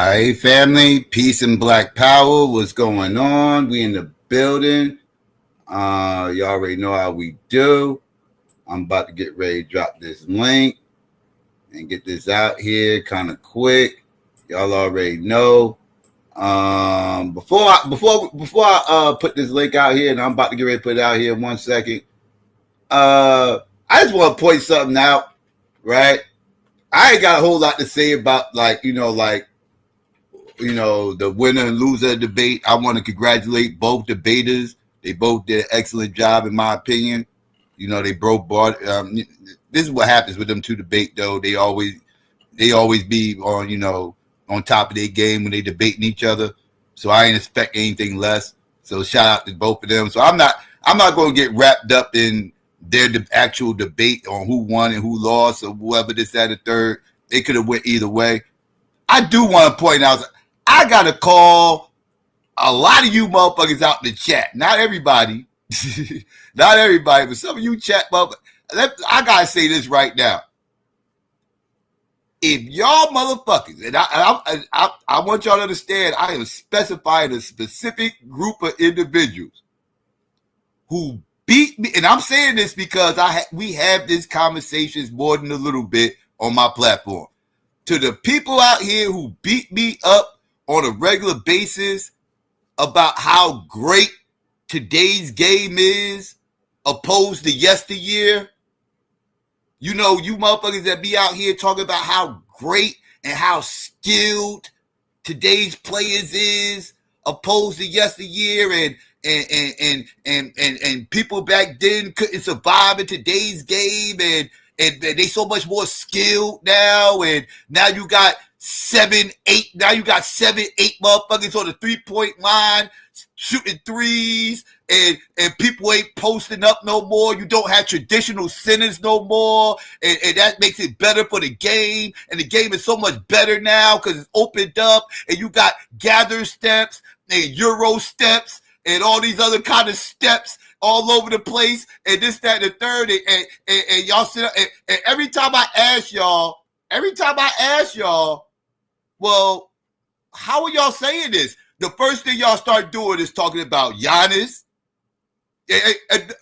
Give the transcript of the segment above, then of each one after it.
Alright, family, peace and black power. What's going on? We in the building. You already know how we do. I'm about to get ready to drop this link and get this out here kind of quick. Y'all already know. Before I put this link out here, and I'm about to get ready to put it out here in 1 second. I just want to point something out, right? I ain't got a whole lot to say about the winner and loser debate. I want to congratulate both debaters. They both did an excellent job, in my opinion. They both brought. This is what happens with them two debate, though. They always be on top of their game when they debating each other. So I ain't expect anything less. So shout out to both of them. So I'm not going to get wrapped up in their actual debate on who won and who lost or whoever this, that, or third. They could have went either way. I do want to point out, I got to call a lot of you motherfuckers out in the chat. Not everybody. Not everybody, but some of you chat motherfuckers. I got to say this right now. If y'all motherfuckers, and I want y'all to understand, I am specifying a specific group of individuals who beat me, and I'm saying this because we have this conversations more than a little bit on my platform. To the people out here who beat me up on a regular basis about how great today's game is opposed to yesteryear, you motherfuckers that be out here talking about how great and how skilled today's players is opposed to yesteryear, and people back then couldn't survive in today's game, and they so much more skilled now, and now you got 7, 8 motherfuckers on the 3-point line shooting threes, and people ain't posting up no more. You don't have traditional centers no more, and that makes it better for the game, and the game is so much better now because it's opened up, and you got gather steps and Euro steps and all these other kind of steps all over the place, and this, that, and the third, and y'all sit up, and every time I ask y'all, well, how are y'all saying this? The first thing y'all start doing is talking about Giannis.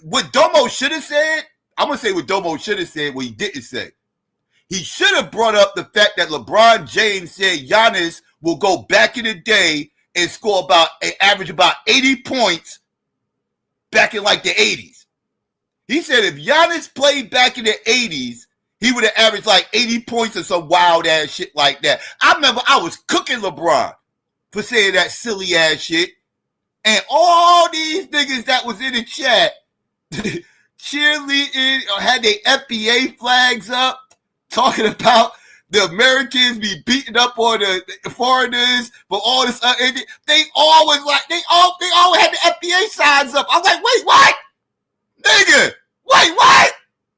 What Domo should have said, I'm going to say what Domo should have said, what he didn't say. He should have brought up the fact that LeBron James said Giannis will go back in the day and score average about 80 points back in like the 80s. He said if Giannis played back in the 80s, he would have averaged like 80 points or some wild ass shit like that. I remember I was cooking LeBron for saying that silly ass shit. And all these niggas that was in the chat cheerleading or had their FBA flags up, talking about the Americans be beating up on the foreigners for all this. They always had the FBA signs up. I'm like, wait, what? Nigga, wait, what?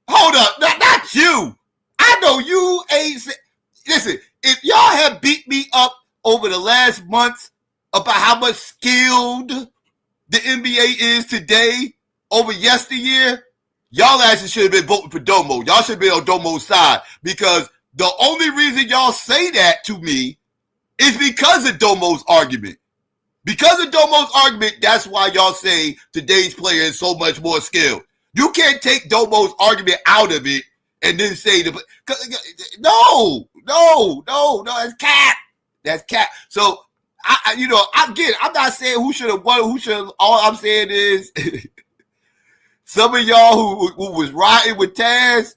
Hold up, not you. I know you ain't. Listen, if y'all have beat me up over the last months about how much skilled the NBA is today over yesteryear, y'all actually should have been voting for Domo. Y'all should be on Domo's side, because the only reason y'all say that to me is because of Domo's argument. Because of Domo's argument, that's why y'all say today's player is so much more skilled. You can't take Domo's argument out of it and then say no, that's cap. That's cap. So I'm not saying who should have won, who should. All I'm saying is some of y'all who was riding with Taz,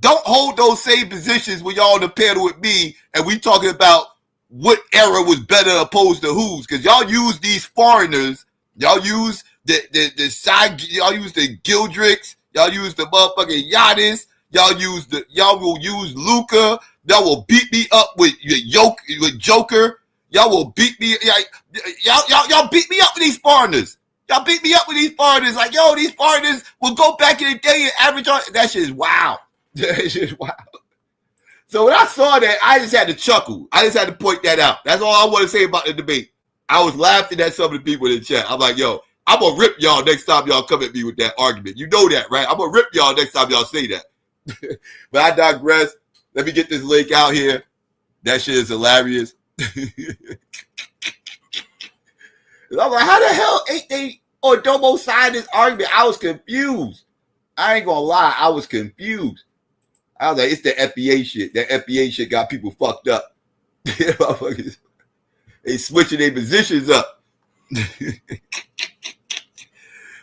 don't hold those same positions when y'all on the panel with me and we talking about what era was better opposed to whose, because y'all use these foreigners, y'all use y'all use the Gildricks, y'all use the motherfucking Giannis, y'all will use Luka, y'all will beat me up with Joker, y'all will beat me, y'all beat me up with these foreigners. Y'all beat me up with these foreigners. Like, yo, these foreigners will go back in the day and average on. That shit is wild. That shit is wild. So when I saw that, I just had to chuckle. I just had to point that out. That's all I want to say about the debate. I was laughing at some of the people in the chat. I'm like, yo, I'm going to rip y'all next time y'all come at me with that argument. You know that, right? I'm going to rip y'all next time y'all say that. But I digress. Let me get this link out here. That shit is hilarious. I'm like, how the hell ain't they on Domo side this argument? I was confused. I ain't gonna lie, I was confused. I was like, it's the FBA shit. That FBA shit got people fucked up. They switching their positions up.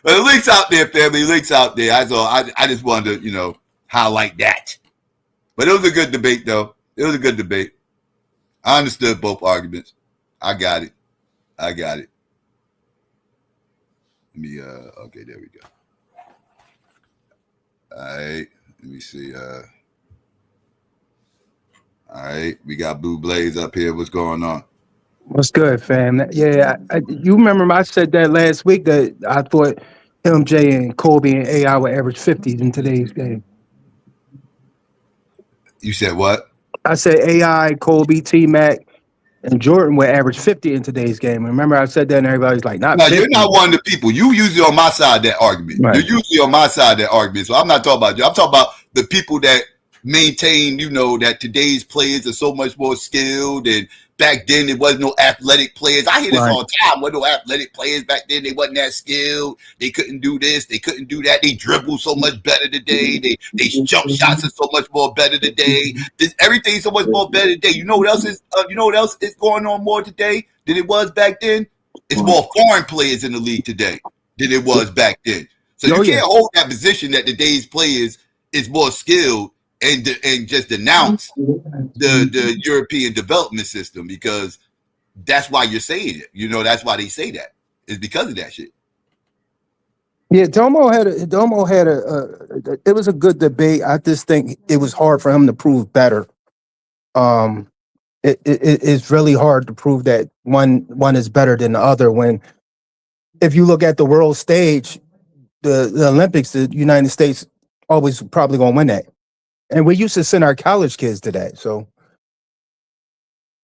But the link's out there, family. The link's out there. I just wanted to, highlight that. But it was a good debate, though. It was a good debate. I understood both arguments. I got it. Let me, okay, there we go. All right. Let me see. All right. We got Blue Blaze up here. What's going on? What's good, fam? Yeah, you remember I said that last week that I thought MJ and Kobe and AI would average 50s in today's game. You said what? I said AI, Kobe, T-Mac, and Jordan would average 50 in today's game. Remember I said that and everybody's like, not 50. You're not one of the people. You usually on my side of that argument. Right. You're usually on my side of that argument. So I'm not talking about you. I'm talking about the people that maintain, that today's players are so much more skilled, and back then there wasn't no athletic players. I hear this all the time. There were no athletic players back then. They wasn't that skilled. They couldn't do this. They couldn't do that. They dribble so much better today. They jump shots are so much more better today. Everything's so much more better today. You know what else is? Going on more today than it was back then? It's more foreign players in the league today than it was back then. So you can't hold that position that today's players is more skilled and just denounce the European development system, because that's why you're saying it. That's why they say that. It's because of that shit. Yeah, Domo had it was a good debate. I just think it was hard for him to prove better. It's really hard to prove that one is better than the other, when if you look at the world stage, the Olympics, the United States always probably gonna win that. And we used to send our college kids to that. So,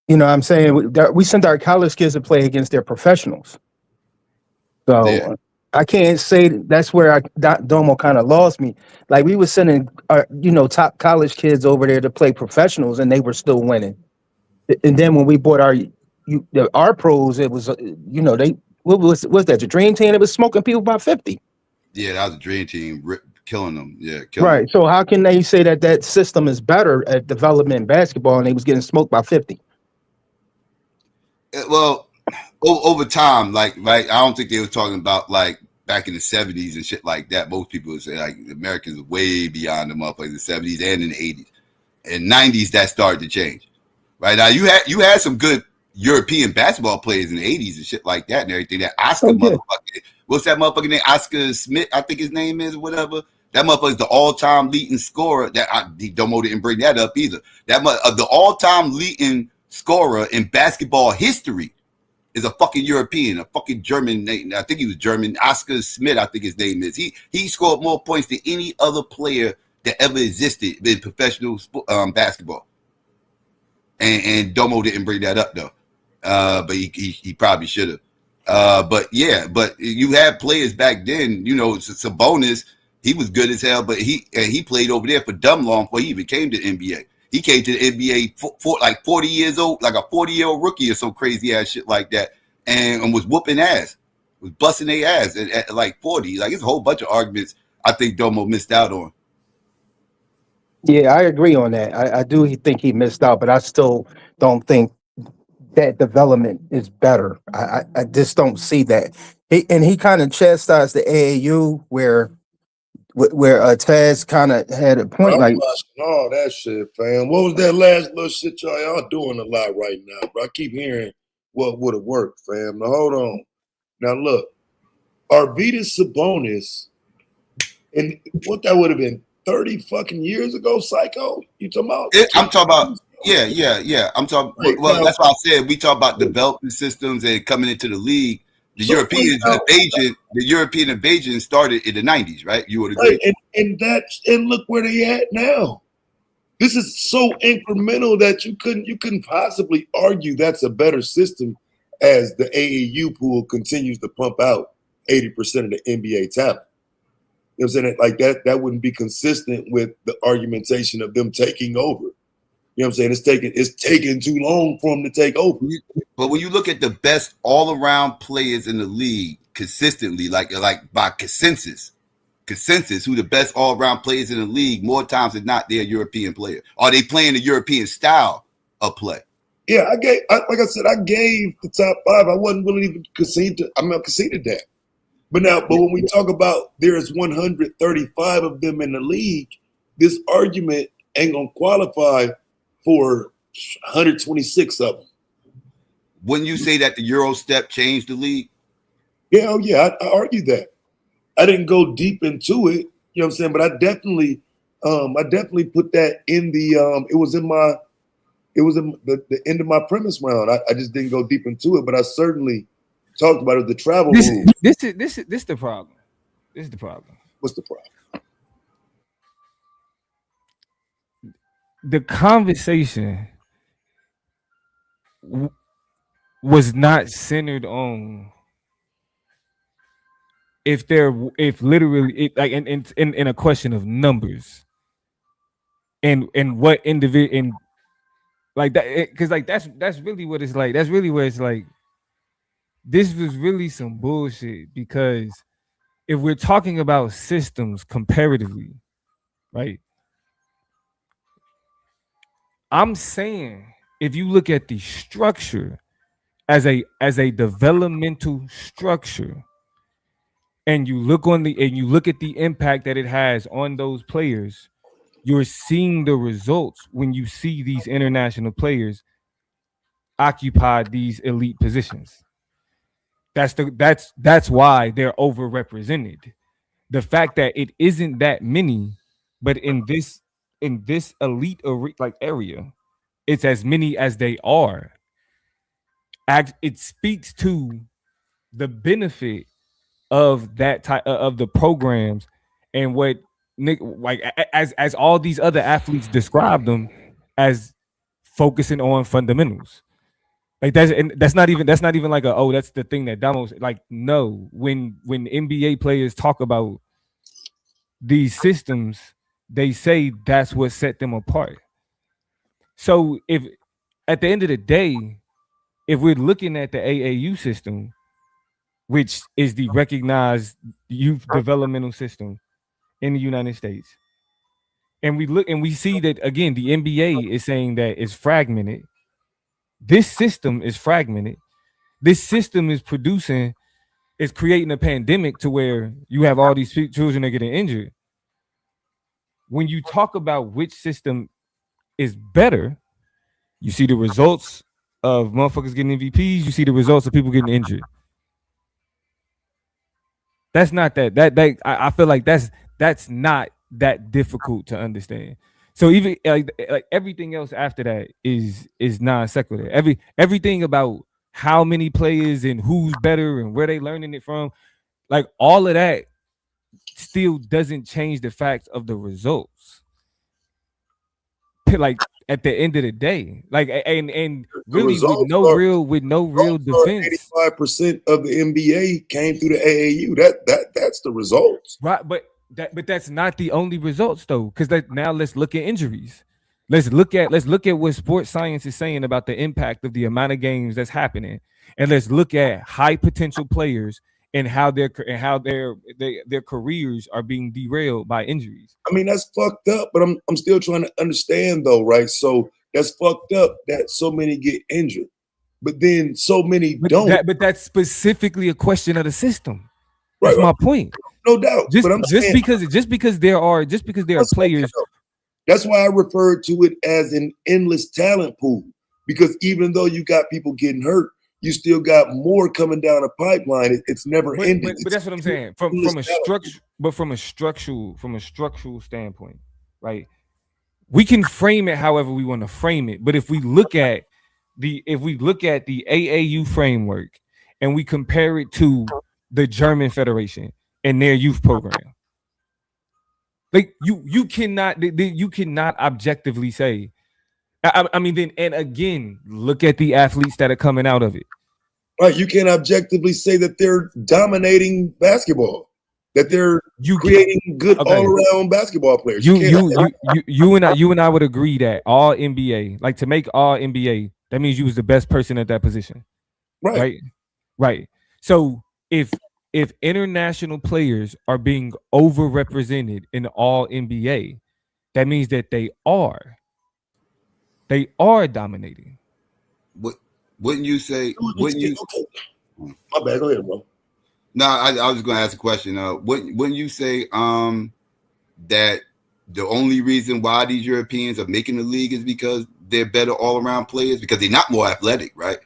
what I'm saying, we send our college kids to play against their professionals. So I can't say that's where Domo kind of lost me. Like, we were sending our, top college kids over there to play professionals, and they were still winning. And then when we bought our pros, it was, what was that? The Dream Team? It was smoking people by 50. Yeah, that was a Dream Team. Killing them, right. So how can they say that system is better at development in basketball, and they was getting smoked by 50? Well, over time, right? I don't think they were talking about like back in the 70s and shit like that. Most people would say like Americans are way beyond the motherfuckers in the 70s and in the 80s and 90s. That started to change. Right now, you had some good European basketball players in the 80s and shit like that and everything. That Oscar motherfucker, what's that motherfucker name? Oscar Smith, I think his name is, whatever. That motherfucker is the all-time leading scorer. Domo didn't bring that up either. The all-time leading scorer in basketball history is a fucking European, a fucking German name. I think he was German. Oscar Smith, I think his name is. He scored more points than any other player that ever existed in professional basketball. And Domo didn't bring that up though. But he probably should have. But you had players back then. Sabonis. He was good as hell, but he played over there for dumb long before he even came to the NBA. He came to the NBA for like 40 years old, like a 40-year-old rookie or some crazy ass shit like that, and was whooping ass, was busting their ass at like 40. Like, it's a whole bunch of arguments I think Domo missed out on. Yeah, I agree on that. I do think he missed out, but I still don't think that development is better. I just don't see that. He kind of chastised the AAU where Taz kind of had a point. I'm watching all that shit, fam. What was that last little shit y'all doing a lot right now, bro? I keep hearing what would have worked, fam. Now hold on. Now look, Arvydas Sabonis, and what that would have been 30 fucking years ago, Psycho? You talking about? I'm talking about. Yeah. I'm talking. Right, well, that's why I said we talk about development systems and coming into the league. The European invasion started in the 90s, right? You would agree. Right, and look where they at now. This is so incremental that you couldn't possibly argue that's a better system as the AAU pool continues to pump out 80% of the NBA talent. You know what I'm saying? Like that wouldn't be consistent with the argumentation of them taking over. You know what I'm saying? It's taking too long for them to take over. But when you look at the best all-around players in the league consistently, like by consensus, who the best all-around players in the league, more times than not, they're a European player. Are they playing the European style of play? Yeah, like I said, I gave the top 5. I wasn't willing to even concede that. But when we talk about there's 135 of them in the league, this argument ain't gonna qualify for 126 of them. Wouldn't you say that the Euro step changed the league? Yeah, I argue that. I didn't go deep into it, you know what I'm saying, but I definitely put that in the it was in the end of my premise round. I just didn't go deep into it, but I certainly talked about it. The travel rules. This is the problem. This is the problem. What's the problem? The conversation was not centered on if literally like in a question of numbers and what individual and like that, because like that's really what it's like. That's really where it's like this was really some bullshit, because if we're talking about systems comparatively, right? I'm saying if you look at the structure as a developmental structure, and you look at the impact that it has on those players, you're seeing the results when you see these international players occupy these elite positions. That's why they're overrepresented. The fact that it isn't that many, but in this elite area, it's as many as they are. It speaks to the benefit of that type of the programs, and what Nick, like as all these other athletes describe them as focusing on fundamentals. Like that's not even like that's the thing that Domo's like. No, when NBA players talk about these systems, they say that's what set them apart. So if at the end of the day, if we're looking at the AAU system, which is the recognized youth developmental system in the United States, and we see that again, the NBA is saying that it's fragmented. This system is fragmented. This system is creating a pandemic to where you have all these children that are getting injured. When you talk about which system is better, you see the results of motherfuckers getting MVPs. You see the results of people getting injured. That's not that I feel like that's not that difficult to understand. So even like everything else after that is non sequitur. Everything about how many players and who's better and where they learning it from, like all of that still doesn't change the facts of the results. Like at the end of the day, like and really with no real defense. 85% of the NBA came through the AAU. That's the results, right? But that's not the only results though, because now let's look at injuries. Let's look at what sports science is saying about the impact of the amount of games that's happening, and let's look at high potential players and how their careers are being derailed by injuries. I mean, that's fucked up, but I'm still trying to understand though, right? So that's fucked up that so many get injured, but then so many don't. But that's specifically a question of the system. That's my point. No doubt. Just because there are players. That's why I referred to it as an endless talent pool, because even though you got people getting hurt, you still got more coming down a pipeline. It's never ending. But that's what I'm saying. From a structural standpoint, right? We can frame it however we want to frame it. But if we look at the AAU framework and we compare it to the German Federation and their youth program, like you cannot objectively say. I mean, then and again, look at the athletes that are coming out of it. Right, you can't objectively say that they're dominating basketball. that they're You creating good okay. all-around basketball players. You and I would agree that all NBA, like to make all NBA, that means you was the best person at that position. Right. Right. So if international players are being overrepresented in all NBA, that means that they are dominating. Wouldn't you say? Wouldn't you? Okay. My bad. Go ahead, bro. No, I was going to ask a question. Wouldn't you say that the only reason why these Europeans are making the league is because they're better all-around players, because they're not more athletic, right?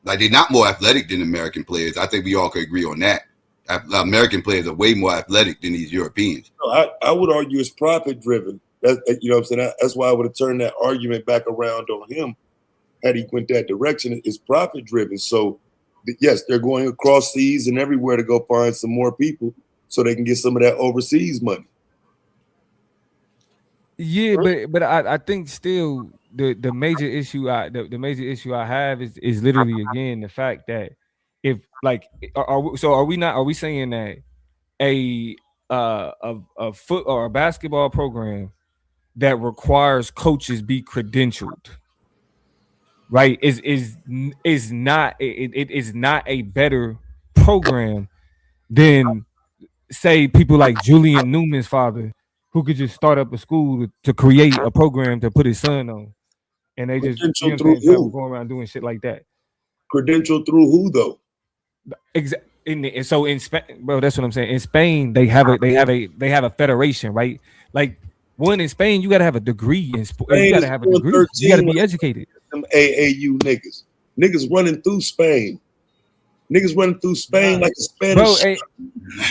Like, they're not more athletic than American players. I think we all could agree on that. American players are way more athletic than these Europeans. No, I would argue it's profit-driven. You know what I'm saying? That's why I would have turned that argument back around on him had he went that direction. It's profit-driven. So, yes, they're going across seas and everywhere to go find some more people so they can get some of that overseas money. Yeah, but I think still the major issue the major issue I have is literally again the fact that if like are we saying that a foot or a basketball program that requires coaches be credentialed, right, is not it is not a better program than say people like Julian Newman's father, who could just start up a school to create a program to put his son on, and they just, you know what I'm saying, going around doing shit like that. Credential through who though? Exactly. So in Spain, bro, that's what I'm saying. In Spain, they have a federation, right? Like one in Spain, you gotta have a degree in sport. You gotta have a degree. You gotta be educated. Them AAU niggas running through Spain. Niggas running through Spain like a Spanish.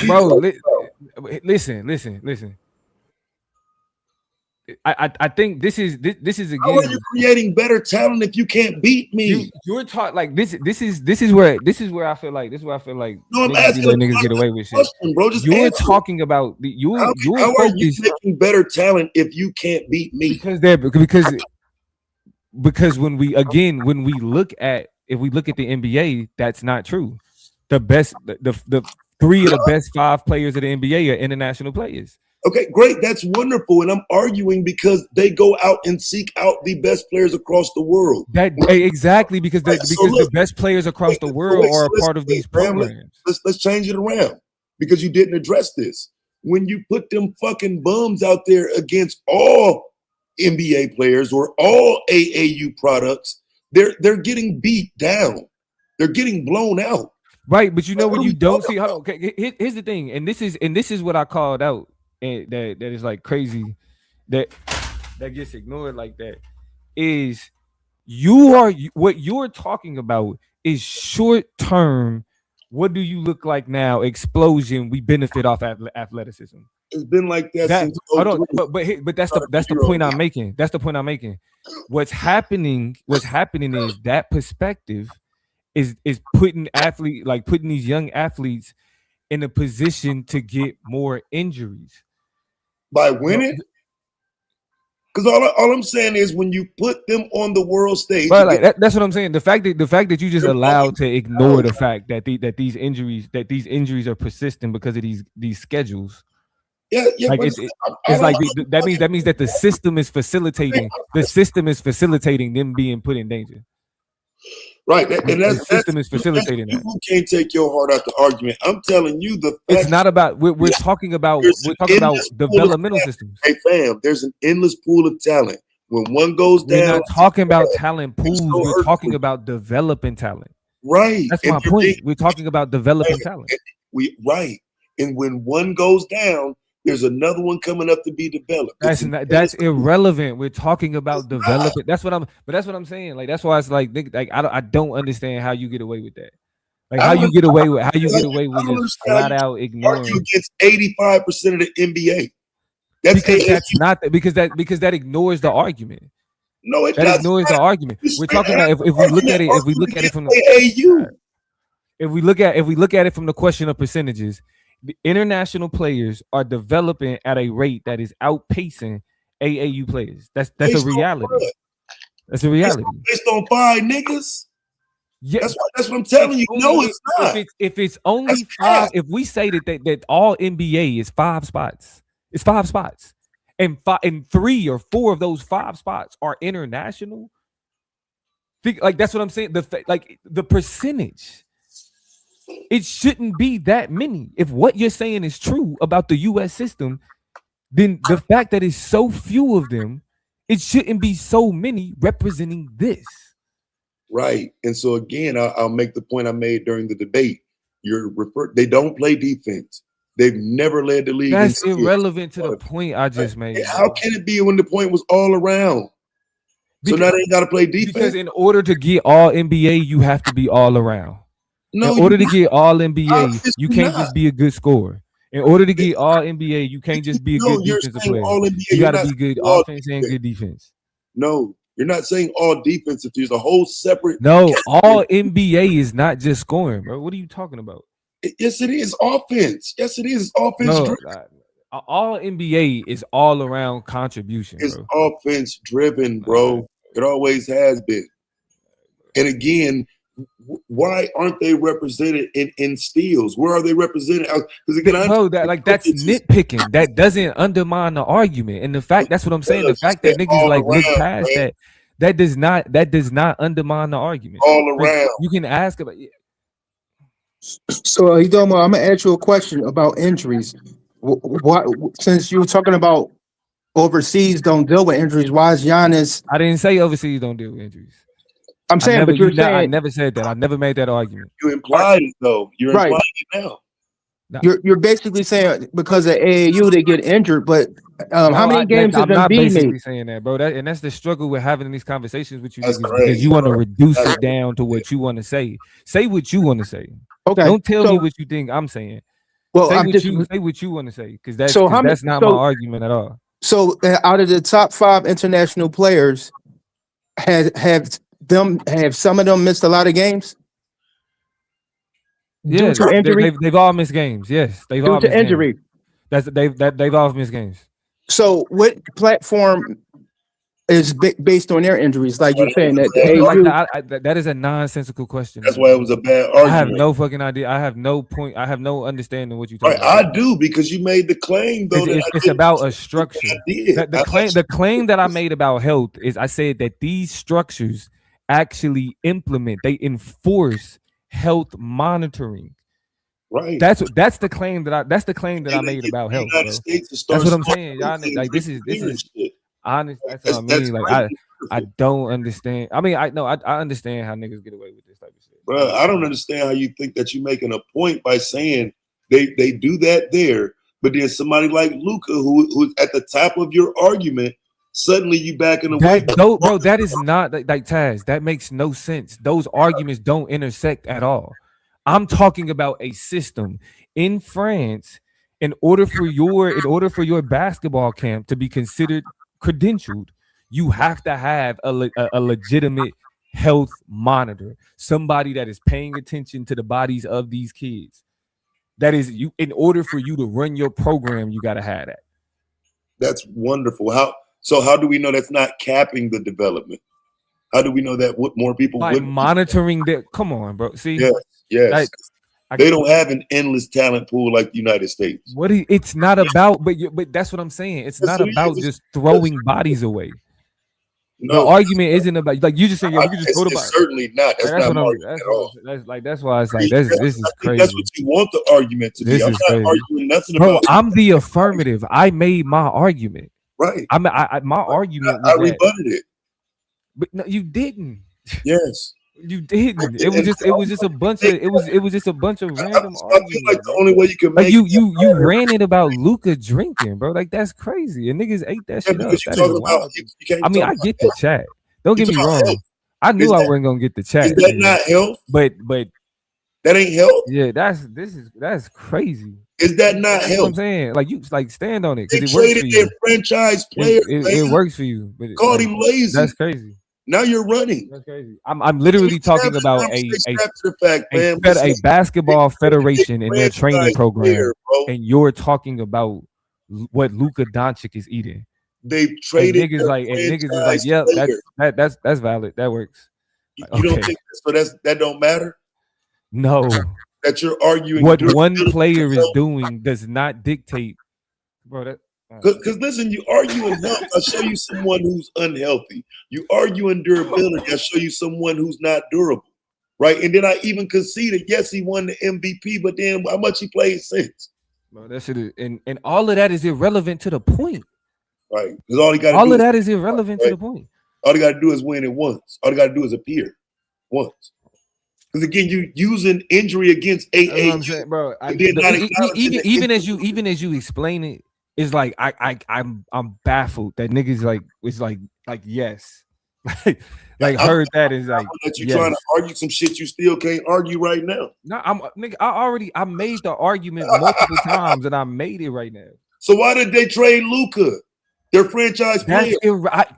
Bro, listen. I think this is again. How are you creating better talent if you can't beat me? You're taught like this is where I feel like no, I'm asking niggas get away with shit. Bro, you're talking about how are you making better talent if you can't beat me? Because when we look at the NBA, that's not true. The three of the best 5 players of the NBA are international players. Okay, great. That's wonderful. And I'm arguing because they go out and seek out the best players across the world. Exactly, because the best players across the world are a part of these programs. Let's change it around, because you didn't address this. When you put them fucking bums out there against all NBA players or all AAU products, they're getting beat down. They're getting blown out. Right, but you know what you don't see. Okay, here's the thing, and this is what I called out. And that is like crazy that gets ignored like that is what you're talking about is short term. What do you look like now? Explosion. We benefit off athleticism. It's been like that since. But that's the point I'm making. That's the point I'm making. What's happening is that perspective is putting these young athletes in a position to get more injuries. By winning? Because all I'm saying is when you put them on the world stage, that's what I'm saying. The fact that you just allowed to ignore the fact that these injuries are persistent because of these schedules. Yeah. Like that means that the system is facilitating them being put in danger. Right, and the system is facilitating that. You can't take your heart out the argument. I'm telling you, it's not about. We're talking about developmental systems. Hey, fam, there's an endless pool of talent. When one goes down, we're not talking about talent pools. We're talking about developing talent. Right, that's my point. We're talking about developing talent. And when one goes down, there's another one coming up to be developed. That's irrelevant. We're talking about developing. That's what I'm saying. Like that's why it's like I don't understand how you get away with that. Like how you get away with just flat out ignoring against 85% of the NBA. Because that ignores the argument. No, it that ignores the argument. We're talking about if we look at it from the if we look at it from the question of percentages. The international players are developing at a rate that is outpacing AAU players. That's a reality. That's a reality. Based on 5 niggas. Yeah, That's what I'm telling you. Only, No, it's not. If it's only That's five, bad. if we say that all NBA is 5 spots, it's 5 spots, and 3 or 4 of those 5 spots are international. Like that's what I'm saying. Like the percentage, it shouldn't be that many. If what you're saying is true about the U.S. system, then the fact that it's so few of them, it shouldn't be so many representing this. Right. And so again, I'll make the point I made during the debate. They don't play defense. They've never led the league. That's irrelevant to the point I just made. How can it be when the point was all around? So now they got to play defense. Because in order to get all NBA, you have to be all around. No, in order to get all NBA, you can't not. just be a good scorer. In order to get all NBA, you can't just be a good defensive player. You got to be good offense and good defense. No, you're not saying all defensive. There's a whole separate. No, all NBA is not just scoring, bro. What are you talking about? Yes, it is offense. Yes, it is. It's offense. No, all NBA is all around contribution. It's bro. offense driven, bro. It always has been. And again, why aren't they represented in steals? Where are they represented? Because again, that's nitpicking. That doesn't undermine the argument. And the fact, that's what I'm saying. The fact that niggas like look past that does not undermine the argument. All around. You can ask about. So, Domo, I'm gonna ask you a question about injuries. What, since you were talking about overseas don't deal with injuries, why is Giannis? I didn't say overseas don't deal with injuries. I'm saying, but you're saying I never said that. I never made that argument. You implied it though. You're implying it now. You're basically saying because of AAU they get injured, but how many games have I'm been basically made? saying that, bro. And that's the struggle with having these conversations with you niggas, because you want to reduce it down to what you want to say. Say what you want to say. Okay. Don't tell me what you think I'm saying. Well, say what you want to say, because that's not my argument at all. So out of the top 5 international players, have some of them missed a lot of games? Yeah, due to injury? They've all missed games. Yes, they've all missed injury. Games. They've all missed games. So what platform is based on their injuries? Like you're saying that that is a nonsensical question. That's why it was a bad argument. I have no fucking idea. I have no point. I have no understanding what you're talking about. I do, because you made the claim though. It's about a structure. The claim that I made about health is I said that these structures actually they enforce health monitoring. Right. That's the claim that I made about health. Bro. That's what I'm saying. Y'all, like this is honest. That's what I mean. Like I don't understand. I mean, I understand how niggas get away with this type of shit. Bro, I don't understand how you think that you're making a point by saying they do that there, but then somebody like Luka who's at the top of your argument, suddenly you backing away. Bro, that is not like Taz. That makes no sense. Those arguments don't intersect at all. I'm talking about a system in France. In order for your basketball camp to be considered credentialed, you have to have a legitimate health monitor, somebody that is paying attention to the bodies of these kids. That is, you. In order for you to run your program, you got to have that. That's wonderful. How do we know that's not capping the development? How do we know that more people would monitoring that? Come on, bro. See, yes. They don't have an endless talent pool like the United States. It's not about, but that's what I'm saying. It's not about just throwing bodies away. No, the argument isn't about, like you just saying, you just throw the body. Certainly not. That's not my argument at all. That's why it's like this is crazy. That's what you want the argument to be. I'm not arguing nothing about. I'm the affirmative. I made my argument. Right. My argument. I rebutted it. But no, you didn't. Yes. You didn't. It was just a bunch of random arguments. I feel like the only way you can make you ran it about Luka drinking, bro. Like that's crazy. And niggas ate that shit up. I get the chat. Don't get me wrong. I knew I wasn't gonna get the chat. Is that not health? But that ain't health. Yeah, that's crazy. Is that not That's health? what I'm saying, like you like stand on it They because it works for traded you. their franchise player. It works for you, but called him lazy. That's crazy. Now you're running. That's crazy. I'm literally talking about a basketball federation and their training program, and you're talking about what Luka Doncic is eating. They've traded niggas is like, yep, that's valid. That works. You don't think that don't matter? No. That you're arguing what one player is doing does not dictate, bro. That because listen, you arguing health, I show you someone who's unhealthy. You arguing durability, I show you someone who's not durable, right? And then I even conceded, yes, he won the MVP, but then how much he played since? Bro, that shit is, and all of that is irrelevant to the point, right? Because all he got all of that is irrelevant to the point. All he got to do is win it once. All he got to do is appear once. Because again, you using injury against AAU, bro. Even as you explain it, it's like I'm baffled that niggas like it's like yes, like heard that is like that you trying to argue some shit you still can't argue right now. No, I made the argument multiple times and I made it right now. So why did they trade Luka? Their franchise player.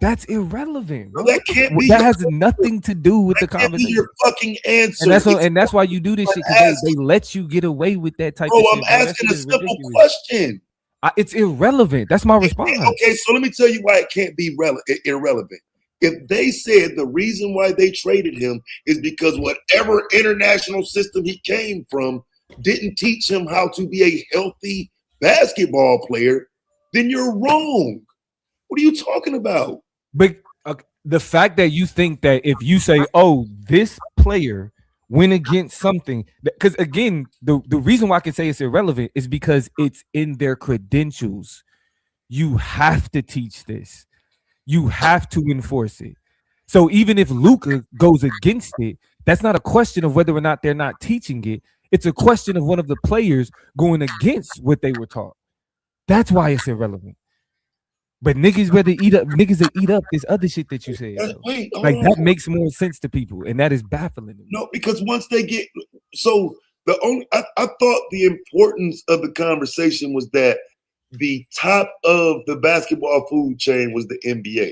That's irrelevant. Bro. That can't be. That has nothing to do with the conversation. Your fucking answer. And that's why you do this shit because they let you get away with that type of shit. I'm asking a simple question. It's irrelevant. That's my response. Okay, so let me tell you why it can't be irrelevant. If they said the reason why they traded him is because whatever international system he came from didn't teach him how to be a healthy basketball player, then you're wrong. What are you talking about? But the fact that you think that if you say, oh, this player went against something, because again, the reason why I can say it's irrelevant is because it's in their credentials. You have to teach this. You have to enforce it. So even if Luka goes against it, that's not a question of whether or not they're not teaching it. It's a question of one of the players going against what they were taught. That's why it's irrelevant. But niggas that eat up this other shit that you said. That makes more sense to people, and that is baffling. No, because once they get I thought the importance of the conversation was that the top of the basketball food chain was the NBA.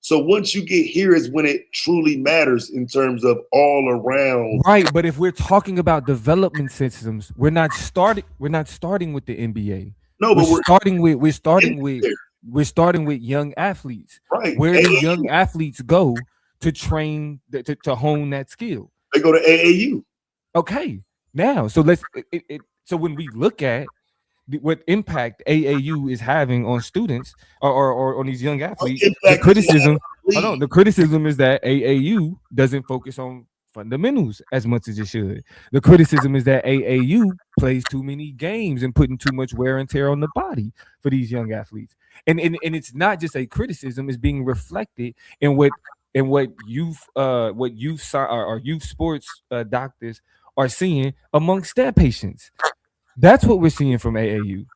So once you get here is when it truly matters in terms of all around. Right, but if we're talking about development systems, we're not starting with the NBA. No, but we're starting with young athletes. Right. Where do young athletes go to train to hone that skill? They go to AAU. Okay. Now, so so when we look at what impact AAU is having on students or on these young athletes, the criticism is that AAU doesn't focus on fundamentals as much as it should. The criticism is that AAU plays too many games and putting too much wear and tear on the body for these young athletes. And it's not just a criticism; it's being reflected in what youth sports doctors are seeing amongst their patients. That's what we're seeing from AAU.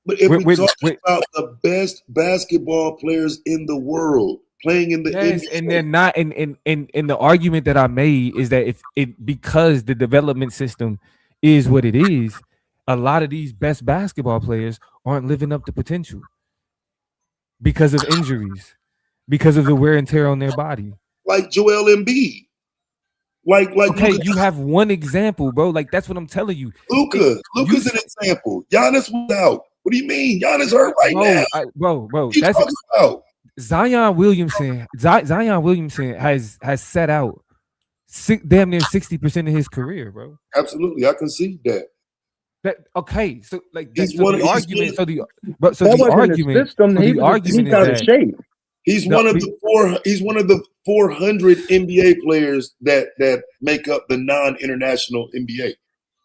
But if we're talking about the best basketball players in the world playing in the NBA. And they're not. And the argument that I made is that because the development system is what it is, a lot of these best basketball players aren't living up to potential because of injuries, because of the wear and tear on their body. Like Joel Embiid. Okay, you have one example, bro. Like that's what I'm telling you. Luka's an example. Giannis was out. What do you mean? Giannis hurt right now. Bro. That's about Zion Williamson. Zion Williamson has set out damn near 60% of his career, bro. Absolutely, I can see that. Okay, so like he's the argument. He's one of the 400 NBA players that make up the non-international NBA.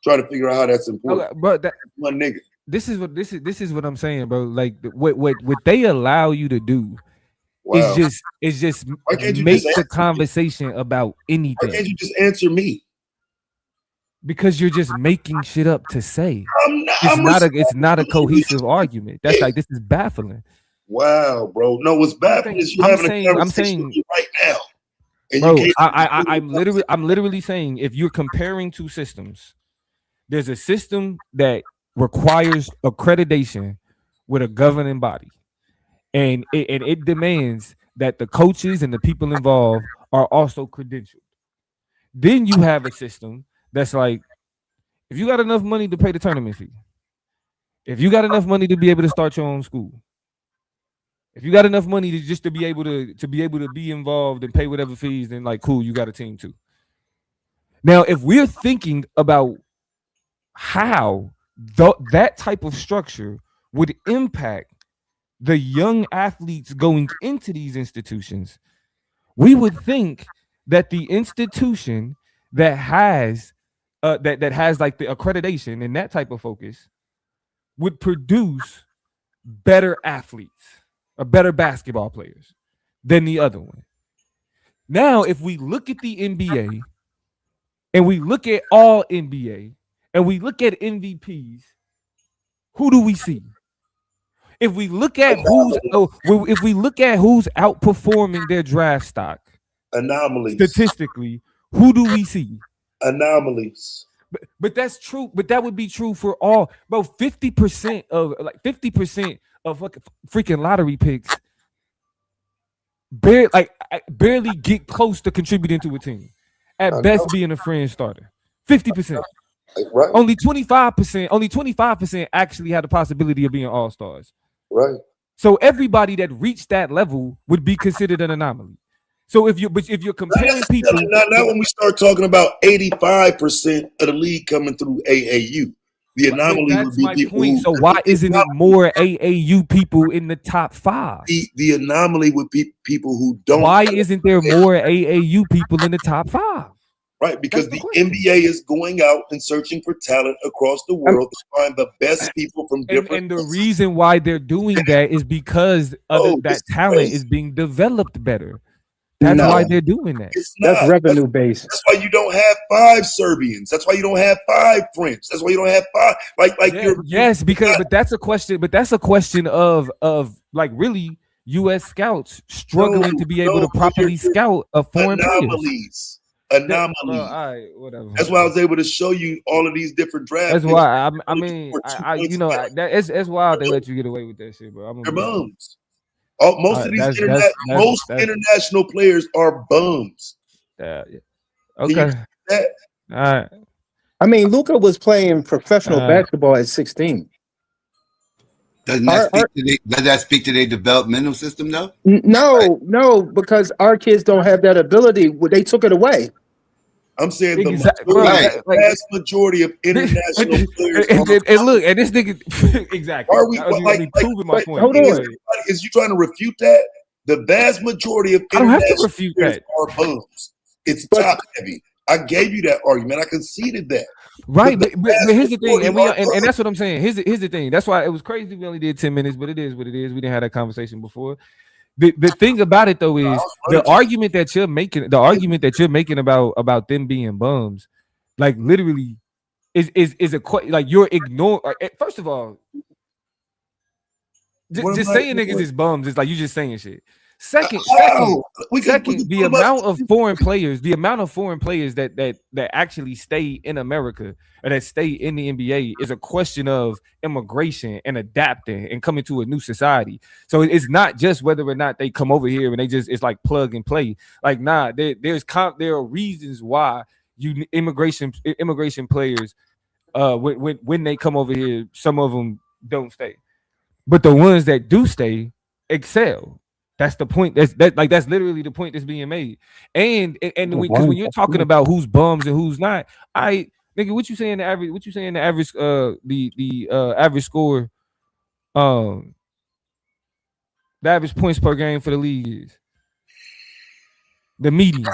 Try to figure out how that's important. Okay, but one nigga. This is what I'm saying, bro. Like what they allow you to do is just make the conversation about anything. Why can't you just answer me? Because you're just making shit up to say. It's not a cohesive argument. That's like this is baffling. Wow, bro. No, what's baffling is I'm saying right now. And bro, I'm literally saying if you're comparing two systems, there's a system that requires accreditation with a governing body, and it demands that the coaches and the people involved are also credentialed. Then you have a system that's like, if you got enough money to pay the tournament fee, if you got enough money to be able to start your own school, If you got enough money to just to be able to be involved and pay whatever fees, then like cool, you got a team too. Now, if we're thinking about how that type of structure would impact the young athletes going into these institutions, we would think that the institution that has that has like the accreditation and that type of focus would produce better athletes or better basketball players than the other one. Now, if we look at the NBA and we look at all NBA and we look at MVPs, who do we see? If we look at who's outperforming their draft stock, anomalies, statistically, who do we see? Anomalies. But that's true. But that would be true for all. Bro, 50% of freaking lottery picks barely get close to contributing to a team. At best, being a fringe starter. 50%. Right. Only 25% actually had the possibility of being all-stars. Right. So everybody that reached that level would be considered an anomaly. So if you're comparing people, now when we start talking about 85% of the league coming through AAU, the anomaly would be people. Point. So why isn't it more AAU people in the top 5? The anomaly would be people who don't. Why isn't there more AAU people in the top 5? Right, because the NBA is going out and searching for talent across the world to find the best people from different. And the reason why they're doing that is because that talent is being developed better. That's why they're doing that. That's revenue based. That's why you don't have 5 Serbians. That's why you don't have 5 French. That's why you don't have 5 but that's a question. But that's a question of like really U.S. scouts struggling to be able to properly scout a foreign players. Anomaly. All right, whatever. That's why I was able to show you all of these different drafts. That's why it's wild they let you get away with that shit, bro. They're bums. Most of these international players are bums. Yeah. Okay. All right. I mean, Luka was playing professional basketball at 16. Does that speak to their developmental system, though? No, because our kids don't have that ability. They took it away. I'm saying the vast majority of international players. And look, and this nigga, exactly. Are we proving my point? Hold on. Is you trying to refute that? The vast majority of international players are bums. It's top heavy. I gave you that argument. I conceded that. Right, but here's the thing, and that's what I'm saying. Here's the thing. That's why it was crazy. We only did 10 minutes, but it is what it is. We didn't have that conversation before. The thing about it though is the argument that you're making about them being bums, like literally, is a like you're ignoring. First of all, just saying niggas is bums is like you just saying shit. Second, the amount of foreign players that actually stay in America or that stay in the NBA is a question of immigration and adapting and coming to a new society. So it's not just whether or not they come over here and it's like plug and play. Like there are reasons why immigration players when they come over here, some of them don't stay, but the ones that do stay excel. That's the point. That's literally the point that's being made. And because when you're talking about who's bums and who's not, nigga, what you saying the average? What you saying the average? The average score, the average points per game for the league is the median.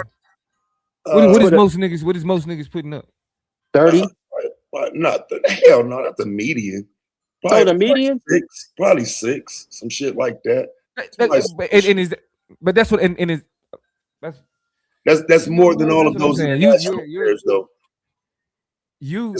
What is most niggas putting up? 30. Not the median. Probably the median. Probably 6, some shit like that. But that's what that's more than all of those players, though. You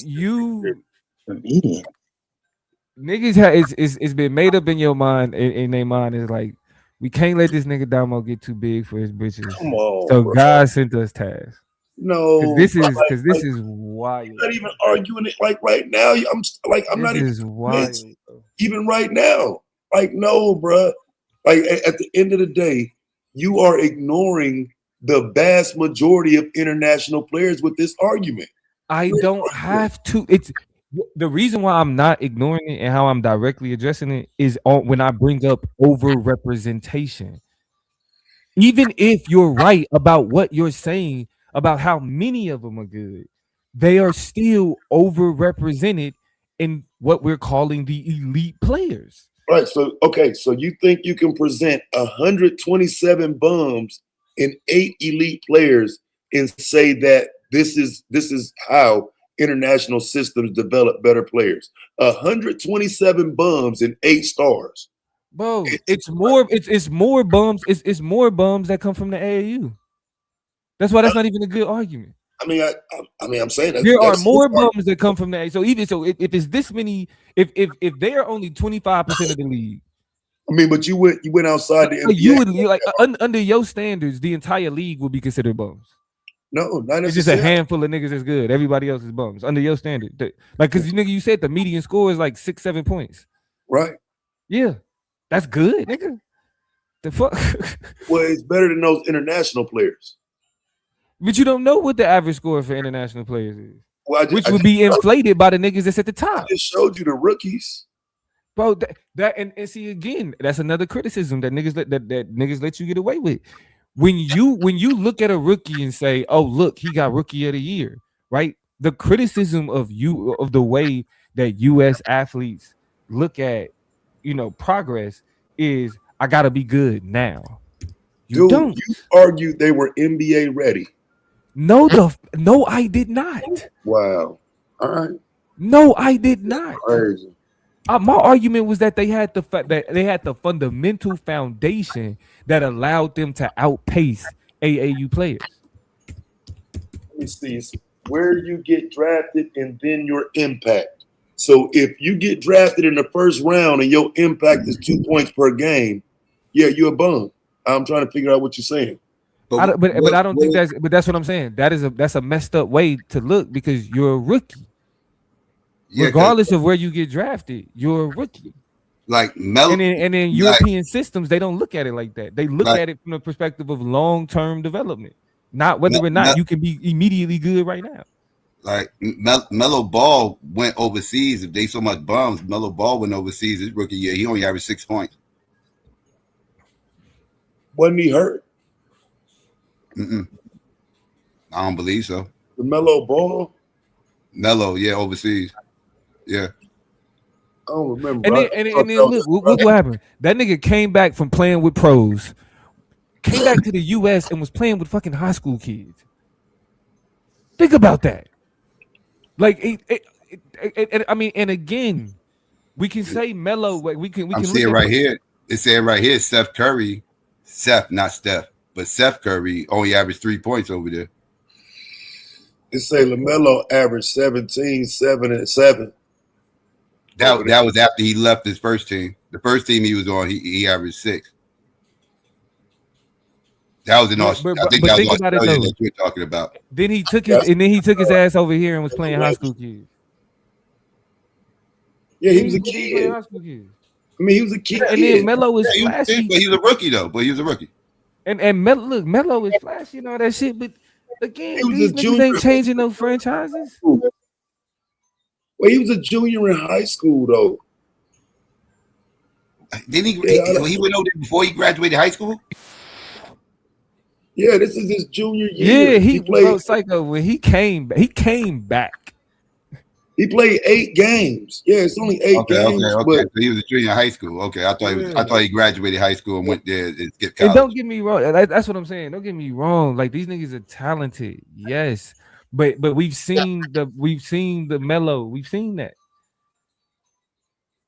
niggas it's been made up in your mind, in their mind is like we can't let this nigga Domo get too big for his bitches. Come on, so bro. God sent us tasks. No, this is wild. I'm not even arguing it like right now. I'm not even wild. Even right now. Like no, bro. Like at the end of the day, you are ignoring the vast majority of international players with this argument. I don't have to. The reason why I'm not ignoring it and how I'm directly addressing it is when I bring up over representation. Even if you're right about what you're saying about how many of them are good, they are still overrepresented in what we're calling the elite players. Right. So okay. So you think you can present 127 bums and 8 elite players and say that this is how international systems develop better players? 127 bums and 8 stars. Bro, it's more bums. It's more bums that come from the AAU. That's why that's not even a good argument. I mean, I'm saying There are that's more bums that come from that. So even so, if it's this many, if they are only 25% of the league, I mean, but you went outside the NBA. you would like under your standards, the entire league would be considered bums. No, not It's just a necessarily. handful of niggas that's good. Everybody else is bums under your standard. Like, cause nigga, you said the median score is like 6-7 points. Right. Yeah, that's good, nigga. The fuck. Well, it's better than those international players. But you don't know what the average score for international players is, Well, which would be inflated by the niggas that's at the I top. just showed you the rookies. Bro, that and see again, that's another criticism that niggas that niggas let you get away with. When you look at a rookie and say, "Oh, look, he got rookie of the year," right? The criticism of the way that U.S. athletes look at progress is, I gotta be good now. You Dude, don't. you argued they were NBA ready. No, I did not. Wow. All right. No, I did not. Crazy. My argument was that they had the fundamental foundation that allowed them to outpace AAU players. Let me see. It's where you get drafted and then your impact. So if you get drafted in the first round and your impact is 2 points per game, yeah, you're a bum. I'm trying to figure out what you're saying. But I don't think that's what I'm saying. That's a messed up way to look, because you're a rookie. Yeah, regardless of where you get drafted, you're a rookie. Like and in European systems, they don't look at it like that. They look at it from the perspective of long-term development, not whether or not you can be immediately good right now. Like Melo Ball went overseas. If they so much bums, Melo Ball went overseas his rookie year. He only averaged 6 points. Wasn't he hurt? I don't believe so. The Melo Ball? Melo, yeah, overseas. Yeah. I don't remember. And then look what happened. That nigga came back from playing with pros, came back to the US and was playing with fucking high school kids. Think about that. Like, I mean, and again, we can say Melo. We can. I'm seeing right here. It's saying right here, Steph Curry, not Steph, but Seth Curry only averaged 3 points over there. It say LaMelo averaged 17, 7, and 7. That was after he left his first team. The first team he was on, he averaged 6. That was in Australia. I think that was Australia that you're talking about. Then he took his ass over here and was playing high school kids. Yeah, he was a kid. I mean, he was a kid. And then Melo was flashy. But he was a rookie though. And Melo is flashy and all that shit. But again, these niggas ain't changing no franchises. Well, he was a junior in high school though. Didn't he went over there before he graduated high school? Yeah, this is his junior year. Yeah, he played Psycho when he came back. He played 8 games. Yeah, it's only 8 games. Okay. So he was a junior in high school. Okay, I thought he graduated high school and went there and skipped college. And don't get me wrong. That's what I'm saying. Don't get me wrong. Like, these niggas are talented, yes, but we've seen the Melo. We've seen that.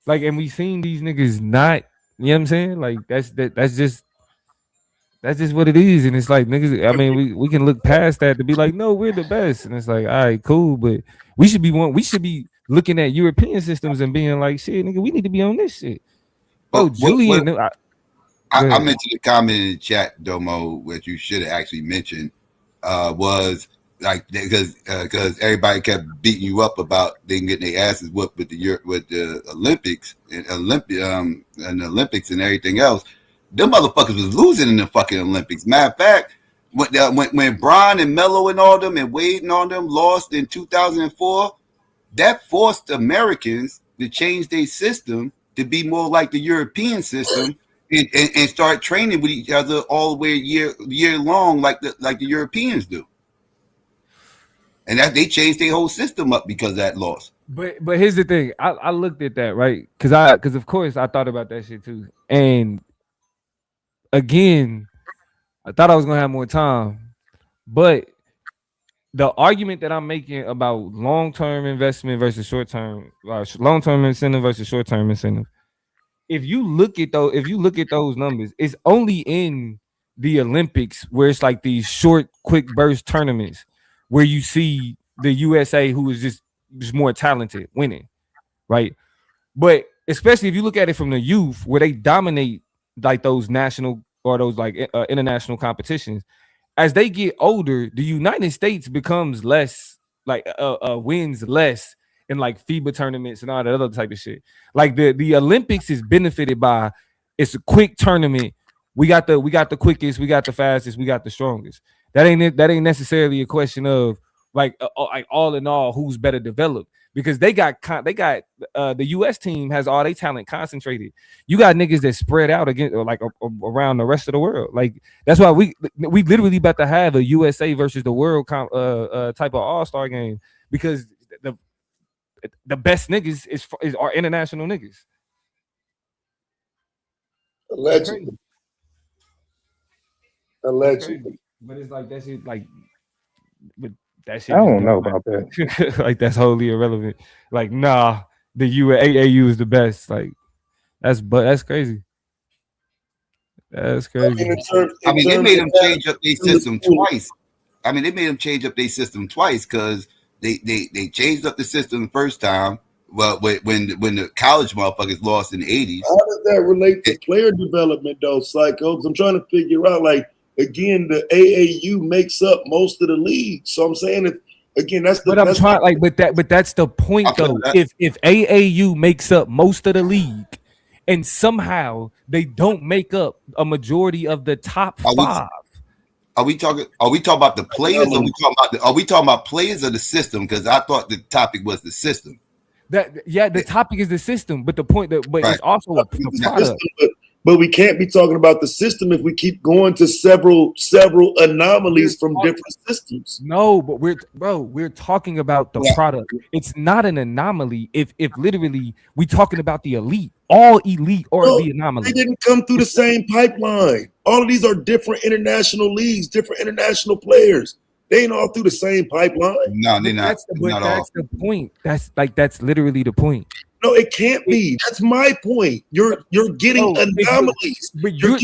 Like, and we've seen these niggas not. You know what I'm saying? Like, that's just what it is. And it's like, niggas, I mean, we can look past that to be like, no, we're the best. And it's like, all right, cool. But we should be looking at European systems and being like, shit, nigga, we need to be on this shit. Oh, Julian. I mentioned a comment in the chat, Domo, which you should have actually mentioned, was like, because everybody kept beating you up about they getting their asses whooped with the Olympics and Olympics and everything else. Them motherfuckers was losing in the fucking Olympics. Matter of fact, when Bron and Melo and all them and Wade and all them lost in 2004, that forced Americans to change their system to be more like the European system and start training with each other all the way year long like the Europeans do. And that they changed their whole system up because of that loss. But here's the thing. I looked at that, right? Because of course I thought about that shit too. And again, I thought I was gonna have more time, but the argument that I'm making about long-term investment versus short-term, long-term incentive versus short-term incentive. If you look at those numbers, it's only in the Olympics where it's like these short, quick burst tournaments where you see the USA, who is just more talented, winning, right? But especially if you look at it from the youth, where they dominate like those national or those like international competitions, as they get older, the United States becomes less like wins less in like FIBA tournaments and all that other type of shit. Like the Olympics is benefited by it's a quick tournament. We got the quickest, we got the fastest, we got the strongest. That ain't necessarily a question of like all in all who's better developed, because they got the U.S. team has all their talent concentrated. You got niggas that spread out against like around the rest of the world. Like that's why we literally about to have a USA versus the world type of all-star game, because the best niggas is our international niggas. Allegedly. But it's like that shit like. But that shit I don't know about that. like that's wholly irrelevant. Like, nah, the AAU is the best. Like, that's crazy. That's crazy. They made them change up their system twice. They made them change up their system twice because they changed up the system the first time. Well, when the college motherfuckers lost in the 80s. How does that relate to player development, though, Psycho? Because I'm trying to figure out, like, again, the AAU makes up most of the league. So I'm saying that again, that's the. But that's the point though. If AAU makes up most of the league, and somehow they don't make up a majority of the top five. Are we talking about the players? Or are we talking about players or the system? Because I thought the topic was the system. The topic is the system, but the point it's also the product. But we can't be talking about the system if we keep going to several anomalies from different systems. No, but we're talking about the product. It's not an anomaly if literally we talking about the elite. All elite or the anomaly. They didn't come through the same pipeline. All of these are different international leagues, different international players. They ain't all through the same pipeline. No, they're not. That's the point. That's literally the point. No, it can't be. That's my point. You're getting anomalies. But you're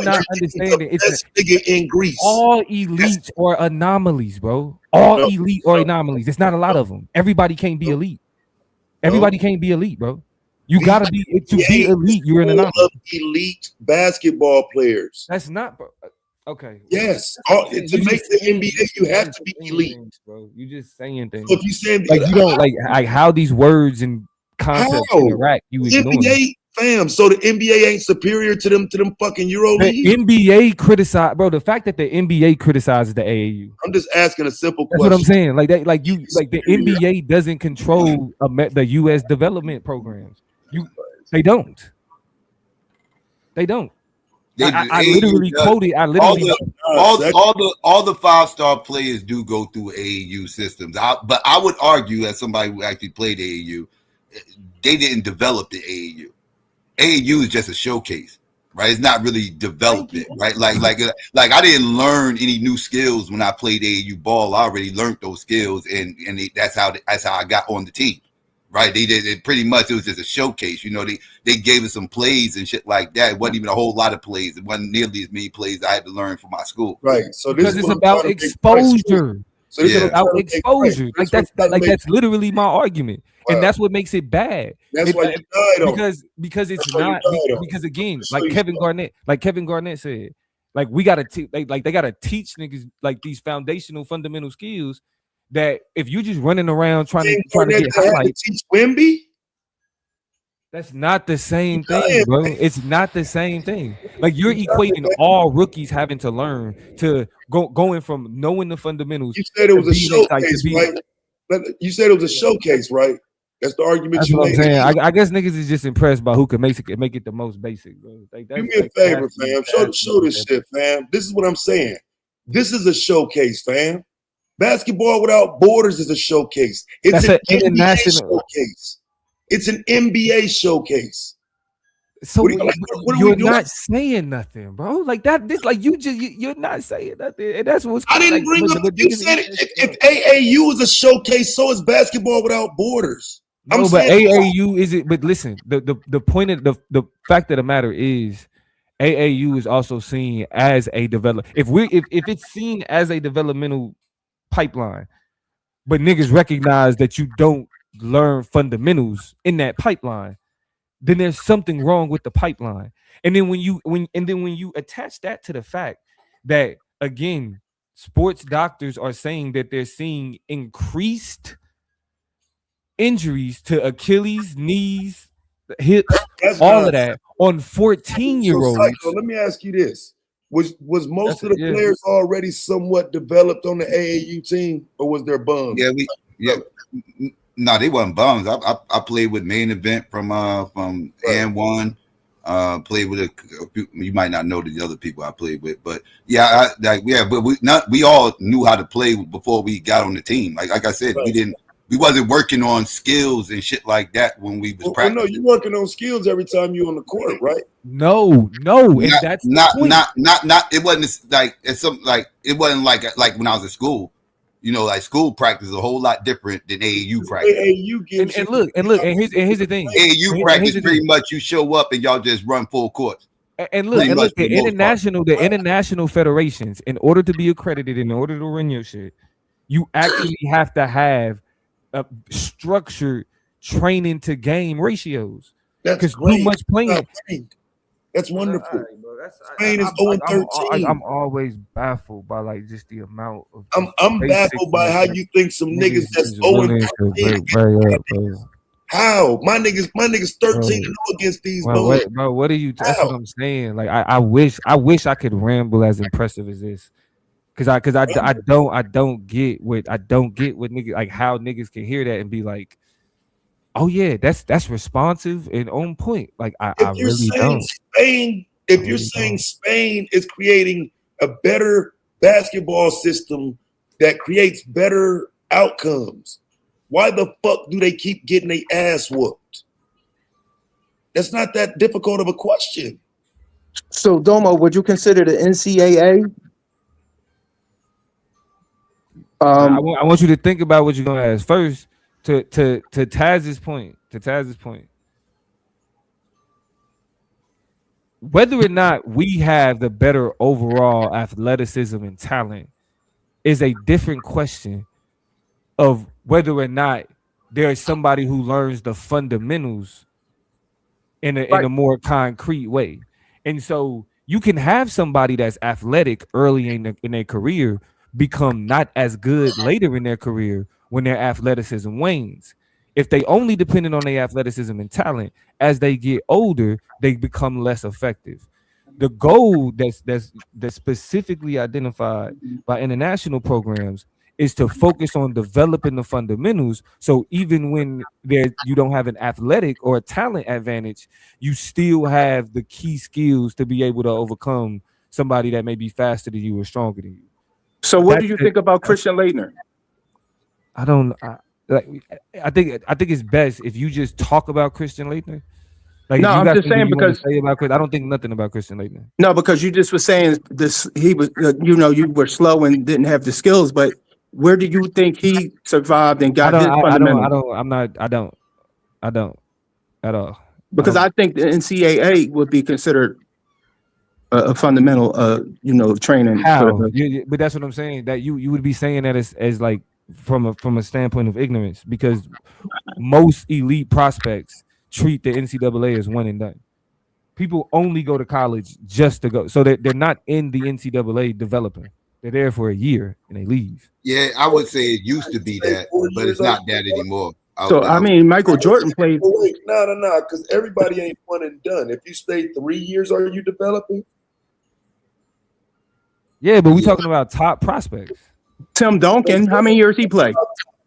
not understanding. It's in Greece. All elites or anomalies, bro. All elite or anomalies. It's not a lot of them. Everybody can't be elite. Everybody can't be elite, bro. You gotta be to be elite. You're an anomaly. Elite basketball players. That's not, bro. Okay. Yes. To make the NBA, you have to be elite, bro. You just saying things. So if you saying like you don't like how these words and concepts interact, you ignore NBA, fam. So the NBA ain't superior to them fucking Euro League. The NBA criticize, bro. The fact that the NBA criticizes the AAU. I'm just asking a simple question. That's what I'm saying. Like that, like the NBA doesn't control the U.S. development programs. They don't. They don't. I literally quoted. I literally all the 5-star players do go through AAU systems. But I would argue, as somebody who actually played AAU, they didn't develop the AAU. AAU is just a showcase, right? It's not really development, right? Like I didn't learn any new skills when I played AAU ball. I already learned those skills, and that's how I got on the team. Right, they did it pretty much. It was just a showcase, They gave us some plays and shit like that. It wasn't even a whole lot of plays. It wasn't nearly as many plays I had to learn from my school. Right. So this is about exposure. So this is about exposure. Like that's literally my argument, and that's what makes it bad. That's why you died because it's not because again, like Kevin Garnett said, like we gotta they gotta teach niggas like these foundational fundamental skills. That if you just running around trying to get highlights, teach Wemby, that's not the same thing, bro. It's not the same thing. Like you're equating all rookies having to learn to going from knowing the fundamentals. You said it was a showcase, right? You said it was a showcase, right? That's the argument That's you what I'm made. saying. I guess niggas is just impressed by who can make it the most basic, bro. Like Do that's me a like favor, fam. Show this shit, fam. This is what I'm saying. This is a showcase, fam. Basketball Without Borders is a showcase. It's That's an an NBA international. showcase. It's an NBA showcase. So What are we you're doing? not saying nothing, bro. Like that. This like you're not saying nothing, and that's what's I didn't like. bring up. But You niggas said eat that shit if up. AAU is a showcase, so is Basketball Without Borders. I'm No, but saying AAU is it. But listen, the point of the fact of the matter is, AAU is also seen as a develop. If it's seen as a developmental pipeline, but niggas recognize that you don't learn fundamentals in that pipeline, then there's something wrong with the pipeline. And then when you attach that to the fact that again, sports doctors are saying that they're seeing increased injuries to Achilles, knees, hips, that's all of not. that on So 14-year-olds. Psycho, let me ask you this: Was most That's of it, the yeah. players already somewhat developed on the AAU team, or was there bums? Yeah. No, they wasn't bums. I played with Main Event from N1. Played with a few, you might not know the other people I played with, but yeah, but we all knew how to play before we got on the team. Like I said, Right. we wasn't working on skills and shit like that when we was practicing. No, you're working on skills every time you're on the court, right? No, and that's the point. Not. It wasn't like it's something like it wasn't like when I was at school. You know, like school practice is a whole lot different than AAU practice. AAU gives And look, and here's the thing. AAU practice pretty much you show up and y'all just run full court. And look, the international federations, in order to be accredited, in order to run your shit, you actually have to have a structured training to game ratios. That's too much playing. That's wonderful. Right, bro. Spain is 0-13. I'm always baffled by like just the amount of. I'm baffled by how you think some niggas that's 0-13. How my niggas 13-0 against these boys. Bro, what are you? That's what I'm saying. Like I wish I could ramble as impressive as this. Cause I don't get what niggas like how niggas can hear that and be like, oh yeah, that's responsive and on point. Like I really don't. If you're saying Spain is creating a better basketball system that creates better outcomes, why the fuck do they keep getting their ass whooped? That's not that difficult of a question. So, Domo, would you consider the NCAA? I want you to think about what you're gonna ask first. To Taz's point. Whether or not we have the better overall athleticism and talent is a different question of whether or not there is somebody who learns the fundamentals in a more concrete way. And so you can have somebody that's athletic early in their career become not as good later in their career when their athleticism wanes. If they only depended on their athleticism and talent, as they get older, they become less effective. The goal that's specifically identified by international programs is to focus on developing the fundamentals. So even when you don't have an athletic or a talent advantage, you still have the key skills to be able to overcome somebody that may be faster than you or stronger than you. So what do you think about Christian Laettner? I think it's best if you just talk about Christian Laettner. Like, no, I'm just saying because I don't think nothing about Christian Laettner. No, because you just were saying this. He was, you were slow and didn't have the skills. But where do you think he survived and got his fundamental? I don't at all. Because I think the NCAA would be considered a fundamental, training. How? But that's what I'm saying. That you would be saying that as like from a standpoint of ignorance, because most elite prospects treat the NCAA as one and done. People only go to college just to go, so that they're not in the NCAA developing. They're there for a year and they leave. Yeah, I would say it used to be that, but it's not that anymore. Michael Jordan played. Wait, no, because everybody ain't one and done. If you stay 3 years, are you developing? Yeah, but we're talking about top prospects. Tim Duncan, how many years he played?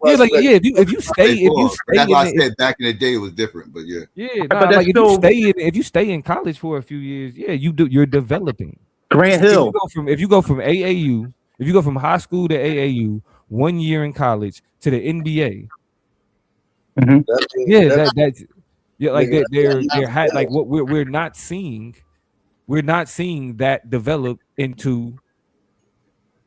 Yeah, like prospect. if you stay That's why I in said back in the day it was different, but yeah. yeah, But nah, that's like still if you stay in college for a few years, yeah, you're developing. Grant If you Hill. go from AAU, if you go from high school to AAU, 1 year in college to the NBA, Mhm. yeah, That, that's yeah, like nigga, they're had like that's what we're not seeing that develop into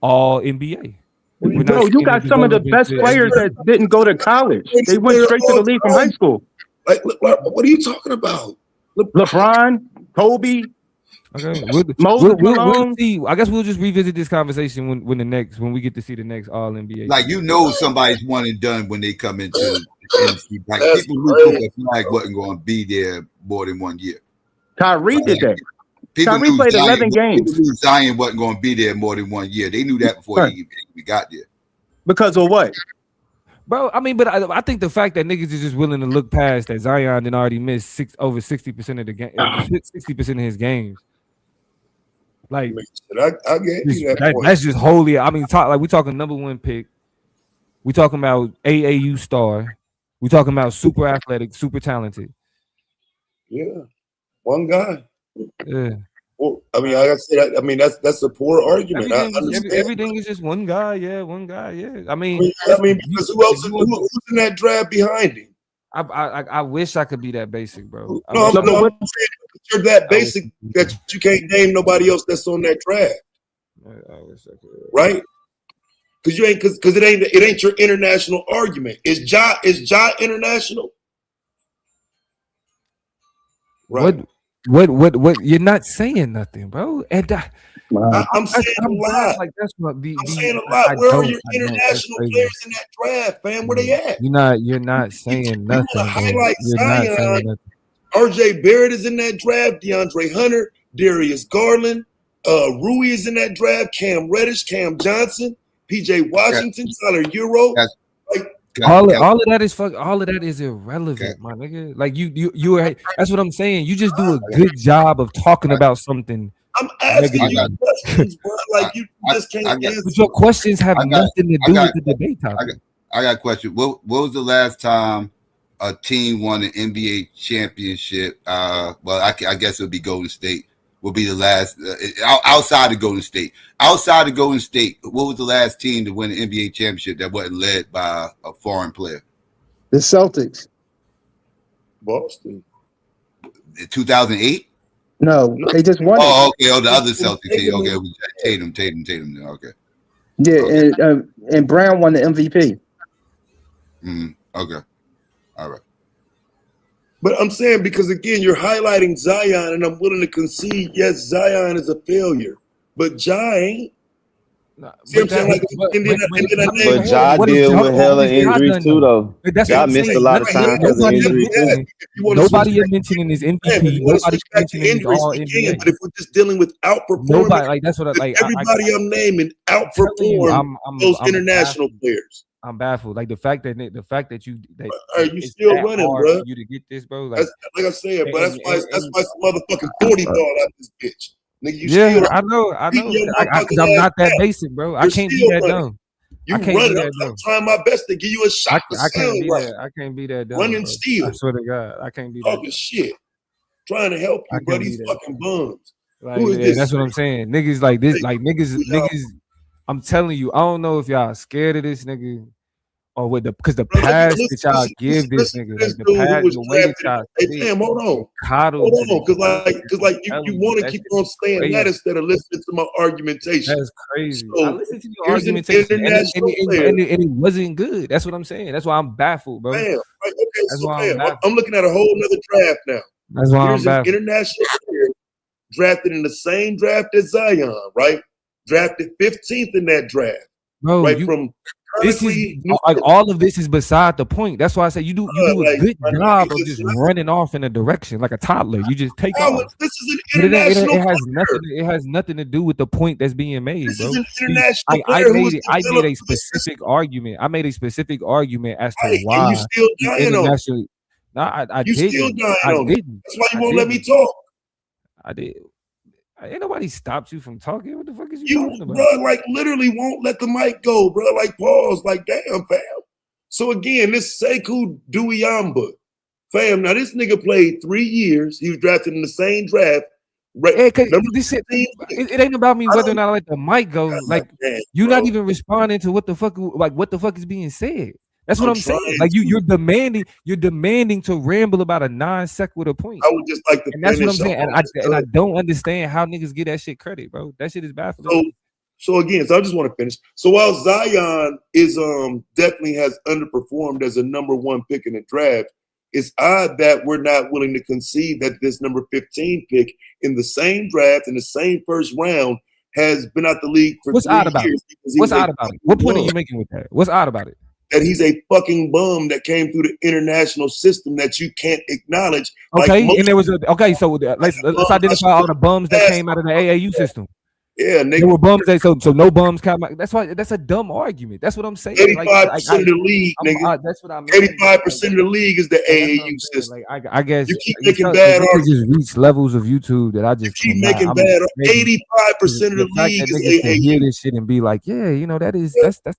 all NBA. what are you We're not Bro, you seeing it got some of the develop into best players MVP. that didn't go to college. They greatest went player of straight to all the league from high time. school. Like, what are you talking about? LeBron, Kobe, Okay, Moses we'll Malone. see. I guess we'll just revisit this conversation when we get to see the next All NBA Like team. somebody's one and done when they come into the NC. Like That's people knew crazy. Cooper Flag wasn't going to be there more than 1 year. Kyrie did that. People Kyrie knew played Zion. 11 People games. knew Zion wasn't going to be there more than 1 year. They knew that before Right. he even got there. Because of what? Bro, I mean, but I think the fact that niggas is just willing to look past that Zion did already miss over 60% of the game, 60% of his games. Like I gave you that point. that's just wholly. I mean, we talking number 1 pick. We talking about AAU star. We talking about super athletic, super talented. Yeah, one guy. Yeah. Well, I mean, like I said, I mean that's a poor argument. I understand. Everything is just one guy. Yeah, one guy. Yeah. I mean, because who else? Who's in that draft behind him? I wish I could be that basic, bro. No, I'm saying you're that basic that you can't name nobody else that's on that draft, I wish I could. right? Because you ain't because it ain't your international argument. Is Ja international? Right. What? You're not saying nothing, bro. And I'm saying a lot. Like that's what I'm saying a lot. Where are your international players in that draft, fam? Where they at? You're not saying nothing. You want to highlight You're not saying Zion. RJ Barrett is in that draft. DeAndre Hunter, Darius Garland, Rui is in that draft. Cam Reddish, Cam Johnson, PJ Washington, Tyler Euro. All of that is irrelevant, my nigga. Like you are. That's what I'm saying. You just do a good job of talking about something. I'm asking you questions, bro. Like you just can't answer. But your questions have nothing to do with the debate topic. I got a question. What was the last time a team won an NBA championship? Well, I guess it would be Golden State. Will be the last outside of Golden State. Outside of Golden State, what was the last team to win an NBA championship that wasn't led by a foreign player? The Celtics. Boston. 2008? No, they just won. Oh, okay. Oh, the other Celtics team. Okay, it was Tatum. Okay. Yeah, okay. And Brown won the MVP. Okay. All right. But I'm saying because again, you're highlighting Zion, and I'm willing to concede, yes, Zion is a failure, but Ja ain't. See what I'm saying? But Ja deal with hella injuries too, though. Ja missed a lot of time because of injuries too. Nobody mentioning his MVP. Nobody mentioning his All NBA. But if we're just dealing with outperforming, nobody like that's what I like. Everybody I'm naming outperform those international players. I'm baffled. Like the fact that you you still running, bro. For you to get this, bro. Like I said, but that's why some motherfucking 40 ball out this bitch. Nigga, I know. Because I'm not that basic, bro. I can't be that dumb. You running. I'm trying my best to give you a shot. I can't be that dumb. Running steal. I swear to God, I can't be that talking shit. Trying to help you, bro. These fucking bums. Like, who is this? That's what I'm saying. Niggas like this, like niggas. I'm telling you, I don't know if y'all scared of this nigga or with because the pass that y'all give this nigga, like the pass, the way that y'all. Hey, damn, hold on, because you want to keep on saying that instead of listening to my argumentation. That's crazy. So, I listened to your argumentation, and it wasn't good. That's what I'm saying. That's why I'm baffled, bro. Damn. Right, okay, I'm looking at a whole nother draft now. That's why I'm baffled. An international player drafted in the same draft as Zion, right? Drafted 15th in that draft, bro. Right from this is like all of this is beside the point. That's why I say you do a good job of just running off in a direction like a toddler. You just take off. This is an international it has nothing to do with the point that's being made, bro. This is an international I made a specific argument. I made a specific argument as to why and you still dying on. No, I you didn't. Still dying I on. didn't. That's why you won't let me talk. I did. Ain't nobody stopped you from talking. What the fuck is you talking about? Bro, like literally won't let the mic go, bro. Like pause. Like damn, fam. So again, this Sekou Doumbouya, fam. Now this nigga played 3 years. He was drafted in the same draft. Right. This shit, it ain't about me whether or not I let the mic go. Like you're not even responding to what the fuck is being said. That's what I'm saying. Like you're demanding to ramble about a non sequitur point. I would just like to. And that's what I'm saying. And I don't understand how niggas get that shit credit, bro. That shit is baffling. So again, I just want to finish. So while Zion is definitely has underperformed as a number 1 pick in the draft, it's odd that we're not willing to concede that this number 15 pick in the same draft in the same first round has been out the league for 3 years. What's odd about it? What point are you making with that? What's odd about it? That he's a fucking bum that came through the international system that you can't acknowledge. Okay, and there was so let's identify all the bums that came out of the AAU system. Yeah, nigga. There were bums so no bums come out. That's why that's a dumb argument. That's what I'm saying. 85% of the league, nigga. That's what I mean. 85% of the league is the AAU system. Like I guess you keep making bad arguments. Just reach levels of YouTube that I just keep making bad. 85% of the league is AAU. Hear this shit and be like, yeah, you know that's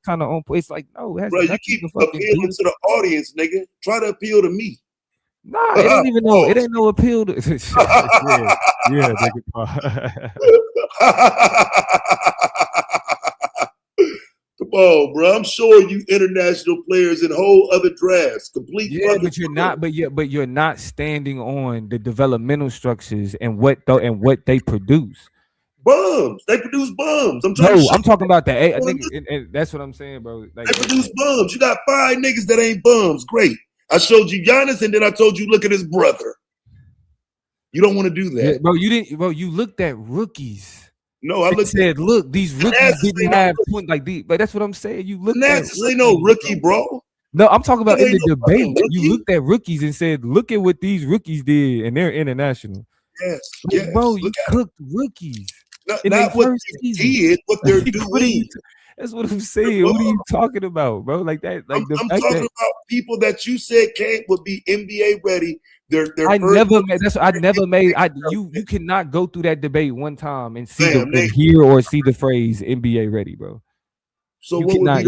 kind of on point. It's like no, it has bro, you keep appealing to the audience, nigga. Try to appeal to me. Nah, it ain't even no. It ain't no appeal to. yeah, nigga. Come on, bro. I'm sure you international players in whole other drafts. Complete. Yeah, but you're not. But you're not standing on the developmental structures and what they produce. Bums. They produce bums. I'm talking about the and that's what I'm saying, bro. Like, they produce bums. You got 5 niggas that ain't bums. Great. I showed you Giannis, and then I told you look at his brother. You don't want to do that, yeah, bro. You didn't, bro. You looked at rookies. No, I said, look, these rookies didn't have like these. But that's what I'm saying. You looked at say no rookie, bro. No, I'm talking about in the debate. You looked at rookies and said, look at what these rookies did, and they're international. Yes, bro. You cooked rookies. Not what you did, what they're doing. That's what I'm saying. What are you talking about, bro? Like that. Like I'm talking about people that you said would be NBA ready. You cannot go through that debate one time and see hear or see the phrase NBA ready, bro. So you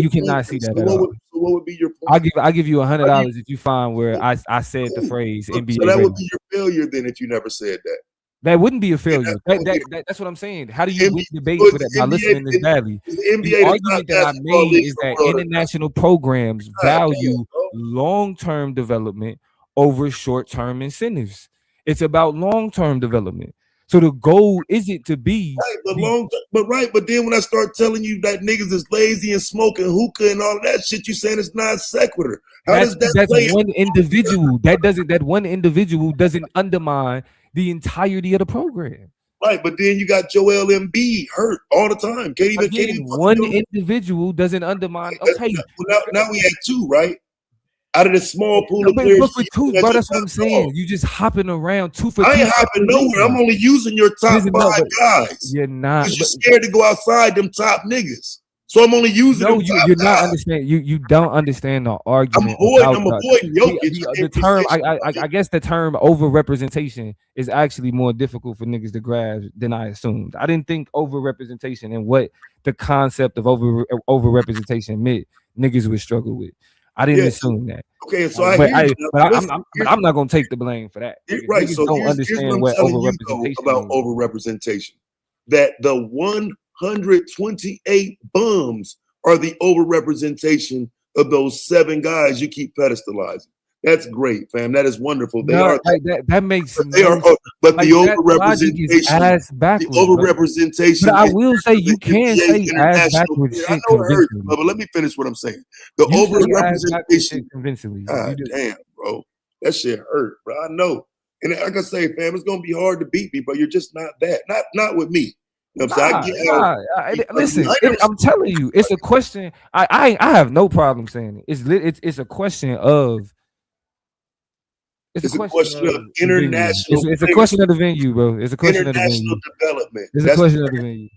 cannot see that at all. So what would be your point? I'll give you $100 if you find where I said the phrase NBA. So that would be your failure then if you never said that. That wouldn't be a failure. That's what I'm saying. How do you win debates by listening this badly? The argument that I made is that international programs value long-term development over short-term incentives. It's about long-term development. So the goal isn't to be but then when I start telling you that niggas is lazy and smoking hookah and all of that shit, you saying it's not sequitur. That's one individual. That one individual doesn't undermine the entirety of the program. Right, but then you got Joel Embiid hurt all the time. Can't even one individual doesn't undermine. Okay, now we had 2, right? Out of the small pool of players. But for 2, bro, that's what I'm saying. You just hopping around 2 for 2. I ain't hopping nowhere. I'm only using your top 5 guys. You're not. You're scared to go outside them top niggas. So I'm only using. No, you're not understanding. You don't understand the argument. I'm avoiding Jokic. The term, I guess the term overrepresentation is actually more difficult for niggas to grasp than I assumed. I didn't think overrepresentation and what the concept of overrepresentation meant niggas would struggle with. I didn't assume that. Okay, so I'm not gonna take the blame for that. Right. So don't understand what overrepresentation about overrepresentation. That the 128 bums are the overrepresentation of those 7 guys you keep pedestalizing. That's great, fam. That is wonderful. That makes sense. But the overrepresentation, But I will say you can say ass backwards shit. I know it hurts, but let me finish what I'm saying. The overrepresentation convincingly. God damn, bro. That shit hurt, bro. I know. And like I say, fam, it's gonna be hard to beat me, but you're just not that. Not with me. You know what I'm saying? Listen, I'm telling you, it's a question. I have no problem saying it. It's a question of. It's a question of international. It's a question of the venue, bro. It's a question of the venue. International development. It's a question of the venue.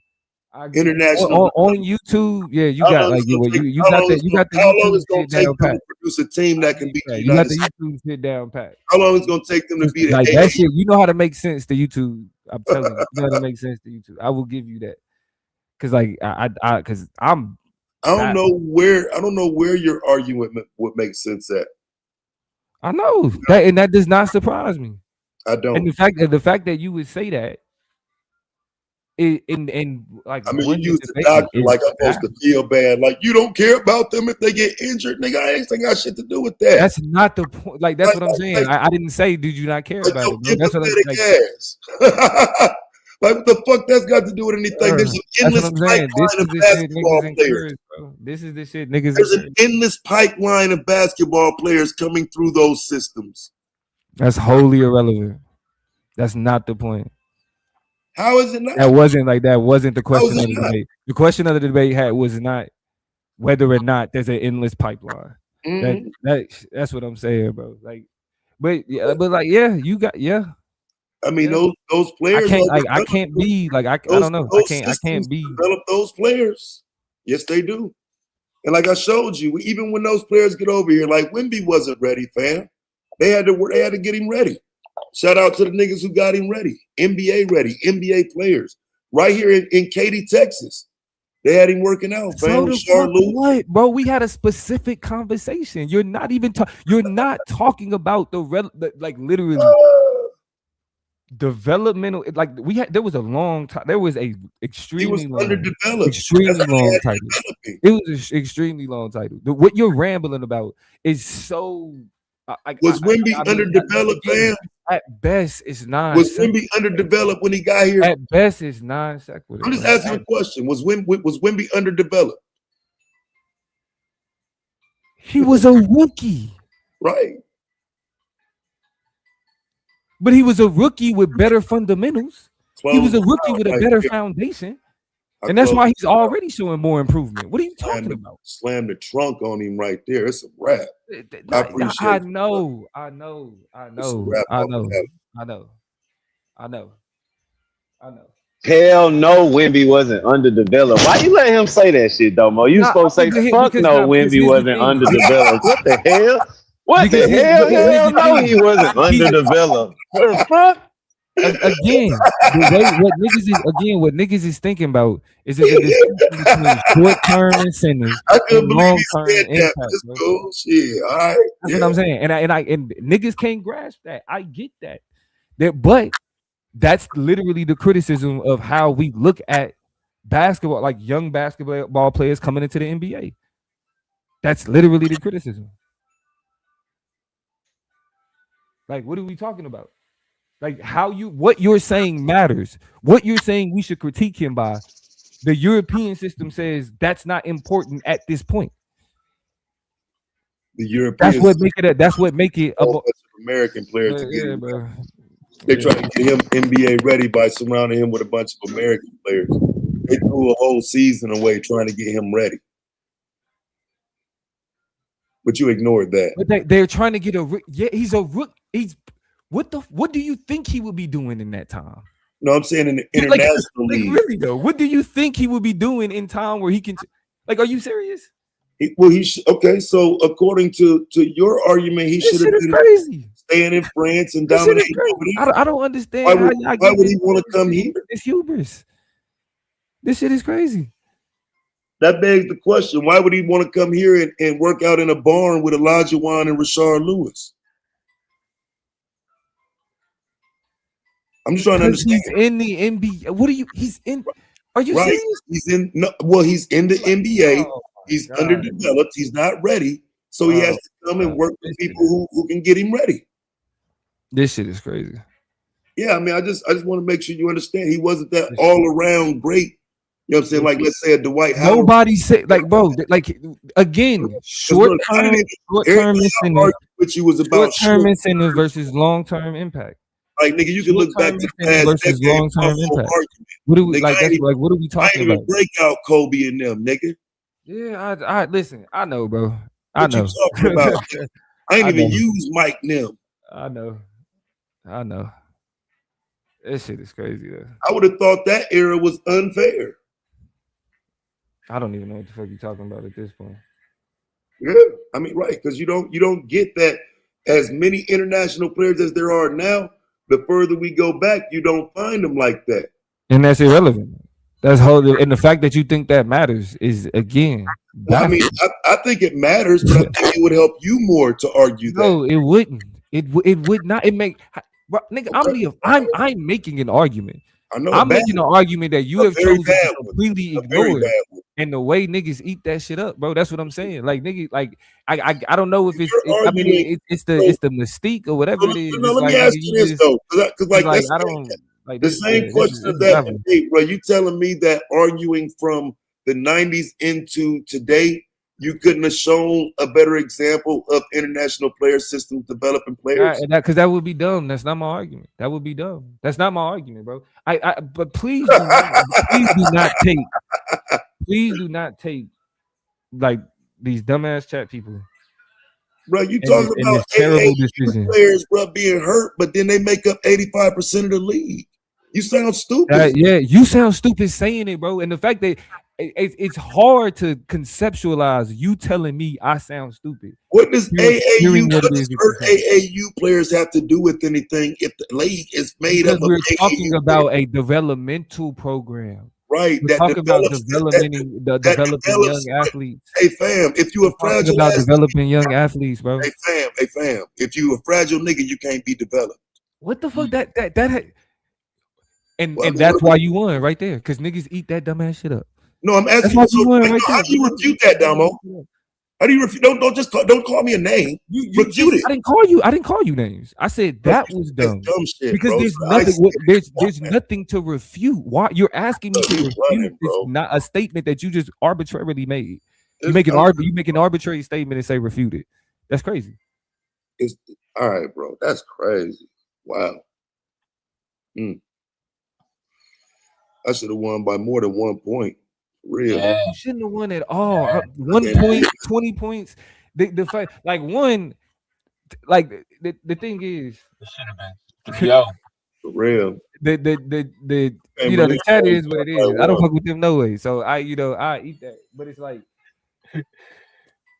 International on YouTube, yeah, you got like you got the how long is going to take them to produce a team that can beat the United States? You got the YouTube shit down pat. How long is it going to take them to beat like that shit? You know how to make sense to YouTube. I'm telling you, you know how to make sense to YouTube. I will give you that, because like because I'm I don't know where your argument would make sense at. I know that, and that does not surprise me. I don't. And the fact that you would say that, and like, I mean, you use the doctor like I'm supposed to feel bad. Like, you don't care about them if they get injured, nigga. I ain't got shit to do with that. That's not the point. Like, that's what I'm saying. I didn't say, did you not care about it, bro? That's what I'm like. Like, what the fuck that's got to do with anything? There's an endless pipeline of basketball players. This is the shit niggas. There's an endless pipeline of basketball players coming through those systems. That's wholly irrelevant. That's not the point. How is it not? That wasn't the question of the debate. The question of the debate was not whether or not there's an endless pipeline. Mm-hmm. That's what I'm saying, bro. Like, but like, yeah, you got, yeah. I mean, those players. I can't be like, I don't know. I can't be develop those players. Yes, they do. And like I showed you, even when those players get over here, like Wemby wasn't ready, fam. They had to get him ready. Shout out to the niggas who got him ready. NBA ready, NBA players. Right here in Katy, Texas. They had him working out, fam. What, bro? We had a specific conversation. You're not even you're not talking about like literally developmental. Like there was a long time. There was a extremely underdeveloped, extremely long title. It was an extremely long title. What you're rambling about is so. Was Wemby underdeveloped, fam? At best, it's non. Was Wemby underdeveloped when he got here? At best, it's non sequitur. I'm just asking a question. Was Wemby underdeveloped? He was a rookie, right? But he was a rookie with better fundamentals. He was a rookie with a better foundation. And that's why he's already showing more improvement. What are you talking about? Slam the trunk on him right there. It's a wrap. I know. Hell no, Wemby wasn't underdeveloped. Why you let him say that shit, Domo? You supposed to say, fuck no, Wemby wasn't underdeveloped. What the hell? What the hell? Hell no, he wasn't underdeveloped. What the fuck? Again, what niggas is thinking about is a distinction between short-term incentives and long-term impact. Bullshit. All right, that's what I'm saying, and niggas can't grasp that. I get that, but that's literally the criticism of how we look at basketball, like young basketball players coming into the NBA. That's literally the criticism. Like, what are we talking about? Like what you're saying matters. What you're saying we should critique him by. The European system says that's not important at this point. The European that's what make it American players to get him. They try to get him NBA ready by surrounding him with a bunch of American players. They threw a whole season away trying to get him ready. But you ignored that. But they're trying to get he's a rook. What do you think he would be doing in that time? No, I'm saying in the international league. Really though, what do you think he would be doing in time where he can? Like, are you serious? Okay. So according to your argument, he should have been crazy. Staying in France and dominating. I don't understand. Why would he want to come here? It's hubris. This shit is crazy. That begs the question: why would he want to come here and work out in a barn with Elijah Wan and Rashard Lewis? I'm just trying to understand. He's in the NBA. What are you? He's in. Are you serious? He's in. No, well, he's in the NBA. He's underdeveloped. He's not ready, so he has to come and work with people who can get him ready. This shit is crazy. Yeah, I mean, I just want to make sure you understand. He wasn't that all around great. You know what I'm saying? Like, let's say a Dwight Howard. Nobody said, like, bro, like, again, short-term incentive versus long-term impact. Like, nigga, you can look back to the past versus long-term impact. What do we what are we talking about? Breakout Kobe and them, nigga. Yeah, I listen. I know, bro. I know. You talking about? I ain't even use Mike Nim. I know. This shit is crazy though. I would have thought that era was unfair. I don't even know what the fuck you're talking about at this point. Yeah, I mean, right, because you don't get that as many international players as there are now. The further we go back, you don't find them like that. And that's irrelevant. That's whole. And the fact that you think that matters is, again, Well, I mean, I think it matters, but I think it would help you more to argue that. No, it wouldn't. It would not. It make, bro, nigga. I'm making an argument. I know I'm making an argument that you have chosen to completely ignore it. And the way niggas eat that shit up, bro. That's what I'm saying. Like nigga, like I don't know if it's it's the mystique or whatever it is. No, let me ask you this though, because like I don't like the same question of that debate, bro. You telling me that arguing from the 90s into today, you couldn't have shown a better example of international player systems developing players? Because that would be dumb. That's not my argument. That would be dumb. That's not my argument, bro. But please do not take like these dumbass chat people. Bro, you talking about terrible players, bro, being hurt, but then they make up 85% of the league. You sound stupid. Yeah, you sound stupid saying it, bro. And the fact that it's hard to conceptualize you telling me I sound stupid. What does AAU players have to do with anything if the league is made up of we're talking about a developmental program. Right. We're talking about developing young athletes. Hey fam, if you a fragile developing young athletes, bro. Hey fam, if you a fragile nigga, you can't be developed. What the fuck and that's why you won right there, because niggas eat that dumbass shit up. No, I'm asking you. How do you refute that, Domo? How do you refute? Don't call me a name. Refute it. I didn't call you names. I said that was dumb. Dumb shit, because there's nothing to refute. Why you're asking me to refute? It's not a statement that you just arbitrarily made. You make an arbitrary statement and say refute it. That's crazy. It's all right, bro. That's crazy. Wow. I should have won by more than 1 point. Real. Yeah. You shouldn't have won at all. 1 point, 20 points. The fight, like one, like the thing is, it should have been. Yo, for real. The you know the chat is what it is. I don't fuck with them no way. So I eat that. But it's like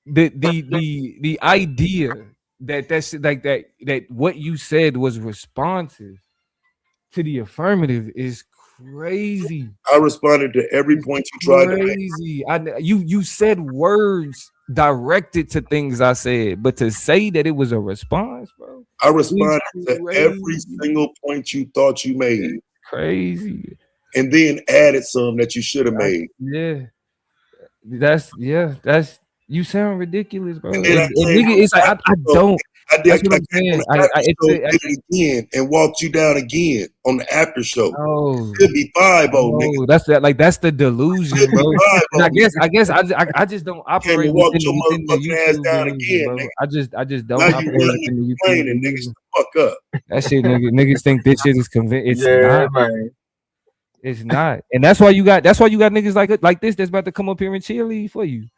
the idea that's like that what you said was responsive to the affirmative is crazy. I responded to every point you tried to make. Crazy. You said words directed to things I said, but to say that it was a response, bro. I responded to every single point you thought you made. It's crazy. And then added some that you should have made. Yeah. That's you sound ridiculous, bro. It's like I don't. I did it again and walked you down again on the after show. Oh, could be 5-0. Oh, that's the delusion, bro. I guess I just don't operate within the YouTube down again, bro. I just don't operate within the YouTube. Niggas, fuck up. That shit, niggas think this shit is convinced. It's not, man. It's not, and that's why you got niggas like this that's about to come up here and cheerlead for you.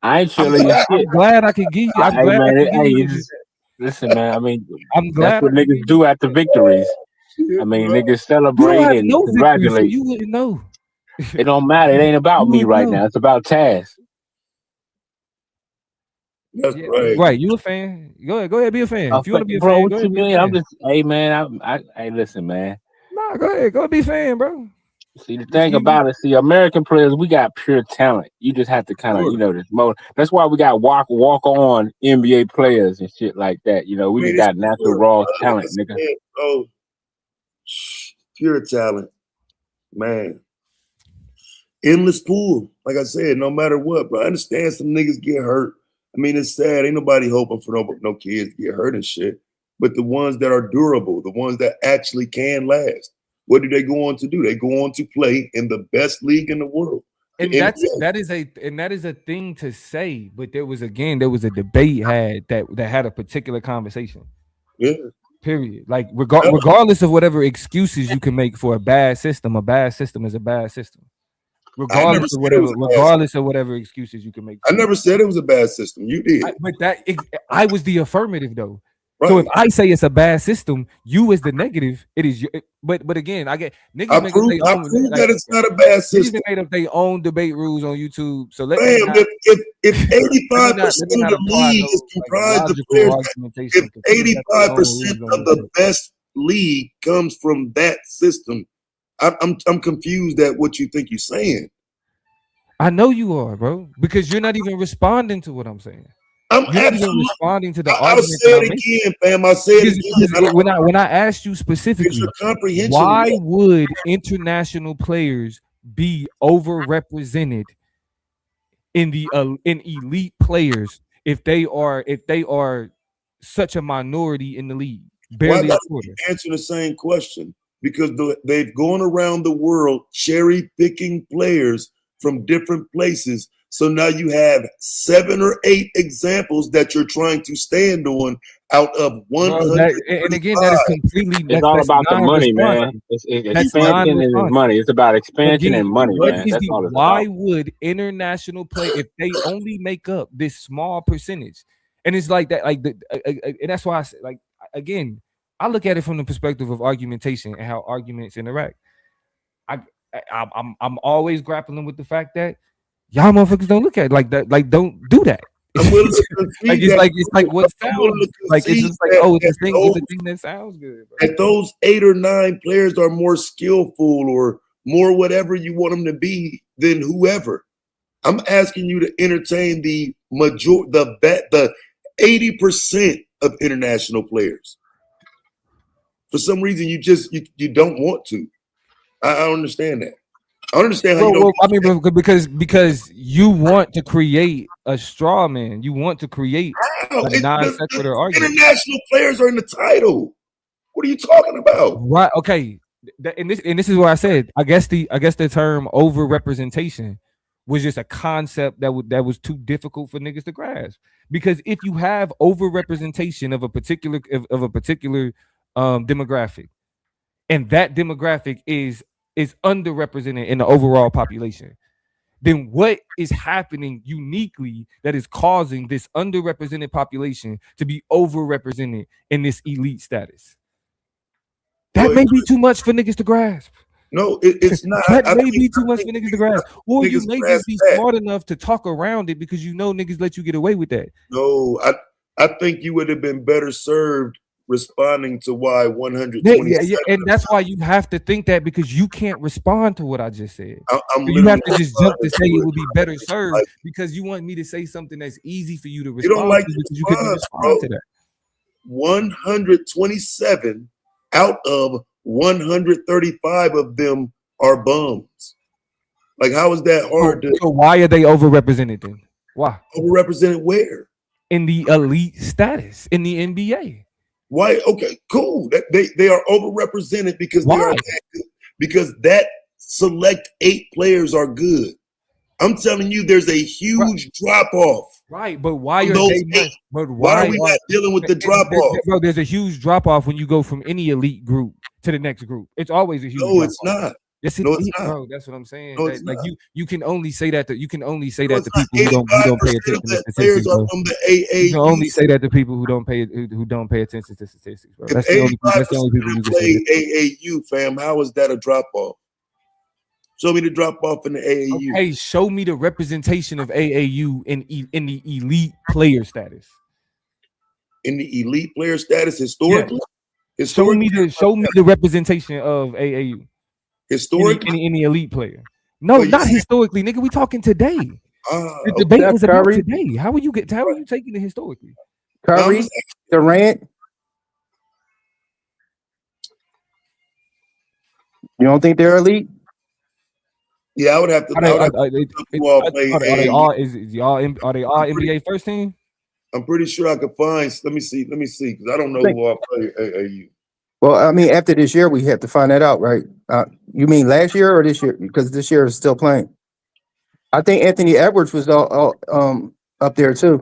I ain't cheerleading. I'm glad I could give you. Listen, man. I mean, I'm glad that's what niggas do after victories. I mean, niggas celebrate and congratulate. So you wouldn't know. It don't matter. It ain't about me right now. It's about Taz. That's right. Right. You a fan? Go ahead. Be a fan. If you want to be a fan, go ahead. I'm just. Hey, man. Hey, listen, man. Nah, go ahead. Go be a fan, bro. See, the thing about it, American players, we got pure talent. You just have to kind of, this mode. That's why we got walk on NBA players and shit like that. We just got natural raw talent, nigga. Oh, pure talent, man. Endless pool. Like I said, no matter what, bro. I understand some niggas get hurt. I mean, it's sad. Ain't nobody hoping for no kids to get hurt and shit. But the ones that are durable, the ones that actually can last. What do they go on to do? They go on to play in the best league in the world. And that is a thing to say, but there was a debate that had a particular conversation. Yeah. Period. Like regardless of whatever excuses you can make for a bad system is a bad system. Regardless of whatever excuses you can make. I never said it was a bad system. You did. I was the affirmative though. Right. So if I say it's a bad system, you as the negative, it is your. But again, I get niggas. I prove that it's not a bad system. Made up their own debate rules on YouTube. So let if 85% of the league is comprised of players, if 85% of the best league comes from that system, I'm confused at what you think you're saying. I know you are, bro, because you're not even responding to what I'm saying. I'm You're not even absolutely. responding to the I'll argument say that it I'm making. again, fam. I'll say it again. When I asked you Is specifically, your comprehension why low? would international players be overrepresented in the in elite players if they are such a minority in the league, Why barely a not quarter? answer the same question? Because they've gone around the world cherry picking players from different places. So now you have 7 or 8 examples that you're trying to stand on out of 135. And again, that is completely It's all that's about the money, man. non-responsive. Expansion and Non-responsive. money. It's about expansion Again, and money, what man. is That's the all it's why about. would international play if they only make up this small percentage? And it's like that, like and that's why I say, like, again, I look at it from the perspective of argumentation and how arguments interact. I'm always grappling with the fact that y'all motherfuckers don't look at it like that, like don't do that. I'm willing to concede It's like what sounds like it's just like, oh, it's a thing that sounds good, bro. That those 8 or 9 players are more skillful or more whatever you want them to be than whoever. I'm asking you to entertain the 80% of international players. For some reason, you don't want to. I don't understand that. I understand how you don't. Well, I mean, because you want to create a straw man. You want to create a non sequitur argument. International players are in the title. What are you talking about? Right. Okay. And this is what I said. I guess the term overrepresentation was just a concept that was too difficult for niggas to grasp. Because if you have overrepresentation of a particular demographic, and that demographic is underrepresented in the overall population, then what is happening uniquely that is causing this underrepresented population to be overrepresented in this elite status? That may be too much for niggas to grasp. No, it's not. That may be too much for niggas to grasp. Or you may just be smart enough to talk around it because you know niggas let you get away with that. No, I think you would have been better served responding to why 120. Yeah, and that's why you have to think that, because you can't respond to what I just said. You have to just jump to say it would be better served because you want me to say something that's easy for you to respond. You don't like to because you couldn't respond to that. 127 out of 135 of them are bums. Like, how is that hard to? So why are they overrepresented then? Why? Overrepresented where? In the elite status in the NBA. Why? Okay, cool. They are overrepresented because why? They are good. Because that select 8 players are good. I'm telling you, there's a huge drop off. Right, but why are they not? But why are we not dealing with the drop off? Bro, there's a huge drop off when you go from any elite group to the next group. It's always a huge. No, it's not. Yes, no, it's not. Bro. That's what I'm saying. No, like you can only say that to people who don't pay attention to players statistics. Are from the AAU. You can only say that to people who don't pay attention to statistics, bro. That's the only people you can say. AAU, fam. How is that a drop off? Show me the drop off in the AAU. Okay, show me the representation of AAU in the elite player status. In the elite player status, historically. Yeah. Show me the representation of AAU. Historically, in the elite player. No, not historically, nigga. We talking today. The debate is about today. How are you taking it historically? Curry, Durant. You don't think they're elite? Yeah, I would have to. Are they all NBA first team? I'm pretty sure I could find. Let me see, because I don't know who all play AAU. Well, I mean, after this year, we have to find that out, right? You mean last year or this year? Because this year is still playing. I think Anthony Edwards was all up there too.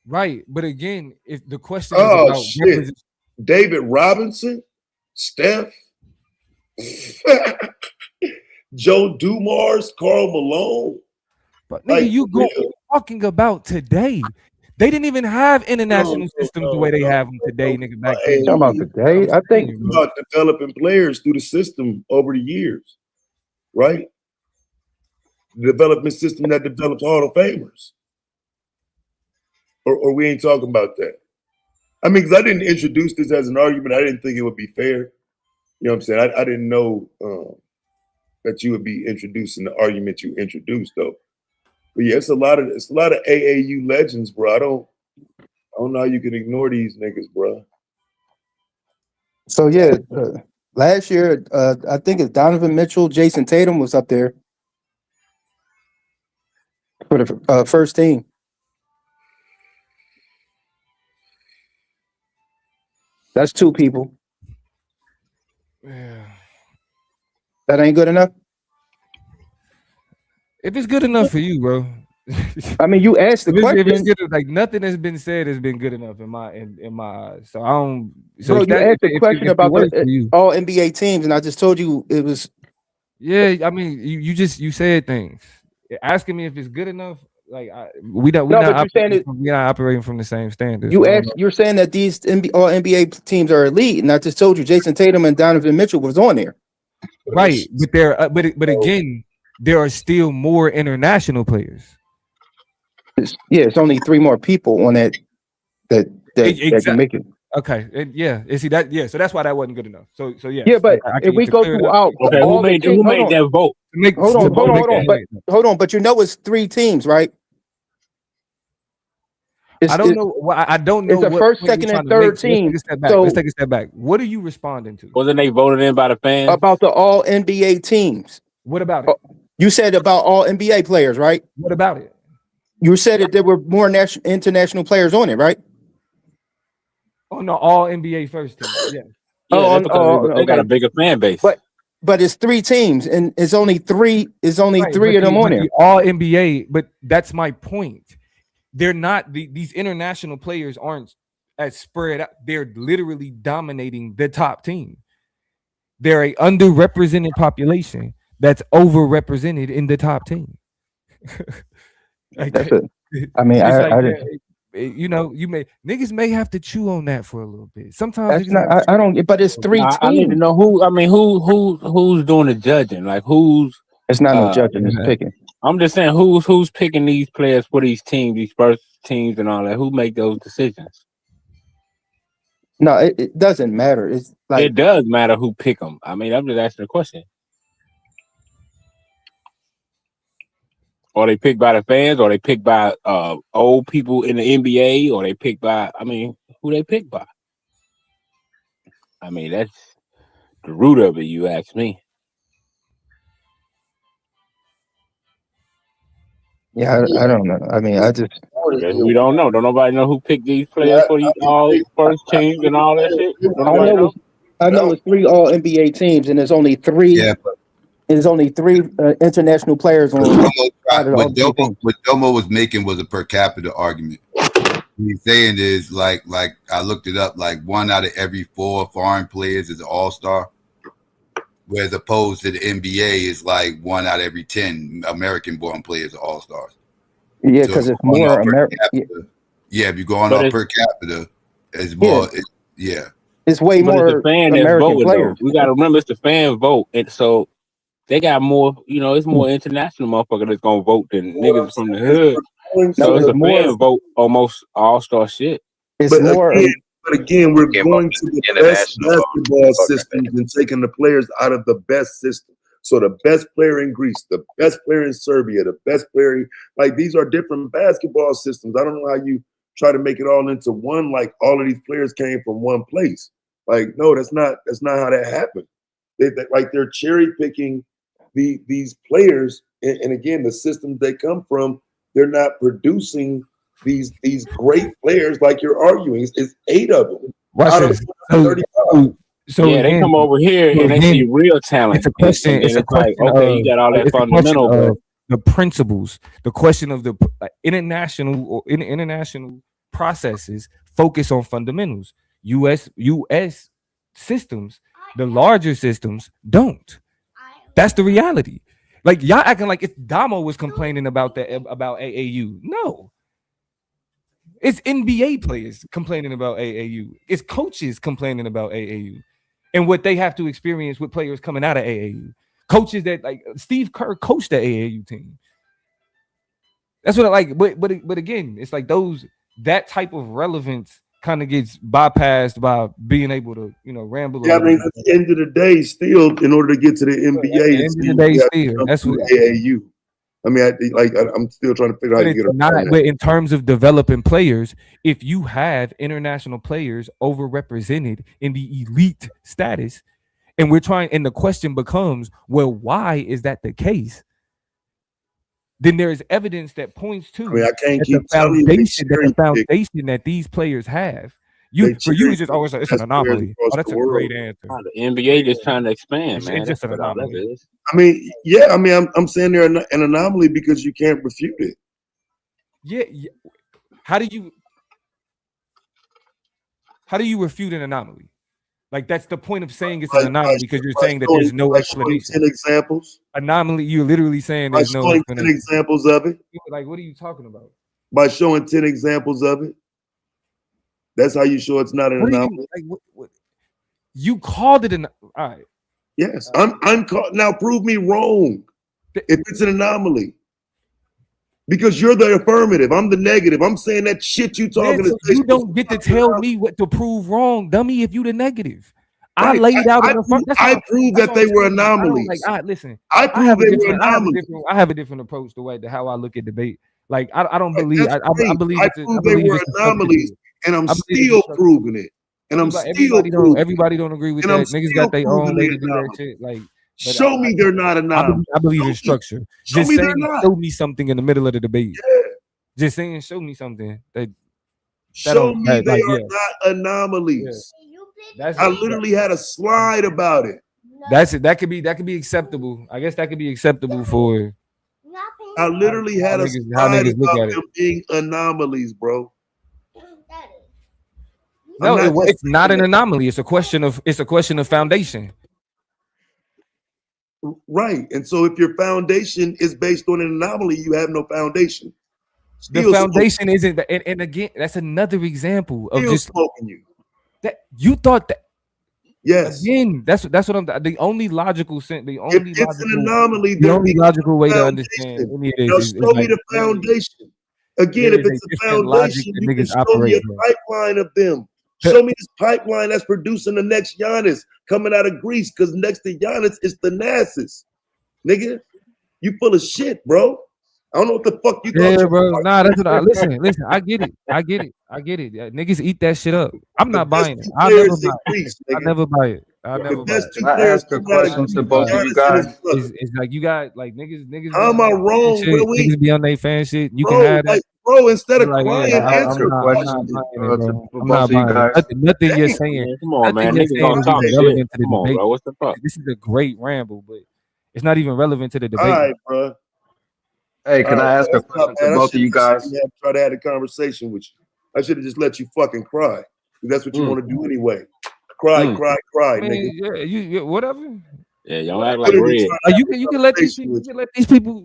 Right, but again, if the question is about shit. David Robinson, Steph, Joe Dumars, Karl Malone. But nigga, you talking about today. They didn't even have international systems the way they have them today, nigga. Back then. Talking about today, I think about developing players through the system over the years, right? The development system that develops Hall of Famers, or we ain't talking about that. I mean, because I didn't introduce this as an argument. I didn't think it would be fair. You know what I'm saying? I didn't know that you would be introducing the argument you introduced, though. But yeah, it's a lot of AAU legends, bro. I don't know how you can ignore these niggas, bro. So yeah, last year I think it's Donovan Mitchell, Jason Tatum was up there for the first team. That's two people. Yeah. That ain't good enough. If it's good enough for you, bro. I mean, you asked the question. If it's good, like nothing that's been said has been good enough in my eyes. So I don't. So bro, you asked the question about the all NBA teams, and I just told you it was. Yeah, I mean, you said things. Asking me if it's good enough, like we're not operating from the same standards. You're saying that these all NBA teams are elite, and I just told you Jason Tatum and Donovan Mitchell was on there. Right, but but again, there are still more international players. It's only 3 more people on that can make it. Okay, and see that, so that's why that wasn't good enough. So yeah. Yeah, but if we go throughout, okay, who made that vote? Hold on, but you know it's 3 teams, right? I don't know. I don't know. It's the first, second, and third team. Let's take a step back. What are you responding to? Wasn't they voted in by the fans? About the all NBA teams. What about it? You said about all NBA players, right? What about it? You said that there were more international players on it, right? Oh no, all NBA first team. Yeah. They got a bigger fan base. But it's 3 teams, and it's only 3. It's only right, 3 of them on there. All NBA, but that's my point. They're not these international players aren't as spread out. They're literally dominating the top team. They're a underrepresented population that's overrepresented in the top team. Like, that's it. I mean, niggas may have to chew on that for a little bit. Sometimes that's not. I don't. But it's 3 teams. I need to know who. I mean, who's doing the judging? Like who's? It's not no judging. It's picking. I'm just saying who's picking these players for these teams, these first teams, and all that. Who make those decisions? No, it doesn't matter. It's like it does matter who pick them. I mean, I'm just asking a question. Or they picked by the fans, or they picked by old people in the NBA, or they picked by, I mean, who they picked by? I mean, that's the root of it, you ask me. Yeah, I don't know. I mean, we don't know. Don't nobody know who picked these players for these all first teams and all that shit? I know it's 3 all NBA teams, and there's only 3. Yeah, there's only 3 international players on. What Domo was making was a per capita argument. What he's saying is like I looked it up. Like 1 out of every 4 foreign players is an all-star, whereas opposed to the NBA is like 1 out of every 10 American-born players are all-stars. Yeah, because it's more American. Yeah, if you go on off per capita, it's more. It's way more the fan American players. We got to remember it's the fan vote, and so they got more. You know, it's more international motherfucker that's gonna vote than niggas from the hood. So it's a fan vote, almost all-star shit. It's more. But again, we're going to the best basketball systems and taking the players out of the best system. So the best player in Greece, the best player in Serbia, the best player, like these are different basketball systems. I don't know how you try to make it all into one, like all of these players came from one place. Like, no, that's not how that happened. They're cherry picking these players. And again, the systems they come from, they're not producing these great players like you're arguing. It's 8 of them. So yeah, they come over here and they see real talent. It's a question. It's like, okay, you got all that fundamental, but the principles, the question of the international processes focus on fundamentals. U.S. systems, the larger systems don't. That's the reality. Like y'all acting like if Domo was complaining about AAU. No. It's NBA players complaining about AAU. It's coaches complaining about AAU and what they have to experience with players coming out of AAU. Coaches that like Steve Kerr coached the AAU team. That's what I like. But again, it's like that type of relevance kind of gets bypassed by being able to, ramble. Yeah, I mean, at the end of the day, still, in order to get to the NBA, at the end of the day, still, that's what AAU. I mean, I'm still trying to figure out how to get up. But in terms of developing players, if you have international players overrepresented in the elite status, and the question becomes, well, why is that the case? Then there is evidence that points to the foundation that these players have. It's just always it's an anomaly. Oh, that's a great answer. The NBA just trying to expand, man. It's just an anomaly. I mean, yeah. I mean, I'm saying they're an anomaly because you can't refute it. Yeah. How do you refute an anomaly? Like, that's the point of saying it's an anomaly, because you're saying that there's no explanation. 10 examples. Anomaly, you're literally saying there's no explanation. 10 examples of it. Like, what are you talking about? By showing 10 examples of it. That's how you show it's not an anomaly. You called it an all right. Yes, I'm now prove me wrong if it's an anomaly. Because you're the affirmative, I'm the negative. I'm saying that shit you talking. You don't get to tell me what to prove wrong, dummy. If you the negative, right. I laid out. I proved that they were anomalies. Listen, I proved they were anomalies. I have a different approach to how I look at debate. Like, I don't believe. I believe. I proved they were anomalies, and I'm still proving it. And everybody don't agree with that. Niggas got their own way to do that shit. Like, show me they're not anomalous. I believe in structure. Just saying, show me something in the middle of the debate. Yeah. Just saying, show me something. Show me they are not anomalies. Yeah. I literally had a slide about it. That's it. That could be acceptable. I guess that could be acceptable for. I literally had a slide about them being anomalies, bro. No, it's not an anomaly. It's a question of foundation. Right. And so if your foundation is based on an anomaly, you have no foundation. The foundation isn't, and again, that's another example of just smoking you. That you thought that. Yes. Again, that's what I'm. The only logical sense. It's an anomaly. The only logical way to understand any of this show me the foundation. Again, if it's a foundation, you can show me a pipeline of them. Show me this pipeline that's producing the next Giannis coming out of Greece, because next to Giannis is the Thanasis. Nigga, you full of shit, bro. I don't know what the fuck you got. Yeah, bro. Nah, that's what listen. I get it. Yeah, niggas eat that shit up. I'm not buying it. I never buy it. I ask a question to both of you guys. It's like you got like niggas. How am I wrong? Niggas be on their fan shit. You can have that. Bro, instead of crying, answer a question to both of you guys. Nothing you're saying. Come on, man. Niggas gonna talk shit. Come on, bro. What's the fuck? This is a great ramble, but it's not even relevant to the debate. All right, bro. Hey, can I ask a question to both of you guys? Try to have a conversation with you. I should have just let you fucking cry. That's what you want to do anyway. Cry, nigga. Yeah, you whatever. Yeah, y'all act like red. You can let these people.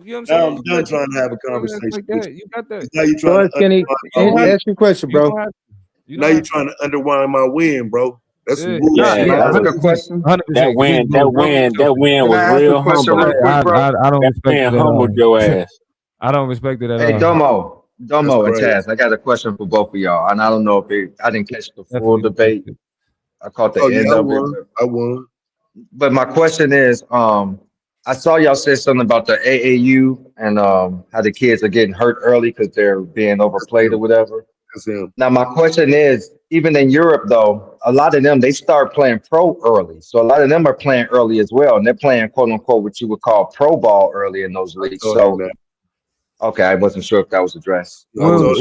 You know what I'm saying? I'm done trying to have a conversation. Like that. You got that. Now you trying to ask you a question, bro. Now you're trying to undermine my win, bro. That's some bullshit. Yeah, that's a good question. That win was real humble. I don't respect that. Humbled your ass. I don't respect it at all. Hey, Domo and Chaz, I got a question for both of y'all, and I don't know if I didn't catch the full debate. I caught the end of it. I won. But my question is, I saw y'all say something about the AAU and how the kids are getting hurt early because they're being overplayed or whatever. Now, my question is, even in Europe, though, a lot of them, they start playing pro early. So a lot of them are playing early as well. And they're playing, quote unquote, what you would call pro ball early in those leagues. So, okay, I wasn't sure if that was addressed. Well,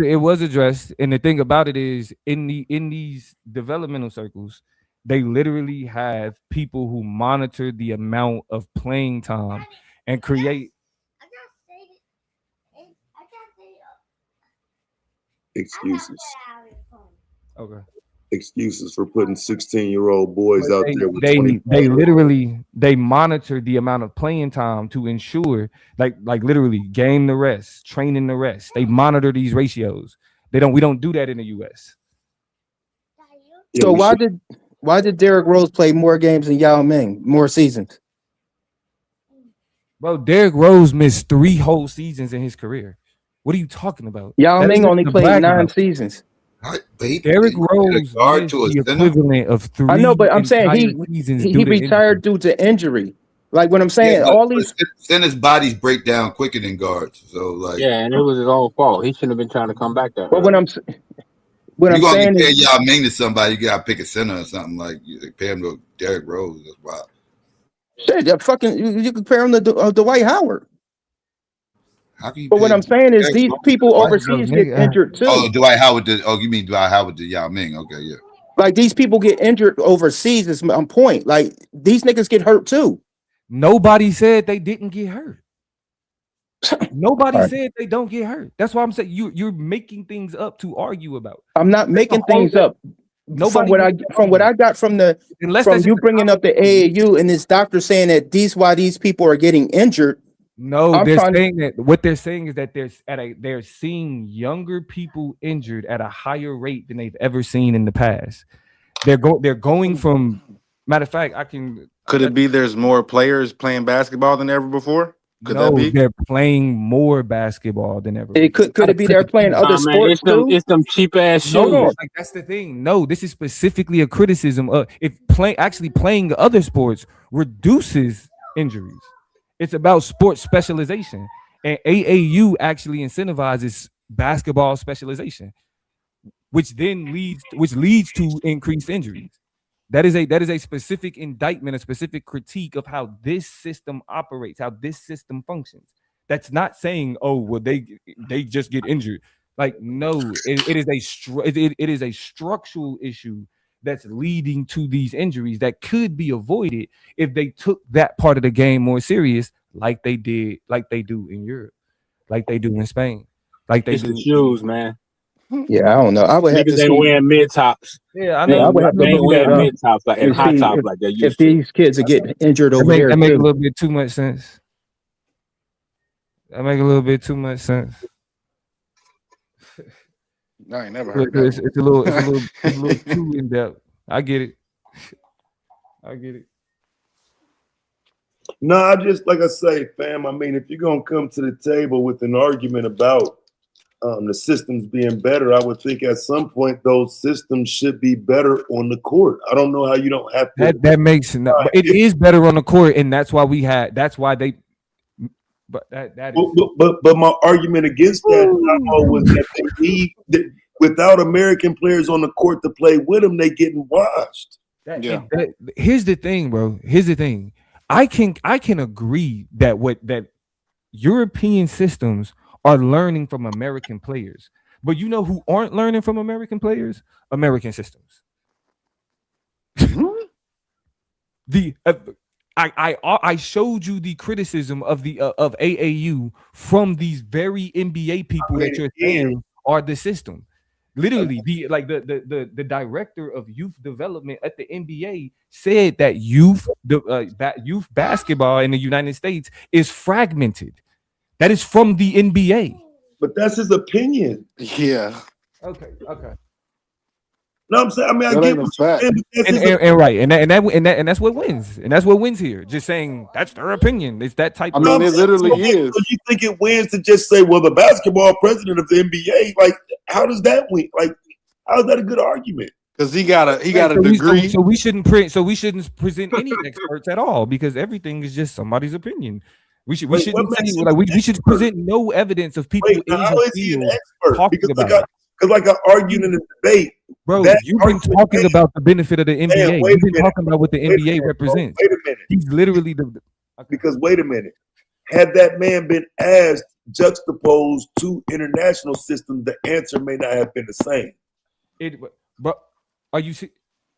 it was addressed. And the thing about it is, in these developmental circles, they literally have people who monitor the amount of playing time and create excuses. Okay. Excuses for putting 16-year-old boys out there with they monitor the amount of playing time to ensure like literally game the rest, training the rest. They monitor these ratios. We don't do that in the US. So why did Derrick Rose play more games than Yao Ming, more seasons? Bro, Derrick Rose missed 3 whole seasons in his career. What are you talking about? Yao Ming only played 9 seasons. Derrick Rose guard is to a the center? equivalent of 3 I know, but I'm saying entire seasons he due to retired injury. due to injury. Like what I'm Yeah, saying, all these centers' bodies break down quicker than guards. So like, Yeah, and it was his own fault. He shouldn't have been trying to come back that but early. what I'm you gonna saying compare is Yao Ming to somebody, you gotta pick a center or something like you compare him to Derrick Rose. That's wild. shit, that fucking you compare him to Dwight Howard. How can you But what compare I'm saying is Derrick these Rose to people Dwight overseas Howard? get injured too. Oh, Dwight Howard. You mean Dwight Howard to Yao Ming? Okay, yeah. Like these people get injured overseas is my point. Like these niggas get hurt too. Nobody said they didn't get hurt. Nobody Right. said they don't get hurt. That's why I'm saying you're making things up to argue about. I'm not making things up. Nobody From what I got from you bringing up the AAU and this doctor saying that why these people are getting injured. No, they're saying that what they're saying is that they're seeing younger people injured at a higher rate than they've ever seen in the past. They're going from, matter of fact, Could it be there's more players playing basketball than ever before? Could that be? They're playing more basketball than ever. Could it be they're playing other sports too? It's them cheap ass shoes. No, like that's the thing. No, this is specifically a criticism of if playing other sports reduces injuries. It's about sports specialization, and AAU actually incentivizes basketball specialization, which leads to increased injuries. That is a specific indictment, a specific critique of how this system operates, how this system functions. That's not saying, oh, well, they just get injured. Like, no, it is a structural issue that's leading to these injuries that could be avoided if they took that part of the game more serious, like they do in Europe, like they do in Spain, like they do. The shoes, man. Yeah, I don't know. I would have to see. Wearing mid tops. Yeah, I know. I would have to look that up. Mid tops like and high tops like they used if these kids are getting injured over there, that make a little bit too much sense. That make a little bit too much sense. I ain't never heard that. It's a little too in depth. I get it. No, I just like I say, fam. I mean, if you're gonna come to the table with an argument about the systems being better, I would think at some point those systems should be better on the court. I don't know how you don't have to. That makes sense. It is better on the court, and that's why they. But that is. But my argument against that was that they need without American players on the court to play with them, they getting washed. Here's the thing, bro. Here's the thing. I can agree that European systems are learning from American players, but you know who aren't learning from American players? American systems. I showed you the criticism of AAU from these very NBA people that you're saying are the system. Literally, the director of youth development at the NBA said that youth basketball in the United States is fragmented. That is from the NBA. But that's his opinion. Yeah. Okay. No, I'm saying. I mean, I get what you're saying, and right, and that's what wins, and that's what wins here. Just saying that's their opinion. It's that type. I mean, it literally is. So you think it wins to just say, "Well, the basketball president of the NBA"? Like, how does that win? Like, how is that a good argument? Because he got a degree. So we shouldn't present any experts at all because everything is just somebody's opinion. We should present no evidence of people in the field talking about it. Because like I argued in the debate, bro, you've been talking about the benefit of the NBA. You've been talking about what the NBA represents. Wait a minute. He's literally because wait a minute. Had that man been asked juxtaposed to international systems, the answer may not have been the same. But are you see?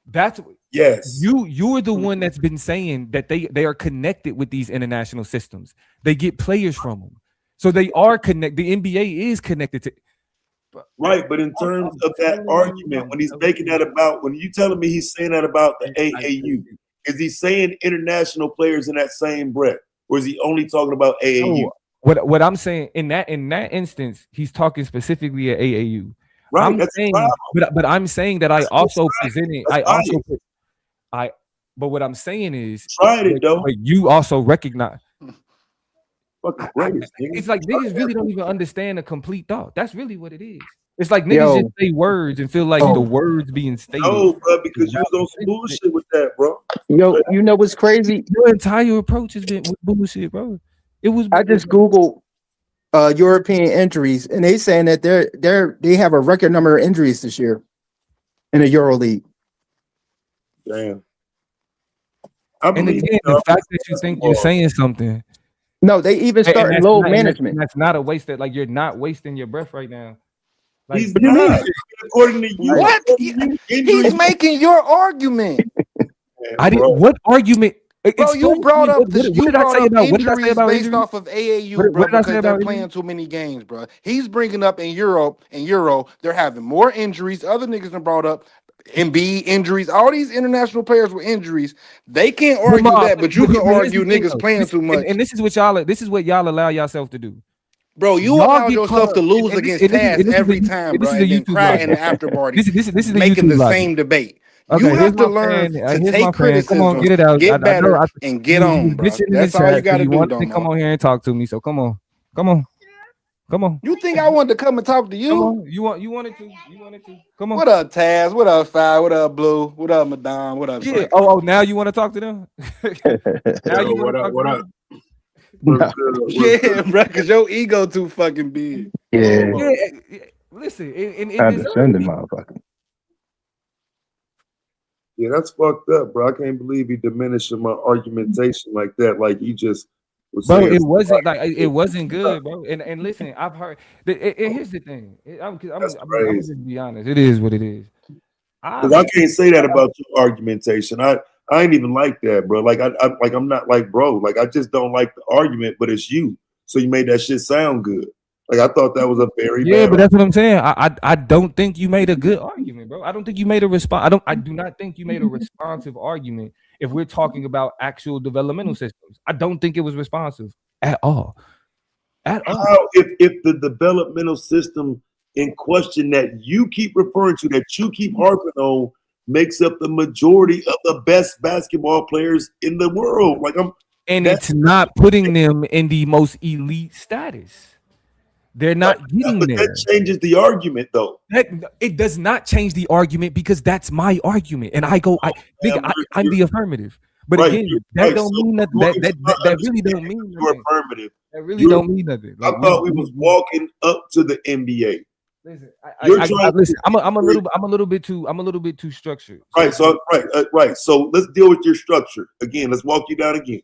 That's yes. You're the one that's been saying that they are connected with these international systems. They get players from them, so they are connected. The NBA is connected to. Right, but in terms of that argument, when he's making that about, when you telling me he's saying that about the AAU, is he saying international players in that same breath, or is he only talking about AAU? No, what I'm saying in that instance, he's talking specifically at AAU. Right, but I'm saying that I also presented. But what I'm saying is, tried it though. But you also recognize. Fucking great. It's like niggas really don't even understand a complete thought. That's really what it is. It's like niggas just say words and feel like the words being stated. No, bro, because you was on some bullshit with that, bro. Yo, you know what's crazy? Your entire approach has been with bullshit, bro. It was. I just Googled European injuries, and they saying that they have a record number of injuries this year in the Euro League. Damn. And again, the fact that you think you're saying something. No, they even start load management. That's not a waste. Like you're not wasting your breath right now. Like, he's not, according to you. What? He's making your argument. I didn't. What argument? Bro, you brought up this. What did I say about injuries based off of AAU, bro, because they're playing too many games, bro. He's bringing up in Europe, they're having more injuries. Other niggas have brought up Embiid injuries. All these international players with injuries. They can't argue that, but you can argue niggas playing too much. And this is what y'all allow yourself to do. Bro, you allow yourself to lose against Taz every time, bro, and then cry in the after party. This is making the same debate. Okay, you have to learn to take criticism, come on, get it out, get better, and get on, bro. That's all you got to do, Domo. Come on here and talk to me. So come on. You think I wanted to come and talk to you? You wanted to. Come on. What up, Taz? What up, Fi? What up, Blue? What up, Madame? What up? Yeah. Oh, now you want to talk to them? Now you what up? What up? Yeah, bro, because your ego too fucking big. Yeah. Listen, condescending motherfucker. Yeah, that's fucked up, bro. I can't believe he diminishing my argumentation like that. Like he just was bro, it wasn't like it wasn't good, bro. And listen, I've heard. And here's the thing. I'm just be honest. It is what it is. I can't say that about your argumentation. I ain't even like that, bro. Like I'm not like bro. Like I just don't like the argument, but it's you. So you made that shit sound good. Like I thought that was a very but that's what I'm saying. I don't think you made a good argument, bro. I don't think you made a response. I do not think you made a responsive argument if we're talking about actual developmental systems. I don't think it was responsive at all. How if the developmental system in question that you keep referring to, that you keep harping on, makes up the majority of the best basketball players in the world. It's not putting them in the most elite status. They're not getting there. That changes the argument, though. It does not change the argument because that's my argument, and I'm the affirmative. But again, that don't mean nothing. That really don't mean nothing. You're affirmative. That really don't mean nothing. I thought we was walking up to the NBA. Listen, I'm a little bit too structured. Right. So So let's deal with your structure again. Let's walk you down again.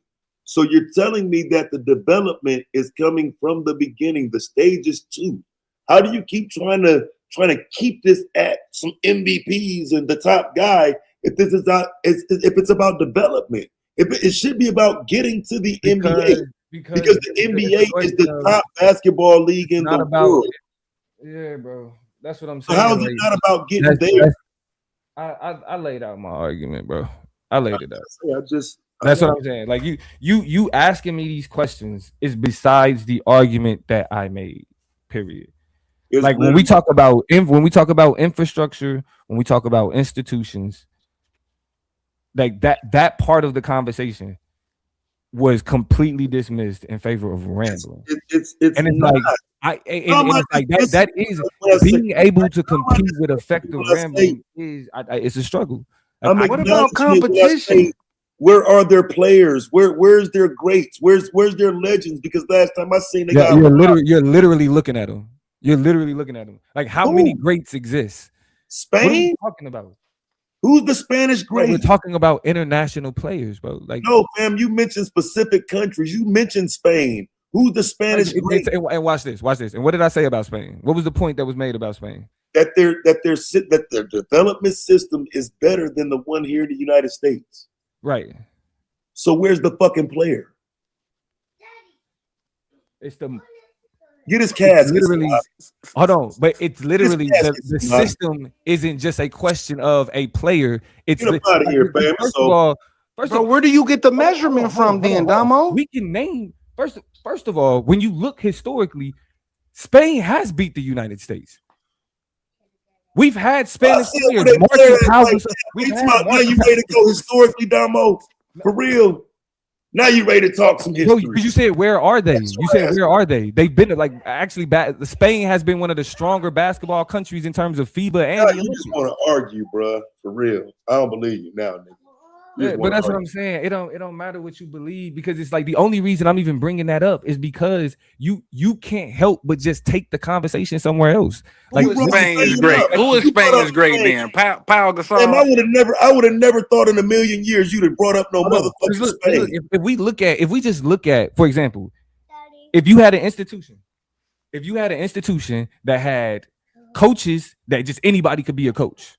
So you're telling me that the development is coming from the beginning, the stages too. How do you keep trying to keep this at some MVPs and the top guy if this is not if it's about development? It should be about getting to the NBA because the NBA is the top basketball league in the world. Yeah, bro. That's what I'm saying. So how is it not about getting there? I laid out my argument, bro. I laid it out. That's what I'm saying. Like you asking me these questions is besides the argument that I made. Period. Like when we talk about infrastructure, when we talk about institutions, like that part of the conversation was completely dismissed in favor of rambling. It's not. That is being able to compete with effective rambling is it's a struggle. What about competition? Where are their players? Where's their greats? Where's their legends? Because last time I seen you're literally looking at them. You're literally looking at them. Like how many greats exist? Spain? What are you talking about? Who's the Spanish great? We're talking about international players, bro. Like no, fam. You mentioned specific countries. You mentioned Spain. Who's the Spanish great? And watch this. And what did I say about Spain? What was the point that was made about Spain? That their development system is better than the one here in the United States. Right. So where's the fucking player? It's the get his cast. Literally, hold on, but it's literally the system isn't just a question of a player. It's get out of here, fam. First of all, where do you get the measurement from, then, Domo? We can name first of all, when you look historically, Spain has beat the United States. We've had Spanish players. You ready to go historically, Domo? For real. Now you ready to talk some history? Bro, you said where are they? You said where are they? They've been like actually. Spain has been one of the stronger basketball countries in terms of FIBA and. Now you just want to argue, bro. For real, I don't believe you now, nigga. Yeah, but that's what I'm saying. It don't matter what you believe, because it's like the only reason I'm even bringing that up is because you can't help but just take the conversation somewhere else. Like Spain is great. Who is Spain is great then? Pau Gasol. I would have never thought in a million years you'd have brought up no motherfucking Spain. If we just look at, for example, if you had an institution that had coaches that just anybody could be a coach.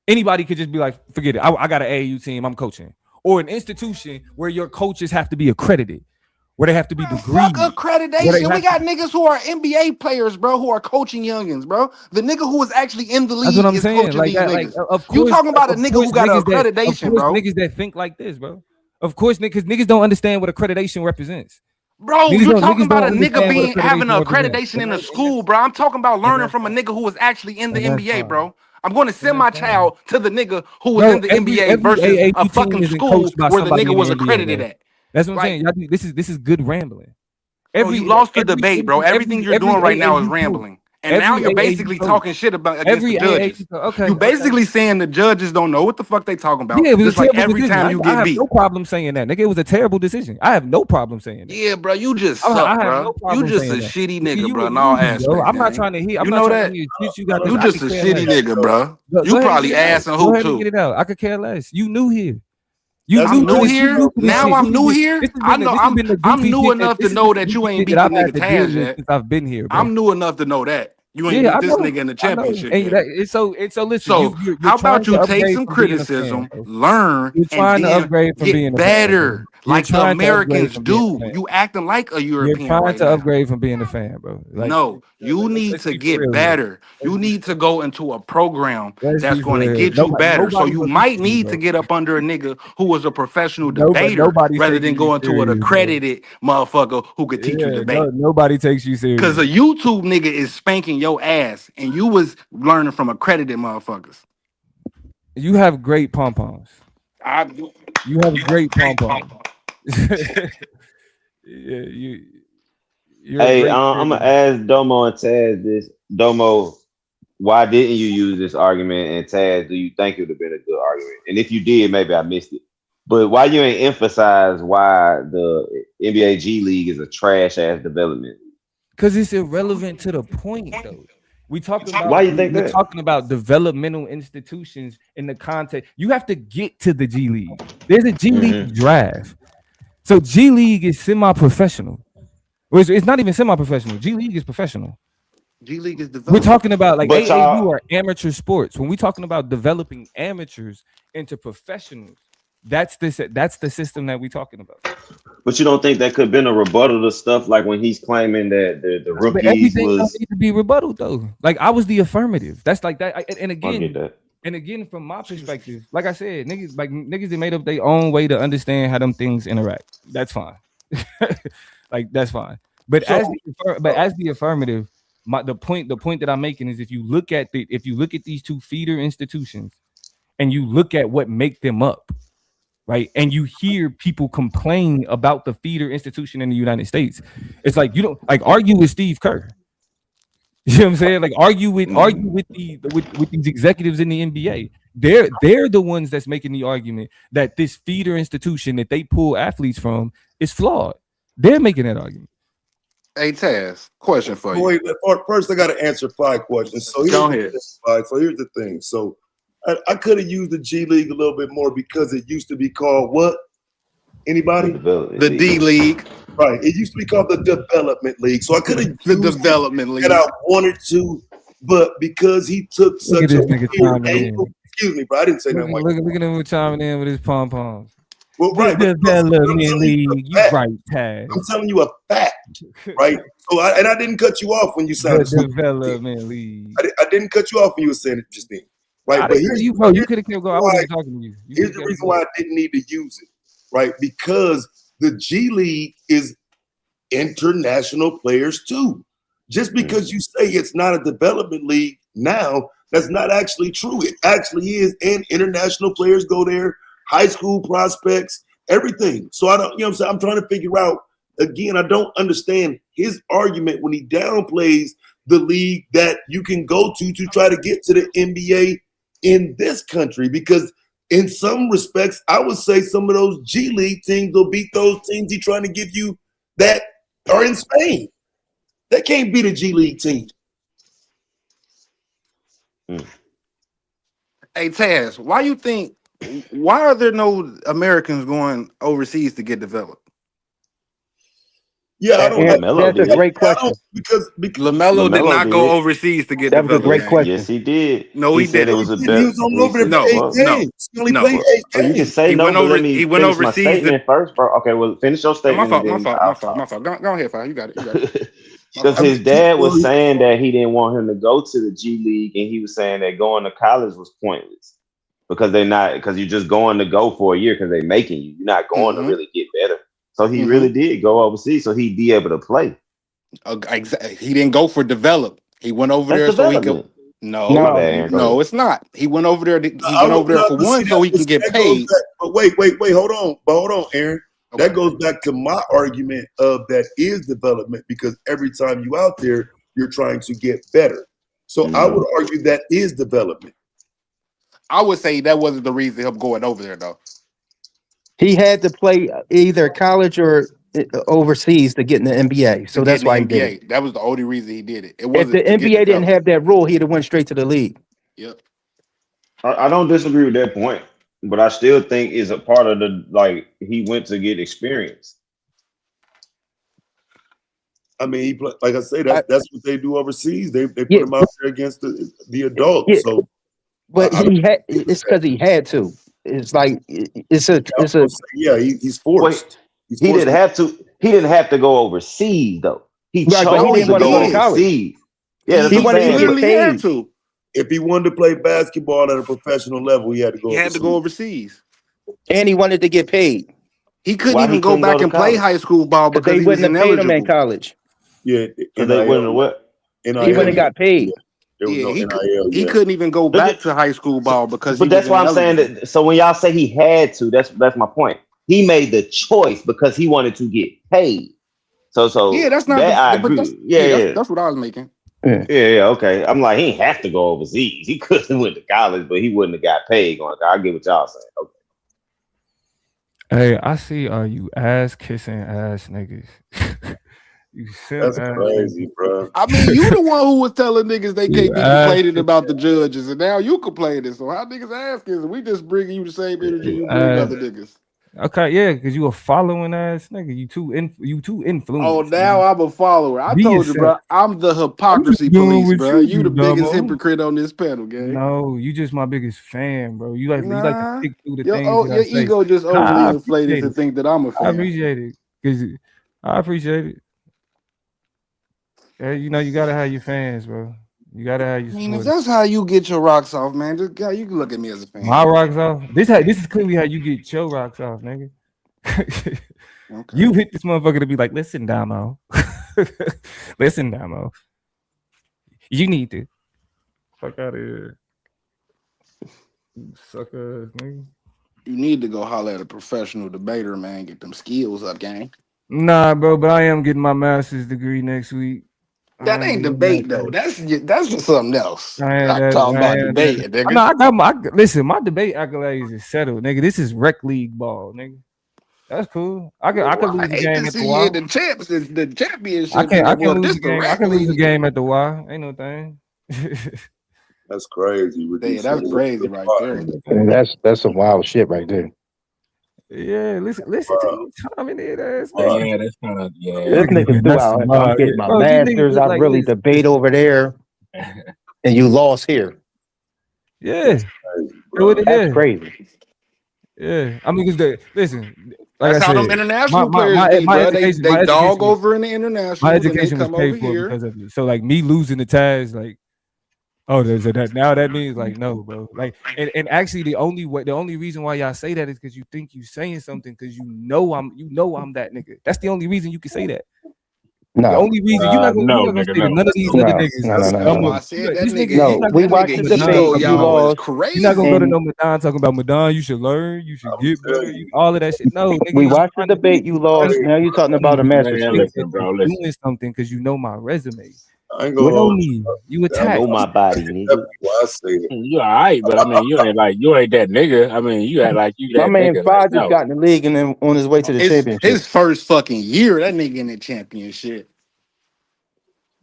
Anybody could just be like, forget it. I got an AAU team. I'm coaching. Or an institution where your coaches have to be accredited, where they have to be degreed. Fuck accreditation. We got niggas who are NBA players, bro, who are coaching youngins, bro. The nigga who was actually in the league is coaching these niggas. Of course, you talking about a nigga who got an accreditation, bro? Niggas that think like this, bro. Of course, niggas don't understand what accreditation represents. Bro, you talking about a nigga having an accreditation in a school, bro. I'm talking about learning from a nigga who was actually in the NBA, bro. I'm going to send my child to the nigga who was in the NBA versus a fucking school where the nigga was accredited at. That's what I'm saying. Y'all, this is good rambling. You lost the debate, bro. Everything you're doing right now is rambling. And now you're basically talking shit about against the judges. You basically saying the judges don't know what the fuck they talking about. Yeah, it's like every time you get beat. I have no problem saying that, nigga. It was a terrible decision. I have no problem saying that. Yeah, bro. You just suck, bro. You just a shitty nigga, bro. In all aspects. I'm not trying to hear. You know that? You just a shitty nigga, bro. You probably ass and hoop too. Get it out. I could care less. You new here. I'm new here. Now I'm new here. I know I'm new enough to know that you ain't beat the nigga Taz yet. Since I've been here. I'm new enough to know that. You ain't beat this nigga in the championship. So listen. So how about you take some criticism, learn, and then get better, like the Americans do. You acting like a European. You're trying to upgrade from being a fan, bro. No, you need to get better. You need to go into a program that's going to get you better. So you might need to get up under a nigga who was a professional debater rather than go into an accredited motherfucker who could teach you debate. Nobody takes you serious because a YouTube nigga is spanking your ass, and you was learning from accredited motherfuckers. You have great pom-poms. You have great pom-poms. Yeah, Hey, I'm gonna ask Domo and Taz this. Domo, why didn't you use this argument? And Taz, do you think it would have been a good argument? And if you did, maybe I missed it. But why you ain't emphasize why the NBA G League is a trash ass development? Because it's irrelevant to the point, though. We're talking about developmental institutions in the context. You have to get to the G League. There's a G League draft. So G League is semi-professional. It's not even semi-professional. G League is professional. G League is developed. We're talking about like AAU or amateur sports. When we're talking about developing amateurs into professionals, that's the system that we're talking about. But you don't think that could have been a rebuttal to stuff like when he's claiming that the rookies everything was need to be rebuttal though. Like I was the affirmative. That's like that. And again, from my perspective, like I said, niggas that made up their own way to understand how them things interact. That's fine. Like that's fine. But as the affirmative, the point that I'm making is if you look at these two feeder institutions and you look at what make them up. Right. And you hear people complain about the feeder institution in the United States. It's like you don't like argue with Steve Kerr. You know what I'm saying? Like argue with these executives in the NBA. They're the ones that's making the argument that this feeder institution that they pull athletes from is flawed. They're making that argument. Hey Taz, question for you. Wait, first I got to answer 5 questions. So go ahead. So here's the thing. So I could have used the G League a little bit more because it used to be called what? Anybody? The D League. Right. It used to be called the Development League. So I could have the Development League. And I wanted to, but because he took such a weird angle. Excuse me, bro. I didn't say nothing like that. Look at him chiming in with his pom-poms. Well, right. Development League. You right, Taz. I'm telling you a fact, right? So I didn't cut you off when you sounded Development League. I didn't cut you off when you were saying it just then. Right, but you could have kept going. I wasn't talking to you. Here's the reason why I didn't need to use it, right? Because the G League is international players too. Just because you say it's not a development league now, that's not actually true. It actually is, and international players go there, high school prospects, everything. So I don't, you know what I'm saying? I'm trying to figure out, again, I don't understand his argument when he downplays the league that you can go to try to get to the NBA in this country, because in some respects, I would say some of those G League teams will beat those teams he's trying to give you that are in Spain. They can't beat a G League team. Hey Taz, why are there no Americans going overseas to get developed? Yeah, I don't know. That's a great question. Because LaMelo did not go overseas to get that was a developed. great question. Yes, he did. No, he said didn't. it was a He better. was only over there for 8 games. He only played 8 games. You can say no, but let me finish my statement first, bro. Okay, well, finish your statement. My fault. Go ahead, Fire. You got it. Because his dad was saying that he didn't want him to go to the G League, and he was saying that going to college was pointless because you're just going to go for a year because they're making you. You're not going to really get better. So he really did go overseas so he'd be able to play. Exactly. He didn't go for develop. He went over there so he could. No, it's not. He went over there. For one, so he can get paid. But wait, hold on, Aaron. Okay. That goes back to my argument of that is development, because every time you out there, you're trying to get better. So I would argue that is development. I would say that wasn't the reason him going over there, though. He had to play either college or overseas to get in the NBA. So that's why he did it. That was the only reason he did it. If the NBA didn't have that rule, he'd have went straight to the league. Yep. I don't disagree with that point, but I still think it's a part of he went to get experience. I mean, he play, like I say, that's what they do overseas. They put him out there against the adults. Yeah. So, but it's because he had to. It's like he's forced. He didn't have to. He didn't have to go overseas though. He chose to go overseas. Yeah, he literally had to. If he wanted to play basketball at a professional level, he had to go. He had to go overseas, and he wanted to get paid. He couldn't even go back and play high school ball because they wouldn't have paid him in college. Yeah, and they wouldn't have what? He wouldn't have got paid. He couldn't even go back to high school ball because. But that's why I'm saying that. So when y'all say he had to, that's my point. He made the choice because he wanted to get paid. So yeah, that's not. I agree. That's what I was making. Yeah, okay. I'm like, he didn't have to go overseas. He could have went to college, but he wouldn't have got paid going. I get what y'all saying. Okay. Hey, I see. You ass kissing ass niggas. That's crazy, bro. I mean, you the one who was telling niggas they can't be complaining about the judges, and now you complaining. So how niggas ass kissing? We just bringing you the same energy you bring other niggas. Okay, yeah, because you a following ass nigga. You too influenced. Oh, now I'm a follower. I told you, bro. I'm the hypocrisy police, bro. You the biggest hypocrite on this panel, gang. No, you just my biggest fan, bro. You like to pick through the things. Your ego just overly inflated to think that I'm a fan. I appreciate it, because I appreciate it. Yeah, you know you gotta have your fans, bro. You gotta have your. I mean, if that's how you get your rocks off, man, you can look at me as a fan. My rocks off. This is clearly how you get your rocks off, nigga. Okay. You hit this motherfucker to be like, listen, Domo. Listen, Domo. You need to fuck out of here, sucker, nigga. You need to go holler at a professional debater, man. Get them skills up, gang. Nah, bro, but I am getting my master's degree next week. That ain't debate though. That's just something else. I'm talking about debate, nigga. No, I got my debate accolades is settled, nigga. This is rec league ball, nigga. That's cool. I could lose the game at the Y. The championship. I can lose the game. I can lose the game at the Y. Ain't no thing. That's crazy. That's crazy right there. That's some wild shit right there. Yeah, listen to Tom in there. Yeah, that's kind of This nigga threw out. I'm getting my masters. I really debate over there, and you lost here. Yeah, that's crazy. Yeah, I mean, listen. Like that's how them international players they dog over in the international. My education was paid for because of it. So like me losing the Taz, like, oh, there's that now that means like no, bro. Like, and actually the only reason why y'all say that is because you think you saying something because you know I'm that nigga. That's the only reason you can say that. No. The only reason you're not gonna say that none of these other niggas. No. I said that This nigga, nigga. you're not We gonna watched go the to Madan debate. Ego, You y'all is lost. crazy. You're not gonna go to no Madan talking about Madan. You should learn. You should get better. All of that shit. No, nigga. We watched the debate. You lost. Now you're talking about a master Man, split. Doing something because you know my resume. I ain't You gonna know hold me. You I attack. know my body, nigga. why I say it. You all right, but I mean, you ain't that nigga. I mean, you act like you My that man nigga. Fi Like, just got in the league and then on his way to the championship. His first fucking year, that nigga in the championship.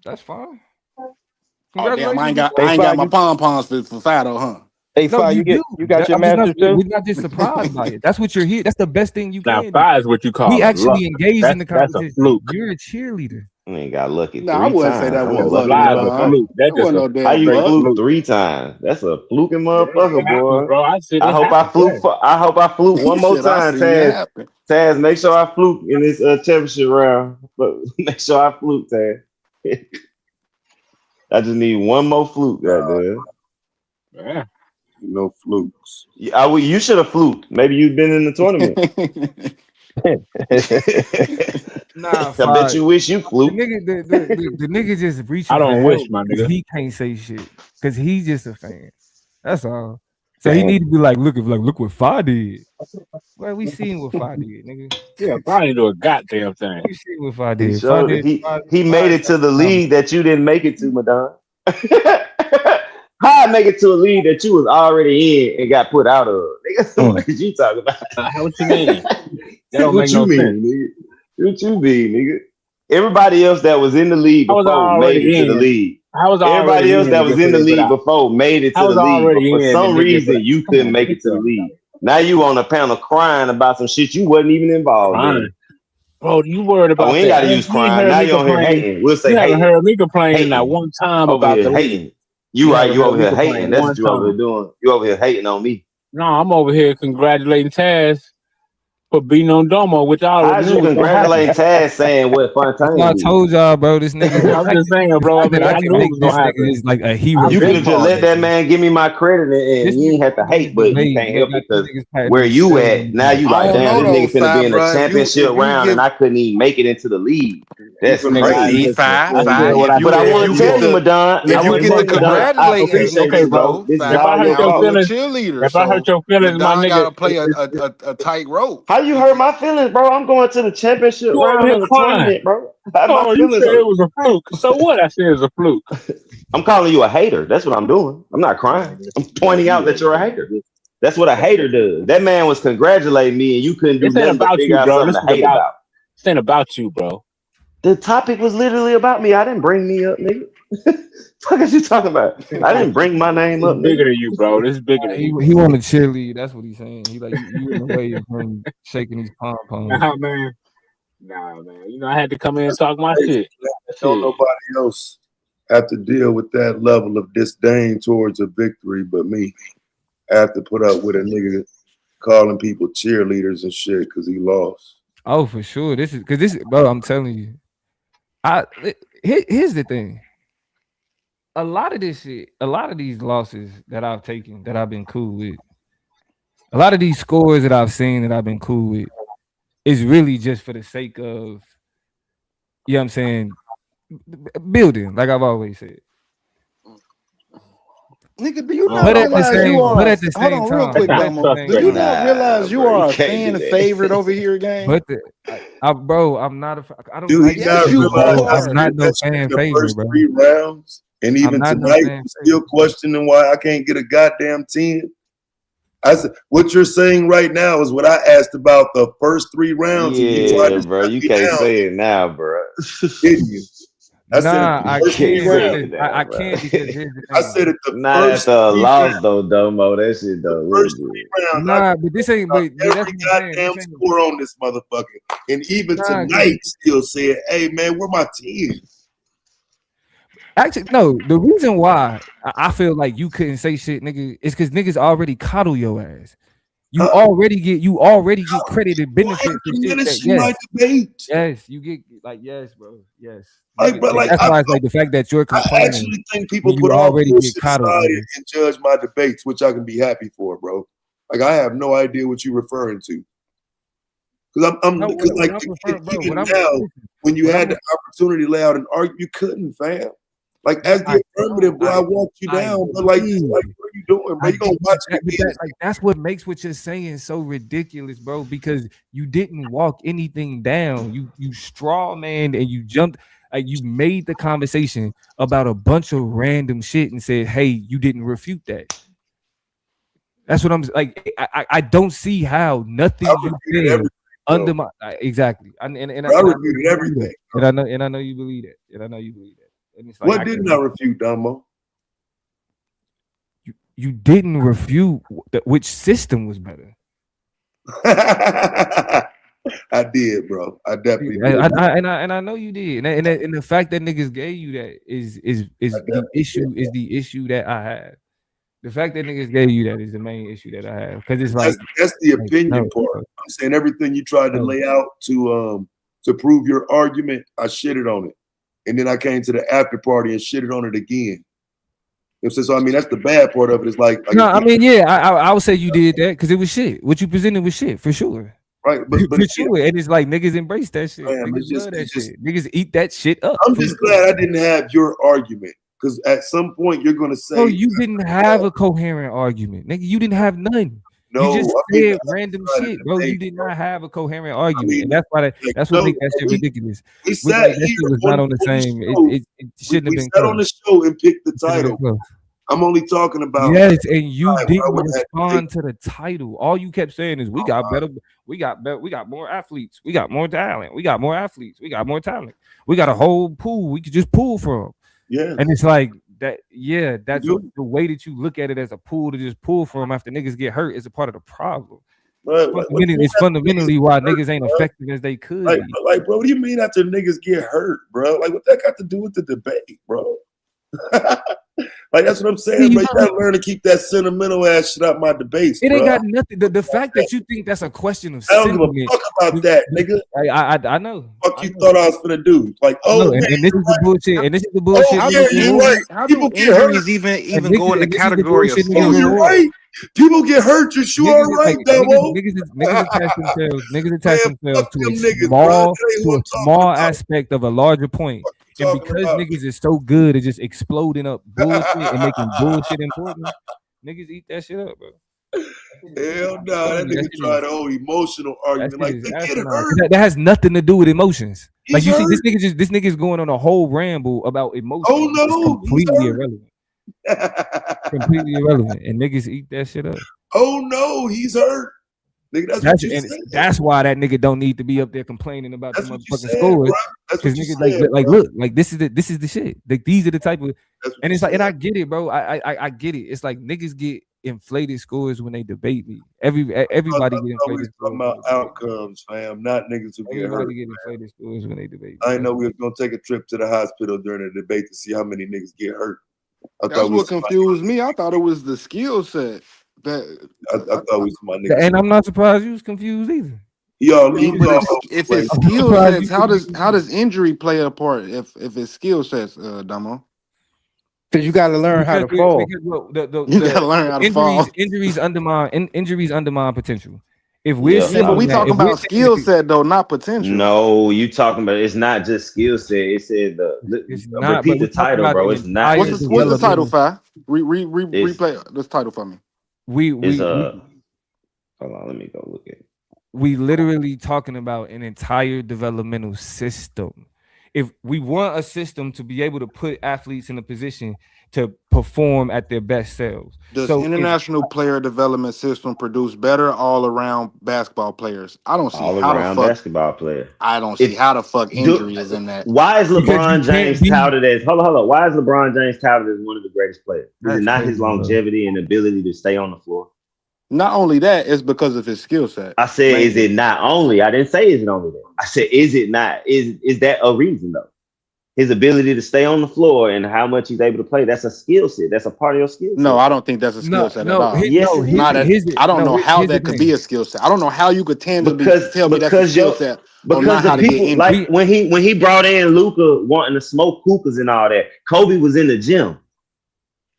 That's fine. Oh damn, I Congratulations. ain't got my pom poms for Fido, huh? Hey, No, Fi, you do. you got your I'm just master's too? we're not just surprised by it. That's what you're here. That's the best thing you now, can do. five is what you call We a actually luck. engaged in the That's a competition. fluke. You're a cheerleader. I ain't got lucky Nah, I 3 wouldn't times. say that I'm a wasn't lucky luck. Fly's a motherfucker. fluke. That's That just wasn't a no How damn you luck. fluke 3 times? That's a fluking it motherfucker, happens, boy. bro. I said I it hope I happens. fluke. I hope I fluke one He more said, I time, seen it Taz. happen. Taz, make sure I fluke in this championship round. But make sure I fluke, Taz. I just need one more fluke, goddamn. Yeah. No flukes. You should have fluked. Maybe you've been in the tournament. Nah, I bet you wish you flew. The nigga just reaching I for don't help wish, my because nigga. he can't say shit because he's just a fan. That's all. So he Damn. need to be like, look what Fa did. Well, we seen what Fa did, nigga. Yeah, probably do a goddamn thing. We seen what Fa He did. showed it. He made it to the league that you didn't make it to, Madon. How I make it to a league that you was already in and got put out of? Nigga, what did you talking about? What you mean? That don't What make you no mean, sense. nigga? What you mean, nigga? Everybody else that was in the league I was before made it already to the in. league. I was Everybody already else in that and was get in the put league out. before made it I to the was league, but already for in some and they get put reason you couldn't make it to the out. league. Now you on a panel crying about some shit you wasn't even involved Crying. in. Bro, you worried Oh, about we ain't that. got to use You ain't crying. heard Now me you on here complain. hating. We'll say You haven't hating. heard me complain not Hating. one time Over about here the league. hating. You right. haven't You heard over me here complain hating. That's one what you over time. here doing. You over here hating on me. No, I'm over here congratulating Taz for beating on Domo, which I already How's knew you was gonna happen. congratulating Taz saying what That's why I Fontaine did? told y'all, bro. This nigga. I'm just saying, bro. I mean, I knew it make was this gonna happen. nigga is like a hero. You could been have just calling let it. that man give me my credit This and you ain't have to nigga hate, but you can't help it because where you at, now you I like, don't damn, know this though, nigga finna be Fab, in the bro. championship If you round and give I couldn't even make it into the league. That's finna Nigga, hate. crazy. listen, I said Fi, what I But I said. want to tell you, Madon, if you get to I congratulating appreciate Okay, you, niggas, bro. bro. bro, This is If Fab, I all hurt your your I'm fault. a feelings, cheerleader, if I hurt so your feelings, my Madon nigga, gotta play a tight rope. How you hurt my feelings, bro? I'm going to the championship you over round here of the crying. tournament, bro. How my Oh, you feelings said it hurt? was a fluke. So what? I said it was a fluke. I'm calling you a hater. That's what I'm doing. I'm not crying. I'm pointing out that you're a hater. That's what a hater does. That man was congratulating me, and you couldn't do This ain't nothing but about figure you, out bro. something This to is hate about. about. This ain't about you, bro. The topic was literally about me. I didn't bring me up, nigga. What is you talking about? I didn't bring my name This is up, bigger nigga. than you, bro. This is bigger than you. He want to cheerlead. That's what he's saying. He like you in the way of him shaking these pom poms. Nah, man. You know, I had to come in and talk my shit. Don't nobody else have to deal with that level of disdain towards a victory but me. I have to put up with a nigga calling people cheerleaders and shit because he lost. Oh, for sure. This is because bro. I'm telling you. Here's the thing. A lot of this shit, a lot of these losses that I've taken, that I've been cool with, a lot of these scores that I've seen that I've been cool with, is really just for the sake of, you know what I'm saying, building, like I've always said. Nigga, do you not But at the realize you same, are? but at the Hold same on, real time, quick, but at the Domo. same Do you time, not realize you bro, are you a can't fan do that. favorite over here, gang? but bro, I'm not I don't Do like he Yes, not you realize I are. I'm not said no that shit in fan the favorite, first bro. 3 rounds? And I'm even not no tonight, fan you still questioning why I can't get a goddamn 10? I said, what you're saying right now is what I asked about the first 3 rounds, and you tried Yeah, to bro. shut You me can't down, say it now, bro. didn't you? I said it Nah, the I first 3 can't say rounds. it because now, I bro. can't because here's the I thing. said it the Not first after a 3 loss, rounds. though, Domo. That shit The don't look first good. 3 rounds, Nah, but this ain't. But that's every what I'm saying. goddamn This ain't, score on this motherfucker. And even nah, tonight still said, hey, man, where my 10? actually, no. The reason why I feel like you couldn't say shit, nigga, is because niggas already coddle your ass. You already get credit and benefit for shit that Diminishing my debate. yes, you get like yes, bro, yes. Like, Nigga, bro, like that's why it's like the fact that you're I complaining actually think people when put you all already bullshit get coddled. aside Nigga. and judge my debates, which I can be happy for, bro. Like, I have no idea what you're referring to. Because I'm No, because like what I'm even referring, bro. even What I'm now, when you had the opportunity to lay out an argument, you couldn't, fam. Like as the affirmative, bro, I walked you down, but like, what are you doing, bro? You gonna watch me again? That's what makes what you're saying so ridiculous, bro. Because you didn't walk anything down. You straw man and you jumped. Like you made the conversation about a bunch of random shit and said, "Hey, you didn't refute that." That's what I'm like. I don't see how nothing you said under my exactly. And I refuted everything. And I know you believe that. And I know you believe that. And it's like, what didn't I refute, Domo? You didn't refute which system was better. I did, bro. I definitely did. And I know you did. And the fact that niggas gave you that is the issue. Is the issue that I have. The fact that niggas gave you that is the main issue that I have. Because it's like that's the opinion part. I'm saying everything you tried to lay out to prove your argument, I shitted on it. And then I came to the after party and shitted on it again. So I mean, that's the bad part of it. It's like no, I mean, yeah, I would say you did that because it was shit. What you presented was shit for sure. Right, but for sure. And it's like niggas embrace that shit. Man, niggas love that shit. Niggas eat that shit up. I'm just glad I didn't have your argument. Because at some point you're gonna say, "Oh, you didn't have a coherent argument, nigga. You didn't have none. No, you just said random shit, bro. You did not have a coherent argument, and that's why that's what makes that shit ridiculous. We sat that shit was not on the same. It shouldn't have been. We sat on the show and picked the title. I'm only talking about and you didn't respond to the title. All you kept saying is we got better, we got more athletes, we got more talent, we got more athletes, we got more talent, we got a whole pool we could just pull from. Yeah, and it's like that. Yeah, that's the way that you look at it as a pool to just pull from after niggas get hurt is a part of the problem. It's fundamentally why niggas ain't effective as they could. Like, bro, what do you mean after niggas get hurt, bro? Like, what that got to do with the debate, bro? Like, that's what I'm saying, bro. You gotta learn to keep that sentimental ass shit out my debates. It ain't got nothing. The fact that you think that's a question of I don't give a fuck about that, nigga. I know. Fuck you thought I was gonna do? Like, and this is the bullshit. And this is the bullshit. How do injuries even go in the category of sports? You're right. People get hurt. You all right, Domo? Niggas attach themselves to a small aspect of a larger point. And because niggas is so good at just exploding up bullshit and making bullshit important, niggas eat that shit up, bro. Hell no, that nigga tried the whole emotional argument. Like, that has nothing to do with emotions. Like you see, this nigga's going on a whole ramble about emotions. Oh no, completely irrelevant. Completely irrelevant, and niggas eat that shit up. Oh no, he's hurt. Nigga, that's why that nigga don't need to be up there complaining about the motherfucking scores. Because niggas like look, like this is the shit. Like these are the type of, and it's like, and I get it, bro. I get it. It's like niggas get inflated scores when they debate me. Everybody get inflated scores. About outcomes, fam, not niggas who get hurt. Get inflated scores when they debate. I didn't know we was gonna take a trip to the hospital during the debate to see how many niggas get hurt. That's what confused me. I thought it was the skill set. I thought we was my niggas. And I'm not surprised you was confused either. If it's skill sets, how does injury play a part? If it's skill sets, Domo? Because you got to learn how to fall. You got to learn how to fall. Injuries undermine potential. If but we talking about skill set though, not potential. No, you talking about it's not just skill set. It said repeat the title, bro. It's not. What's the title, Fi? Replay this title for me. Hold on, let me go look at it. We literally talking about an entire developmental system. If we want a system to be able to put athletes in a position to perform at their best selves. Does international player development system produce better all-around basketball players? I don't see all-around basketball player. I don't see how the fuck injury is in that. Why is LeBron James touted as hold on? Why is LeBron James touted as one of the greatest players? Is it not his longevity and ability to stay on the floor? Not only that, it's because of his skill set. I said, is it not only? I didn't say is it only that. I said, is it not? Is that a reason though? His ability to stay on the floor and how much he's able to play, that's a skill set. That's a part of your skill set. No, I don't think that's a skill set at all. I don't know how that could be a skill set. I don't know how you could tangibly tell me that's a skill set. Because the people, like when he brought in Luka wanting to smoke hookahs and all that, Kobe was in the gym.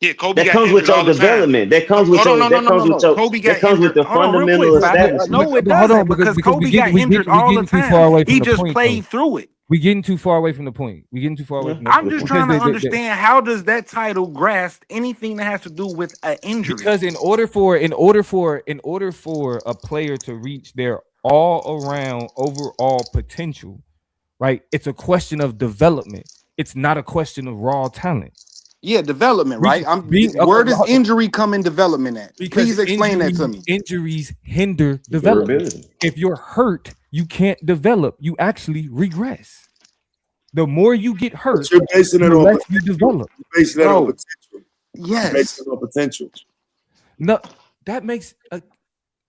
Yeah, Kobe that comes with your development. That comes with your that comes with the fundamental establishment. No, it doesn't because Kobe got injured all the time. He just played through it. We getting too far away from the point. We getting too far away from the I'm point. just trying to understand how does that title grasp anything that has to do with an injury? Because in order for a player to reach their all around overall potential, right? It's a question of development. It's not a question of raw talent. Yeah, development, right? Where does injury come in development at? Please explain that to me. Injuries hinder development. If you're hurt, you can't develop. You actually regress. The more you get hurt, but you're basing it the on less you develop. You're basing that on potential. Yes. You're basing it on potential. No, that makes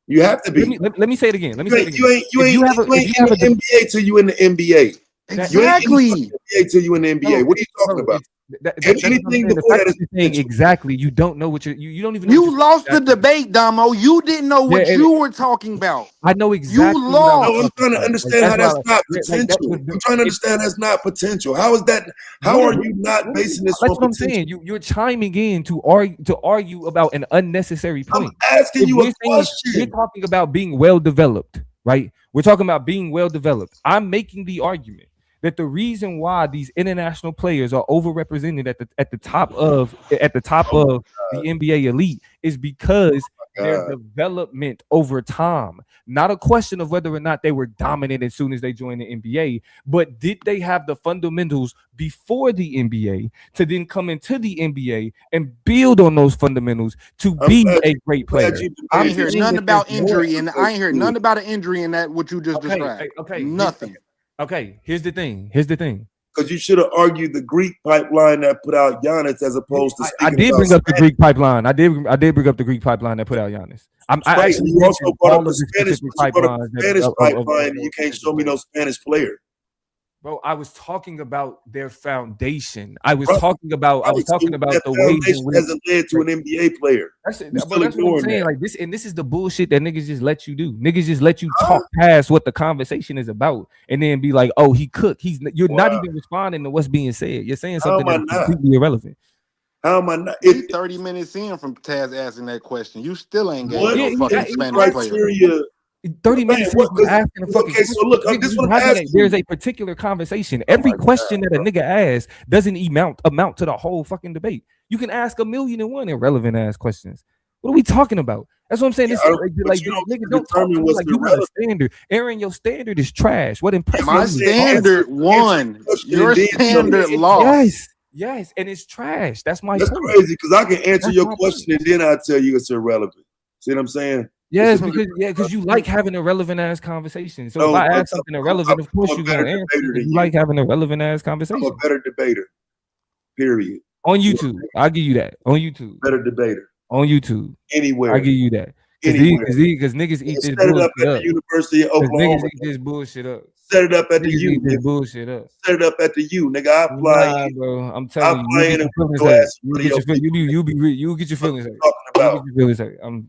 you have to be. Let me say it again. You ain't in the NBA till you in the NBA. Exactly. You ain't in the NBA till you in the NBA. What are you talking about? Anything before that is exactly. You don't know what you don't even know. You lost the debate, Domo. You didn't know what you were talking about. I know exactly. You lost. No, I'm trying to understand how that's not potential. I'm trying to understand that's not potential. How is that? How are you not basing this on potential? That's what I'm saying. You're chiming in to argue about an unnecessary point. I'm asking you a question. You're talking about being well developed, right? We're talking about being well developed. I'm making the argument that the reason why these international players are overrepresented at the top of the NBA elite is because their development over time. Not a question of whether or not they were dominant as soon as they joined the NBA, but did they have the fundamentals before the NBA to then come into the NBA and build on those fundamentals to be a great player? I ain't heard nothing about injury, and I ain't heard nothing about an injury in that what you just described. Okay, nothing. Okay, here's the thing. Because you should have argued the Greek pipeline that put out Giannis as opposed to. I did bring up the Greek pipeline. I did bring up the Greek pipeline that put out Giannis. I actually you also brought up the Spanish pipeline. And you can't show me no Spanish player. Bro, I was talking about their foundation. I was talking about the ways in which hasn't led to an NBA player. That's what I'm saying. Like this, and this is the bullshit that niggas just let you do. Niggas just let you talk past what the conversation is about, and then be like, "Oh, he cooked." You're not even responding to what's being said. You're saying something that's completely irrelevant. How am I not? 30 minutes in from Taz asking that question, you still ain't got no fucking Spanish player. 30 minutes asking a fucking there's a particular conversation. Every question that a nigga asks doesn't amount to the whole fucking debate. You can ask 1,000,001 irrelevant ass questions. What are we talking about? That's what I'm saying. Nigga, don't talk to me like you got a standard. Aaron, your standard is trash. What impressed my standard won. Your standard lost. Yes, and it's trash. That's my point. Crazy because I can answer your question and then I tell you it's irrelevant. See what I'm saying? Yes, because you like having irrelevant ass conversations. So if I ask something irrelevant, of course you're gonna answer. You like having irrelevant ass conversations. I'm a better debater. Period. On YouTube, I'll give you that. On YouTube, better debater. On YouTube, anywhere, I'll give you that. Because niggas eat this bullshit up. At the University of Oklahoma. Niggas eat this bullshit up. Set it up at the U. This bullshit up. Set it up at the U, nigga. I fly in, bro. I'm telling you, you get your feelings hurt. About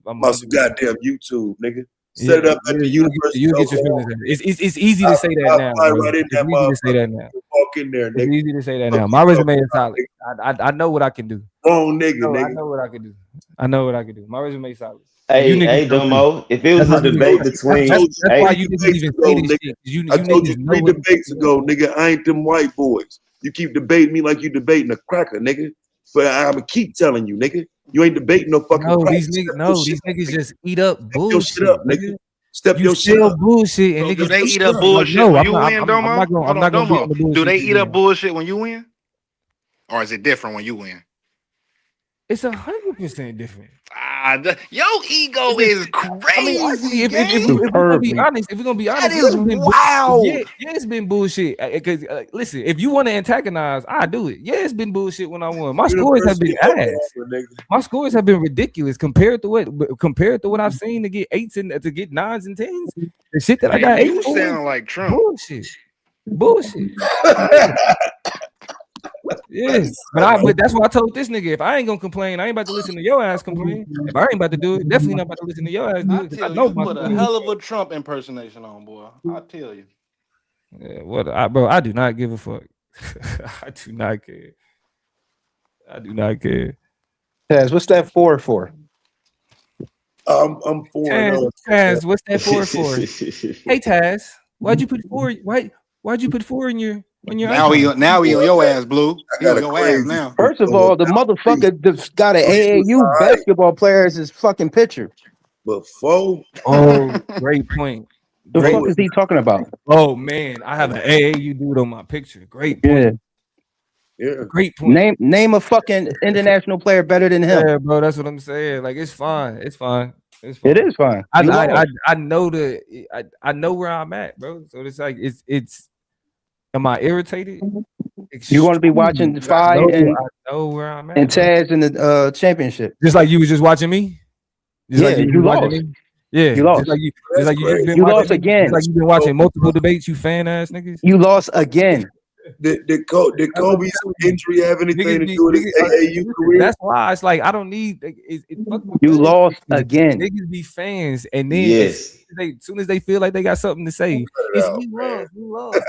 my goddamn YouTube, nigga. Set it up at the University. You get your feelings hurt. It's easy to say that now. Right in that motherfucker. Walk in there, nigga. It's easy to say that now. My resume is solid. I know what I can do. Wrong nigga, nigga. I know what I can do. I know what I can do. My resume is solid. Hey, Domo, if it was a debate between... That's why you didn't even say this shit. I told you 3 debates ago, nigga, I ain't them white boys. You keep debating me like you debating a cracker, nigga. But I'm going to keep telling you, nigga. You ain't debating no fucking these niggas just eat up bullshit. Step your shit up, nigga. Step your shit up. Bullshit and do they eat up bullshit when you win, Domo? Domo. Do they eat up bullshit when you win? Or is it different when you win? It's 100% different. Your ego is crazy. If we're gonna be honest, that is wild. Yeah, it's been bullshit. Because listen, if you want to antagonize, I do it. Yeah, it's been bullshit when I won. My scores have been ass. My scores have been ridiculous compared to what I've seen to get 8s and to get 9s and 10s. The shit that I got. You sound like Trump. Bullshit. Yeah, but that's why I told this nigga, if I ain't gonna complain, I ain't about to listen to your ass complain. If I ain't about to do it, definitely not about to listen to your ass do it. I know you put a hell of a Trump impersonation on, boy. I tell you. Yeah, bro, I do not give a fuck. I do not care. Taz, what's that 4 for? I'm 4. Taz, what's that 4 for? Hey Taz, why'd you put 4? Why? Why'd you put 4 in your Now icon? he on your ass, Blue. He on your ass now. First of all, the motherfucker that's got an AAU basketball player as his fucking picture. But 4. Oh, great point. The fuck is he talking about? Oh man, I have an AAU dude on my picture. Great point. Yeah. Great point. Name a fucking international player better than him. Yeah, bro, that's what I'm saying. Like it's fine. It's fine. It's fine. It is fine. I know I know where I'm at, bro. So it's like it's am I irritated? You want to be watching Phi and I know where I'm at. And Taz in the championship. Just like you was just watching me? Just like you lost. Yeah, you lost. Just like you lost again. Just like you've been watching multiple debates, you fan ass niggas. You lost again. Did Kobe's injury have anything to do with his AAU career? That's why it's like I don't need. You lost again. Niggas be fans, and then as soon as they feel like they got something to say, it's you lost.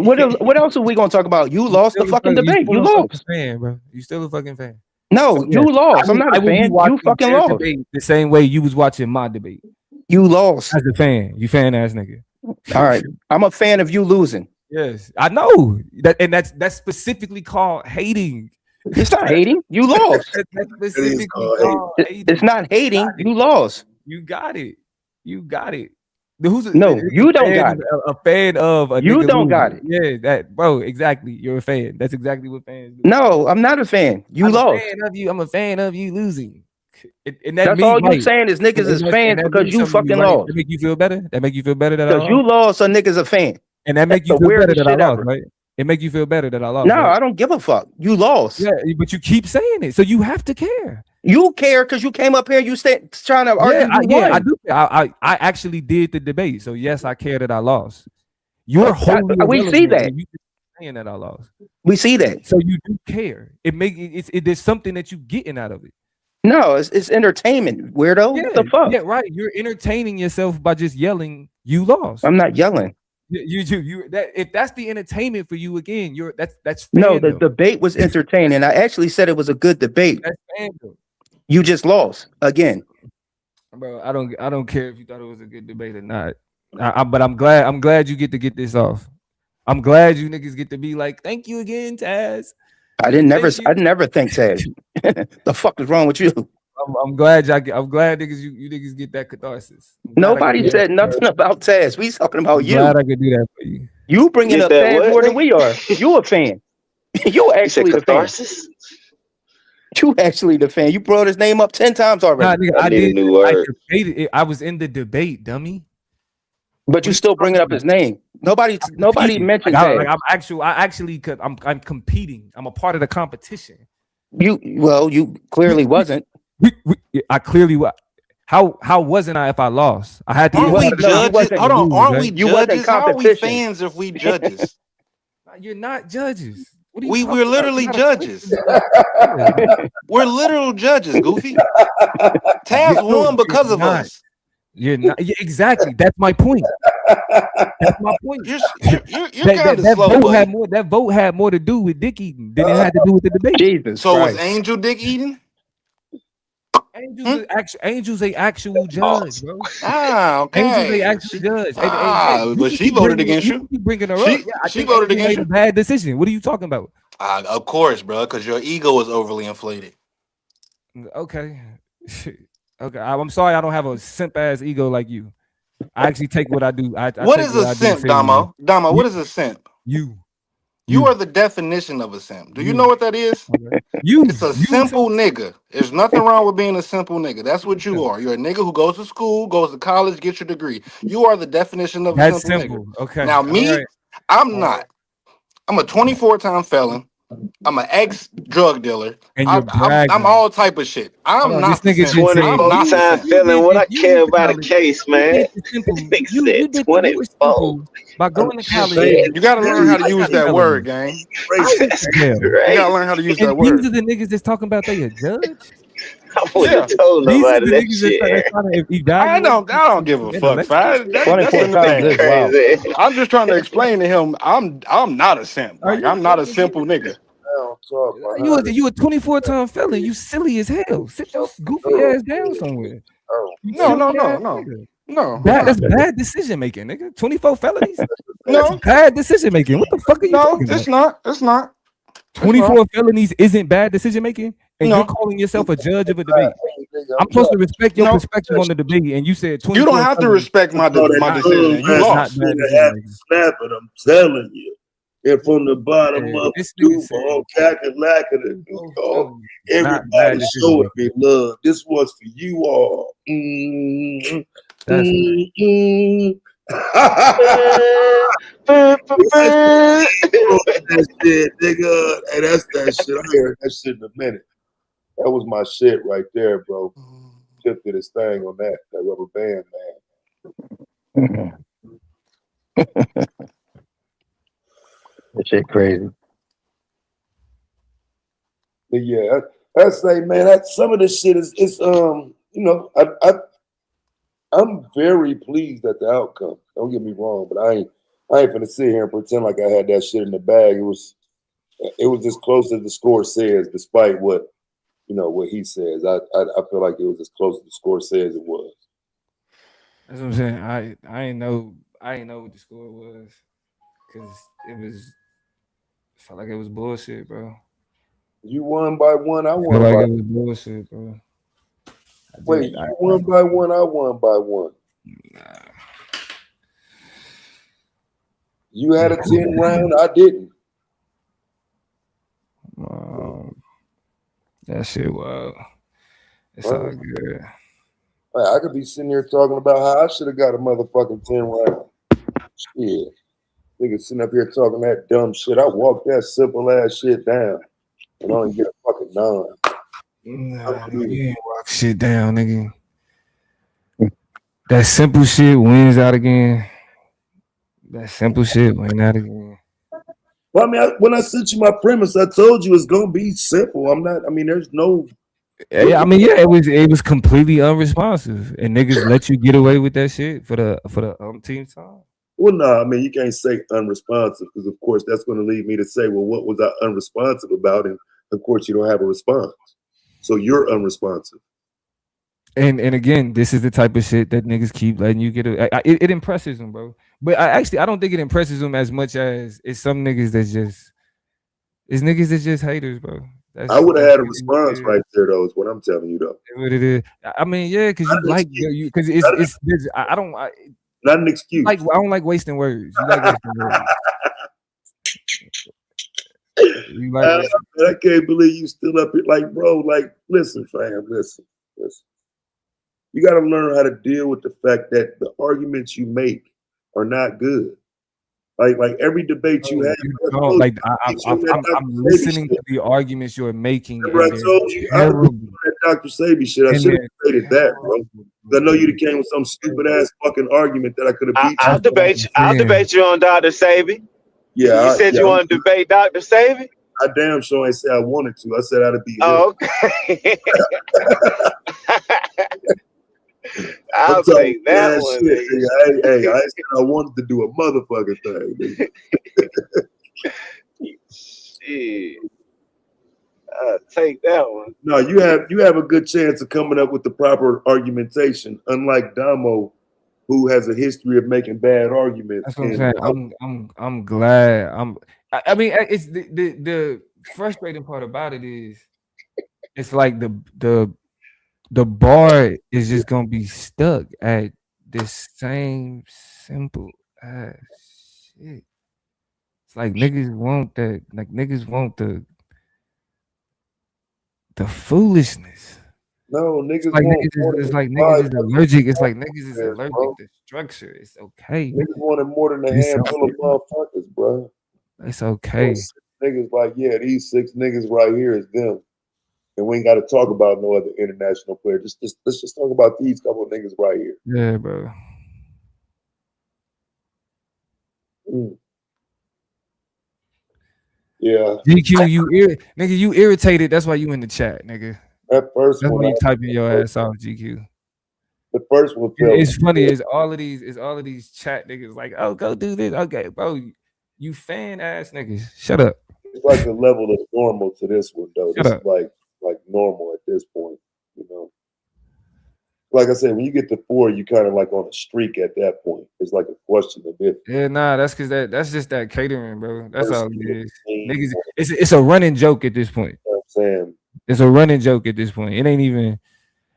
What else are we gonna talk about? You lost the fucking debate. You lost, fan, bro. You still a fucking fan. No, you lost. I'm not a fan. You fucking lost. The same way you was watching my debate. You lost as a fan. You fan ass nigga. All right, I'm a fan of you losing. Yes, I know that, and that's specifically called hating. It's not hating. You lost. That's specifically called hating. It's not hating. You lost. You got it. You got it. You don't got it. A fan of a you nigga don't losing. got it. Yeah, that bro. Exactly. You're a fan. That's exactly what fans do. No, I'm not a fan. You lost. I'm a fan of you losing. And that's all you're saying is niggas is fans because you fucking lost. That make you feel better. That make you feel better that I lost. You lost, so niggas a fan. And that make you feel better that I lost, right? It make you feel better that I lost. No, right? I don't give a fuck. You lost. Yeah, but you keep saying it, so you have to care. You care because you came up here and you stayed trying to argue. I do. I actually did the debate, so yes, I care that I lost. You're we see that. You saying that I lost. We see that. So you do care. There's something that you getting out of it. No, it's entertainment, weirdo. Yeah, what the fuck? Yeah, right. You're entertaining yourself by just yelling. You lost. I'm not yelling. If that's the entertainment for you, again, that's no. The debate was entertaining. I actually said it was a good debate. That's fandom. You just lost again, bro. I don't care if you thought it was a good debate or not. But I'm glad you get to get this off. I'm glad you niggas get to be like, thank you again, Taz. I never think Taz. The fuck is wrong with you? I'm glad niggas you niggas get that catharsis. Nobody said nothing about Taz. We talking about you. Glad I could do that for you. You bringing up Taz more than we are. You a fan. You actually the fan. You actually the fan. You brought his name up 10 times already. Nah, I debated it. I was in the debate, dummy. But you still bringing up his name. Nobody mentioned that. I'm competing. I'm a part of the competition. You clearly wasn't. I clearly was. How wasn't I if I lost? I had to. Aren't we judges? Hold on, aren't we judges? How are we fans if we judges? You're not judges. We're literally judges. We're literal judges, Goofy. Taz won because of us. You're not. Yeah, exactly. That's my point. That's my point. You're kind of slow. That vote had more to do with dick eating than it had to do with the debate. Jesus so Christ. Was Angel dick eating? Angel's a actual judge, bro. Ah, okay. Angel's a actual judge. But she voted against you. You bringing her up? She voted against you. A bad decision. What are you talking about? Of course, bro, because your ego is overly inflated. Okay. Okay. I'm sorry I don't have a simp ass ego like you. I actually take what I do. What is a simp, Domo? Domo, what is a simp? You are the definition of a simp. Do you know what that is? It's a simple nigga. There's nothing wrong with being a simple nigga. That's what you are. You're a nigga who goes to school, goes to college, gets your degree. You are the definition of a simple nigga. Okay. Now me, I'm not. I'm a 24-time felon. I'm an ex-drug dealer. And I'm all type of shit. I'm not this nigga 24-time felon. What I care about a case, man. You said 24. By going to college, you gotta learn how to use that word, gang. You gotta learn how to use that word. These are the niggas that's talking about they a judge. I wouldn't have told nobody that shit. I don't give a fuck. That's I'm just trying to explain to him I'm not a simp. Like, I'm not a simple nigga. You a 24-time felon. You silly as hell. Sit your goofy ass down somewhere. No. That's bad decision making, nigga. 24 felonies. That's bad decision making. What the fuck are you talking about? It's not. It's not. 24 felonies isn't bad decision making, and you're calling yourself a judge of a debate. I'm supposed to respect your perspective on the debate, and you said 24. You don't have to respect my decision. You lost. Snap it, I'm telling you. And from the bottom up, Duval, Kakalaka, everybody showing me love. This was for you all. That shit, nigga. Hey, that's that shit. I heard that shit in a minute. That was my shit right there, bro. Chip did his thing on that rubber band, man. That shit crazy. But yeah, I say, man, that some of this shit is you know, I'm very pleased at the outcome. Don't get me wrong, but I ain't gonna sit here and pretend like I had that shit in the bag. It was as close as the score says, despite what he says. I feel like it was as close as the score says it was. That's what I'm saying. I ain't know what the score was, because it felt like it was bullshit, bro. You won by one. I won by it was bullshit, bro. Wait, you won by one. I won by one. Nah. You had a 10 round. I didn't. That shit wild. It's all good. I could be sitting here talking about how I should have got a motherfucking 10 round. Shit. Nigga sitting up here talking that dumb shit. I walked that simple ass shit down and only get a fucking 9. Nah, you ain't walk shit down, nigga. That simple shit wins out again. That simple shit wins out again. Well, I mean, when I sent you my premise, I told you it's gonna be simple. There's no. Yeah, it was completely unresponsive, and niggas let you get away with that shit for the team time. Well, no, I mean, you can't say unresponsive, because of course that's going to lead me to say, well, what was I unresponsive about? And of course, you don't have a response, so you're unresponsive. And again, this is the type of shit that niggas keep letting you get. It impresses them, bro. But I don't think it impresses them as much as it's some niggas that just haters, bro. I would have had a response right there, though. Is what I'm telling you, though. What it is. I mean, yeah, because you like because it's I don't. Not an excuse. I don't like wasting words. You like wasting words. I can't believe you still up here, like, bro. Like, listen, fam, listen. You got to learn how to deal with the fact that the arguments you make are not good. Like every debate you have. I'm listening to the arguments you're making. Remember I told you I that Dr. Sabi shit. I should have stated that, bro. I know you'd have came with some stupid ass fucking argument that I could have beat you. I'll debate you on Dr. Sabi. Yeah. You said you want to debate Dr. Sabi? I damn sure ain't say I wanted to. I said I'd be. Oh, okay. I'll take that one. Shit, hey, I said I wanted to do a motherfucking thing. Shit. I'll take that one. No, you have a good chance of coming up with the proper argumentation, unlike Domo, who has a history of making bad arguments. That's what I'm saying. I'm glad. I mean, it's the frustrating part about it is it's like the bar is just gonna be stuck at this same simple ass shit. It's like niggas want that. Like niggas want the foolishness. No, niggas it's like niggas is allergic. It's like niggas is allergic to structure. It's okay. Niggas wanted more than a handful of motherfuckers, bro. It's okay. Niggas like, yeah, these 6 niggas right here is them. And we ain't got to talk about no other international player. Let's just talk about these couple of niggas right here. Yeah, bro. Yeah. GQ, you irritated. That's why you in the chat, nigga. That first That's one. That's why you typing your ass off, GQ. The first one. It's funny. It's all of these chat niggas like, oh, go do this. Okay, bro. You fan ass niggas. Shut up. It's like the level of normal to this one, though. This is like normal at this point, you know. like I said, when you get to 4, you kind of like on a streak at that point. It's like a question of if. Yeah, nah, that's because that's just that catering, bro. That's all it is. Niggas, it's a running joke at this point. You know what I'm saying? It's a running joke at this point. It ain't even.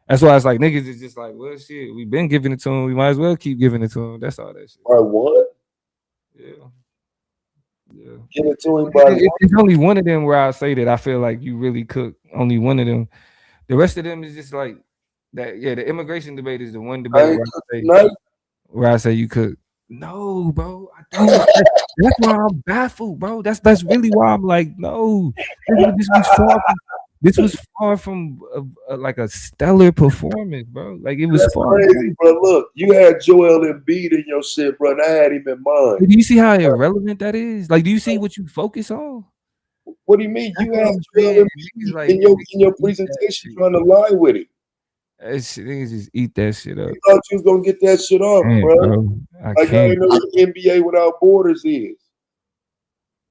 That's why it's like niggas is just like, well, shit, we been giving it to him. We might as well keep giving it to him. That's all that shit. By what? Yeah. Yeah. Give it to him by it's only one of them where I say that I feel like you really cook. Only one of them. The rest of them is just like that. Yeah, the immigration debate is the one debate where I say you cook. No, bro, I don't. That's why I'm baffled, bro. That's really why I'm like, no. This was far from like a stellar performance, bro. Like it was far. Crazy, bro. Look, you had Joel Embiid in your shit, bro. And I had him in mind. Do you see how irrelevant that is? Like, do you see what you focus on? What do you mean? You had Joel Embiid like, in your presentation trying to lie with it. Niggas just eat that shit up. You thought you was gonna get that shit off, bro. I can't know what the NBA without borders is.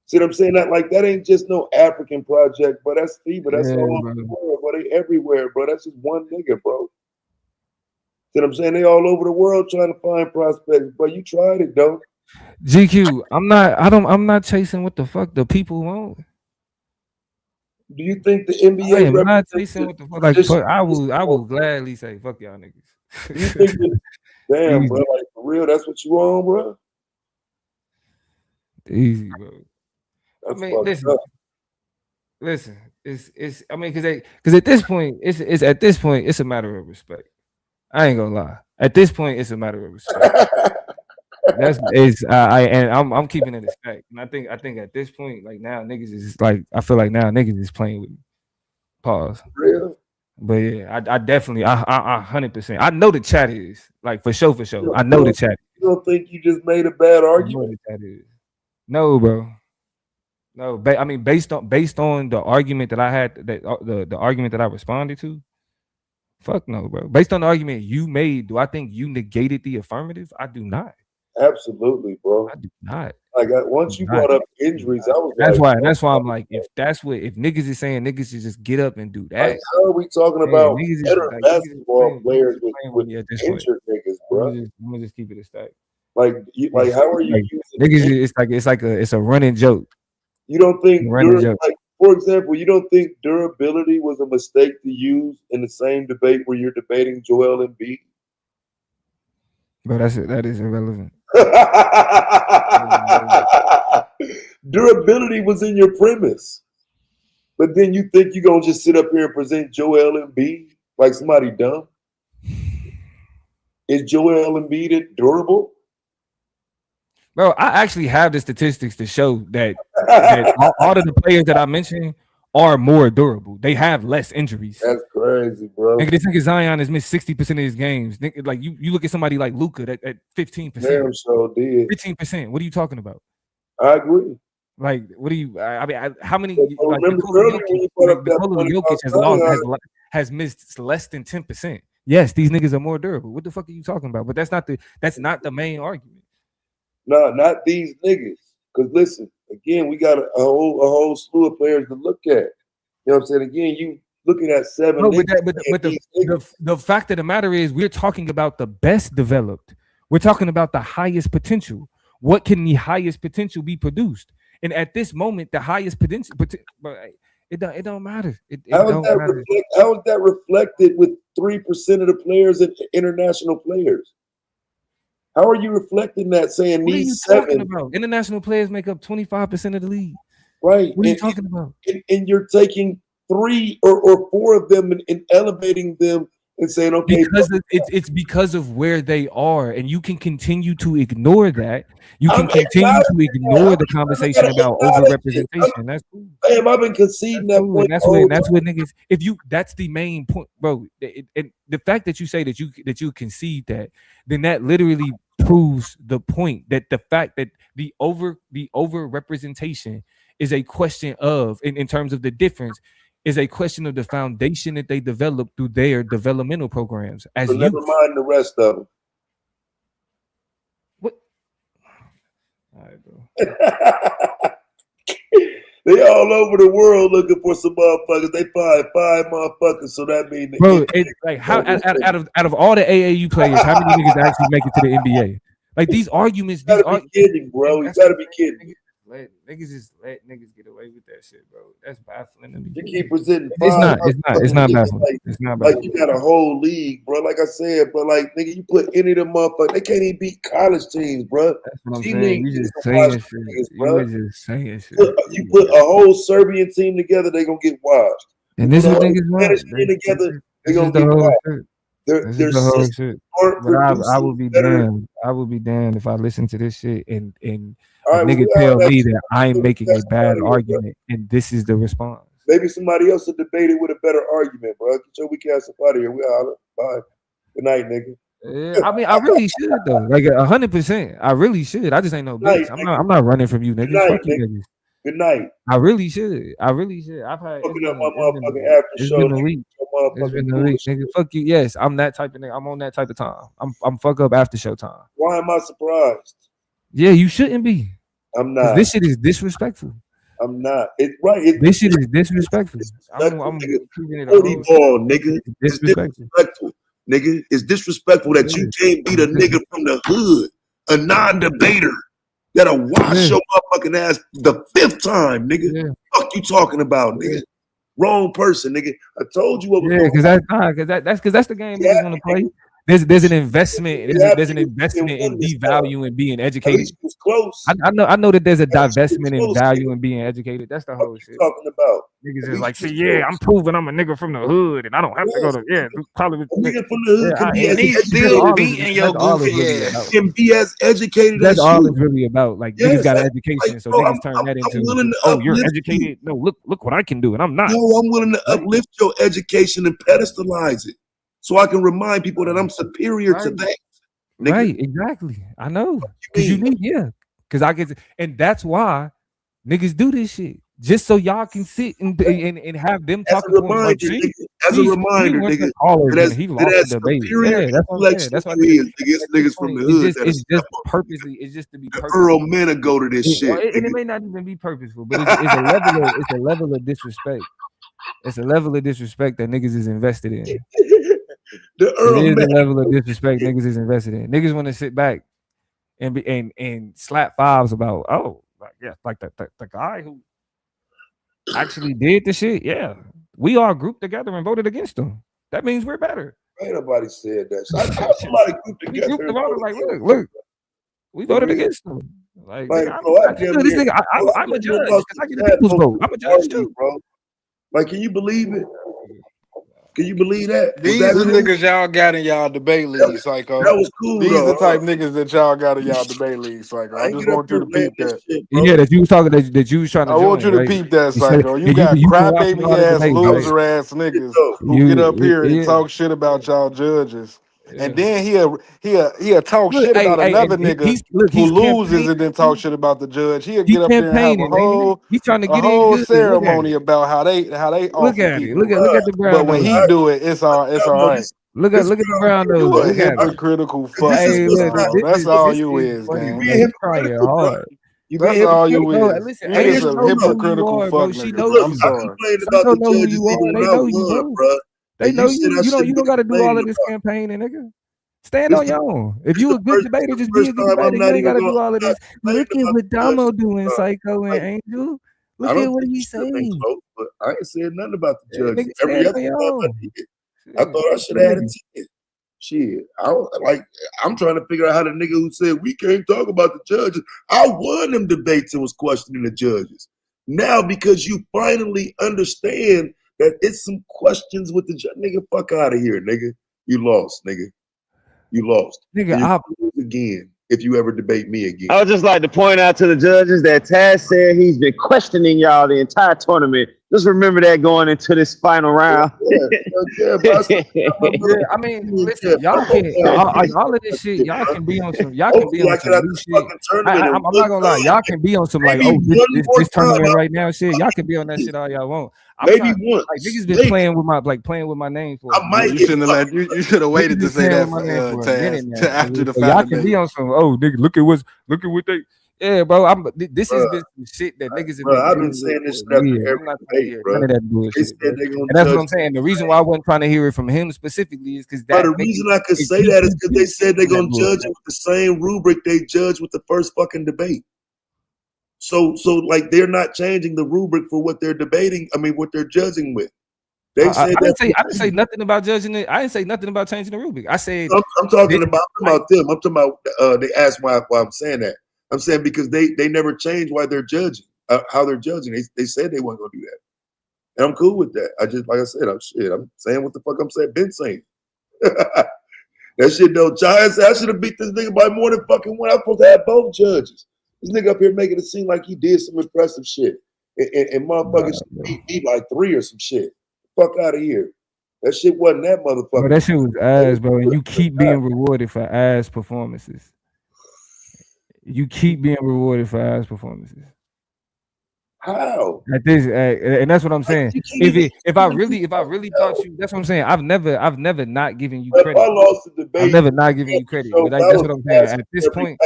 See what I'm saying? That ain't just no African project, but that's FIBA. That's all over the world, bro. They everywhere, bro. That's just one nigga, bro. See what I'm saying? They all over the world trying to find prospects, but you tried it, though. GQ, I'm not chasing what the fuck the people want. Do you think the NBA? I am not chasing what the fuck. Like, fuck, I will gladly say, fuck y'all niggas. Do you think damn, bro, like for real, that's what you on, bro? Easy, bro. That's I mean, listen. It's. I mean, because at this point, it's a matter of respect. I ain't gonna lie. At this point, it's a matter of respect. I'm keeping it a stack. And I think at this point, like now niggas is like, I feel like now niggas is playing with me. Pause. Real? But yeah, I definitely 100%. I know the chat is like for sure. I know the chat. You don't think you just made a bad argument? I know the chat is. No, bro. No, I mean based on the argument that I had, that the argument that I responded to. Fuck no, bro. Based on the argument you made, do I think you negated the affirmative? I do not. Absolutely, bro. I do not. Like once you brought up injuries, I was that's why I'm like, if niggas is saying niggas should just get up and do that. Like, how are we talking about better basketball players with injured niggas, bro? I'm gonna just keep it a stack. Like how are you using niggas? It's a running joke. You don't think for example, you don't think durability was a mistake to use in the same debate where you're debating Joel Embiid? Bro, that is irrelevant. Durability was in your premise, but then you think you're gonna just sit up here and present Joel Embiid like somebody dumb? Is Joel Embiid durable? Bro, I actually have the statistics to show that all of the players that I mentioned are more durable. They have less injuries. That's crazy, bro. Nigga, this nigga Zion has missed 60% of his games. Nigga, like you look at somebody like Luka at 15%. Damn, so did 15%. What are you talking about? I agree. Like, what do you? I mean, how many? Remember earlier when you brought up Jokic has missed less than 10%. Yes, these niggas are more durable. What the fuck are you talking about? But that's not the main argument. No, not these niggas. Because listen, again, we got a whole slew of players to look at. You know what I'm saying? Again, you looking at 7. No, but the fact of the matter is, we're talking about the best developed. We're talking about the highest potential. What can the highest potential be produced? And at this moment, the highest potential, it don't matter. How is that reflected with 3% of the players and international players? How are you reflecting that, saying what these 7? About? International players make up 25% of the league. Right. What are you talking about? And you're taking 3 or 4 of them and elevating them and saying, okay, because it's because of where they are, and you can continue to ignore that. You can continue to ignore the conversation about overrepresentation. That's cool. Damn, I've been conceding that point. That's what niggas. That's the main point, bro. And the fact that you say that you concede that, then that literally proves the point that the fact that the overrepresentation is a question of, in terms of the difference, is a question of the foundation that they developed through their developmental programs. But never mind the rest of them. What? All right, bro. They all over the world looking for some motherfuckers. They find 5 motherfuckers, so that means bro, it's like how out of all the AAU players, how many niggas actually make it to the NBA? Like these arguments, you gotta be kidding, bro. You gotta be kidding. Niggas just let niggas get away with that shit, bro. That's baffling to me. You keep presenting. It's not baffling. It's not baffling. Like you got a whole league, bro. Like I said, but like nigga, you put any of them motherfuckers, they can't even beat college teams, bro. That's what I'm saying. You just saying shit. You just saying shit. You put a whole Serbian team together, they gonna get washed. And this is what niggas want. Together, they gonna get washed. This is the whole shit. But I would be damned. I would be damned if I listen to this shit and a nigga tell me that I'm making a bad argument and this is the response. Maybe somebody else will debate it with a better argument, bro. Get your weak ass up out of here. We holler. Bye. Good night, nigga. Yeah, I mean, I really should though. Like 100%. I really should. I just ain't no bitch. I'm not running from you, niggas. Fuck you, niggas. Good night. I really should. I've had. Fucking up my motherfucking after show. It's been a week. It's been a week, nigga. Fuck you. Yes, I'm that type of nigga. I'm on that type of time. I'm fuck up after show time. Why am I surprised? Yeah, you shouldn't be. I'm not. This shit is disrespectful. I'm not. This shit is disrespectful. I'm keeping it ball, nigga. It's disrespectful. Nigga, it's disrespectful that you can't beat a nigga from the hood, a non-debater that'll wash your motherfucking ass the 5th time, nigga. Yeah. Fuck you talking about, nigga. Yeah. Wrong person, nigga. I told you what was because that's the game niggas want to play. There's an investment. There's an investment in devaluing and being educated. Close. I know that there's a divestment in value and being educated. That's the whole shit. Talking about niggas is like, see, yeah, I'm proving I'm a nigga from the hood and I don't have to go to probably a nigga from the hood can be and he's still beating your goofy ass. Can be as educated. That's all it's really about. Like niggas got an education, so niggas turn that into you're educated. No, look what I can do, and I'm not. No, I'm willing to uplift your education and pedestalize it. So I can remind people that I'm superior to that. Nigga. Right, exactly. I know. Because I get and that's why niggas do this shit. Just so y'all can sit and have them talking to him like, as a reminder, nigga. He lost the debate. Yeah, that's what I'm saying. That's what niggas from the hood. It's just purposely. It's just to be purposeful. Earl men go to this shit. And it may not even be purposeful, but it's a level of disrespect. It's a level of disrespect that niggas is invested in. The level of disrespect niggas is invested in. Niggas want to sit back and slap fives about the guy who actually did the shit. Yeah, we all grouped together and voted against him. That means we're better. Ain't nobody said that. Somebody grouped together. Look, we voted against him. I'm a judge. I get the people's vote. I'm a judge too, bro. Like, can you believe it? Can you believe that? These are niggas y'all got in y'all debate league, Psycho. That was cool. These are the type niggas that y'all got in y'all debate league, Psycho. I just want you to peep that. Yeah, that you was talking that you was trying to. I want you to peep that, Psycho. You got crybaby ass, loser ass niggas who get up here and talk shit about y'all judges. And then he'll talk shit about another nigga who loses and then talk shit about the judge. He'll get up there and have a whole ceremony about how they look at it. Look at the brown. But when he do it, it's all right. Look at the brown nose. You a hypocritical fuck. That's all you is, man. You crying hard. That's all you is. Listen, it's a hypocritical fuck nigga. I'm sorry. I don't know who you are. They know you, bro. They know you don't got to do all of this campaigning, nigga. Stand on your own. If you a good debater, just be a good debater. You ain't got to do all of this. Look at what Domo doing, Psycho and Angel. Look at what he's saying. But I ain't saying nothing about the judge. Every other I thought I should have had a ticket. Shit, I'm trying to figure out how the nigga who said we can't talk about the judges. I won them debates and was questioning the judges. Now, because you finally understand that it's some questions with the judge, nigga, fuck out of here, nigga. You lost, nigga. You lost. Nigga, I'll lose again if you ever debate me again. I would just like to point out to the judges that Taz said he's been questioning y'all the entire tournament. Just remember that going into this final round. I mean, listen, y'all can all of this shit. Y'all can be on some. Y'all can be on some new shit. I'm not gonna lie. Y'all can be on some like this tournament right now shit. Y'all can be on that shit all y'all want. Maybe once. Like niggas been playing with my name for. You should have waited to say that Taz, to after the final. Y'all can be on some. Oh, nigga, look at what they. Yeah, bro. This has been some shit that niggas have been I've been dealing with saying this for after years. every I'm not trying to debate, hear bro. none of that They bullshit, said bro. they're gonna And that's what judge. I'm saying. The reason why I wasn't trying to hear it from him specifically is because that. But the reason I could say that is because they said they're gonna judge it with the same rubric they judged with the first fucking debate. So like they're not changing the rubric for what they're debating. I mean, what they're judging with. They I said didn't say nothing about judging it. I didn't say nothing about changing the rubric. I said I'm talking about them. I'm talking about they asked why I'm saying that. I'm saying because they never changed why they're judging, how they're judging. They said they weren't gonna do that. And I'm cool with that. I just, like I said, I'm saying what the fuck I'm saying, been saying. That shit don't charge. I should have beat this nigga by more than fucking one. I was supposed to have both judges. This nigga up here making it seem like he did some impressive shit. And motherfuckers beat me by 3 or some shit. Fuck out of here. That shit wasn't that motherfucker. Bro, that shit was ass, bro. And you keep being rewarded for ass performances. You keep being rewarded for ass performances. How? At this, and that's what I'm saying. If I really thought you, that's what I'm saying. I've never not given you credit. I lost the debate. I've never not given you credit. But like, that's what I'm saying. At this point,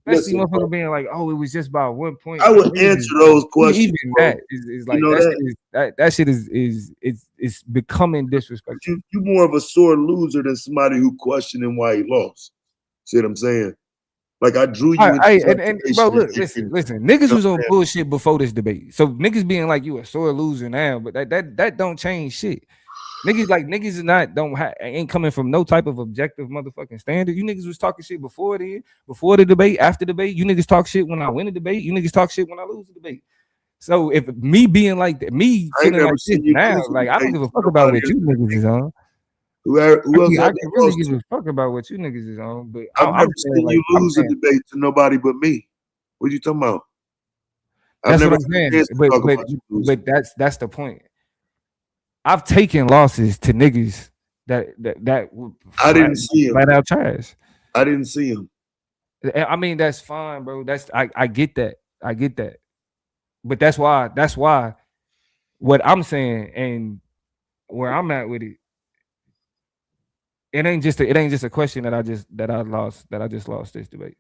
especially motherfucker being like, "Oh, it was just about 1 point." I would answer those questions. Even that is like, you know, that shit is becoming disrespectful. You more of a sore loser than somebody who questioning why he lost. See what I'm saying? Like I drew you. And bro, look, listen. Niggas was on bullshit before this debate, so niggas being like you a sore loser now, but that don't change shit. Niggas is not ain't coming from no type of objective motherfucking standard. You niggas was talking shit before the debate, after debate. You niggas talk shit when I win a debate. You niggas talk shit when I lose the debate. So if me being like that, me feeling like this now, like I don't give a fuck about what you niggas is on. Who else? I can really give a fuck about what you niggas is on, but I've never seen you lose a debate to nobody but me. What you talking about? That's what I'm saying. But that's the point. I've taken losses to niggas that I didn't see him. Flat out trash. I didn't see him. I mean, that's fine, bro. I get that. I get that. But that's why what I'm saying and where I'm at with it. It ain't just a question that I just lost this debate.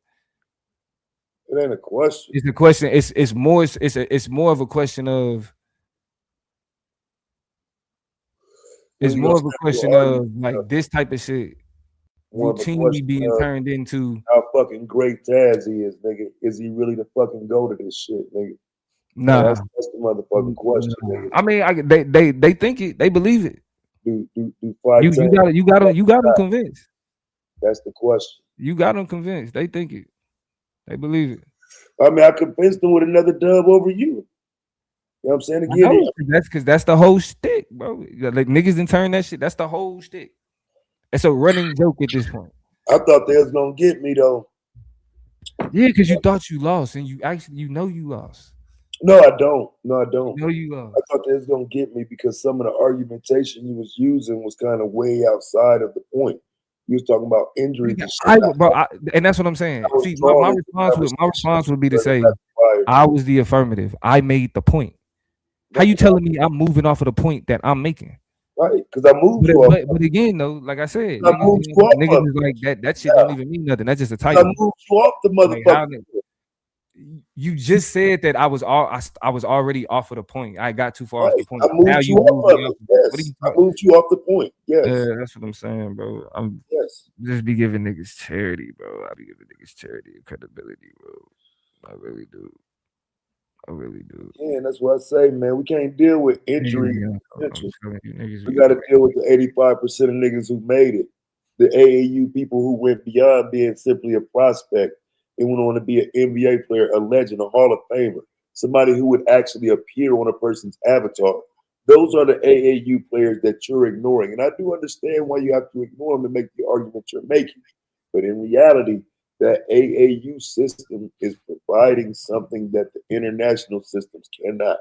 It ain't a question. It's a question. It's more of a question of. It's more of a question of like this type of shit routinely being turned into how fucking great Taz is, nigga. Is he really the fucking go to this shit, nigga? Nah, that's the motherfucking question, nigga. I mean, they think it, they believe it. You got them convinced. That's the question. You got them convinced. They think it. They believe it. I mean, I convinced them with another dub over you. You know what I'm saying? Again, that's because that's the whole shtick, bro. Like niggas didn't turn that shit. That's the whole shtick. It's a running joke at this point. I thought they was gonna get me though. Yeah, because you thought you lost, and you you lost. No, I don't. No, I don't. No, you lost. I thought they was gonna get me because some of the argumentation you was using was kind of way outside of the point. You was talking about injuries and shit. And that's what I'm saying. See, my response would be to say, I was the affirmative. I made the point. How you telling me I'm moving off of the point that I'm making? Right, because I moved you off. But again, though, like I said, niggas is like that shit don't even mean nothing. That's just a title. I moved you off the motherfucker. You just said that I was already off of the point. I got too far off the point. I moved you off of it. Yes. I moved you off the point. Yes. That's what I'm saying, bro. I'm just be giving niggas charity, bro. I be giving niggas charity and credibility, bro. I really do. Yeah, and that's what I say, man. We can't deal with injury. We got to deal with the 85% of niggas who made it. The AAU people who went beyond being simply a prospect and went on to be an NBA player, a legend, a Hall of Famer, somebody who would actually appear on a person's avatar. Those are the AAU players that you're ignoring. And I do understand why you have to ignore them to make the argument you're making. But in reality, that AAU system is providing something that the international systems cannot.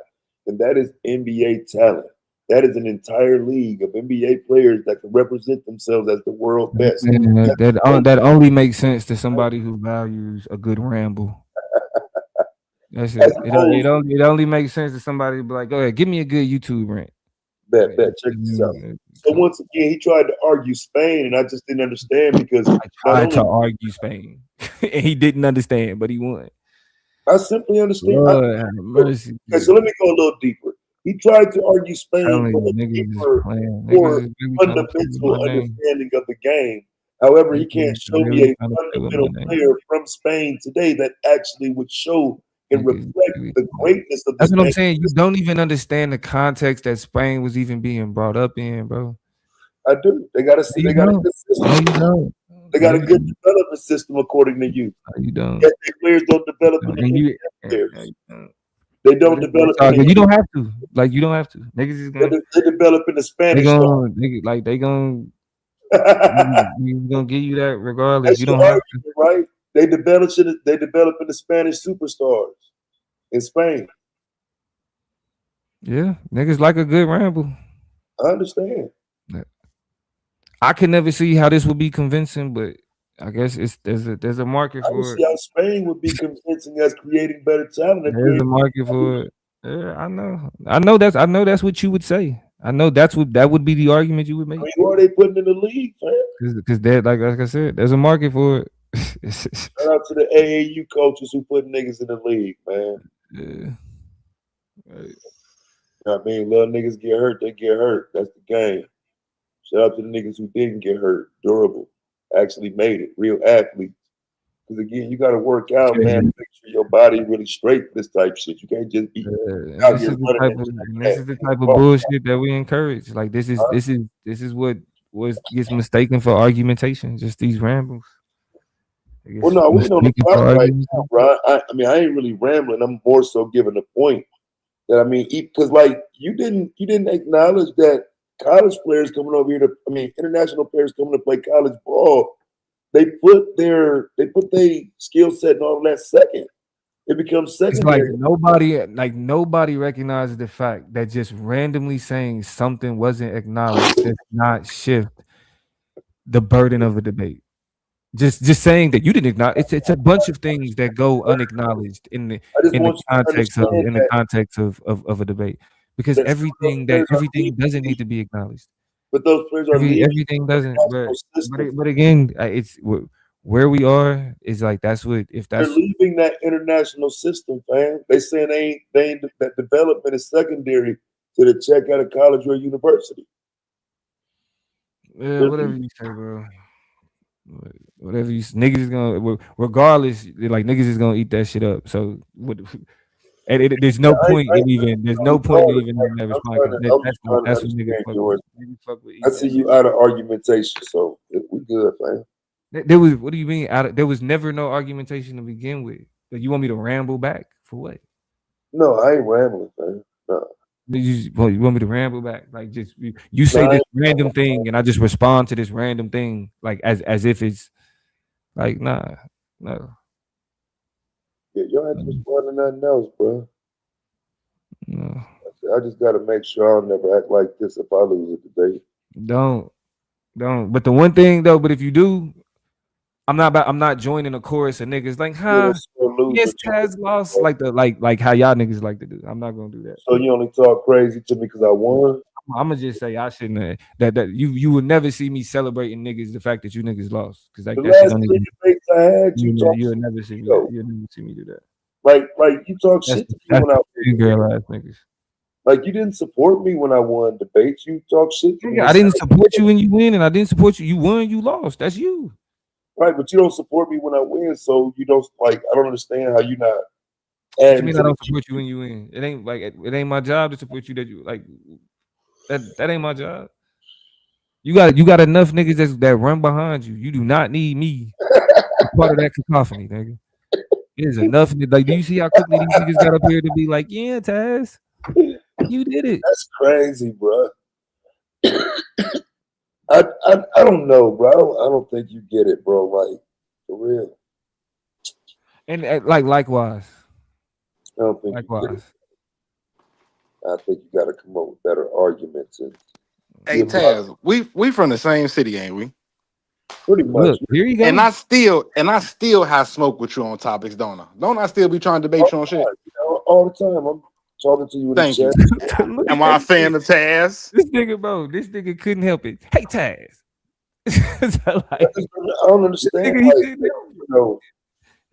And that is NBA talent. That is an entire league of NBA players that can represent themselves as the world best. That only makes sense to somebody who values a good ramble. That's it. It only makes sense to somebody who be like, go ahead, give me a good YouTube rant. Bet. Check this out. So once again, he tried to argue Spain, and I just didn't understand because I tried to argue Spain, and he didn't understand, but he won. I simply understand. Lord have mercy. Okay, so let me go a little deeper. He tried to argue Spain for a deeper, more fundamental understanding of the game. However, he can't show me a fundamental player from Spain today that actually would show and reflect the greatness of this. That's what I'm saying. You don't even understand the context that Spain was even being brought up in, bro. I do. They got a good system. No, you don't. They got a good development system according to you. No, you don't. Yet their players don't develop in the players. They don't develop. You don't have to. Like you don't have to. Niggas is gonna. They develop in the Spanish. They gonna give you that regardless. That's you don't have to. Right? They develop in the Spanish superstars in Spain. Yeah, niggas like a good ramble. I understand. I could never see how this would be convincing, but I guess there's a market for it. I see how Spain would be convincing as creating better talent. There's a market for it. Yeah, I know that's what you would say. I know that would be the argument you would make. Who are they putting in the league, man? Because they're like I said, there's a market for it. Shout out to the AAU coaches who put niggas in the league, man. Yeah. Right. You know what I mean? Little niggas get hurt, they get hurt. That's the game. Shout out to the niggas who didn't get hurt, durable, actually made it, real athletes. Because again, you got to work out, man, to make sure your body really straight for this type of shit. You can't just be out here running. This is the type of bullshit that we encourage. Like this is what gets mistaken for argumentation. Just these rambles. Well, no, we know the problem right now, bro. I mean, I ain't really rambling. I'm more so giving a point. That I mean, because like you didn't acknowledge that college players coming over here international players coming to play college ball. They put their skill set and all of that second. It becomes secondary. It's like nobody recognizes the fact that just randomly saying something wasn't acknowledged does not shift the burden of a debate. Just saying that you didn't acknowledge it's a bunch of things that go unacknowledged in the context of a debate. Because everything doesn't need to be acknowledged. But those players are everything doesn't. But again, it's where we are is like they're leaving that international system, fam. They saying that development is secondary to the check out of college or university. Yeah, whatever you say, bro. Whatever you niggas is gonna regardless, like niggas is gonna eat that shit up. So there's no point in even having that response. That's what niggas fuck with. I see you out of argumentation, so we good, man. What do you mean there was never no argumentation to begin with? But you want me to ramble back for what? No, I ain't rambling, man. No. You want me to ramble back? Like just you say this random thing and I just respond to this random thing like as if it's like no. Yeah, you don't have to respond to nothing else, bro. No. I just gotta make sure I'll never act like this if I lose a debate. Don't. But the one thing though, but if you do, I'm not joining a chorus of niggas like, yes, Taz lost like how y'all niggas like to do. I'm not gonna do that. So you only talk crazy to me because I won? I'm gonna just say I shouldn't have that you will never see me celebrating niggas the fact that you niggas lost. Because like the last three debates I had, you'll never see me. You'll never see me do that. Like you talk shit to me when I won. Girl ass niggas. Like you didn't support me when I won debates. You talk shit to me. I didn't support you when you win, and I didn't support you. You won, you lost. That's you. Right, but you don't support me when I win, so you don't like. I don't understand how you not. What you mean I don't support you when you win? It ain't my job to support you. That you like that ain't my job. You got enough niggas that run behind you. You do not need me. Part of that cacophony, nigga. There's enough. Like, do you see how quickly these niggas got up here to be like, yeah, Taz, you did it. That's crazy, bro. I don't know, bro. I don't think you get it, bro. Like for real. And likewise. I don't think likewise. I think you got to come up with better arguments. Hey Taz, we from the same city, ain't we? Pretty much. Look, here you go. And I still have smoke with you on topics, don't I? Don't I still be trying to debate you on shit? All the time. I'm talking to you in Thank the chat. You. Am I a fan of Taz? This nigga couldn't help it. Hey Taz. I don't understand.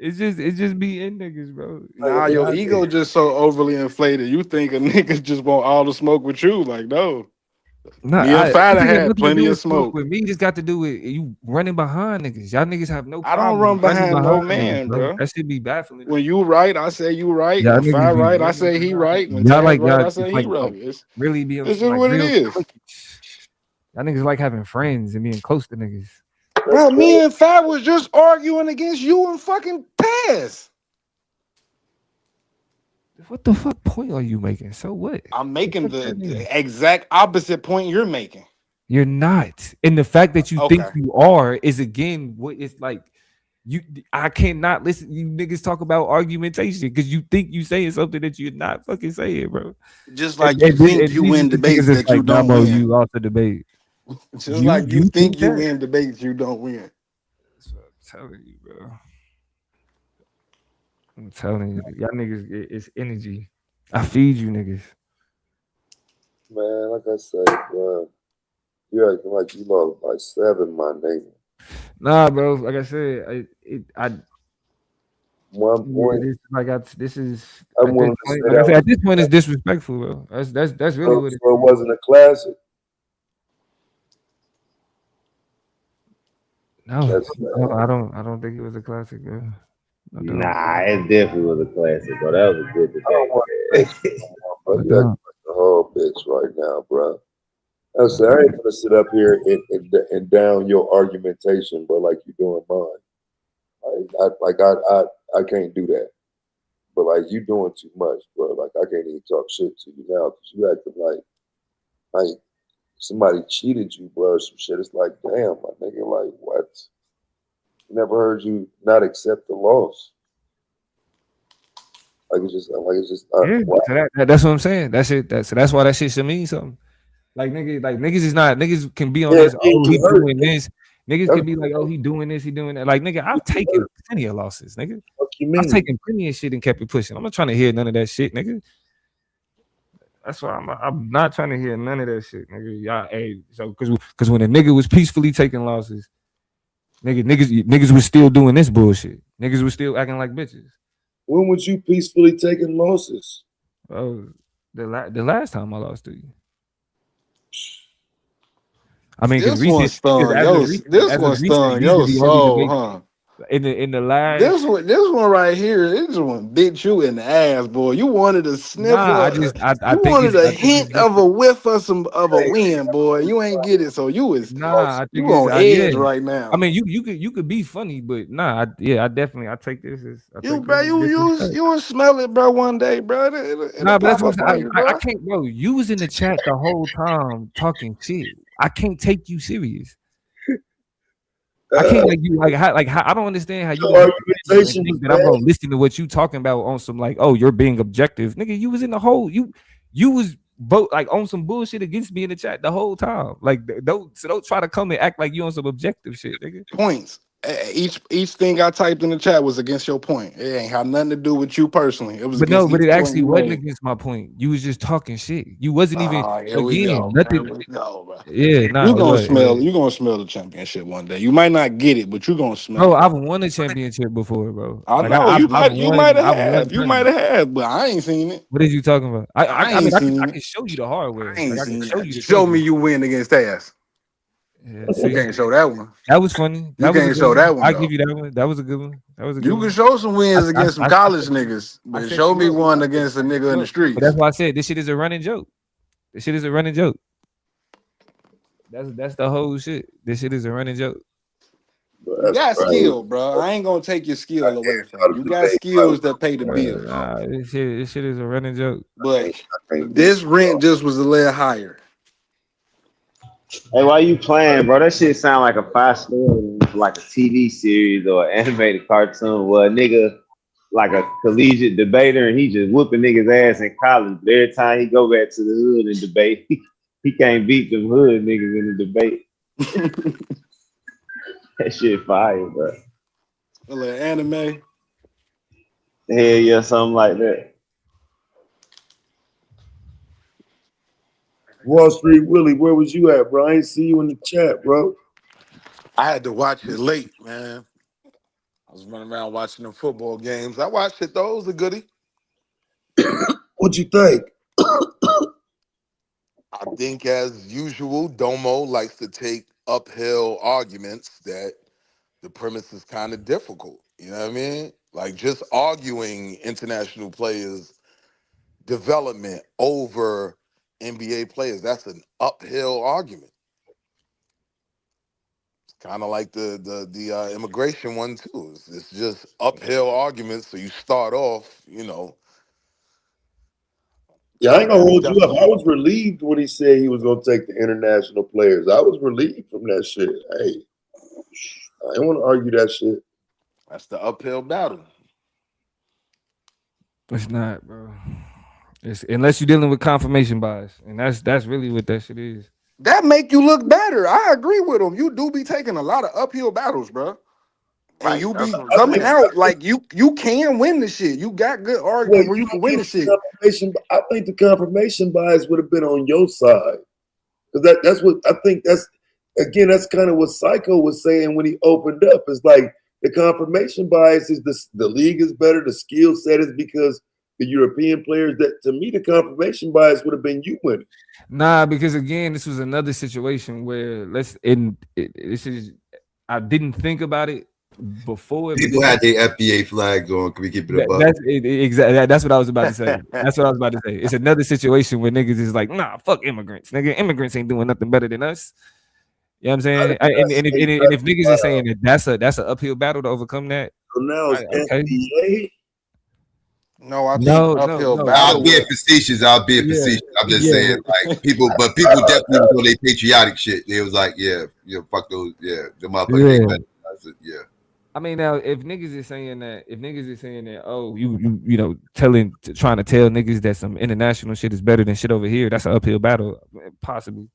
It's just be in niggas, bro. Nah, your ego just so overly inflated. You think a nigga just want all the smoke with you? Like, no. Nah, Me and Fada it has had nothing to do plenty of with smoke. with me. It just got to do with you running behind niggas. Y'all niggas have no I don't problem run running behind no behind niggas, man, bro. bro. That should be baffling. When you right, I say you right. Y'all When niggas Fire be right, I running say he behind. right. When Y'all Taz like right, y'all I say just he like right. It's really be on just some like what it real is. Y'all niggas like having friends and being close to niggas. Bro, me and Fat was just arguing against you and fucking Taz. What the fuck point are you making? So what? I'm making the exact opposite point you're making. You're not. And the fact that you think Okay. you are is again what it's like. I cannot listen. You niggas talk about argumentation because you think you saying something that you're not fucking saying, bro. Just like you think you win debates that you don't Damo, win. you lost the debate. Just like you think you that? win debates you don't win. That's what I'm telling you, bro. I'm telling you, y'all niggas, it's energy. I feed you niggas. Man, like I said, bro, you acting like you lost by 7, my nigga. Nah, bro. Like I said, I 1 point. This is I'm at this willing to point. say Like I that said, at this point, it's disrespectful, bro. That's really what it is. So it wasn't a classic. No, I don't think it was a classic, bro. Nah, it definitely was a classic, bro. That was a good debate. Bro, you acting like a whole bitch right now, bro. I said, I ain't gonna sit up here and down your argumentation, bro, like you doing mine. I can't do that. But like you doing too much, bro. Like I can't even talk shit to you now because you acting like somebody cheated you, bro, or some shit. It's like, damn, my nigga, like what? Never heard you not accept the loss. It's just yeah. So that's what I'm saying. That's why that shit should mean something. Like niggas is not niggas can be on this. Oh, he doing this. Niggas can be like, oh, he doing this, he doing that. Like nigga, I've taken plenty of losses, nigga. What you mean? I've taken plenty of shit and kept it pushing. I'm not trying to hear none of that shit, nigga. That's why I'm not trying to hear none of that shit, nigga. Y'all, hey, so because when a nigga was peacefully taking losses, niggas was still doing this bullshit. Niggas was still acting like bitches. When was you peacefully taking losses? Oh, the last time I lost to you. I mean, this one stung your soul, huh? In the last this one right here, this one bit you in the ass, boy. You wanted a sniff I you think wanted a hint it's of a whiff of a win, boy. You ain't get it, so you I think on edge right now. I mean, you could be funny, but I definitely I take this as you will smell it, bro, one day, bro. It'll but that's pop what up on you, bro. I can't, bro. You was in the chat the whole time talking shit. I can't take you serious. I can't how I don't understand how you think that I'm gonna listen to what you talking about on some like, oh, you're being objective, nigga. You was in the whole you was both like on some bullshit against me in the chat the whole time. Like don't try to come and act like you on some objective shit, nigga. Points. Each thing I typed in the chat was against your point. It ain't had nothing to do with you personally. It was against it actually wasn't made. against my point. You was just talking shit. You wasn't even here we go. nothing. Here we go, bro. Yeah, you're gonna smell the championship one day. You might not get it, but you're gonna smell it. I've won a championship before, bro. I know you might have, but I ain't seen it. What are you talking about? I mean, I can show you the hardware. I ain't seen it. Show me you win against Taz. Yeah, you can't show that one. That was funny. You can't show that one. I'll give you that one. That was a good one. You can show some wins against some college niggas, but show me one against a nigga in the streets. But that's why I said this shit is a running joke. This shit is a running joke. That's the whole shit. This shit is a running joke. You got skill, bro. I ain't gonna take your skill away from you. You got skills that pay the bills. This shit is a running joke. But this rent just was a little higher. Hey, why you playing, bro? That shit sound like a 5-star, like a TV series or an animated cartoon where a nigga like a collegiate debater and he just whooping niggas ass in college. But every time he go back to the hood and debate, he can't beat them hood niggas in the debate. That shit fire, bro. A little anime. Hell yeah, something like that. Wall Street Willie, where was you at, bro? I ain't see you in the chat, bro. I had to watch it late, man. was running around watching them football games. I watched it though. It was a goodie. What'd you think? I think, as usual, Domo likes to take uphill arguments that the premise is kind of difficult. You know what I mean? Like just arguing international players' development over NBA players. That's an uphill argument. It's kind of like the immigration one too. It's just uphill arguments. So you start off, Yeah, I ain't gonna hold you up. I was relieved when he said he was gonna take the international players. I was relieved from that shit. Hey, I don't want to argue that shit. That's the uphill battle. It's not, bro. It's unless you're dealing with confirmation bias, and that's really what that shit is. That make you look better. I agree with him. You do be taking a lot of uphill battles, bro. And you be coming out like you can win the shit. You got good argument where you can win the shit. I think the confirmation bias would have been on your side. Because that's what I think. That's kind of what Psycho was saying when he opened up. It's like the confirmation bias is the league is better, the skill set is because the European players. That to me, the confirmation bias would have been you winning. Nah, because again, this was another situation where I didn't think about it before. People had their FBA flags on. Can we keep it above? Exactly. That's what I was about to say. That's what I was about to say. It's another situation where niggas is like, nah, fuck immigrants. Nigga, immigrants ain't doing nothing better than us. You know what I'm saying? And if niggas is saying that that's an uphill battle to overcome that. So now it's FBA. No, I think uphill battle. I'll be facetious. I'm just saying, like people definitely on their patriotic shit. They was like, fuck those, the motherfuckers. Yeah. I mean, now if niggas is saying that, oh, you trying to tell niggas that some international shit is better than shit over here, that's an uphill battle, possibly.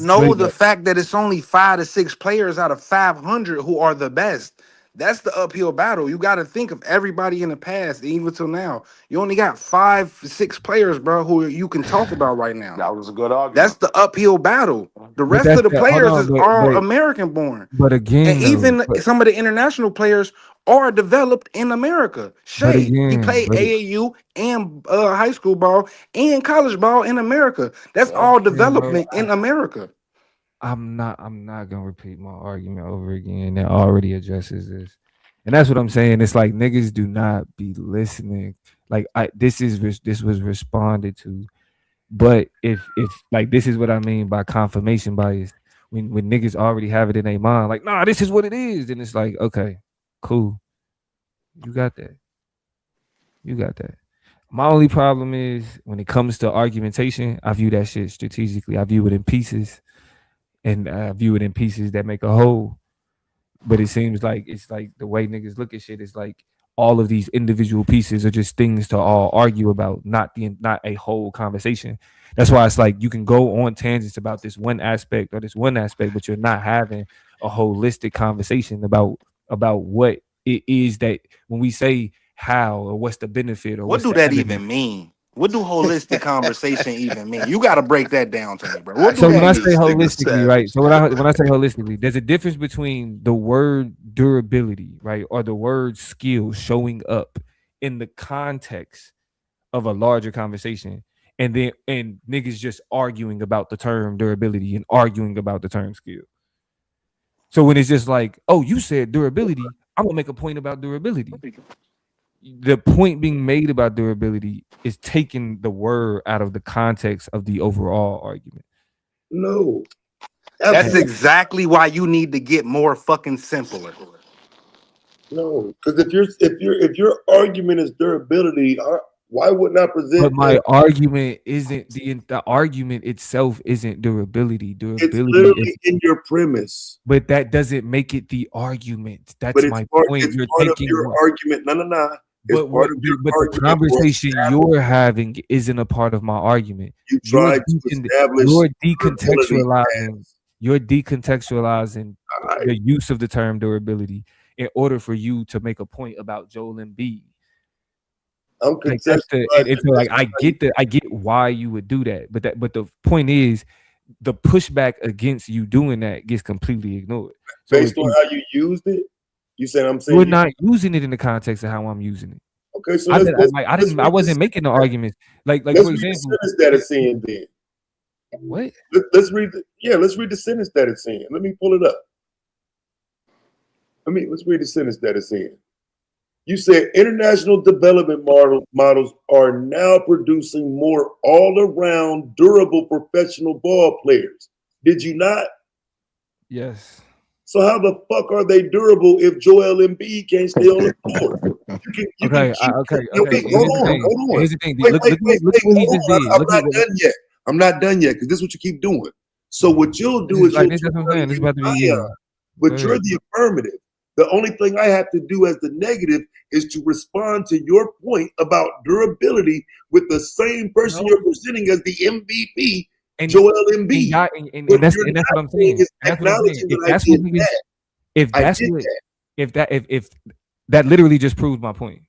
No, the fact that it's only 5 to 6 players out of 500 who are the best. That's the uphill battle. You got to think of everybody in the past, even till now. You only got 5, 6 players, bro, who you can talk about right now. That was a good argument. That's the uphill battle. The rest of the players are American born. But again, and even some of the international players are developed in America. He played AAU and high school ball and college ball in America. That's all development in America. I'm not gonna repeat my argument over again. That already addresses this, and that's what I'm saying. It's like niggas do not be listening. Like this was responded to, but if like this is what I mean by confirmation bias. When niggas already have it in their mind, like nah, this is what it is. Then it's like okay, cool, you got that. My only problem is when it comes to argumentation, I view that shit strategically. I view it in pieces. And I view it in pieces that make a whole. But it seems like it's like the way niggas look at shit is like all of these individual pieces are just things to all argue about, not a whole conversation. That's why it's like you can go on tangents about this one aspect, but you're not having a holistic conversation about what it is that when we say how or what's the benefit or what do that even mean? What do holistic conversation even mean? You got to break that down to me, bro. When I say holistically, right? So when I say holistically, there's a difference between the word durability, right, or the word skill showing up in the context of a larger conversation, and niggas just arguing about the term durability and arguing about the term skill. So when it's just like, oh, you said durability, I'm gonna make a point about durability. The point being made about durability is taking the word out of the context of the overall argument. No, that's exactly why you need to get more fucking simpler. No, because if your argument is durability, why wouldn't I present? But my argument isn't the argument itself isn't durability. Durability it's literally in your premise. But that doesn't make it the argument. That's my point. It's you're part taking of your argument. No. But the conversation you're having isn't a part of my argument. You tried to establish. You're decontextualizing the use of the term durability in order for you to make a point about Joel Embiid. I get why you would do that, but the point is, the pushback against you doing that gets completely ignored. Based on how you used it. You saying I'm saying you're not using it in the context of how I'm using it. Okay, so I wasn't making the arguments. Like for example, the sentence that it's in then. What? Let's read the sentence that it's in. Let me pull it up. Let's read the sentence that it's in. You said international development models are now producing more all-around durable professional ball players. Did you not? Yes. So how the fuck are they durable if Joel Embiid can't stay on the court? Okay. Hold on. Here's the thing. Wait, look what he just did. I'm not done yet. I'm not done yet because this is what you keep doing. So what you'll do is like this. That's what I'm saying. This is about to be but you're the affirmative. The only thing I have to do as the negative is to respond to your point about durability with the same person you're presenting as the MVP, Joel Embiid. And that's what I'm saying. If that literally just proves my point.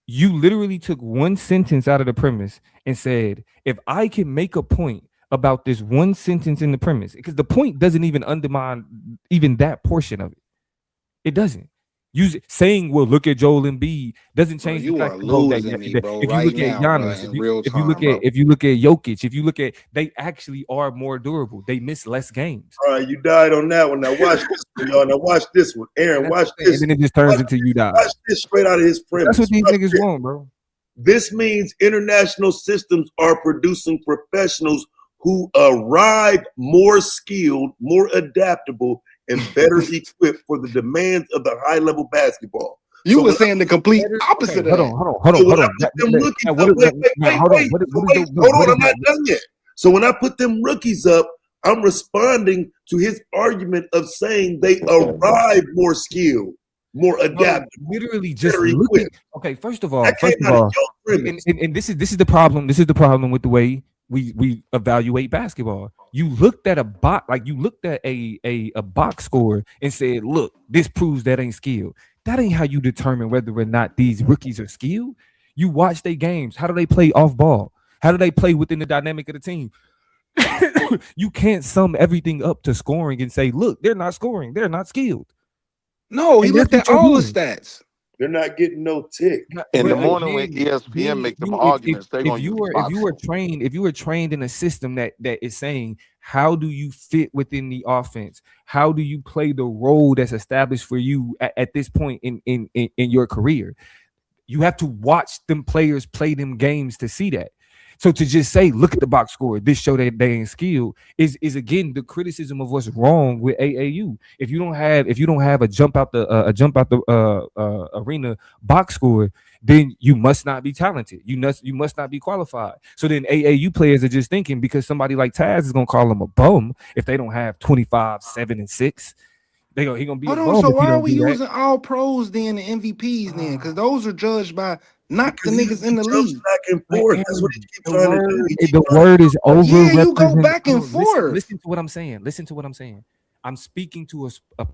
You literally took one sentence out of the premise and said, if I can make a point about this one sentence in the premise, because the point doesn't even undermine even that portion of it. It doesn't. Saying, well, look at Joel Embiid doesn't change the fact that if you look at Giannis, if you look at Jokic, if you look at, they actually are more durable. They miss less games. All right, you died on that one. Now watch this one, y'all. Now watch this one. Aaron, watch this. And then it just turns into you die. Watch this straight out of his premise. That's what these niggas want, bro. This means international systems are producing professionals who arrive more skilled, more adaptable, and better equipped for the demands of the high-level basketball. You were saying the complete opposite of that. Hold on. I'm not done yet. So when I put them rookies up, I'm responding to his argument of saying they arrive more skilled, more adaptable. Literally just looking. Okay, first of all, and this is the problem. This is the problem with the way we evaluate basketball. You looked at a box, like you looked at a box score and said, look, this proves that ain't skill. That ain't how you determine whether or not these rookies are skilled. You watch their games. How do they play off ball? How do they play within the dynamic of the team? You can't sum everything up to scoring and say, look, they're not scoring. They're not skilled. No, he looked at all the stats. They're not getting no tick. In the morning when ESPN make them arguments, they're going to use if you were trained in a system that is saying, how do you fit within the offense? How do you play the role that's established for you at this point in your career? You have to watch them players play them games to see that. So to just say, look at the box score, this show that they ain't skilled is again the criticism of what's wrong with AAU. If you don't have a jump out the arena box score, then you must not be talented. You must not be qualified. So then AAU players are just thinking because somebody like Taz is gonna call them a bum if they don't have 25, 7, and 6. He gonna be. Hold on, so why are we using all pros then and MVPs then? Because those are judged by not the niggas in the league. Back and forth. That's what he keeps trying to do. The word is over. Yeah, you go back and forth. Listen to what I'm saying. I'm speaking to a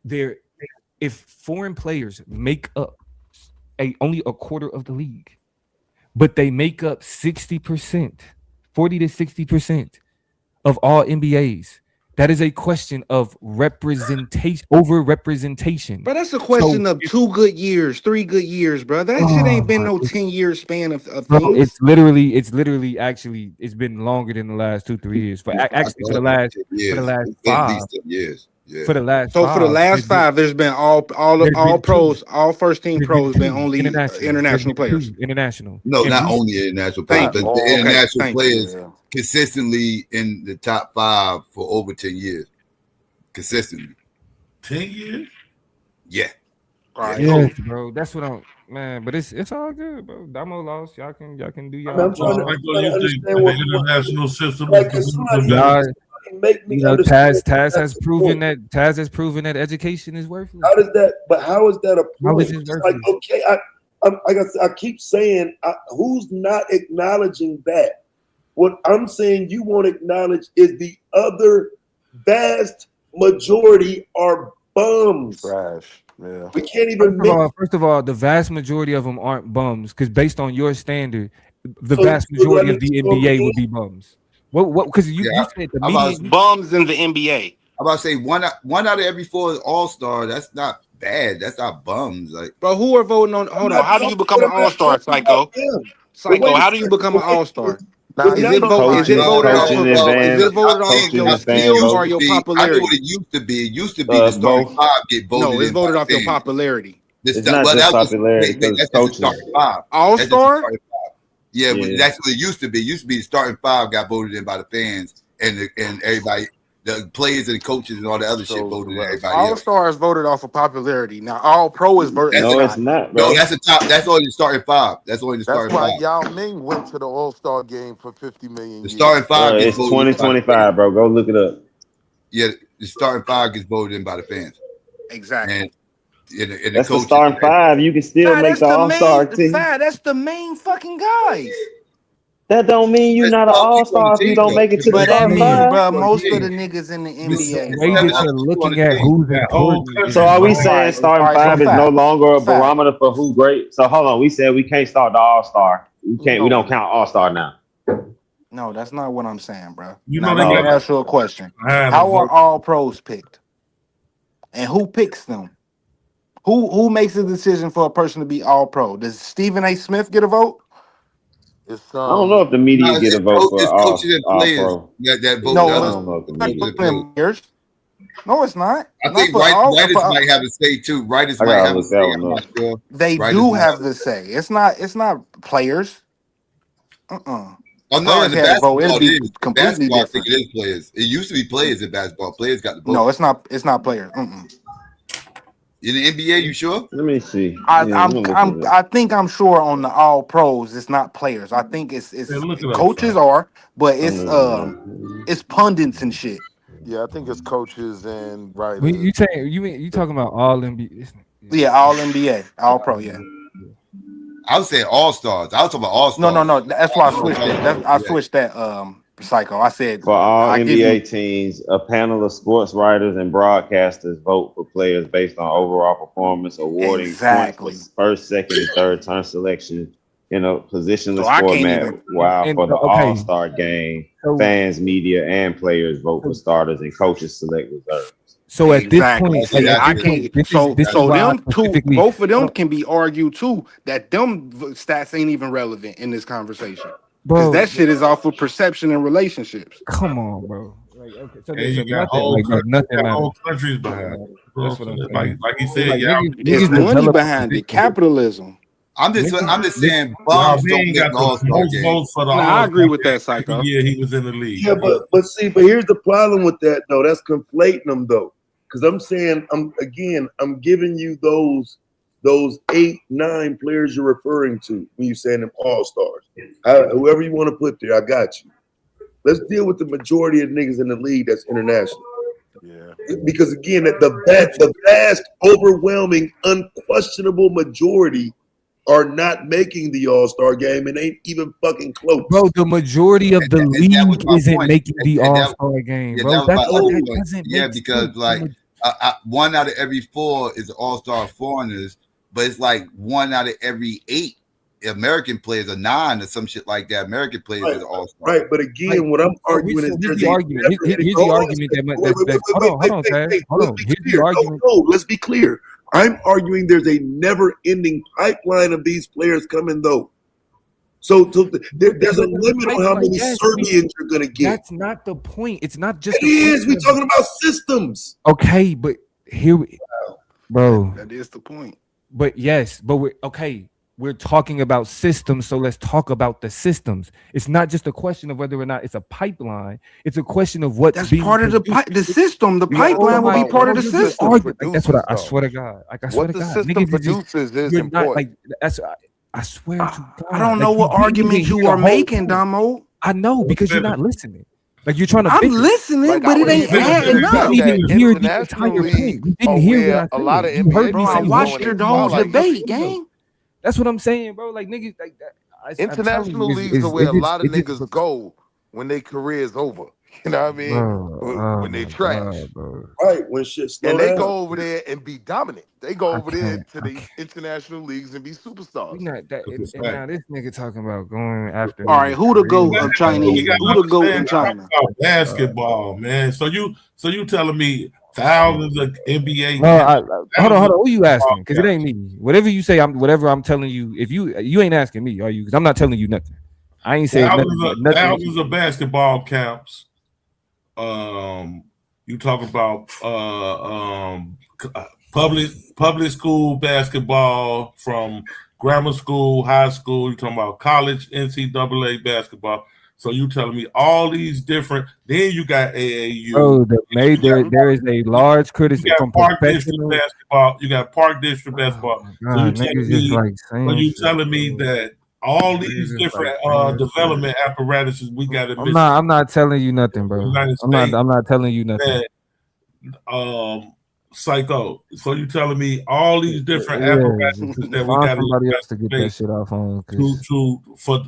there. If foreign players make up only a quarter of the league, but they make up 60%. 40 to 60% of all NBAs. That is a question of representation, over representation. But that's a question of 2 good years, 3 good years, bro. That shit ain't been no 10-year span of things. It's literally actually it's been longer than the last 2-3 years. For the last 5 years. Yeah. For the last five, there's been all pros, all first team pros, been only international players. International. No, not only international players, but the international players consistently in the top 5 for over 10 years. Consistently. 10 years? Yeah. Right. Yes, bro. That's what but it's all good, bro. Domo lost. Y'all can do y'all. I'm trying to understand what the international system Taz has proven that education is worthless. How is that a point? Like, okay, I keep saying, who's not acknowledging that? What I'm saying you won't acknowledge is the other vast majority are bums. Trash. Yeah. We can't even. First of all, the vast majority of them aren't bums because based on your standard, the vast majority of the NBA would be bums. What? Because you said the median bums in the NBA. I'm about to say one out of every 4 All-Star. That's not bad. That's not bums. Like, bro, who are voting on? Hold on. How do you become an All-Star, Psycho? Psycho, how do you become an All-Star? Nah, Is it voted off of your skills or your popularity? I know what it used to be. It used to be the starting 5 get voted. No, it's voted off your popularity. It's not just popularity because coaches. Starting 5. All-Star? Yeah, that's what it used to be. It used to be the starting 5 got voted in by the fans and everybody, the players and coaches and all the other shit voted in everybody. All-Stars voted off of popularity. Now All-Pro is voted. No, it's not, bro. No, that's the top. That's only the starting 5. That's only the starting 5. That's why Yao Ming went to the All-Star game for 50 million. The starting 5 it's 2025, bro. Go look it up. Yeah, the starting 5 gets voted in by the fans. Exactly. And that's the starting 5. You can still make the All-Star team. That's the main fucking guys. That don't mean you're not an All-Star if you don't make it to the starting 5. Bro, most of the niggas in the NBA. The way that you're looking at who's important. So are we saying starting 5 is no longer a barometer for who great? So hold on, we said we can't start the All-Star. We don't count All-Star now. No, that's not what I'm saying, bro. You know, let me ask you a question. How are all pros picked? And who picks them? Who makes the decision for a person to be all pro? Does Stephen A. Smith get a vote? I don't know if the media get a vote for all pro. That vote. No, I don't know if the media players. No, it's not. I think writers might have a say too. Writers might have a say. I'm not sure. They do have the say. It's not players. Oh no, in the basketball, completely different. I think it is players. It used to be players in basketball. Players got the vote. No, it's not. It's not players. In the NBA, you sure? Let me see. I think I'm sure on the all pros. It's not players. I think it's coaches are, but it's pundits and shit. Yeah, I think it's coaches and writers. You talking about all NBA? Yeah, all NBA, all pro. Yeah. I was saying all stars. I was talking about all stars. No. That's why I switched it. I switched that. Psycho. I said for all NBA teams, a panel of sports writers and broadcasters vote for players based on overall performance, awarding points for first, second, and third turn selection in a positionless format. For the All-Star game, fans, media, and players vote for starters, and coaches select reserves. So at this point, I can't. So them two, both of them can be argued too. That them stats ain't even relevant in this conversation. Because that shit is off of perception and relationships. Come on, bro. Like, okay, so you got whole countries behind. That's what I'm saying. Like you said, there's money behind it. Capitalism. I'm just saying. Bums don't get the All-Star game. I agree with that, Psycho. Yeah, he was in the league. Yeah, but here's the problem with that though. That's conflating them though. Because I'm saying I'm giving you those 8-9 players you're referring to when you're saying them all-stars. Whoever you want to put there, I got you. Let's deal with the majority of niggas in the league that's international. Yeah. Because again, the vast, overwhelming, unquestionable majority are not making the All-Star game and ain't even fucking close. Bro, the majority of the league isn't making the All-Star game, bro. That's what that doesn't make sense. Because like 1 out of every 4 is All-Star foreigners. But it's like 1 out of every 8 American players, or 9 or some shit like that. American players is all-star. Right, but again, what I'm arguing is here's the argument. Here's the argument hold on, Chad. Hold on. Here's the argument. No, let's be clear. I'm arguing there's a never-ending pipeline of these players coming, though. So there's a limit on how many Serbians you're gonna get. That's not the point. It's not just. It is. We're talking about systems. Okay, but bro. That is the point. But yes, but we're talking about systems, so let's talk about the systems. It's not just a question of whether or not it's a pipeline. It's a question of what's being part of the system. The pipeline will be part of the system. That's what I swear to God. Like I swear to God, what the system produces is important. I swear to God. I don't know what argument you are making, Domo. I know because you're not listening. Like you're trying to. I'm listening, but it ain't adding up. You didn't even hear the entire point. You didn't hear what I said. A lot of NBA bro, I watched the whole debate, gang. That's what I'm saying, bro. Like niggas, like that. International leagues are where a lot of niggas go when their career is over. You know what I mean? When they trash. Right, when shit slow And they down. go over there and be dominant. They go over there to the international leagues and be superstars. We not that, and now this nigga talking about going after. All right, who the GOAT of Chinese? Who the GOAT in China? Basketball, man. So you telling me thousands of NBA? Hold on. Who you asking? Because it ain't me. Whatever you say, whatever I'm telling you. If you ain't asking me, are you? Because I'm not telling you nothing. I ain't saying nothing. Thousands of basketball camps. You talk about public school basketball from grammar school, high school. You talking about college NCAA basketball. So you telling me all these different? Then you got AAU. Oh, there is a large criticism from Park District basketball. You got Park District basketball. So you telling me that all these different development apparatuses we got in Michigan. I'm not telling you nothing, bro. I'm not telling you nothing. Psycho. So you telling me all these different apparatuses that we got somebody else to get that shit off on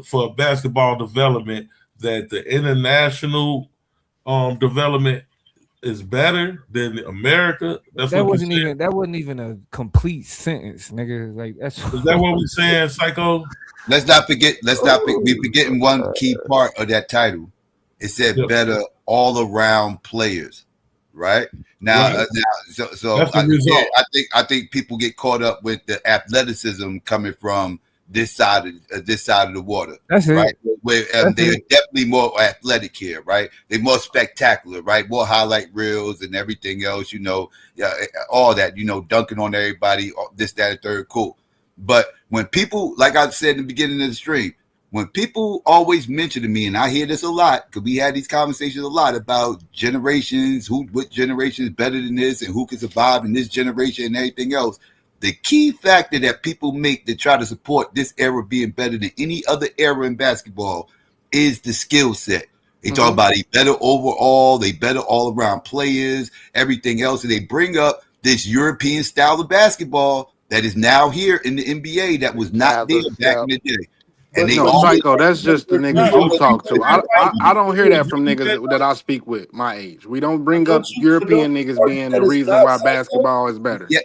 for basketball development, that the international development is better than America. That wasn't even a complete sentence, nigga. Like is that what we saying, Psycho? Let's not forget. We forgetting one key part of that title. It said better all around players, right? Now, I think people get caught up with the athleticism coming from this side of the water. That's right? it. Where they're definitely more athletic here, right? They're more spectacular, right? More highlight reels and everything else, all that, dunking on everybody, this, that, and third, cool. But when people, like I said in the beginning of the stream, when people always mention to me, and I hear this a lot, because we had these conversations a lot about generations, what generation is better than this, and who can survive in this generation and everything else. The key factor that people make to try to support this era being better than any other era in basketball is the skill set. They talk about they better overall, they better all around players, everything else, and they bring up this European style of basketball that is now here in the NBA that was not there back in the day. And Psycho, that's just the niggas you talk to. I don't hear that from niggas that I speak with my age. We don't bring up European niggas being the reason why basketball is better. Yeah,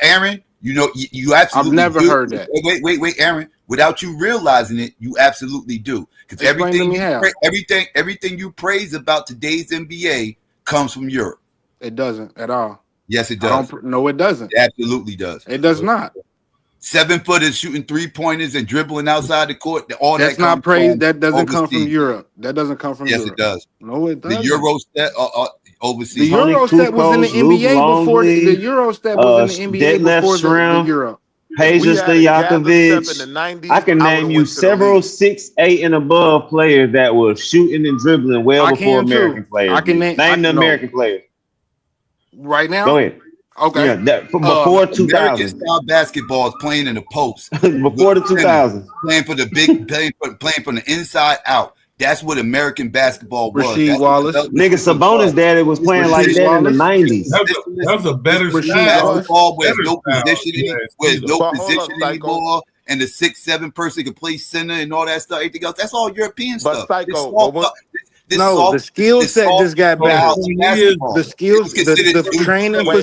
Aaron, you absolutely. I've never heard that. Wait, Aaron. Without you realizing it, you absolutely do. Because everything you praise about today's NBA comes from Europe. It doesn't at all. Yes, it does. No, it doesn't. It absolutely does. It does not. 7-footers shooting 3-pointers and dribbling outside the court. That's not praise. That doesn't come from Europe. That doesn't come from Europe. Yes, it does. No, it doesn't. The Euro step overseas. The Euro step was in the NBA before the Euro step was in the NBA before the Euro. Pages Stojakovic. I can name you several 6'8" and above players that were shooting and dribbling before American players. I can name the American players right now. Go ahead. Okay. Yeah, before 2000. American style basketball is playing in the post. Before the 2000s. Playing for the playing from the inside out. That's what American basketball was. Rasheed Wallace. Nigga, Sabonis daddy was playing like that in the 90s. That was a better basketball where no position anymore. And the 6'7" person can play center and all that stuff. Everything else. That's all European stuff. The skill set just got better. The skills, the training for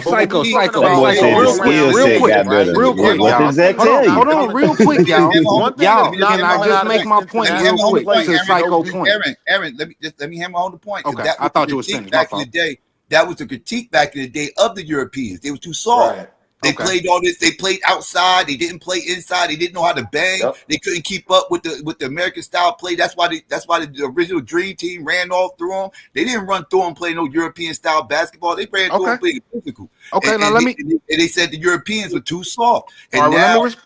Psycho. Real quick, y'all. Hold on, real quick, y'all. Y'all, can I just make my point real quick to Psycho point? Aaron, let me hammer on the point. Okay, I thought you were finished. Back in the day, that was the critique back in the day of the Europeans. They were too soft. Right. They played all this. They played outside. They didn't play inside. They didn't know how to bang. Yep. They couldn't keep up with the American style play. That's why the original Dream Team ran all through them. They didn't run through them playing no European style basketball. They ran through them playing physical. Okay, And they said the Europeans were too soft. And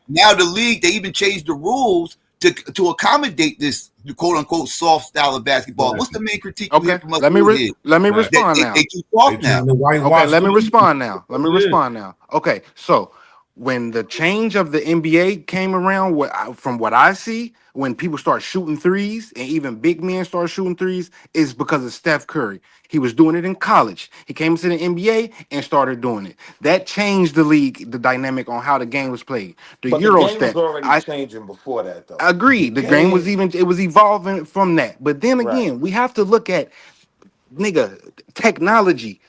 now the league, they even changed the rules to accommodate this quote unquote soft style of basketball. What's the main critique? Okay, let me respond now. They too soft now. Okay, let me respond now. Okay, so when the change of the NBA came around, from what I see, when people start shooting threes and even big men start shooting threes, is because of Steph Curry. He was doing it in college. He came into the NBA and started doing it. That changed the league, the dynamic on how the game was played. The But the game was Eurostep. already changing before that, though. Agreed. The game was evolving from that. But then Right. again, we have to look at technology.